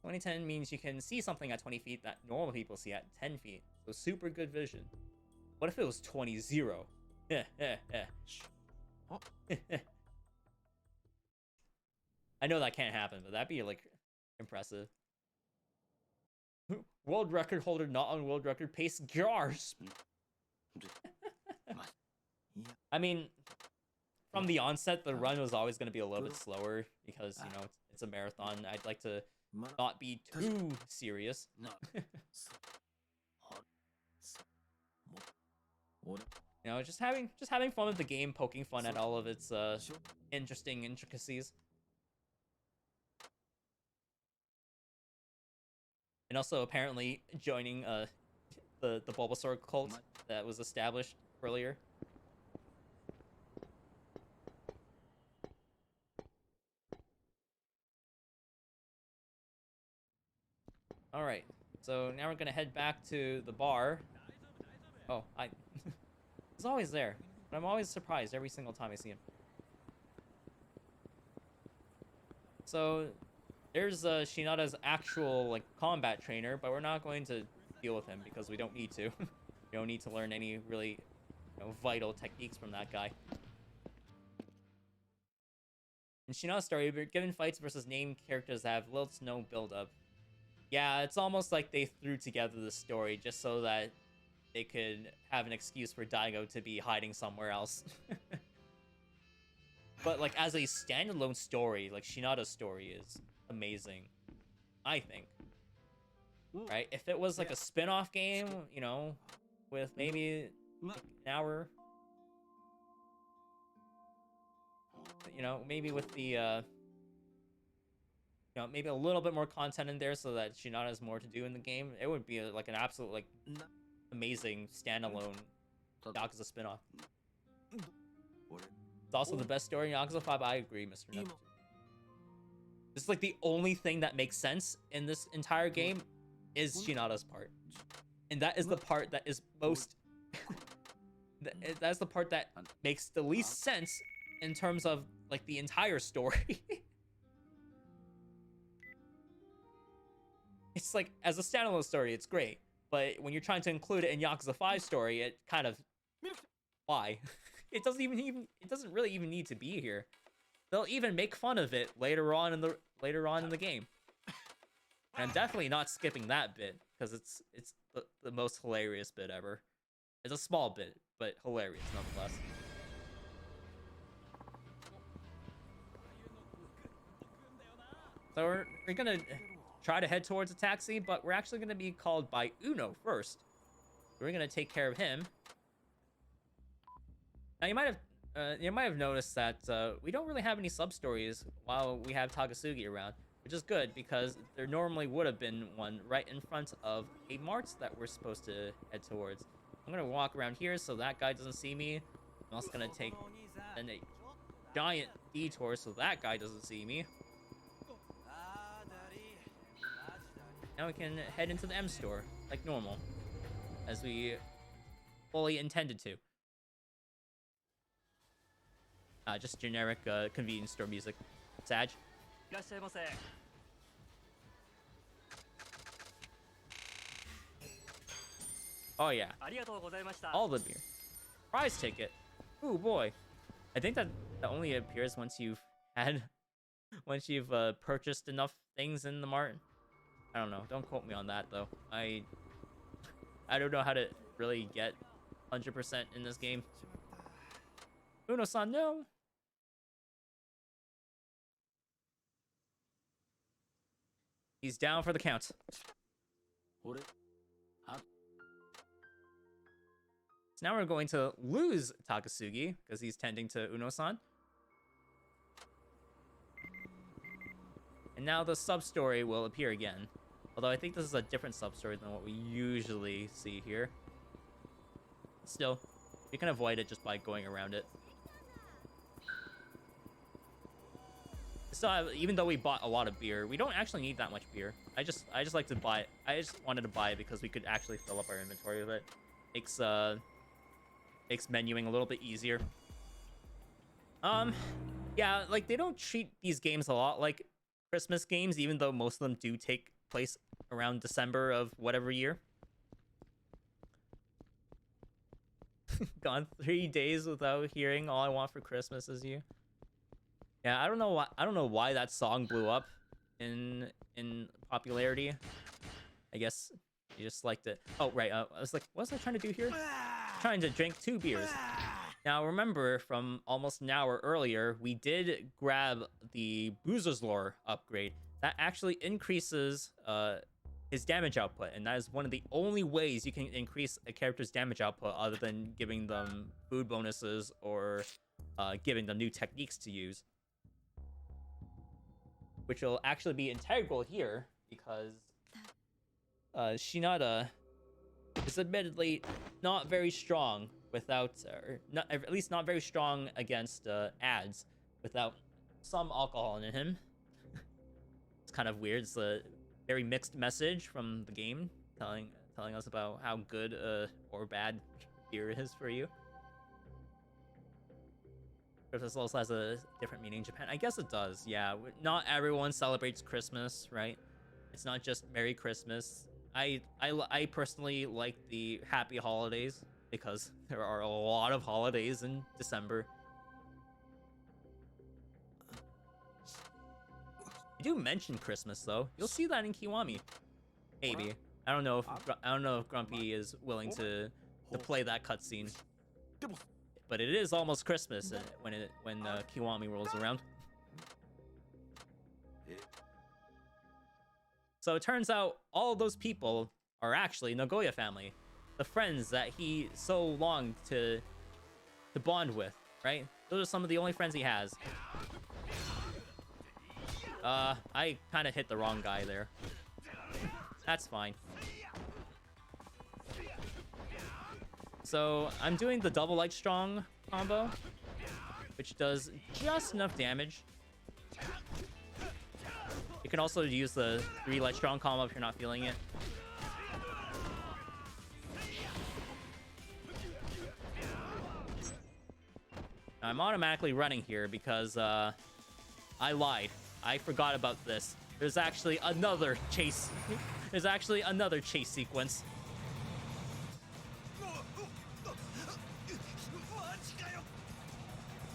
[SPEAKER 1] 20/10 means you can see something at 20 feet that normal people see at 10 feet. So super good vision. What if it was 20-0? I know that can't happen, but that'd be like impressive. World record holder not on world record pace Gars. I mean, from the onset, the run was always going to be a little bit slower because, you know, it's a marathon. I'd like to not be too serious. You know, just having fun with the game, poking fun at all of its interesting intricacies. And also apparently joining the Bulbasaur cult that was established earlier. All right, so now we're gonna head back to the bar. Oh, he's always there, but I'm always surprised every single time I see him. So there's Shinada's actual like combat trainer, but we're not going to deal with him because we don't need to. We don't need to learn any really, vital techniques from that guy. In Shinada's story, we're given fights versus named characters that have little to no build-up. Yeah, it's almost like they threw together the story just so that they could have an excuse for Daigo to be hiding somewhere else. But like as a standalone story, like Shinada's story is amazing, I think. Right? If it was like a spin-off game, with maybe like an hour, maybe with the maybe a little bit more content in there so that Shinada has more to do in the game, it would be like an absolute like amazing standalone Yakuza spin-off. It's also the best story in Yakuza 5. I agree, Mr. Neptune. This is like the only thing that makes sense in this entire game is Shinada's part. And that is the part that is most... that's the part that makes the least sense in terms of like the entire story. It's like, as a standalone story, it's great. But when you're trying to include it in Yakuza 5 story, it kind of... Why? It doesn't really even need to be here. They'll even make fun of it later on in the game. And I'm definitely not skipping that bit because it's the most hilarious bit ever. It's a small bit, but hilarious nonetheless. So we're gonna try to head towards a taxi, but we're actually gonna be called by Uno first. We're gonna take care of him. Now you might have noticed that we don't really have any sub-stories while we have Takasugi around, which is good because there normally would have been one right in front of a mart that we're supposed to head towards. I'm gonna walk around here so that guy doesn't see me. I'm also gonna take a giant detour so that guy doesn't see me. Now we can head into the M store like normal, as we fully intended to. Just generic convenience store music. Sag? Oh yeah. All the beer. Prize ticket. Ooh boy. I think that only appears once you've purchased enough things in the mart. I don't know. Don't quote me on that though. I don't know how to really get 100% in this game. Uno-san, no. He's down for the count. So now we're going to lose Takasugi because he's tending to Uno-san. And now the sub-story will appear again. Although I think this is a different sub-story than what we usually see here. Still, you can avoid it just by going around it. So even though we bought a lot of beer, we don't actually need that much beer. I just like to buy it. I just wanted to buy it because we could actually fill up our inventory with it. Makes menuing a little bit easier. Yeah, like they don't treat these games a lot like Christmas games, even though most of them do take place around December of whatever year. Gone 3 days without hearing "All I Want for Christmas Is You." Yeah, I don't know why that song blew up in popularity. I guess you just liked it. Oh right, I was like, what was I trying to do here? Trying to drink 2 beers. Now remember, from almost an hour earlier, we did grab the Boozer's Lore upgrade. That actually increases his damage output, and that is one of the only ways you can increase a character's damage output other than giving them food bonuses or giving them new techniques to use. Which will actually be integral here, because Shinada is admittedly not very strong without, or not, at least not very strong against ads without some alcohol in him. It's kind of weird. It's a very mixed message from the game, telling us about how good or bad beer is for you. Christmas also has a different meaning in Japan. I guess it does, yeah. Not everyone celebrates Christmas, right? It's not just Merry Christmas. I personally like the Happy Holidays because there are a lot of holidays in December. You do mention Christmas though. You'll see that in Kiwami. Maybe. I don't know if Grumpy is willing to play that cutscene. But it is almost Christmas when Kiwami rolls around. So it turns out all those people are actually Nagoya family, the friends that he so longed to bond with, right? Those are some of the only friends he has. I kind of hit the wrong guy there. That's fine. So I'm doing the double light strong combo, which does just enough damage. You can also use the 3 light strong combo if you're not feeling it. Now, I'm automatically running here because I lied. I forgot about this. There's actually another chase. There's actually another chase sequence.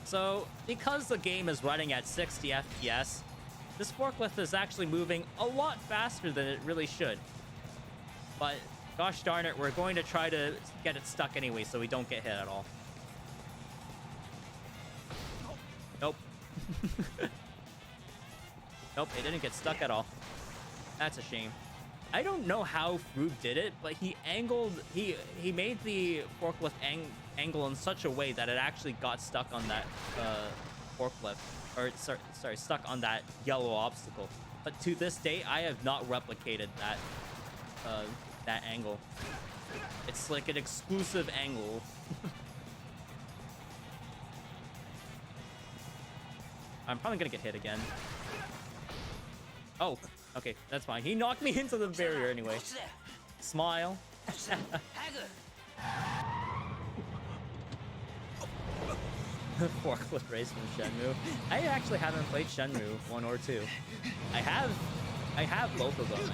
[SPEAKER 1] So, because the game is running at 60 FPS, this forklift is actually moving a lot faster than it really should. But, gosh darn it, we're going to try to get it stuck anyway so we don't get hit at all. Nope. Nope, it didn't get stuck at all. That's a shame. I don't know how Froob did it, but he made the forklift angle in such a way that it actually got stuck on that forklift, or sorry, stuck on that yellow obstacle. But to this day, I have not replicated that angle. It's like an exclusive angle. I'm probably gonna get hit again. Oh, okay, that's fine. He knocked me into the barrier anyway. Smile. Forklift race from Shenmue. I actually haven't played Shenmue 1 or 2. I have both of them.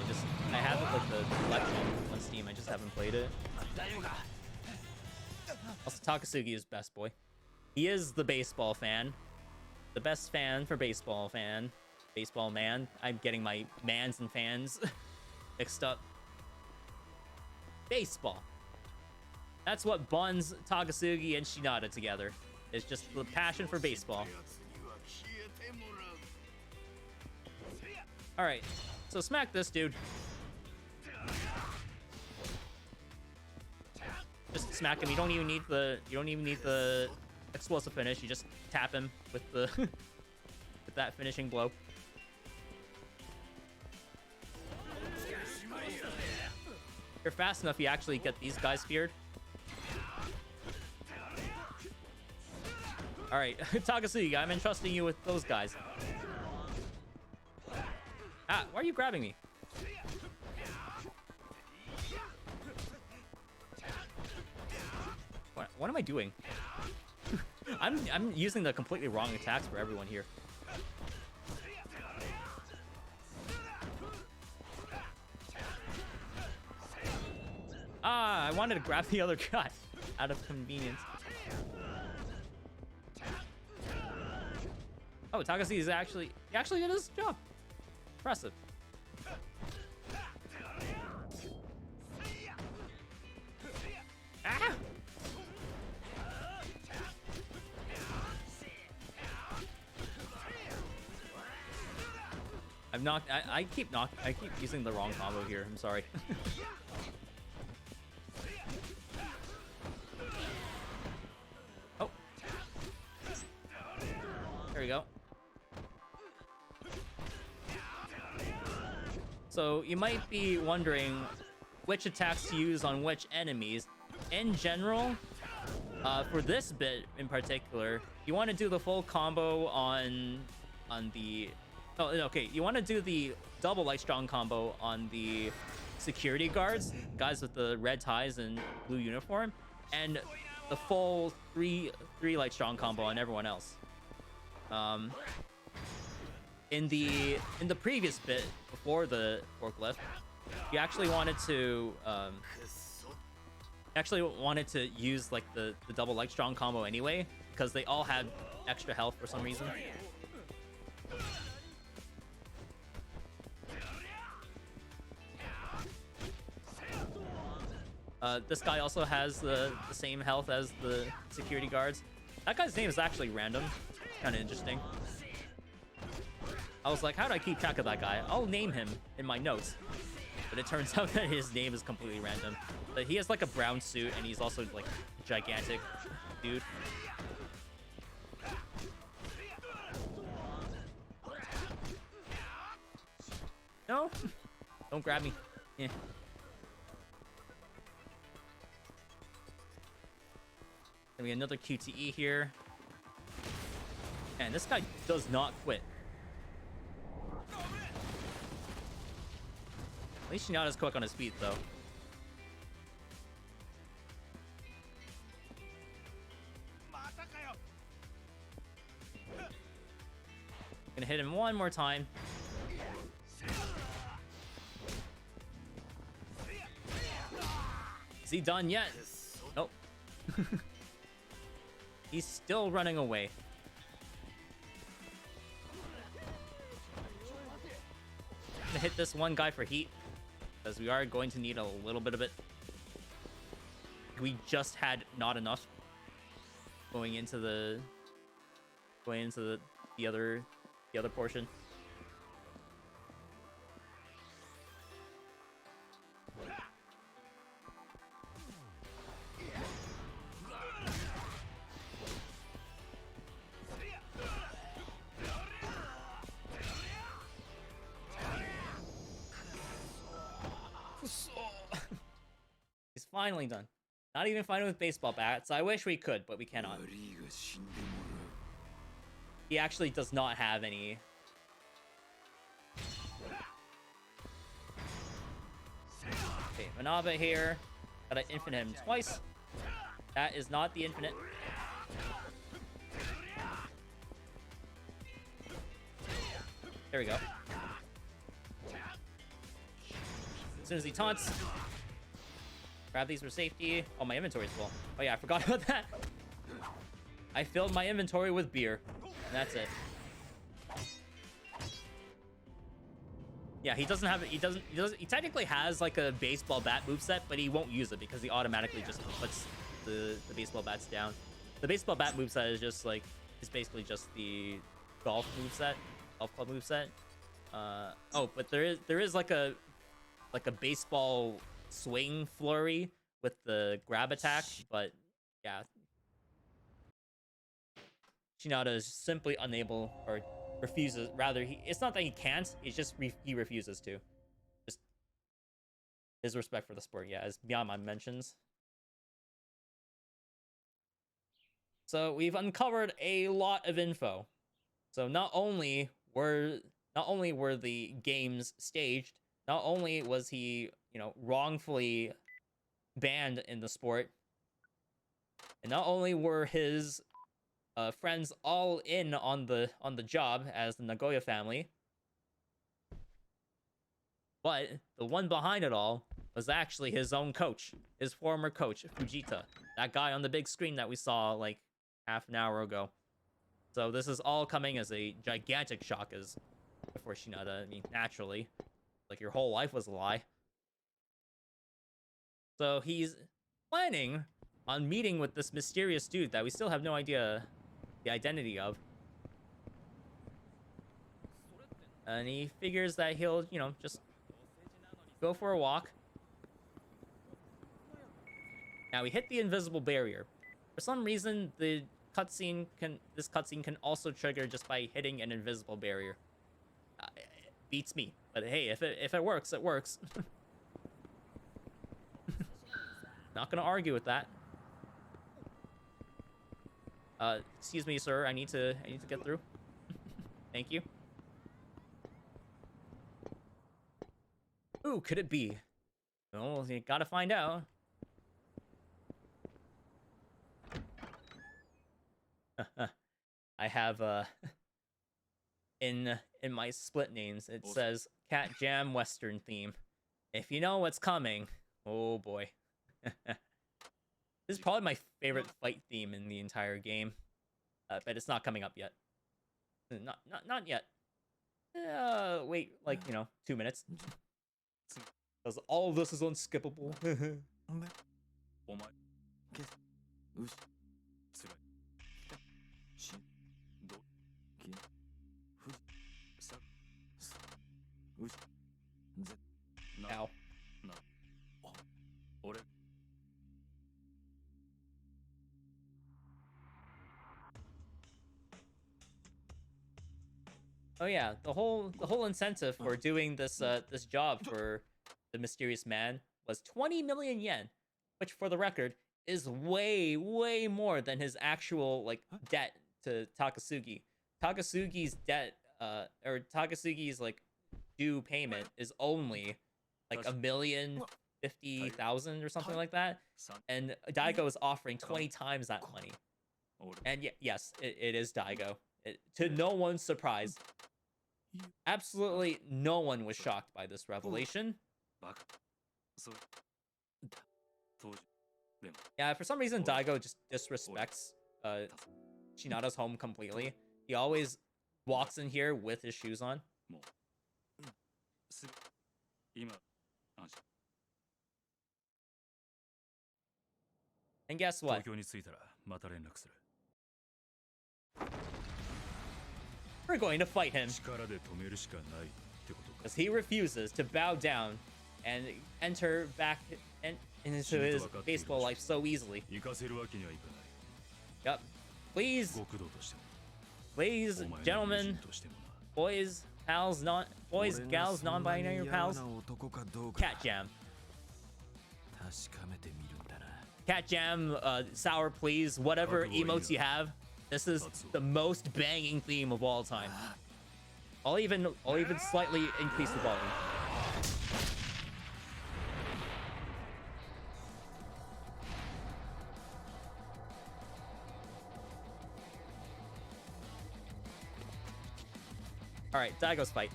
[SPEAKER 1] I have it like the collection on Steam. I just haven't played it. Also, Takasugi is best boy. He is the baseball fan. The best fan for baseball fan. Baseball man. I'm getting my mans and fans mixed up. Baseball. That's what bonds Takasugi and Shinada together. It's just the passion for baseball. Alright. So smack this dude. Just smack him. You don't even need the explosive finish. You just tap him with the with that finishing blow. If you're fast enough, you actually get these guys feared. Alright, Takasugi, I'm entrusting you with those guys. Ah, why are you grabbing me? What am I doing? I'm using the completely wrong attacks for everyone here. Ah, I wanted to grab the other guy out of convenience. Oh, Takasugi is actually did his job. Impressive. Ah! I keep using the wrong combo here. I'm sorry. Oh. There we go. So you might be wondering which attacks to use on which enemies. In general, for this bit in particular, you want to do the full combo on the... Oh, okay. You want to do the double light strong combo on the security guards, guys with the red ties and blue uniform, and the full three light strong combo on everyone else. In the previous bit before the forklift, you actually wanted to use like the double light strong combo anyway, because they all had extra health for some reason. This guy also has the same health as the security guards. That guy's name is actually random. Kind of interesting. I was like, how do I keep track of that guy? I'll name him in my notes. But it turns out that his name is completely random. But he has like a brown suit, and he's also like a gigantic dude. No? Don't grab me. Yeah. Gonna be another QTE here. And this guy does not quit. At least Shinada's quick on his feet, though. Gonna hit him one more time. Is he done yet? Nope. He's still running away. I'm gonna hit this one guy for heat, because we are going to need a little bit of it. We just had not enough going into the other portion. He's finally done. Not even fighting with baseball bats. I wish we could, but we cannot. He actually does not have any. Okay, Manaba here. Gotta infinite him twice. That is not the infinite. There we go. As soon as he taunts, grab these for safety. Oh, my inventory's full. Oh yeah, I forgot about that. I filled my inventory with beer. And that's it. Yeah, he doesn't have it. He technically has like a baseball bat moveset, but he won't use it because he automatically just puts the baseball bats down. The baseball bat moveset is just like, it's basically just the golf moveset, golf club moveset. Oh, but there is like a baseball swing flurry with the grab attack, but yeah, Shinada is simply unable, or refuses. Rather, it's not that he can't, it's just he refuses to. Just his respect for the sport, yeah, as Miyama mentions. So we've uncovered a lot of info. So not only were the games staged, not only was he, wrongfully banned in the sport, and not only were his friends all in on the job as the Nagoya family, but the one behind it all was actually his own coach, his former coach, Fujita, that guy on the big screen that we saw like half an hour ago. So this is all coming as a gigantic shock for Shinada. I mean, naturally. Like, your whole life was a lie. So he's planning on meeting with this mysterious dude that we still have no idea the identity of. And he figures that he'll, you know, just go for a walk. Now we hit the invisible barrier. For some reason, this cutscene can also trigger just by hitting an invisible barrier. It beats me, but hey, if it works, it works. Not gonna argue with that. Excuse me, sir. I need to get through. Thank you. Who could it be? Well, you gotta find out. I have in my split names it says Cat Jam Western theme. If you know what's coming, oh boy. This is probably my favorite fight theme in the entire game, but it's not coming up yet. Not yet. Wait, like, you know, 2 minutes. Because all of this is unskippable.
[SPEAKER 3] お前けうしつらいしどきふさすうしぜな
[SPEAKER 1] Ow.
[SPEAKER 3] なお俺
[SPEAKER 1] Oh yeah, the whole incentive for doing this this job for the mysterious man was 20 million yen, which for the record is way more than his actual like debt to Takasugi. Takasugi's debt or Takasugi's like due payment is only like 1,050,000 or something like that, and Daigo is offering 20 times that money. And yes, it is Daigo. To no one's surprise, absolutely no one was shocked by this revelation. Yeah, for some reason, Daigo just disrespects Shinada's home completely. He always walks in here with his shoes on. And guess what? We're going to fight him. Because he refuses to bow down and enter back into his baseball life so easily. Yep. Please, gentlemen, boys, gals, non-binary pals, Cat Jam. Cat Jam, sour please, whatever emotes you have. This is the most banging theme of all time. I'll even slightly increase the volume. All right, Daigo's fight.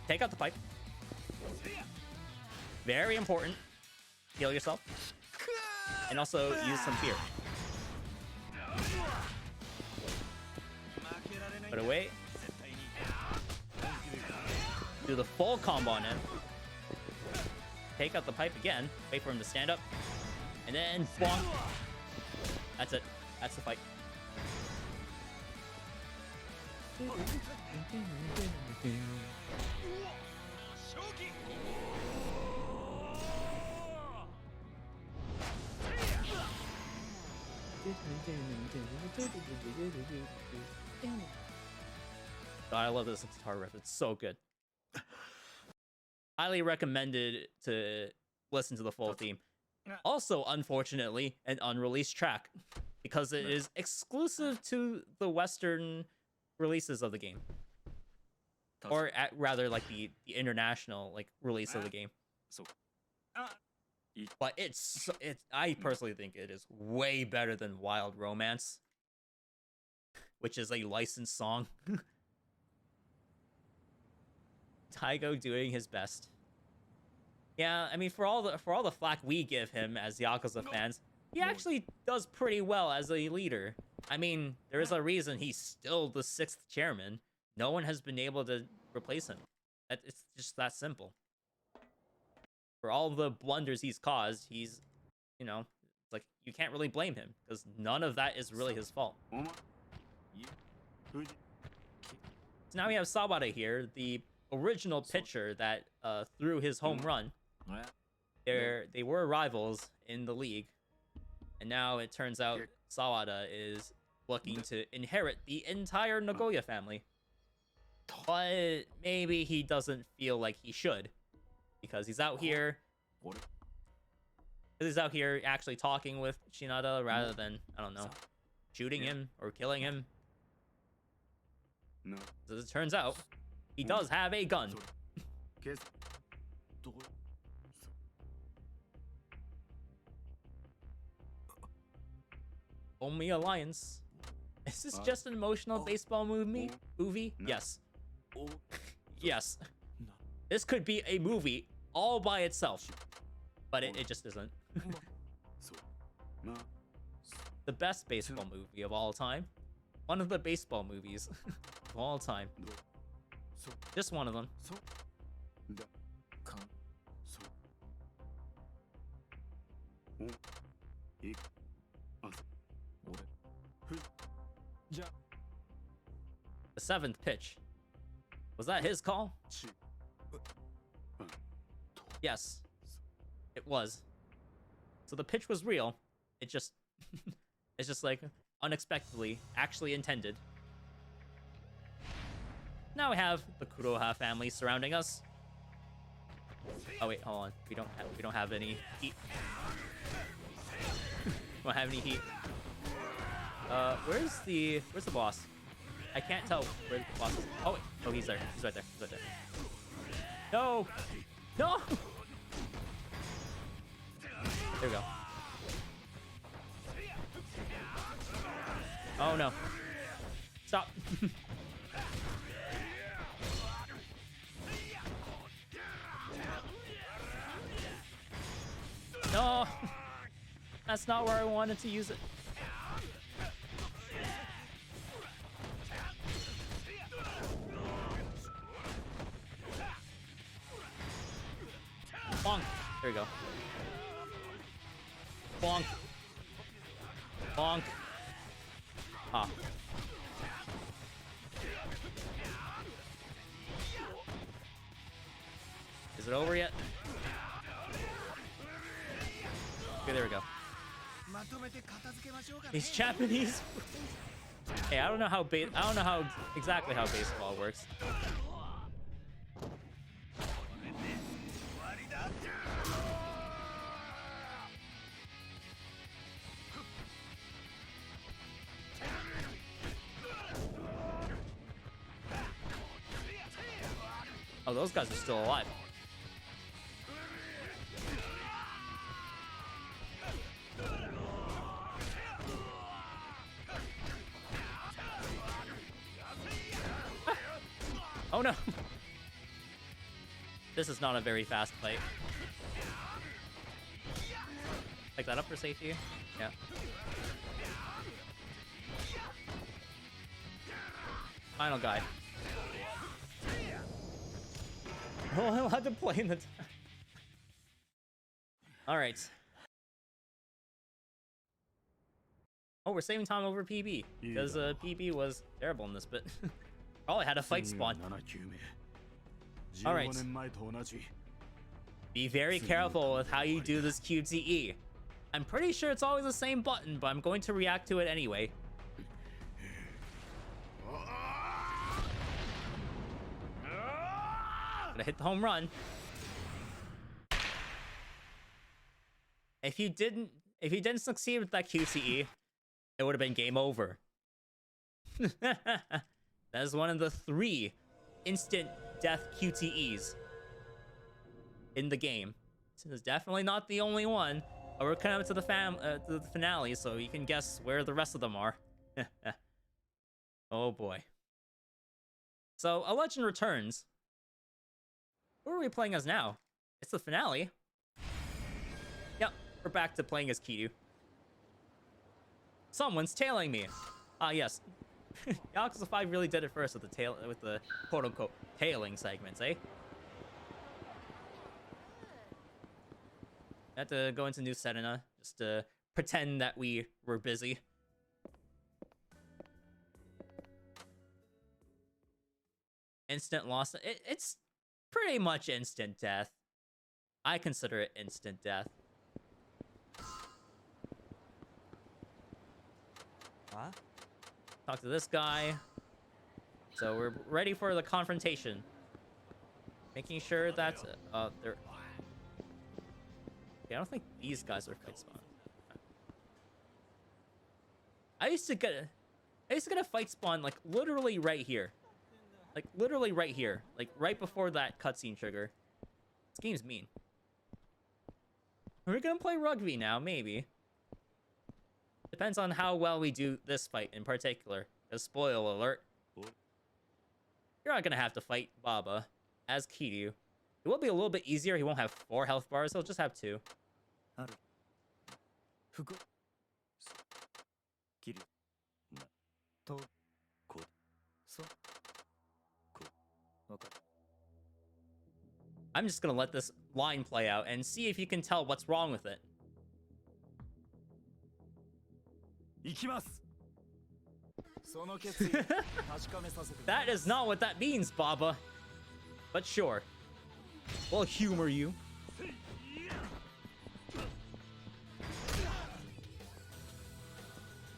[SPEAKER 1] Take out the pipe. Very important. Heal yourself. And also use some fear. Put away. Do the full combo on him. Take out the pipe again. Wait for him to stand up. And then bonk. That's it. That's the fight. God, I love this guitar riff. It's so good. Highly recommended to listen to the full theme. Also, unfortunately, an unreleased track because it is exclusive to the Western releases of the game, or rather, like the international like release of the game. But I personally think it is way better than Wild Romance, which is a licensed song. Daigo doing his best. Yeah, I mean, for all the flack we give him as Yakuza fans, he actually does pretty well as a leader. I mean, there is a reason he's still the 6th chairman. No one has been able to replace him. It's just that simple. For all the blunders he's caused, he's, you know, it's like you can't really blame him because none of that is really his fault. So now we have Sawada here, the original pitcher that threw his home run. They were rivals in the league, and now it turns out Sawada is looking to inherit the entire Nagoya family. But maybe he doesn't feel like he should, because he's out here. He's out here actually talking with Shinada rather than, I don't know, shooting him or killing him. So as it turns out, he does have a gun. Only Alliance. Is this just an emotional baseball movie? Yes. Yes. This could be a movie all by itself. But it just isn't. The best baseball movie of all time. One of the baseball movies of all time. Just one of them. The seventh pitch. Was that his call? Yes. It was. So the pitch was real. It just... it's just like unexpectedly actually intended. Now we have the Kuroha family surrounding us. Oh wait, hold on. We don't have any heat. We don't have any heat. Where's the boss? I can't tell where the boss is. Oh wait. Oh, he's there. He's right there. He's right there. No! No! There we go. Oh no. Stop. No! That's not where I wanted to use it. Bonk. There we go. Bonk. Bonk. Ah. Is it over yet? Okay, there we go. He's Japanese. Hey, I don't know how exactly how baseball works. Oh, those guys are still alive. Oh no! This is not a very fast fight. Pick that up for safety. Yeah. Final guy. Oh, I'm allowed to play in the time. Alright. Oh, we're saving time over PB. Because PB was terrible in this bit. Probably had a fight spawn. Alright. Be very careful with how you do this QTE. I'm pretty sure it's always the same button, but I'm going to react to it anyway. Gonna hit the home run. If you didn't succeed with that QTE, it would have been game over. That is one of the 3 instant death QTEs in the game. This is definitely not the only one. But we're coming up to the finale, so you can guess where the rest of them are. Oh boy. So, A Legend Returns. Who are we playing as now? It's the finale. Yep, we're back to playing as Kiryu. Someone's tailing me. Ah, yes. Yakuza 5 really did it first with the quote-unquote tailing segments, eh? I had to go into New Serena just to pretend that we were busy. instant loss. It's pretty much instant death. I consider it instant death.
[SPEAKER 5] Huh?
[SPEAKER 1] Talk to this guy. So we're ready for the confrontation. Making sure that they're. Yeah, I don't think these guys are fight spawn. I used to get a fight spawn like literally right here. Like literally right here. Like right before that cutscene trigger. This game's mean. Are we gonna play rugby now? Maybe. Depends on how well we do this fight in particular. A spoil alert. You're not gonna have to fight Baba as Kiryu. It will be a little bit easier. He won't have 4 health bars. He'll just have 2. I'm just gonna let this line play out and see if you can tell what's wrong with it. That is not what that means, Baba. But sure. We'll humor you.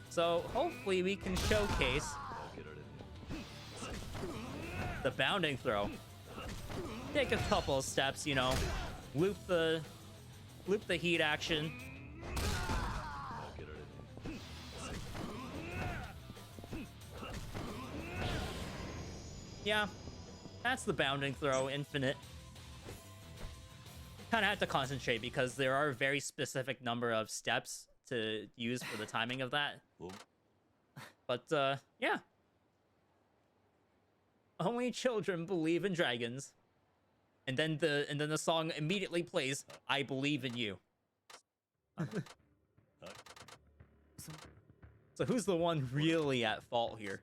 [SPEAKER 1] So hopefully we can showcase the bounding throw. Take a couple of steps, you know, loop the heat action. Yeah, that's the bounding throw, infinite. Kind of have to concentrate because there are a very specific number of steps to use for the timing of that. But yeah. Only children believe in dragons. And then the song immediately plays, I believe in you. So who's the one really at fault here?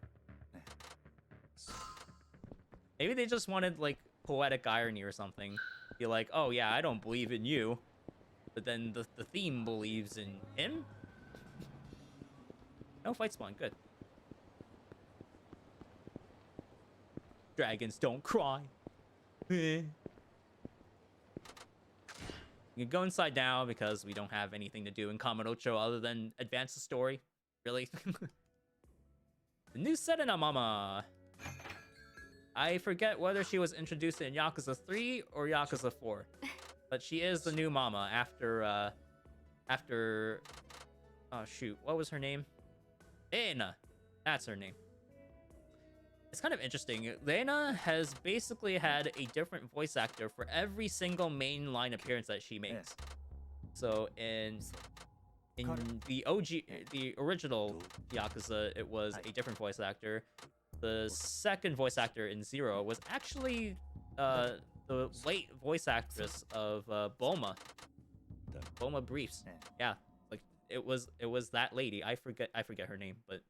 [SPEAKER 1] Maybe they just wanted like poetic irony or something. Be like, oh yeah, I don't believe in you. But then the theme believes in him? No fight spawn, good. Dragons don't cry. You can go inside now because we don't have anything to do in Kamurocho other than advance the story. Really? The new Serena Mama. I forget whether she was introduced in Yakuza 3 or Yakuza 4. But she is the new mama after oh shoot, what was her name? Lena. That's her name. It's kind of interesting. Lena has basically had a different voice actor for every single mainline appearance that she makes. So in the original Yakuza, it was a different voice actor. The second voice actor in Zero was actually the late voice actress of Bulma Briefs. Yeah, like it was that lady. I forget her name, but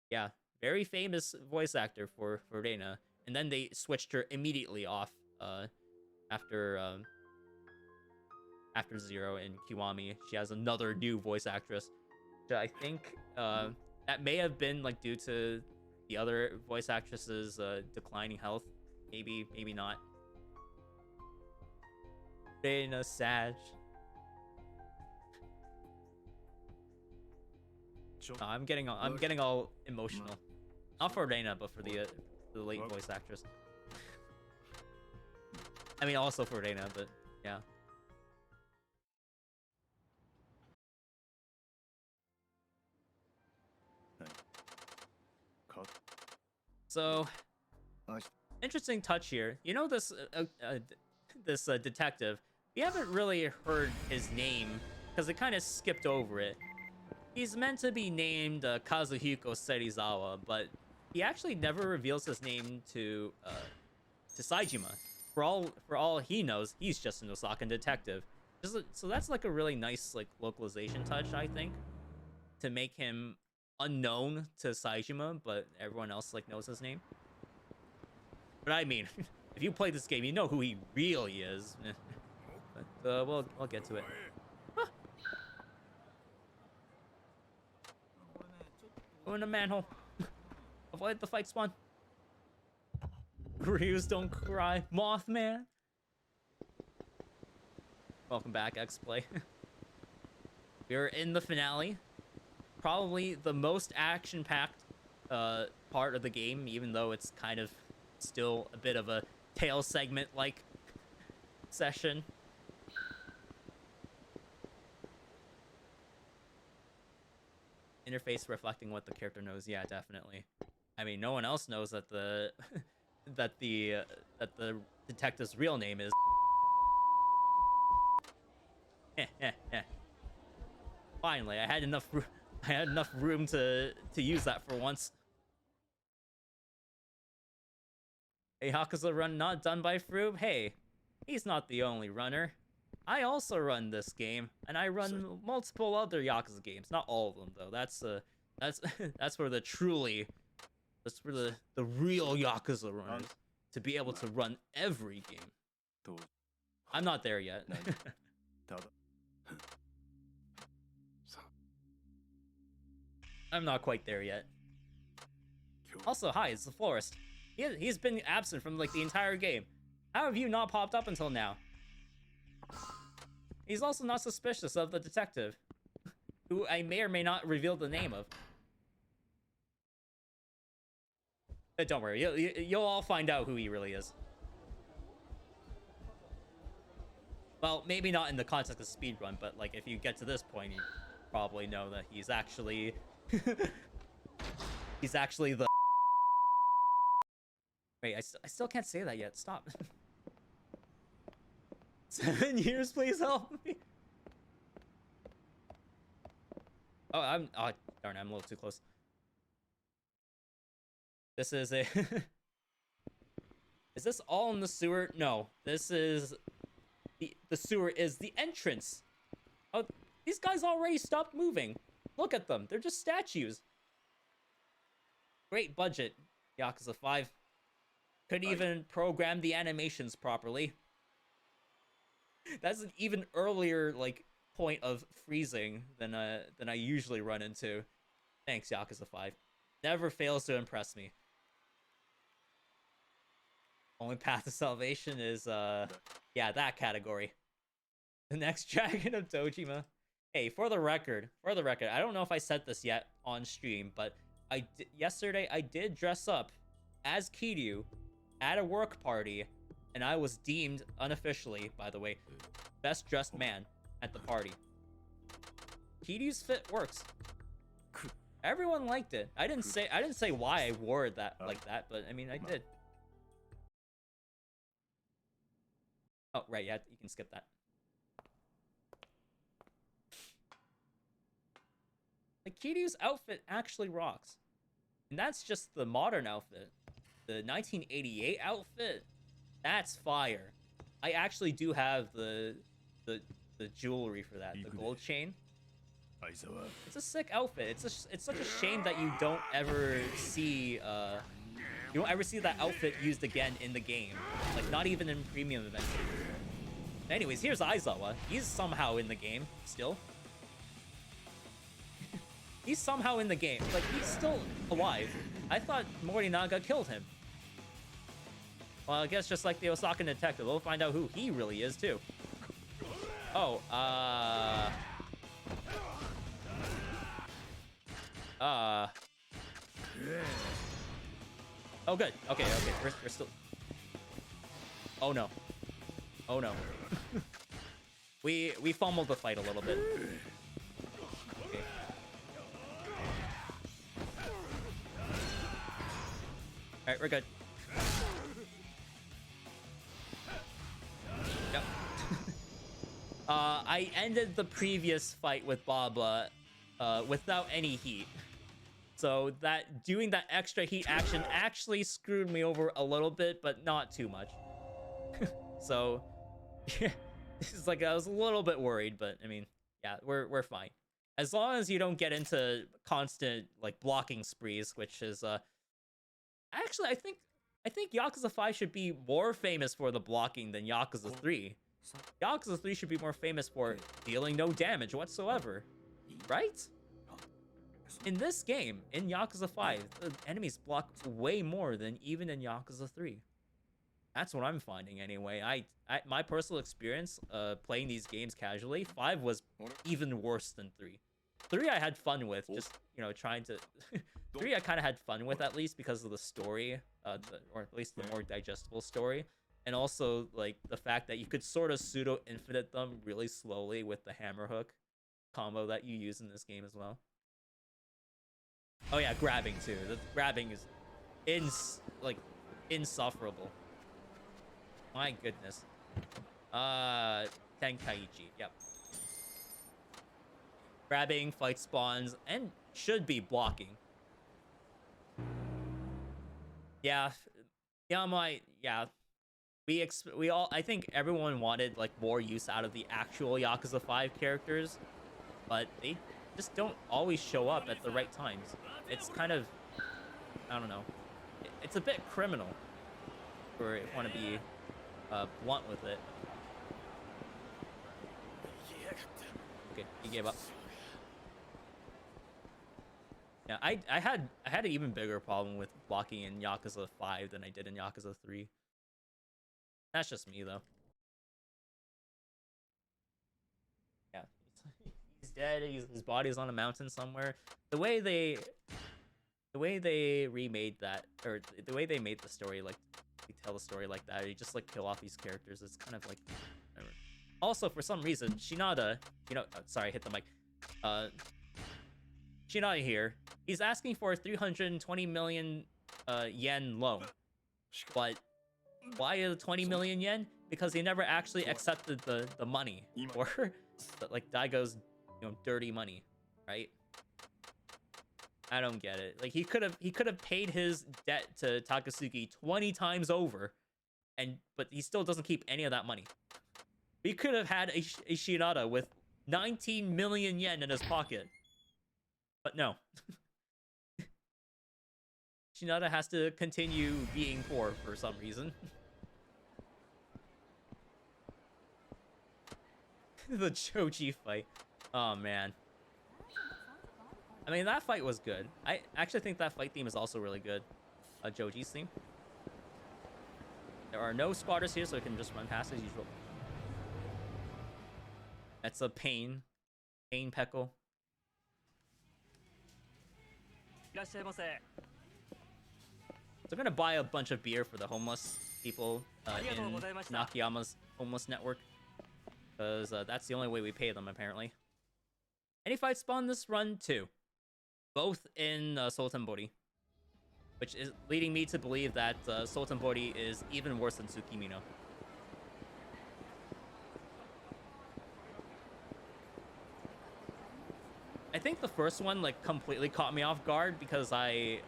[SPEAKER 1] yeah, very famous voice actor for Reina. And then they switched her immediately off after Zero and Kiwami. She has another new voice actress. So I think that may have been like due to the other voice actress's declining health. Maybe not. Reina Sag. I'm getting all emotional. Not for Reina, but for the late voice actress. I mean, also for Reina, but yeah. So, interesting touch here. You know this detective. We haven't really heard his name because it kind of skipped over it. He's meant to be named Kazuhiko Serizawa, but he actually never reveals his name to Saejima. For all he knows, he's just an Osakan detective. So that's like a really nice like localization touch, I think, to make him unknown to Saejima, but everyone else like knows his name. But I mean, if you play this game, you know who he really is. But we'll get to it. Huh. Go in the manhole. Avoid the fight spawn. Ryus don't cry. Mothman. Welcome back, X-Play. We're in the finale. Probably the most action-packed part of the game, even though it's kind of still a bit of a tail segment-like session. Interface reflecting what the character knows. Yeah, definitely. I mean, no one else knows that the that the detective's real name is. Finally, I had enough room to use that for once. A Yakuza run not done by Froob? Hey, he's not the only runner. I also run this game, and I run multiple other Yakuza games. Not all of them, though. That's where the real Yakuza runners to be able to run every game. I'm not there yet. I'm not quite there yet. Also, hi, it's the florist. He's been absent from like the entire game. How have you not popped up until now? He's also not suspicious of the detective, who I may or may not reveal the name of. Don't worry, you'll all find out who he really is. Well, maybe not in the context of speedrun, but like if you get to this point, you probably know that he's actually he's actually the. Wait, I still can't say that yet. Stop. 7 years, please help me. Oh, darn, I'm a little too close. This is a. Is this all in the sewer? No, this is the sewer is the entrance. Oh, these guys already stopped moving. Look at them. They're just statues. Great budget, Yakuza 5. Couldn't even program the animations properly. That's an even earlier like point of freezing than I usually run into. Thanks, Yakuza 5. Never fails to impress me. Only path to salvation is yeah, that category. The next dragon of Dojima. Hey, for the record, I don't know if I said this yet on stream, but yesterday I did dress up as Kiryu at a work party, and I was deemed unofficially, by the way, best dressed man at the party. Kiryu's fit works. Everyone liked it. I didn't say why I wore it like that, but I mean I did. Oh right, yeah, you can skip that. Like Kiryu's outfit actually rocks, and that's just the modern outfit. The 1988 outfit, that's fire. I actually do have the jewelry for that, the gold chain. It's a sick outfit. It's such a shame that you don't ever see that outfit used again in the game, like not even in premium events. Anyways, here's Aizawa. He's somehow in the game still. He's somehow in the game. Like he's still alive. I thought Morinaga killed him. Well, I guess just like the Osaka detective, we'll find out who he really is too. Oh, oh, good. Okay. We're still. Oh no. Oh no. we fumbled the fight a little bit. Okay. All right, we're good. Yep. I ended the previous fight with Baba without any heat. So doing that extra heat action actually screwed me over a little bit, but not too much. So yeah, it's like I was a little bit worried, but I mean, yeah, we're fine. As long as you don't get into constant like blocking sprees, which is actually I think Yakuza 5 should be more famous for the blocking than Yakuza 3. Yakuza 3 should be more famous for dealing no damage whatsoever, right? In this game, in Yakuza 5, the enemies block way more than even in Yakuza 3. That's what I'm finding anyway. My personal experience playing these games casually, 5 was even worse than 3. 3 I had fun with, just, you know, trying to 3 I kind of had fun with, at least because of the story, or at least the more digestible story, and also like the fact that you could sort of pseudo infinite them really slowly with the hammer hook combo that you use in this game as well. Oh yeah, grabbing too. The grabbing is insufferable. My goodness. Tenkaichi, yep. Grabbing, fight spawns, and should be blocking. Yeah, yeah. We all, I think everyone wanted like more use out of the actual Yakuza 5 characters, but they just don't always show up at the right times. It's kind of, I don't know. It's a bit criminal, or if you want to be blunt with it. Okay, he gave up. Yeah, I had an even bigger problem with blocking in Yakuza 5 than I did in Yakuza 3. That's just me though. Yeah, he's dead. His body's on a mountain somewhere. The way they remade that, or the way they made the story, like they tell the story like that, you just like kill off these characters. It's kind of like, whatever. Also, for some reason, Shinada, you know, sorry, I hit the mic. Shinada here, he's asking for a 320 million yen loan, but why is 20 million yen? Because he never actually accepted the money, or like Daigo's, you know, dirty money, right? I don't get it. Like he could have paid his debt to Takasugi 20 times over, but he still doesn't keep any of that money. He could have had a Shinada with 19 million yen in his pocket, but no. Shinada has to continue being poor for some reason. The Choji fight. Oh man. I mean, that fight was good. I actually think that fight theme is also really good. Joji's theme. There are no squatters here, so I can just run past as usual. That's a pain. Pain Peckle. So I'm gonna buy a bunch of beer for the homeless people in Nakayama's homeless network, because that's the only way we pay them, apparently. Any fights spawn this run too, both in Sultan Bori, which is leading me to believe that Sultan Bori is even worse than Tsukimino. I think the first one like completely caught me off guard because I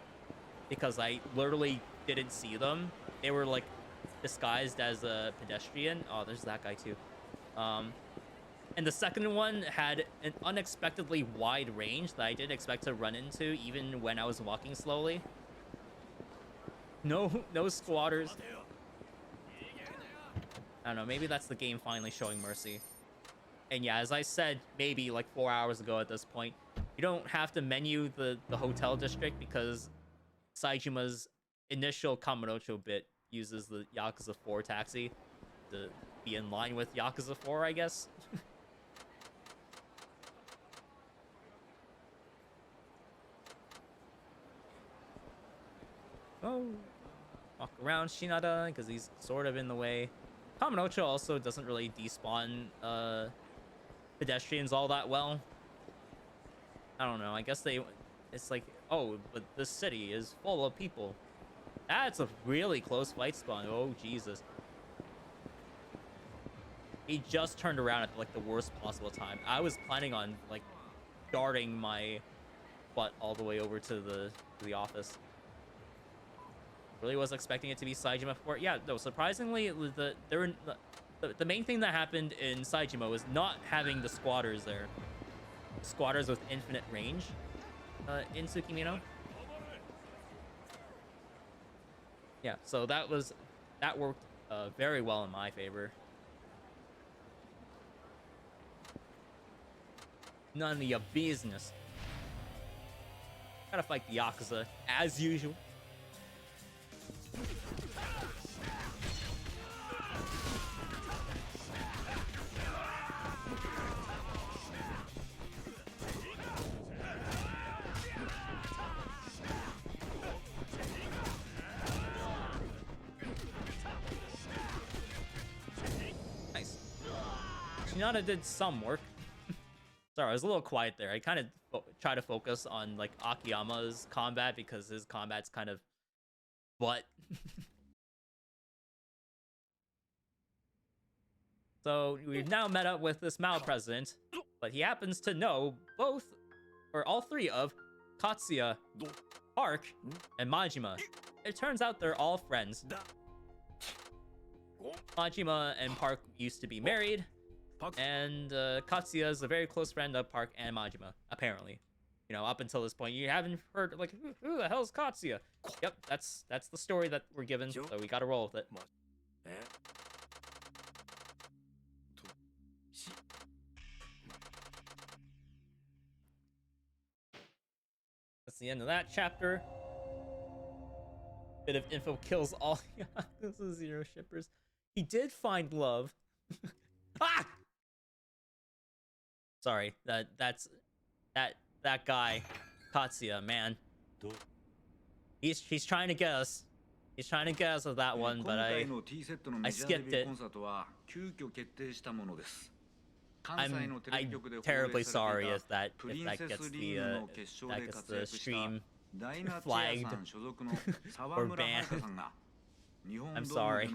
[SPEAKER 1] literally didn't see them. They were like disguised as a pedestrian. Oh, there's that guy too. And the second one had an unexpectedly wide range that I didn't expect to run into even when I was walking slowly. No squatters. I don't know, maybe that's the game finally showing mercy. And yeah, as I said, maybe like 4 hours ago at this point, you don't have to menu the hotel district because Saijima's initial Kamurocho bit uses the Yakuza 4 taxi to be in line with Yakuza 4, I guess. Oh, walk around Shinada because he's sort of in the way. Kamurocho also doesn't really despawn pedestrians all that well. I don't know. I guess it's like, oh, but this city is full of people. That's a really close fight spawn. Oh, Jesus. He just turned around at like the worst possible time. I was planning on like darting my butt all the way over to the office. Really was expecting it to be Saijima before. Yeah, no, surprisingly, the main thing that happened in Saijima was not having the squatters there. Squatters with infinite range in Tsukimino. Yeah, so that worked very well in my favor. None of your business. Gotta fight the Yakuza as usual. Hinata did some work. Sorry, I was a little quiet there. I kind of try to focus on like Akiyama's combat because his combat's kind of butt. So we've now met up with this Mao president, but he happens to know both, or all three of Katsuya, Park, and Majima. It turns out they're all friends. Majima and Park used to be married, and Katsuya is a very close friend of Park and Majima, apparently. You know, up until this point, you haven't heard, like, who the hell's Katsuya? Yep, that's the story that we're given, so we gotta roll with it. That's the end of that chapter. Bit of info kills all Yakuza 0 shippers. He did find love. Ah! Sorry, that guy, Katsuya, man. He's trying to get us. He's trying to get us with that one, but I skipped it. I'm terribly sorry if that gets the stream flagged or banned. I'm sorry.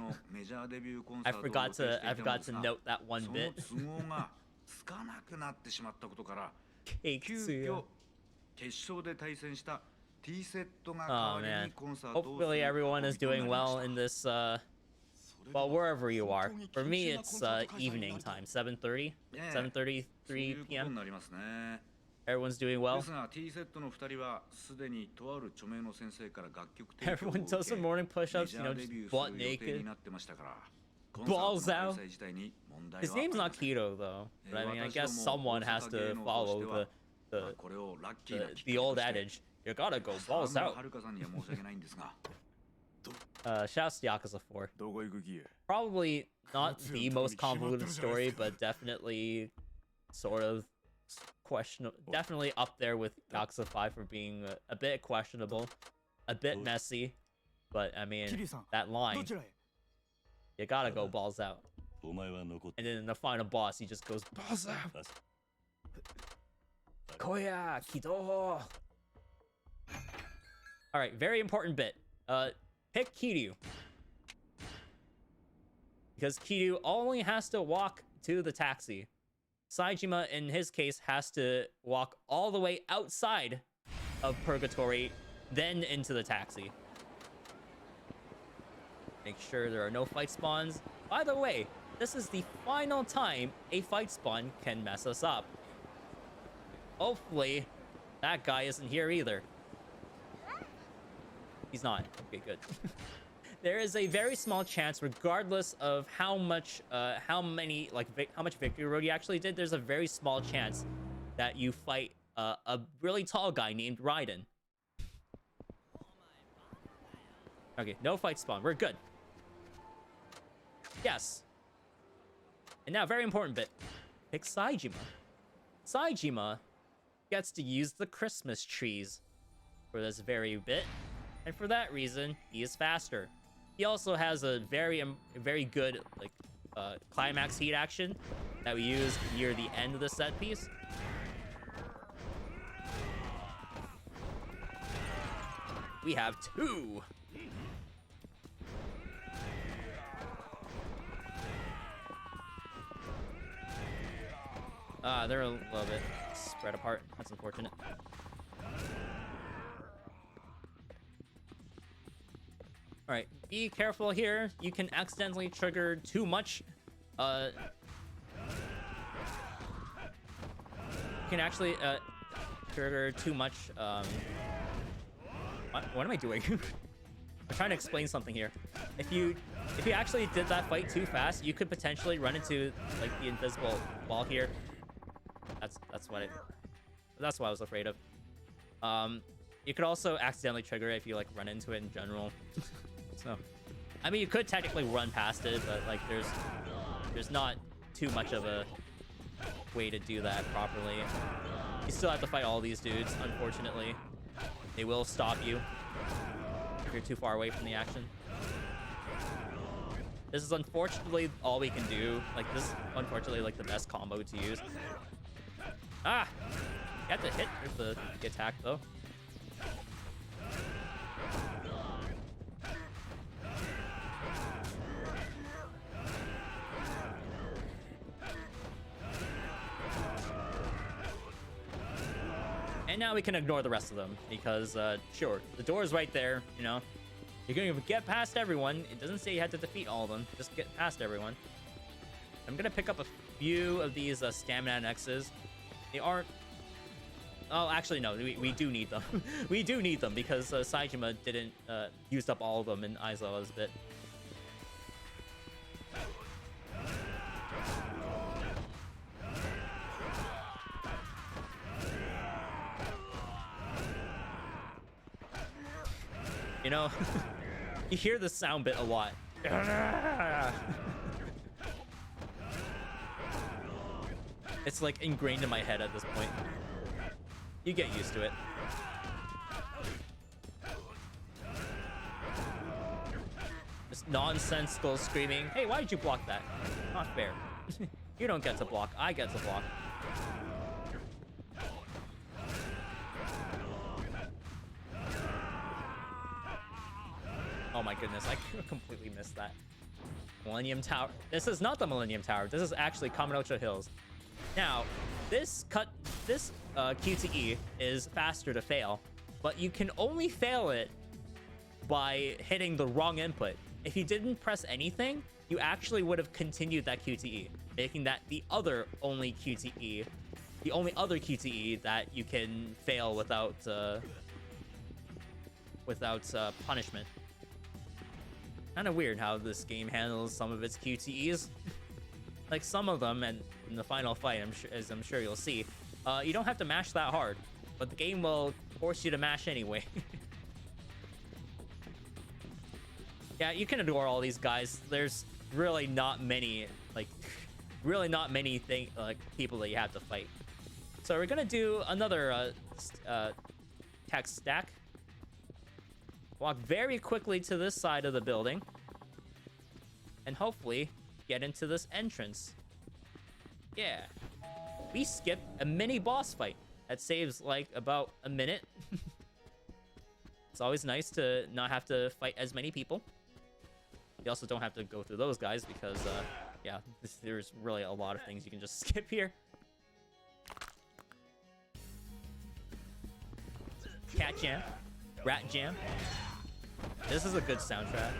[SPEAKER 1] I forgot to note that one bit. Oh man. Hopefully everyone is doing well in this well, wherever you are. For me, it's evening time, 7:30, 7:33 p.m. Everyone's doing well. Everyone does some morning push-ups, you know, just butt naked. Balls out. His name's not Keto, though. But I mean, I guess someone has to follow the old adage. You gotta go balls out. Shouts to Yakuza 4. Probably not the most convoluted story, but definitely sort of questionable. Definitely up there with Yakuza 5 for being a bit questionable, a bit messy. But I mean, that line, you gotta go balls out. And then in the final boss, he just goes balls out. Koya Kido. All right, very important bit. Pick Kiryu. Because Kiryu only has to walk to the taxi. Saejima, in his case, has to walk all the way outside of Purgatory, then into the taxi. Make sure there are no fight spawns. By the way, this is the final time a fight spawn can mess us up. Hopefully, that guy isn't here either. He's not. Okay, good. There is a very small chance, regardless of how much victory road you actually did, there's a very small chance that you fight a really tall guy named Raiden. Okay, no fight spawn. We're good. Yes. And now, very important bit. Pick Saejima. Saejima gets to use the Christmas trees for this very bit. And for that reason, he is faster. He also has a very good climax heat action that we use near the end of the set piece. We have two. They're a little bit spread apart. That's unfortunate. Alright, be careful here. You can accidentally trigger too much. You can actually trigger too much. What am I doing? I'm trying to explain something here. If you actually did that fight too fast, you could potentially run into like the invisible wall here. That's what I was afraid of. You could also accidentally trigger it if you like run into it in general. So, I mean, you could technically run past it, but like there's not too much of a way to do that properly. You still have to fight all these dudes, unfortunately. They will stop you if you're too far away from the action. This is unfortunately all we can do. Like, this is unfortunately like the best combo to use. Ah! You have to hit with the attack though. And now we can ignore the rest of them because, sure, the door is right there, you know. You're gonna get past everyone. It doesn't say you have to defeat all of them. Just get past everyone. I'm gonna pick up a few of these stamina X's. They aren't... Oh, actually, no. We do need them. We do need them because Saejima didn't use up all of them in Aizawa's bit. You know, you hear the sound bit a lot. It's like ingrained in my head at this point. You get used to it. This nonsensical screaming. Hey, why did you block that? Not fair. You don't get to block. I get to block. Oh my goodness, I completely missed that. Millennium Tower. This is not the Millennium Tower. This is actually Kamurocho Hills. Now, this QTE is faster to fail, but you can only fail it by hitting the wrong input. If you didn't press anything, you actually would have continued that QTE, making that the only other QTE that you can fail without punishment. Kind of weird how this game handles some of its QTEs. Like some of them, and in the final fight, as I'm sure you'll see, you don't have to mash that hard, but the game will force you to mash anyway. Yeah, you can ignore all these guys. There's really not many, people that you have to fight. So we're gonna do another tech stack. Walk very quickly to this side of the building. And hopefully get into this entrance. Yeah. We skip a mini boss fight. That saves like about a minute. It's always nice to not have to fight as many people. You also don't have to go through those guys because, yeah, there's really a lot of things you can just skip here. Cat Jam. Rat Jam. This is a good soundtrack.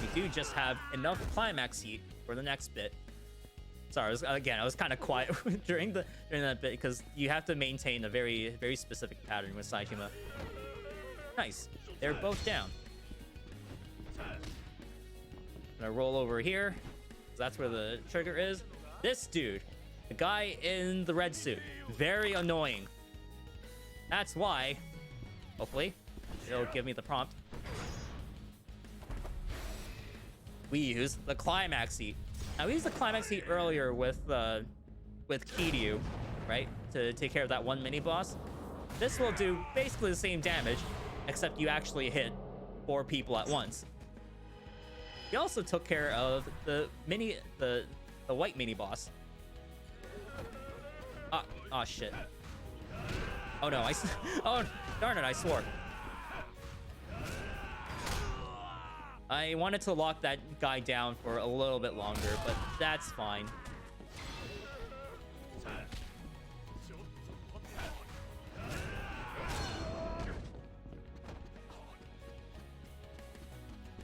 [SPEAKER 1] We do just have enough climax heat for the next bit. Sorry, I was kind of quiet during that bit because you have to maintain a very, very specific pattern with Saejima. Nice. They're both down. I'm gonna roll over here. That's where the trigger is. This dude, the guy in the red suit, very annoying. That's why, hopefully, it'll give me the prompt. We use the climax heat. Now we used the climax heat earlier with Kiryu, right? To take care of that one mini boss. This will do basically the same damage, except you actually hit 4 people at once. He also took care of the white mini boss. Oh shit. Oh no, oh darn it, I swore. I wanted to lock that guy down for a little bit longer, but that's fine.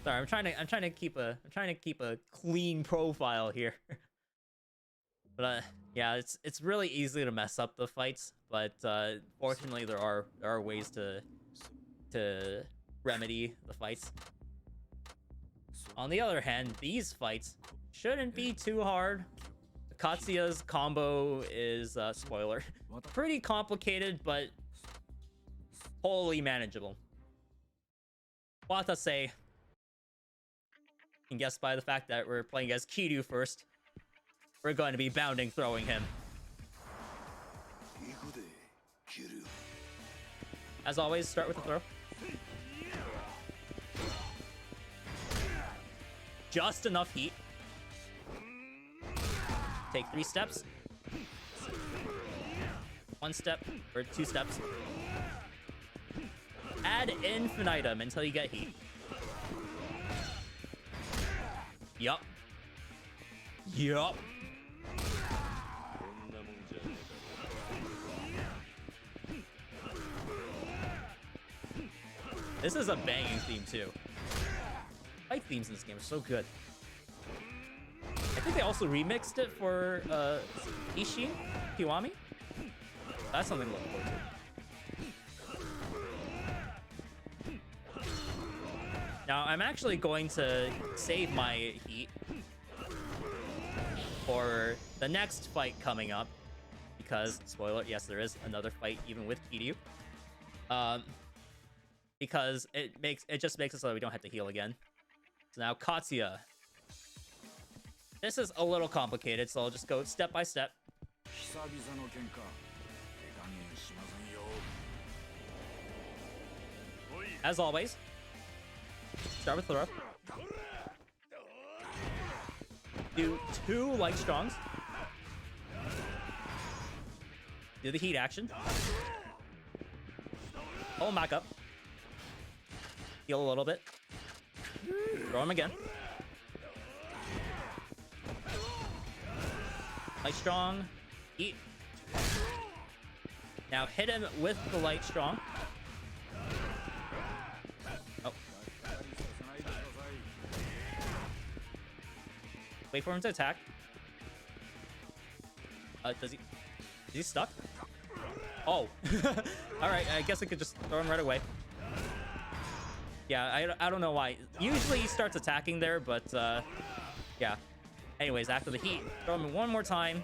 [SPEAKER 1] Sorry, I'm trying to keep a clean profile here. But yeah, it's really easy to mess up the fights, but fortunately there are ways to remedy the fights. On the other hand, these fights shouldn't be too hard. Katsuya's combo is spoiler, pretty complicated, but wholly manageable. Watase. can guess by the fact that we're playing as Kiryu first, we're going to be bounding throwing him. As always, start with the throw. Just enough heat. Take 3 steps. 1 step, or 2 steps. Ad infinitum until you get heat. Yup. Yup. This is a banging theme too. Fight themes in this game are so good. I think they also remixed it for Ishin Kiwami. That's something to look forward to. Now, I'm actually going to save my heat for the next fight coming up. Because, spoiler, yes, there is another fight even with Kiryu. Because it just makes it so that we don't have to heal again. So now, Katsuya. This is a little complicated, so I'll just go step by step. As always, start with throw. Do 2 light strongs. Do the heat action. Pull him back up. Heal a little bit. Throw him again. Light strong. Heat. Now hit him with the light strong. Oh. Wait for him to attack. Is he stuck? Oh. Alright, I guess I could just throw him right away. Yeah, I don't know why. Usually he starts attacking there, but yeah. Anyways, after the heat, throw him one more time.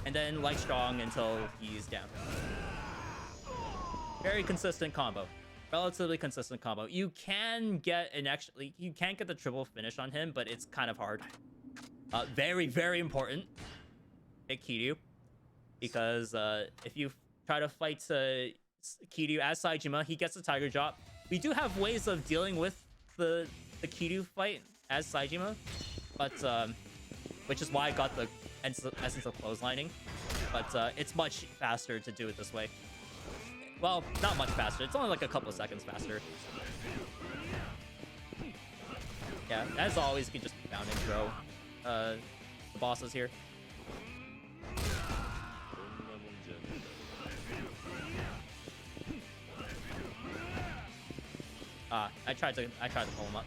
[SPEAKER 1] And then light strong until he's down. Very consistent combo. Relatively consistent combo. You can get you can't get the triple finish on him, but it's kind of hard. Very, very important. Hit Kiryu. Because if you try to fight Kiryu as Saejima, he gets the Tiger Drop. We do have ways of dealing with the Kiryu fight as Saejima, but which is why I got the essence of clotheslining. But it's much faster to do it this way. Well, not much faster. It's only like a couple of seconds faster. Yeah, as always, you can just bound and throw the bosses here. I tried to pull him up.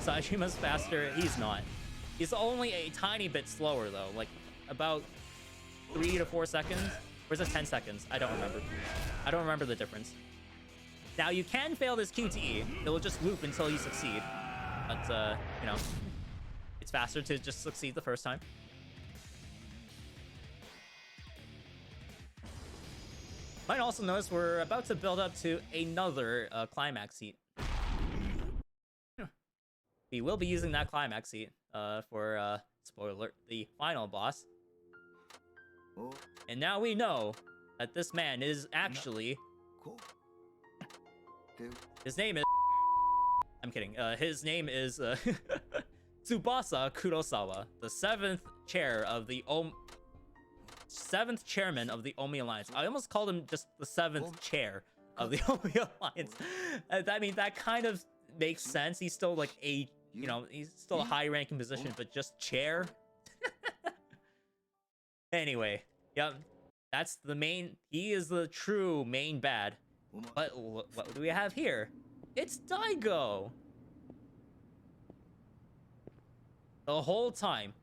[SPEAKER 1] Saejima's faster. He's not. He's only a tiny bit slower though, like about 3 to 4 seconds. Or is it 10 seconds? I don't remember. I don't remember the difference. Now you can fail this QTE. It will just loop until you succeed. But you know, it's faster to just succeed the first time. Might also notice we're about to build up to another climax heat. We will be using that climax heat for, spoiler alert, the final boss. And now we know that this man is actually... His name is... I'm kidding. His name is Tsubasa Kurosawa, the 7th chair of the 7th chairman of the Omi Alliance. I almost called him just the 7th chair of the Omi Alliance. I mean, that kind of makes sense. He's still like a, you know, he's still a high-ranking position, but just chair. Anyway, yep, that's the main. He is the true main bad. But what do we have here? It's Daigo. The whole time,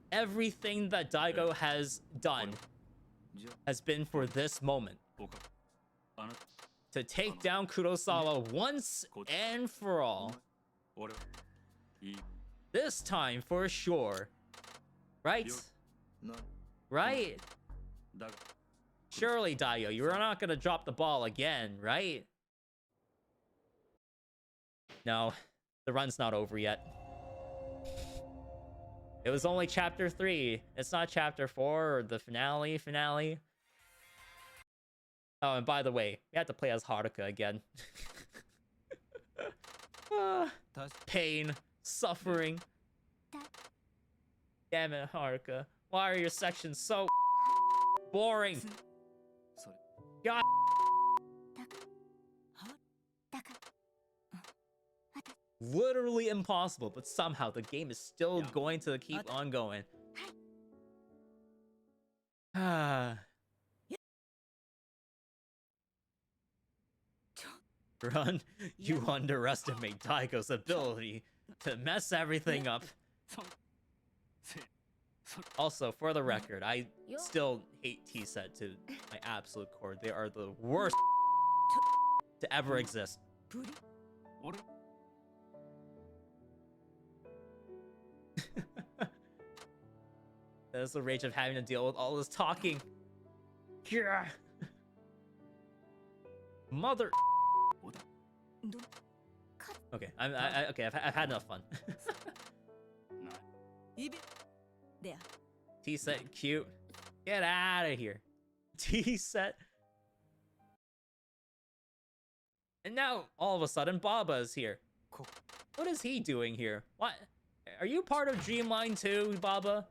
[SPEAKER 1] everything that Daigo has done has been for this moment. To take down Kurosawa once and for all. This time for sure. Right? Right? Surely, Daigo, you're not gonna drop the ball again, right? No. The run's not over yet. It was only chapter 3. It's not chapter 4 or the finale. Oh, and by the way, we have to play as Haruka again. Pain, suffering. Damn it, Haruka. Why are your sections so boring? God. Literally impossible, but somehow the game is still going to keep on going. Run, you underestimate Daigo's ability to mess everything up. Also, for the record, I still hate T-Set to my absolute core. They are the worst to ever exist. That's the rage of having to deal with all this talking. Yeah. Mother. Okay, I've had enough fun. T-Set cute. Get out of here. T-Set. And now all of a sudden Baba is here. What is he doing here? What? Are you part of Dreamline too, Baba?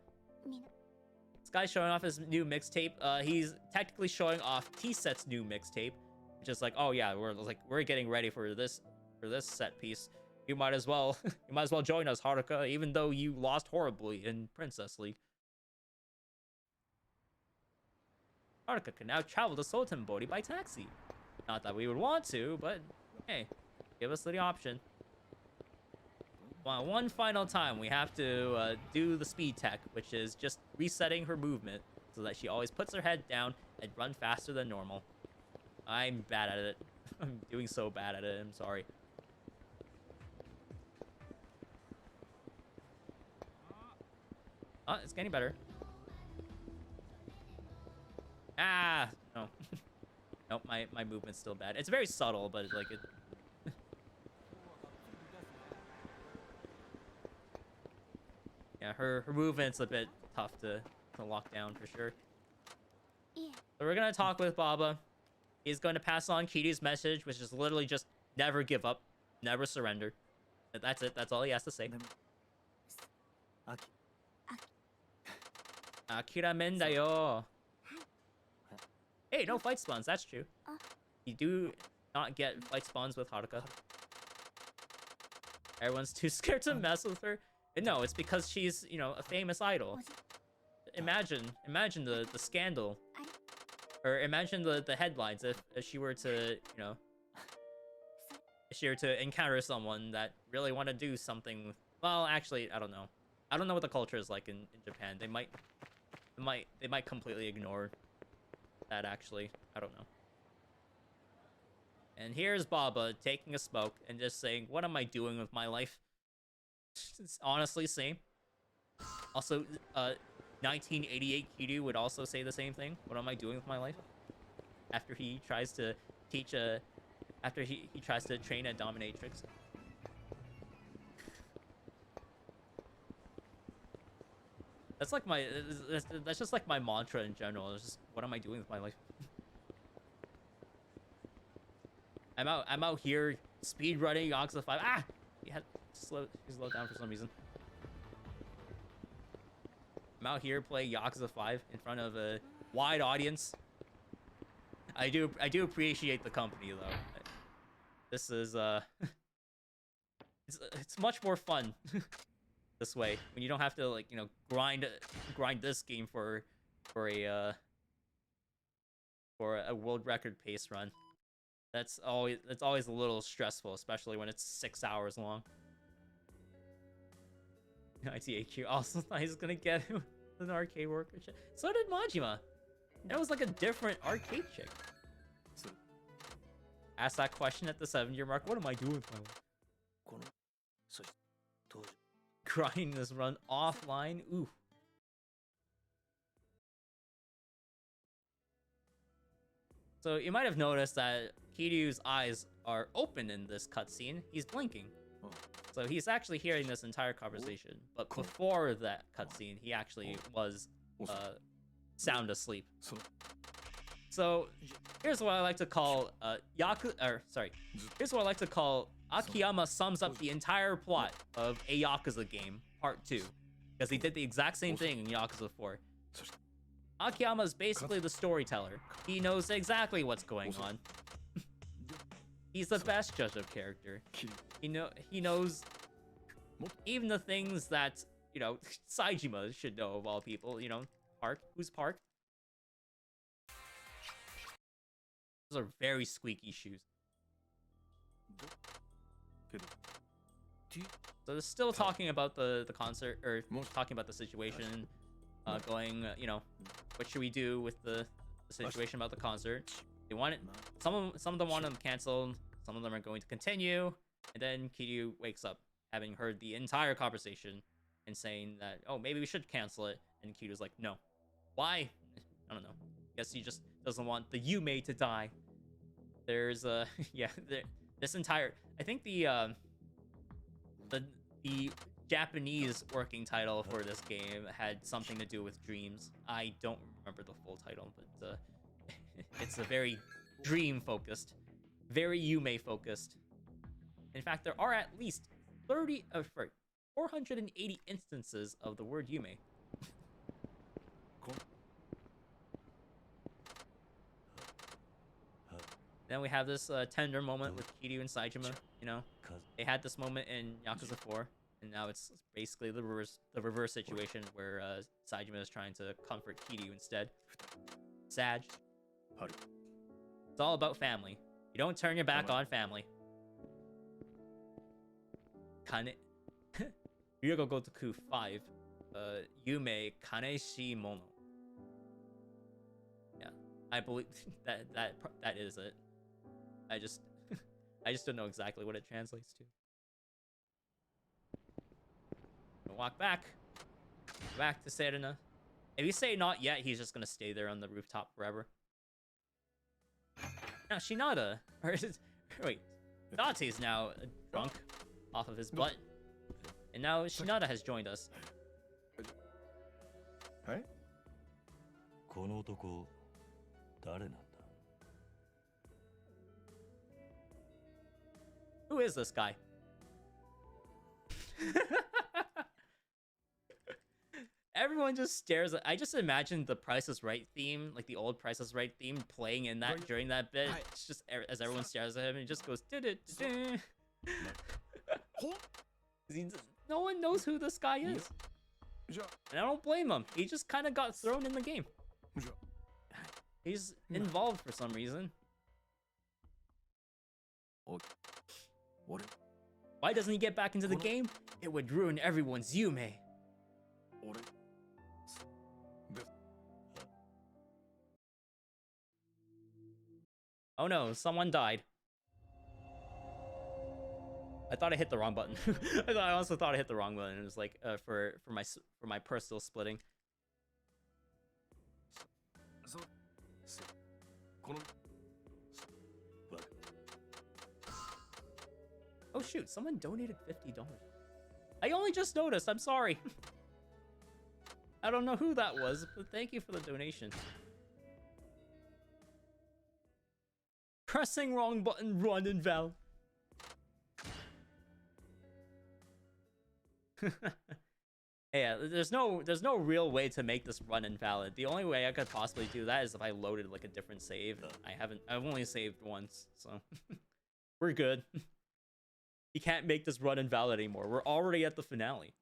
[SPEAKER 1] This guy's showing off his new mixtape. He's technically showing off T-Set's new mixtape, which is like, oh yeah, we're getting ready for this set piece. You might as well join us, Haruka, even though you lost horribly in Princess League. Haruka can now travel to Sotenbori by taxi. Not that we would want to, but hey, give us the option. Well, one final time, we have to do the speed tech, which is just resetting her movement so that she always puts her head down and run faster than normal. I'm bad at it. I'm doing so bad at it. I'm sorry. Oh, it's getting better. Ah, no. Nope, my movement's still bad. It's very subtle, but it's like it. Yeah, her movement's a bit tough to lock down for sure. So we're gonna talk with Baba. He's going to pass on Kiryu's message, which is literally just never give up, never surrender. That's it. That's all he has to say. Akira Mendayo. Hey, no fight spawns. That's true. You do not get fight spawns with Haruka. Everyone's too scared to mess with her. No, it's because she's, you know, a famous idol. Imagine the scandal. Or imagine the headlines if she were to, you know, if she were to encounter someone that really want to do something. Well, actually, I don't know. I don't know what the culture is like in Japan. They might completely ignore that, actually. I don't know. And here's Baba taking a smoke and just saying, what am I doing with my life? It's honestly same. Also, 1988 Kiryu would also say the same thing. What am I doing with my life? After he tries to teach after he tries to train a dominatrix. That's like that's just like my mantra in general. It's just, what am I doing with my life? I'm out here speed running Yakuza 5. Ah, he slowed down for some reason. I'm out here playing Yakuza 5 in front of a wide audience. I do appreciate the company though. This is it's much more fun this way when you don't have to, like, you know, grind this game for a world record pace run. That's always a little stressful, especially when it's 6 hours long. ITAQ also thought he's gonna get him an arcade worker. So did Majima. That was like a different arcade chick. Ask that question at the 7-year mark. What am I doing with my life? Grinding this run offline. Ooh. So you might have noticed that Kiryu's eyes are open in this cutscene. He's blinking. So he's actually hearing this entire conversation, but before that cutscene, he actually was sound asleep. So here's what I like to call here's what I like to call Akiyama sums up the entire plot of a Yakuza game, Part 2, because he did the exact same thing in Yakuza 4. Akiyama is basically the storyteller. He knows exactly what's going on. He's the best judge of character. He knows even the things that, you know, Saejima should know of all people. You know, Park. Who's Park? Those are very squeaky shoes. So they're still talking about the concert, or talking about the situation, going, you know, what should we do with the situation about the concert? They want it. Some of them want them canceled. Some of them are going to continue. And then Kiryu wakes up, having heard the entire conversation, and saying that, oh, maybe we should cancel it. And Kiryu's like, no. Why? I don't know. Guess he just doesn't want the Yume to die. There's this entire, I think the Japanese working title for this game had something to do with dreams. I don't remember the full title, but it's a very dream focused, very Yume focused. In fact, there are at least 480 instances of the word Yume. Then we have this tender moment with Kiryu and Saejima. You know, they had this moment in Yakuza 4, and now it's basically the reverse situation where Saejima is trying to comfort Kiryu instead. Sag. It's all about family. You don't turn your back on family. Kane. Ryugo Gotoku 5. Yume Kaneshi Mono. Yeah, I believe that is it. I just don't know exactly what it translates to. Walk back to Serena. If you say not yet, he's just gonna stay there on the rooftop forever. Now Shinada, or wait, Date's now drunk off of his butt, and now Shinada has joined us.
[SPEAKER 2] Hey?
[SPEAKER 1] Who is this guy? Everyone just stares at. I just imagine the Price is Right theme, like the old Price is Right theme, playing in that during that bit. It's just as everyone stares at him, and he just goes. No one knows who this guy is, and I don't blame him. He just kind of got thrown in the game. He's involved for some reason. Why doesn't he get back into the game? It would ruin everyone's Yume. Oh no, someone died. I thought I hit the wrong button. I also thought I hit the wrong button. It was like for my purse still splitting. Oh shoot, someone donated $50. I only just noticed, I'm sorry. I don't know who that was, but thank you for the donation. Pressing wrong button, run invalid. Yeah, there's no real way to make this run invalid. The only way I could possibly do that is if I loaded like a different save. I've only saved once, so we're good. You can't make this run invalid anymore. We're already at the finale.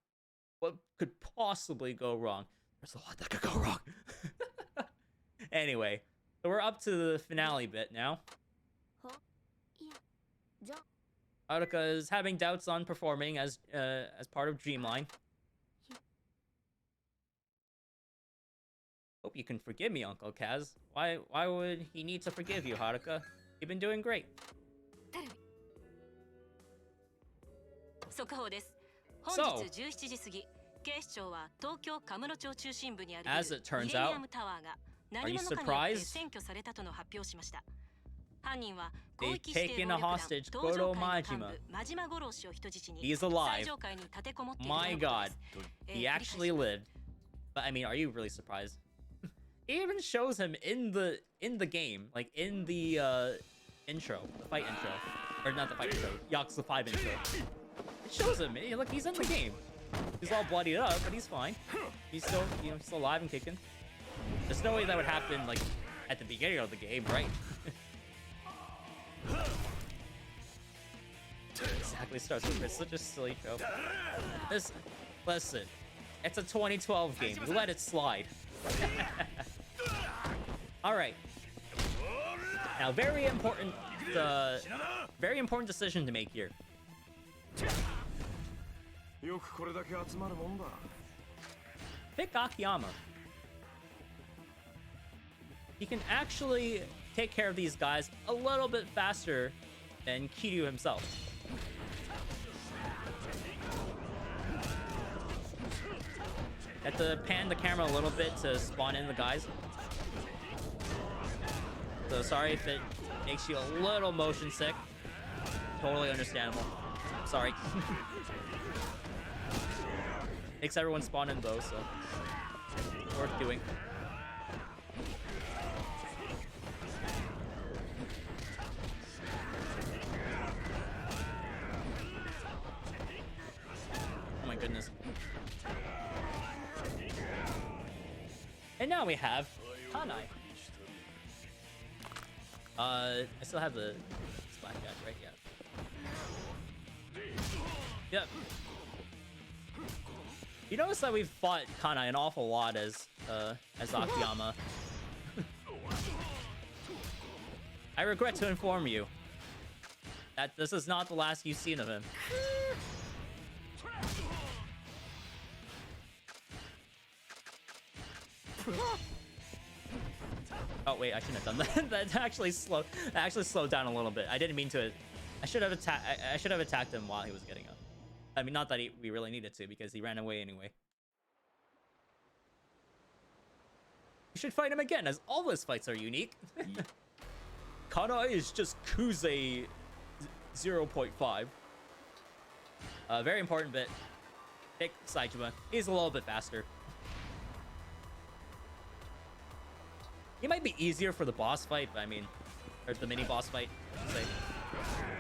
[SPEAKER 1] What could possibly go wrong? There's a lot that could go wrong. Anyway, so we're up to the finale bit now. Haruka is having doubts on performing as part of Dreamline. Hope you can forgive me, Uncle Kaz. Why would he need to forgive you, Haruka? You've been doing great. So, as it turns out, are you surprised? They've taken a hostage Goro Majima. He's alive. My god, he actually lived. But I mean, are you really surprised? It even shows him in the game, like in the intro, the fight intro, or not the fight intro, Yakuza 5 intro. It shows him. Hey, look, he's in the game. He's all bloodied up, but he's fine. He's still, you know, he's still alive and kicking. There's no way that would happen like at the beginning of the game, right? Exactly, starts with it's such a silly trope. Listen, it's a 2012 game. You let it slide. All right. Now, very important decision to make here. Pick Akiyama. He can actually take care of these guys a little bit faster than Kiryu himself. Have to pan the camera a little bit to spawn in the guys. So sorry if it makes you a little motion sick. Totally understandable. Sorry. Makes everyone spawn in though, so worth doing. Oh my goodness. And now we have Kanai. I still have the splash guy, right? Yeah. Yep. You notice that we've fought Kanai an awful lot as Akiyama. I regret to inform you that this is not the last you've seen of him. Oh wait, I shouldn't have done that. That actually slowed down a little bit. I didn't mean to. I should have attacked him while he was getting up. I mean, not that we really needed to, because he ran away anyway. You should fight him again, as all his fights are unique. Kanai is just Kuze 0.5. Very important bit. Pick Saijima. He's a little bit faster. He might be easier for the boss fight, but I mean, or the mini boss fight.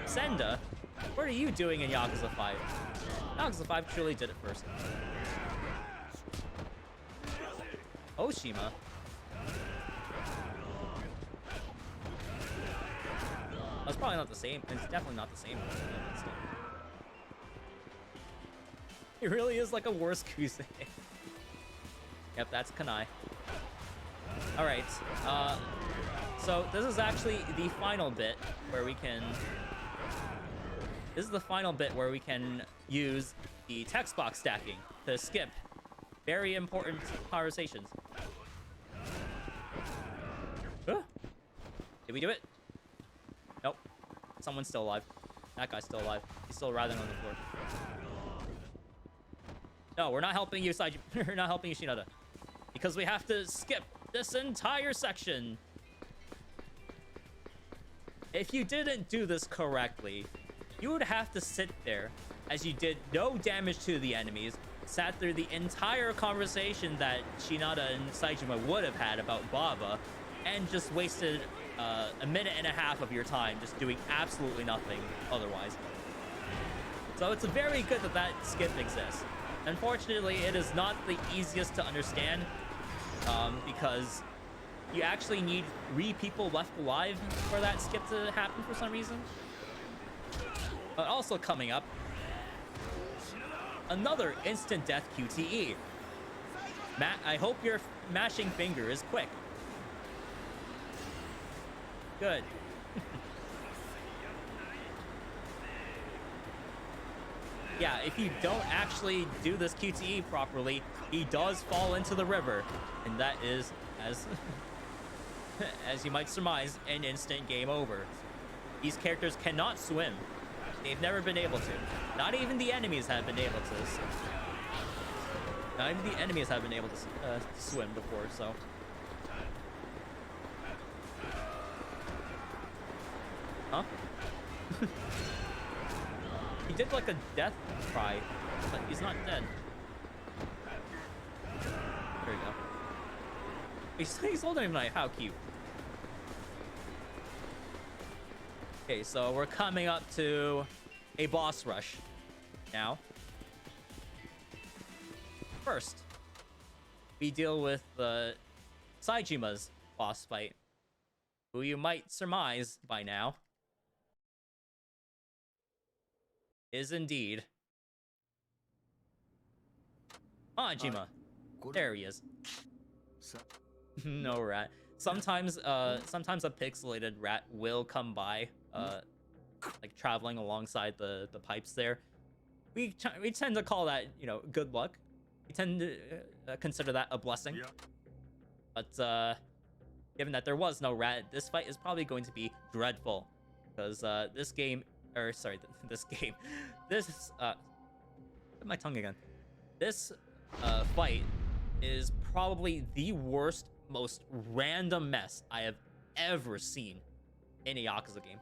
[SPEAKER 1] Senda, what are you doing in Yakuza 5? Yakuza 5 truly did it first. Oshima. That's probably not the same. It's definitely not the same. He really is like a worse Kuze. Yep, that's Kanai. Alright, so this is actually the final bit where we can... This is the final bit where we can use the text box stacking to skip very important conversations. Huh? Did we do it? Nope. Someone's still alive. That guy's still alive. He's still writhing on the floor. No, we're not helping you, Saiji. We're not helping you, Shinada. Because we have to skip this entire section. If you didn't do this correctly, you would have to sit there as you did no damage to the enemies, sat through the entire conversation that Shinada and Saijima would have had about Baba, and just wasted a minute and a half of your time just doing absolutely nothing otherwise. So it's very good that that skip exists. Unfortunately, it is not the easiest to understand, because you actually need 3 people left alive for that skip to happen for some reason. But also coming up, another instant death QTE. I hope your mashing finger is quick. Good. Yeah, if you don't actually do this QTE properly, he does fall into the river. And that is, as you might surmise, an instant game over. These characters cannot swim. They've never been able to. Not even the enemies have been able to. Not even the enemies have been able to swim before, so. Huh? He did like a death cry, but he's not dead. There you go. He's holding a knife. How cute. Okay, so we're coming up to a boss rush now. First, we deal with Saijima's boss fight, who you might surmise by now is indeed Majima. There he is. No rat. Sometimes a pixelated rat will come by, like traveling alongside the pipes there. We tend to call that, you know, good luck. We tend to consider that a blessing.
[SPEAKER 2] Yeah.
[SPEAKER 1] But given that there was no rat, this fight is probably going to be dreadful, because this game, or sorry, this my tongue again. This fight is probably the worst, most random mess I have ever seen in a Yakuza game,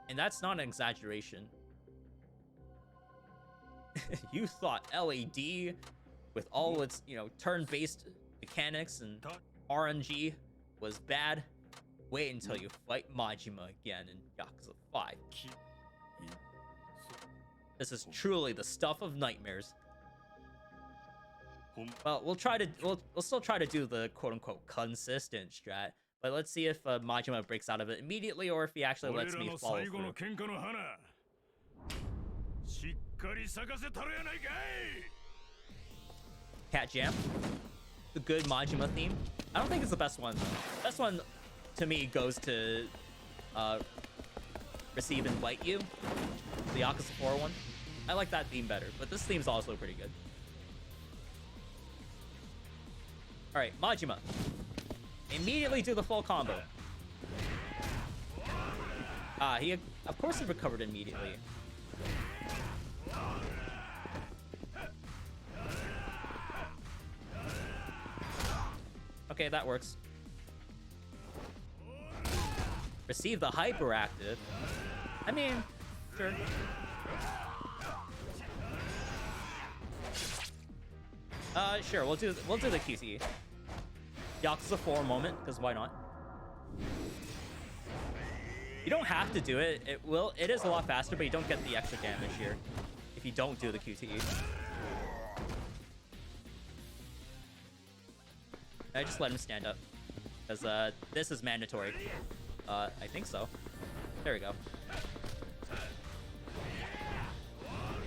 [SPEAKER 1] and that's not an exaggeration. You thought LAD, with all its, you know, turn-based mechanics and RNG, was bad? Wait until you fight Majima again in Yakuza 5. This is truly the stuff of nightmares. Well, we'll still try to do the quote-unquote consistent strat, but let's see if Majima breaks out of it immediately, or if he actually lets me follow through. Cat Jam, the good Majima theme. I don't think it's the best one. Best one to me goes to Receive and Bite You, the Yakuza 4 one. I like that theme better, but this theme's also pretty good. All right, Majima. Immediately do the full combo. He of course he recovered immediately. Okay, that works. Receive the hyperactive. I mean, sure. Sure, we'll do the QTE. Yakuza 4 moment, because why not? You don't have to do it. It is a lot faster, but you don't get the extra damage here if you don't do the QTE. I just let him stand up, because this is mandatory. I think so. There we go.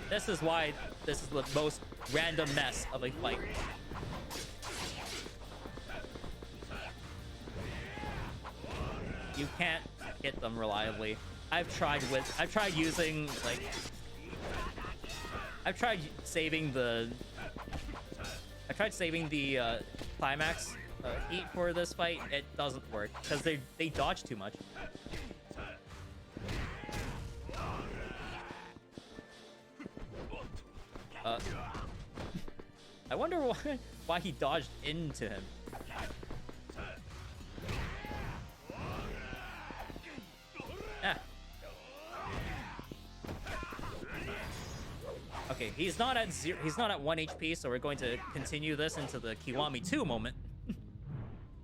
[SPEAKER 1] This is why this is the most random mess of a fight. You can't hit them reliably. I've tried saving the climax heat for this fight. It doesn't work because they dodge too much. I wonder why he dodged into him. Ah. Okay, he's not at 1 HP, so we're going to continue this into the Kiwami 2 moment.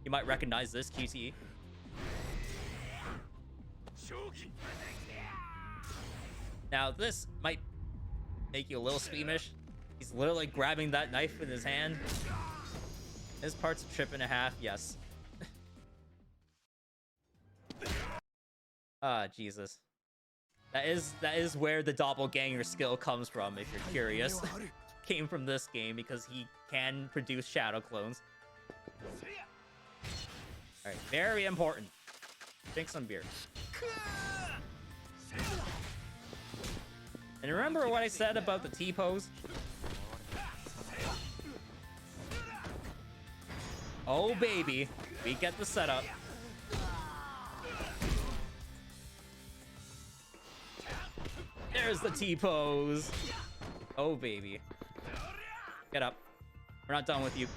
[SPEAKER 1] You might recognize this QTE. Now, this might make you a little squeamish. He's literally grabbing that knife in his hand. His part's a trip and a half, yes. Ah, Jesus. That is where the doppelganger skill comes from, if you're curious. Came from this game because he can produce shadow clones. Alright, very important. Drink some beer. And remember what I said about the T-pose? Oh baby, we get the setup. There's the T-pose. Oh baby. Get up. We're not done with you.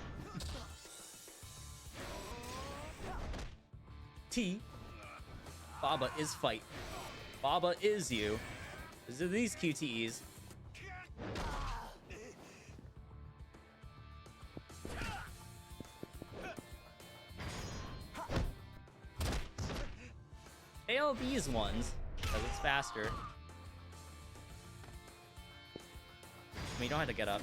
[SPEAKER 1] T. Baba is fight. Baba is you. These are these QTEs. Fail these ones, because it's faster. I mean, you don't have to get up.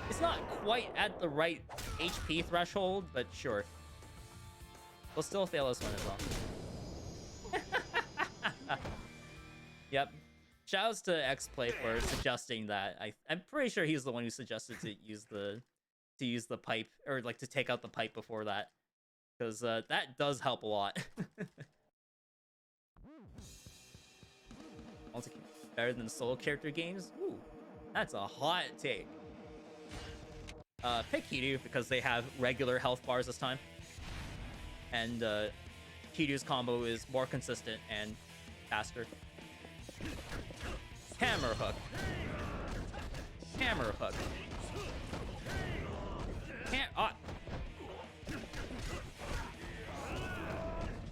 [SPEAKER 1] It's not quite at the right HP threshold, but sure. We'll still fail this one as well. Yep. Shouts to XPlay for suggesting that. I'm pretty sure he's the one who suggested to use the pipe, or like to take out the pipe before that, because that does help a lot. Better than solo character games? Ooh, that's a hot take. Pick Kiryu because they have regular health bars this time. And Kiryu's combo is more consistent and faster. Hammer hook. Hammer hook.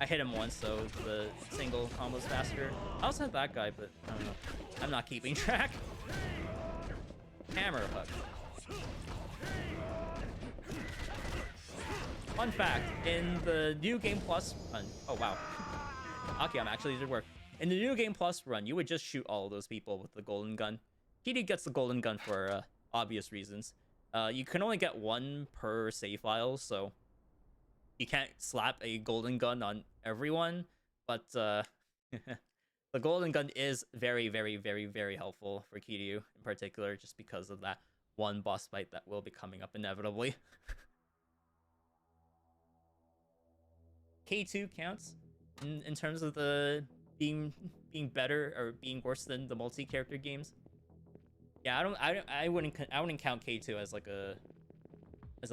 [SPEAKER 1] I hit him once, so the single combo's faster. I also had that guy, but I don't know. I'm not keeping track. Hammer hook. Fun fact, in the New Game Plus run... Oh, wow. Akiyama actually did work. In the New Game Plus run, you would just shoot all of those people with the golden gun. Kiryu gets the golden gun for obvious reasons. You can only get one per save file, so you can't slap a golden gun on everyone, but the golden gun is very, very, very, very helpful for Kiryu in particular, just because of that one boss fight that will be coming up inevitably. K2 counts in terms of the being better or being worse than the multi-character games. Yeah, I wouldn't count K2 as like a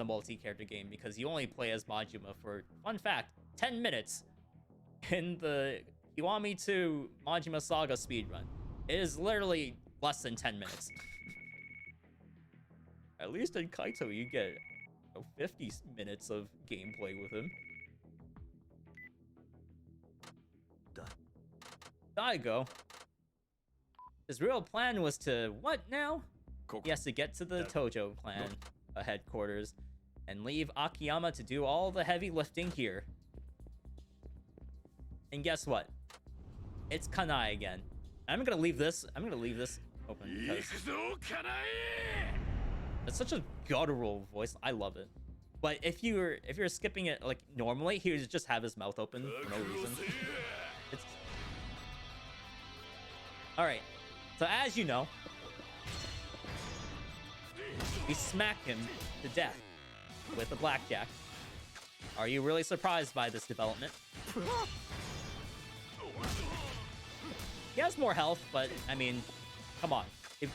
[SPEAKER 1] multi-character game, because you only play as Majima for, fun fact, 10 minutes in the Kiwami 2 Majima Saga speedrun. It is literally less than 10 minutes. At least in Kaito you get 50 minutes of gameplay with him. Daigo. His real plan was to, what now? He has to get to the Tojo clan headquarters and leave Akiyama to do all the heavy lifting here. And guess what? It's Kanai again. I'm gonna leave this open because it's such a guttural voice. I love it. But if you're skipping it like normally, he would just have his mouth open for no reason. It's all right. So as you know, we smack him to death with a blackjack. Are you really surprised by this development? He has more health, but I mean, come on. You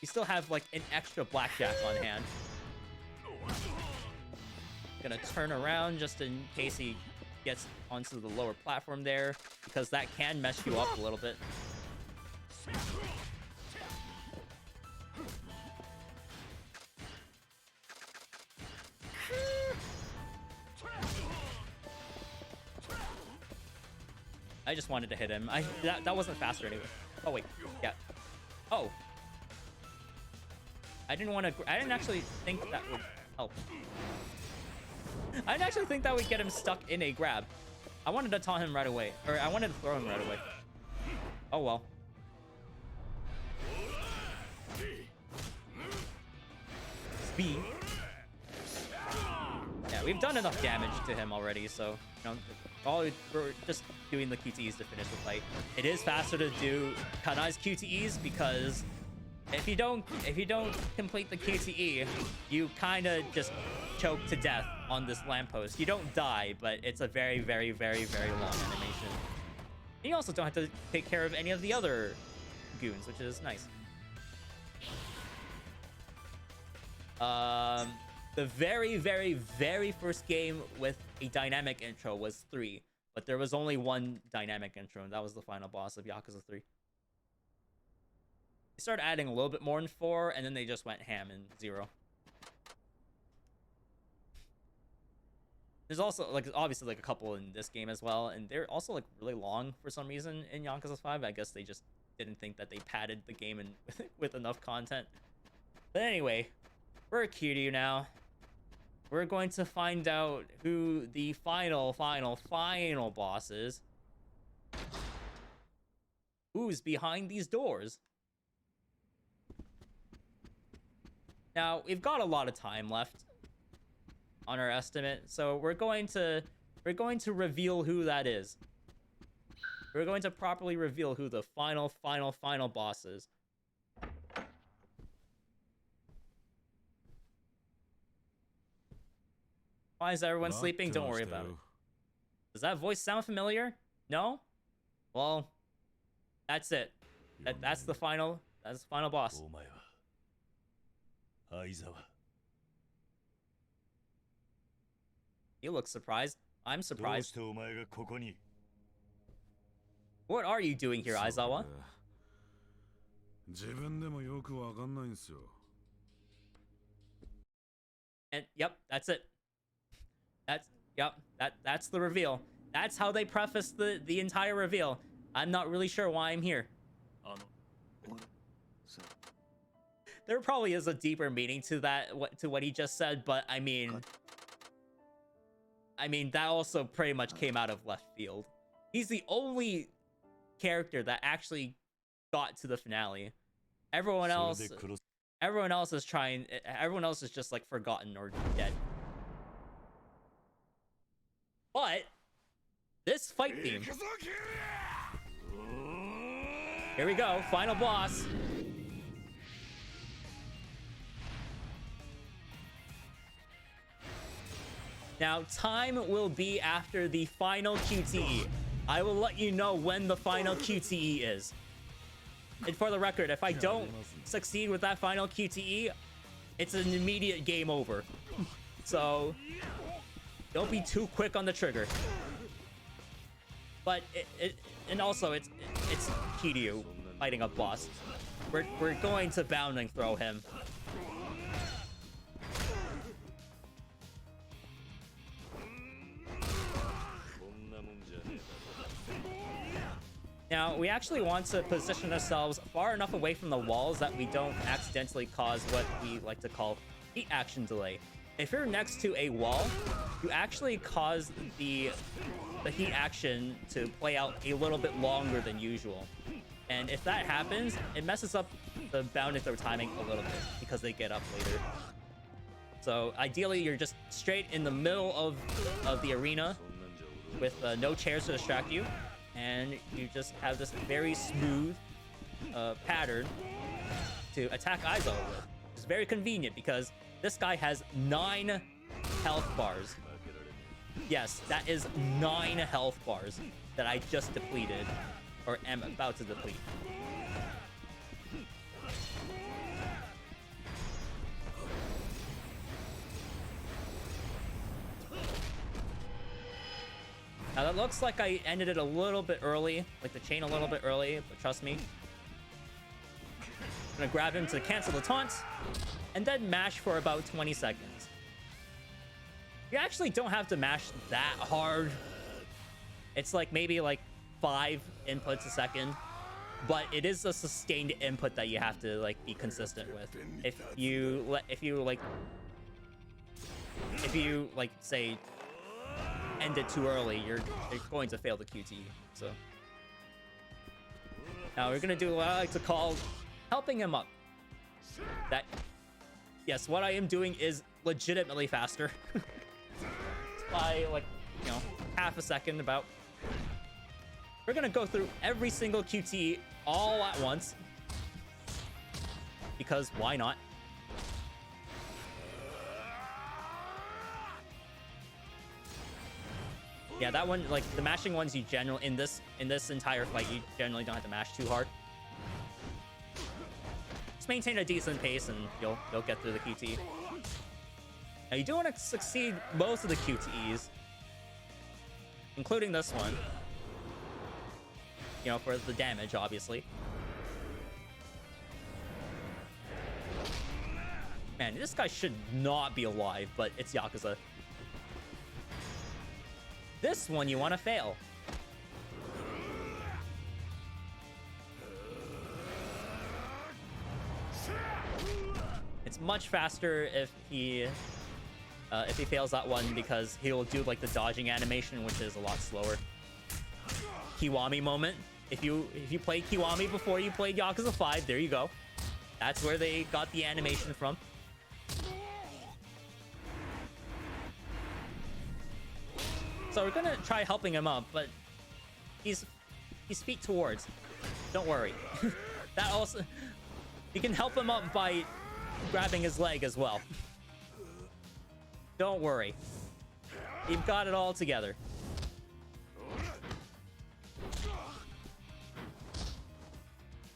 [SPEAKER 1] still have like an extra blackjack on hand. Gonna turn around just in case he gets onto the lower platform there, because that can mess you up a little bit. I just wanted to hit him. That wasn't faster anyway. Oh wait, yeah. Oh, I didn't actually think that would help. I didn't actually think that would get him stuck in a grab. I wanted to taunt him right away, or I wanted to throw him right away. Oh well. Speed. Yeah, we've done enough damage to him already, so you know, we're just doing the QTEs to finish the fight. It is faster to do Kanai's QTEs because if you don't complete the QTE, you kind of just choke to death on this lamppost. You don't die, but it's a very, very, very, very long animation. And you also don't have to take care of any of the other goons, which is nice. The very, very, very first game with a dynamic intro was 3, but there was only one dynamic intro, and that was the final boss of Yakuza 3. They started adding a little bit more in 4, and then they just went ham in 0. There's also like obviously like a couple in this game as well, and they're also like really long for some reason in Yakuza 5. I guess they just didn't think that they padded the game in with enough content. But anyway, we're at Kiryu now. We're going to find out who the final boss is. Who's behind these doors? Now, we've got a lot of time left on our estimate, so we're going to reveal who that is. We're going to properly reveal who the final boss is. Why is everyone sleeping? Don't worry about it. Does that voice sound familiar? No? Well, that's it. That's the final boss. You look surprised. I'm surprised. What are you doing here, Aizawa? And yep, that's it. That's the reveal. That's how they preface the entire reveal. I'm not really sure why I'm here. There probably is a deeper meaning to that, to what he just said, but I mean that also pretty much came out of left field. He's the only character that actually got to the finale. Everyone else is just like forgotten or dead. But this fight theme. Here we go, final boss. Now, time will be after the final QTE. I will let you know when the final QTE is. And for the record, if I don't succeed with that final QTE, it's an immediate game over. So, don't be too quick on the trigger. But and also it's Kiryu fighting a boss. We're going to bounding throw him. Now, we actually want to position ourselves far enough away from the walls that we don't accidentally cause what we like to call heat action delay. If you're next to a wall, you actually cause the heat action to play out a little bit longer than usual. And if that happens, it messes up the bounding throw timing a little bit because they get up later. So ideally, you're just straight in the middle of the arena with no chairs to distract you. And you just have this very smooth pattern to attack Aizawa with. It's very convenient because this guy has 9 health bars. Yes, that is 9 health bars that I just depleted, or am about to deplete. Now that looks like I ended it a little bit early, like the chain a little bit early, but trust me. I'm gonna grab him to cancel the taunt, and then mash for about 20 seconds. You actually don't have to mash that hard. It's like maybe like 5 inputs a second, but it is a sustained input that you have to like be consistent with. If you say end it too early, you're going to fail the QTE. So now we're gonna do what I like to call helping him up. That, yes, what I am doing is legitimately faster by like, you know, half a second about. We're gonna go through every single QTE all at once because why not? Yeah, that one, like the mashing ones, you generally in this entire fight, you generally don't have to mash too hard. Just maintain a decent pace, and you'll get through the QTE. Now you do want to succeed most of the QTEs, including this one. You know, for the damage, obviously. Man, this guy should not be alive, but it's Yakuza. This one you want to fail. It's much faster if he fails that one, because he'll do like the dodging animation, which is a lot slower. Kiwami moment. If you played Kiwami before you played Yakuza 5, there you go. That's where they got the animation from. So we're gonna try helping him up, but he's feet towards. Don't worry. That also, you can help him up by grabbing his leg as well. Don't worry. You've got it all together.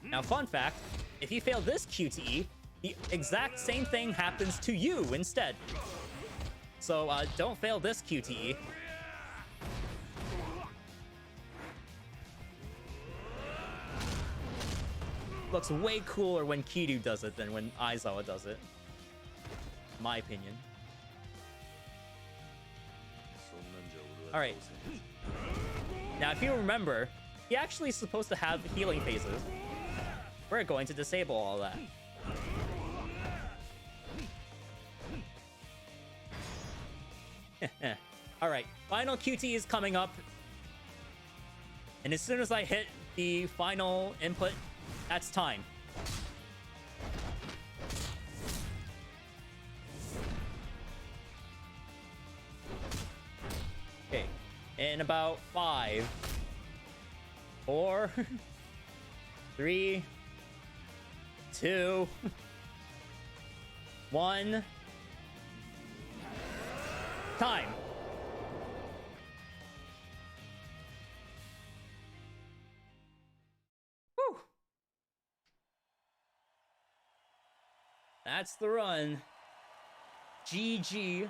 [SPEAKER 1] Now, fun fact, if you fail this QTE, the exact same thing happens to you instead. So, don't fail this QTE. Looks way cooler when Kiryu does it than when Aizawa does it. My opinion. Alright. Now, if you remember, he actually is supposed to have healing phases. We're going to disable all that. Alright, final QT is coming up. And as soon as I hit the final input, that's time. Okay, in about 5, 4, 3, 2, 1. Time. Woo. That's the run. GG.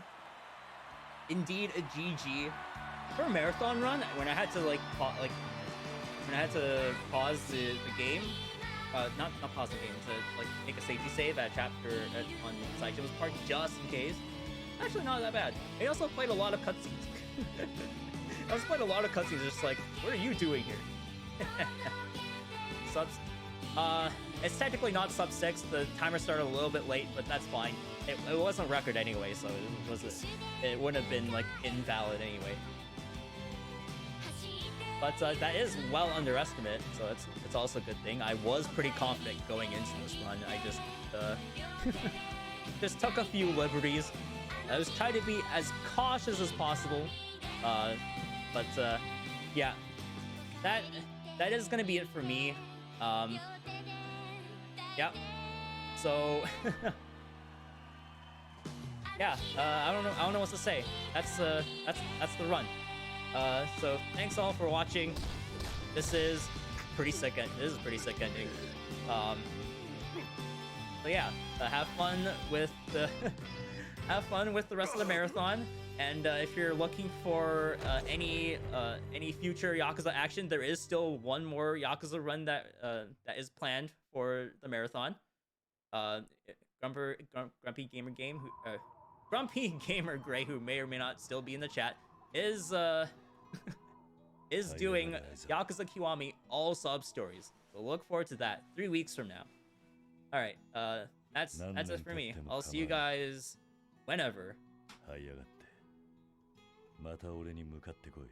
[SPEAKER 1] Indeed a GG. For a marathon run, when I had to when I had to pause the game, not pause the game, to like make a safety save at on Sideshow's part just in case. Actually, not that bad. I also played a lot of cutscenes. I also played a lot of cutscenes, just like, what are you doing here? Subs. It's technically not sub 6. The timer started a little bit late, but that's fine. It wasn't record anyway, so it wouldn't have been like invalid anyway. But that is well under estimate, so it's also a good thing. I was pretty confident going into this run. I just just took a few liberties. I was trying to be as cautious as possible. But yeah, that is gonna be it for me. Yeah. So yeah, I don't know what to say. That's the run. So thanks all for watching. This is pretty sick. This is a pretty sick ending. So yeah, have fun with the rest of the marathon. And if you're looking for any future Yakuza action, there is still one more Yakuza run that is planned for the marathon. Grumpy Gamer Gray, who may or may not still be in the chat, is doing Yakuza Kiwami all sub stories. So look forward to that 3 weeks from now. All right, that's it for me. I'll see you guys whenever.
[SPEAKER 6] また俺に向かってこい。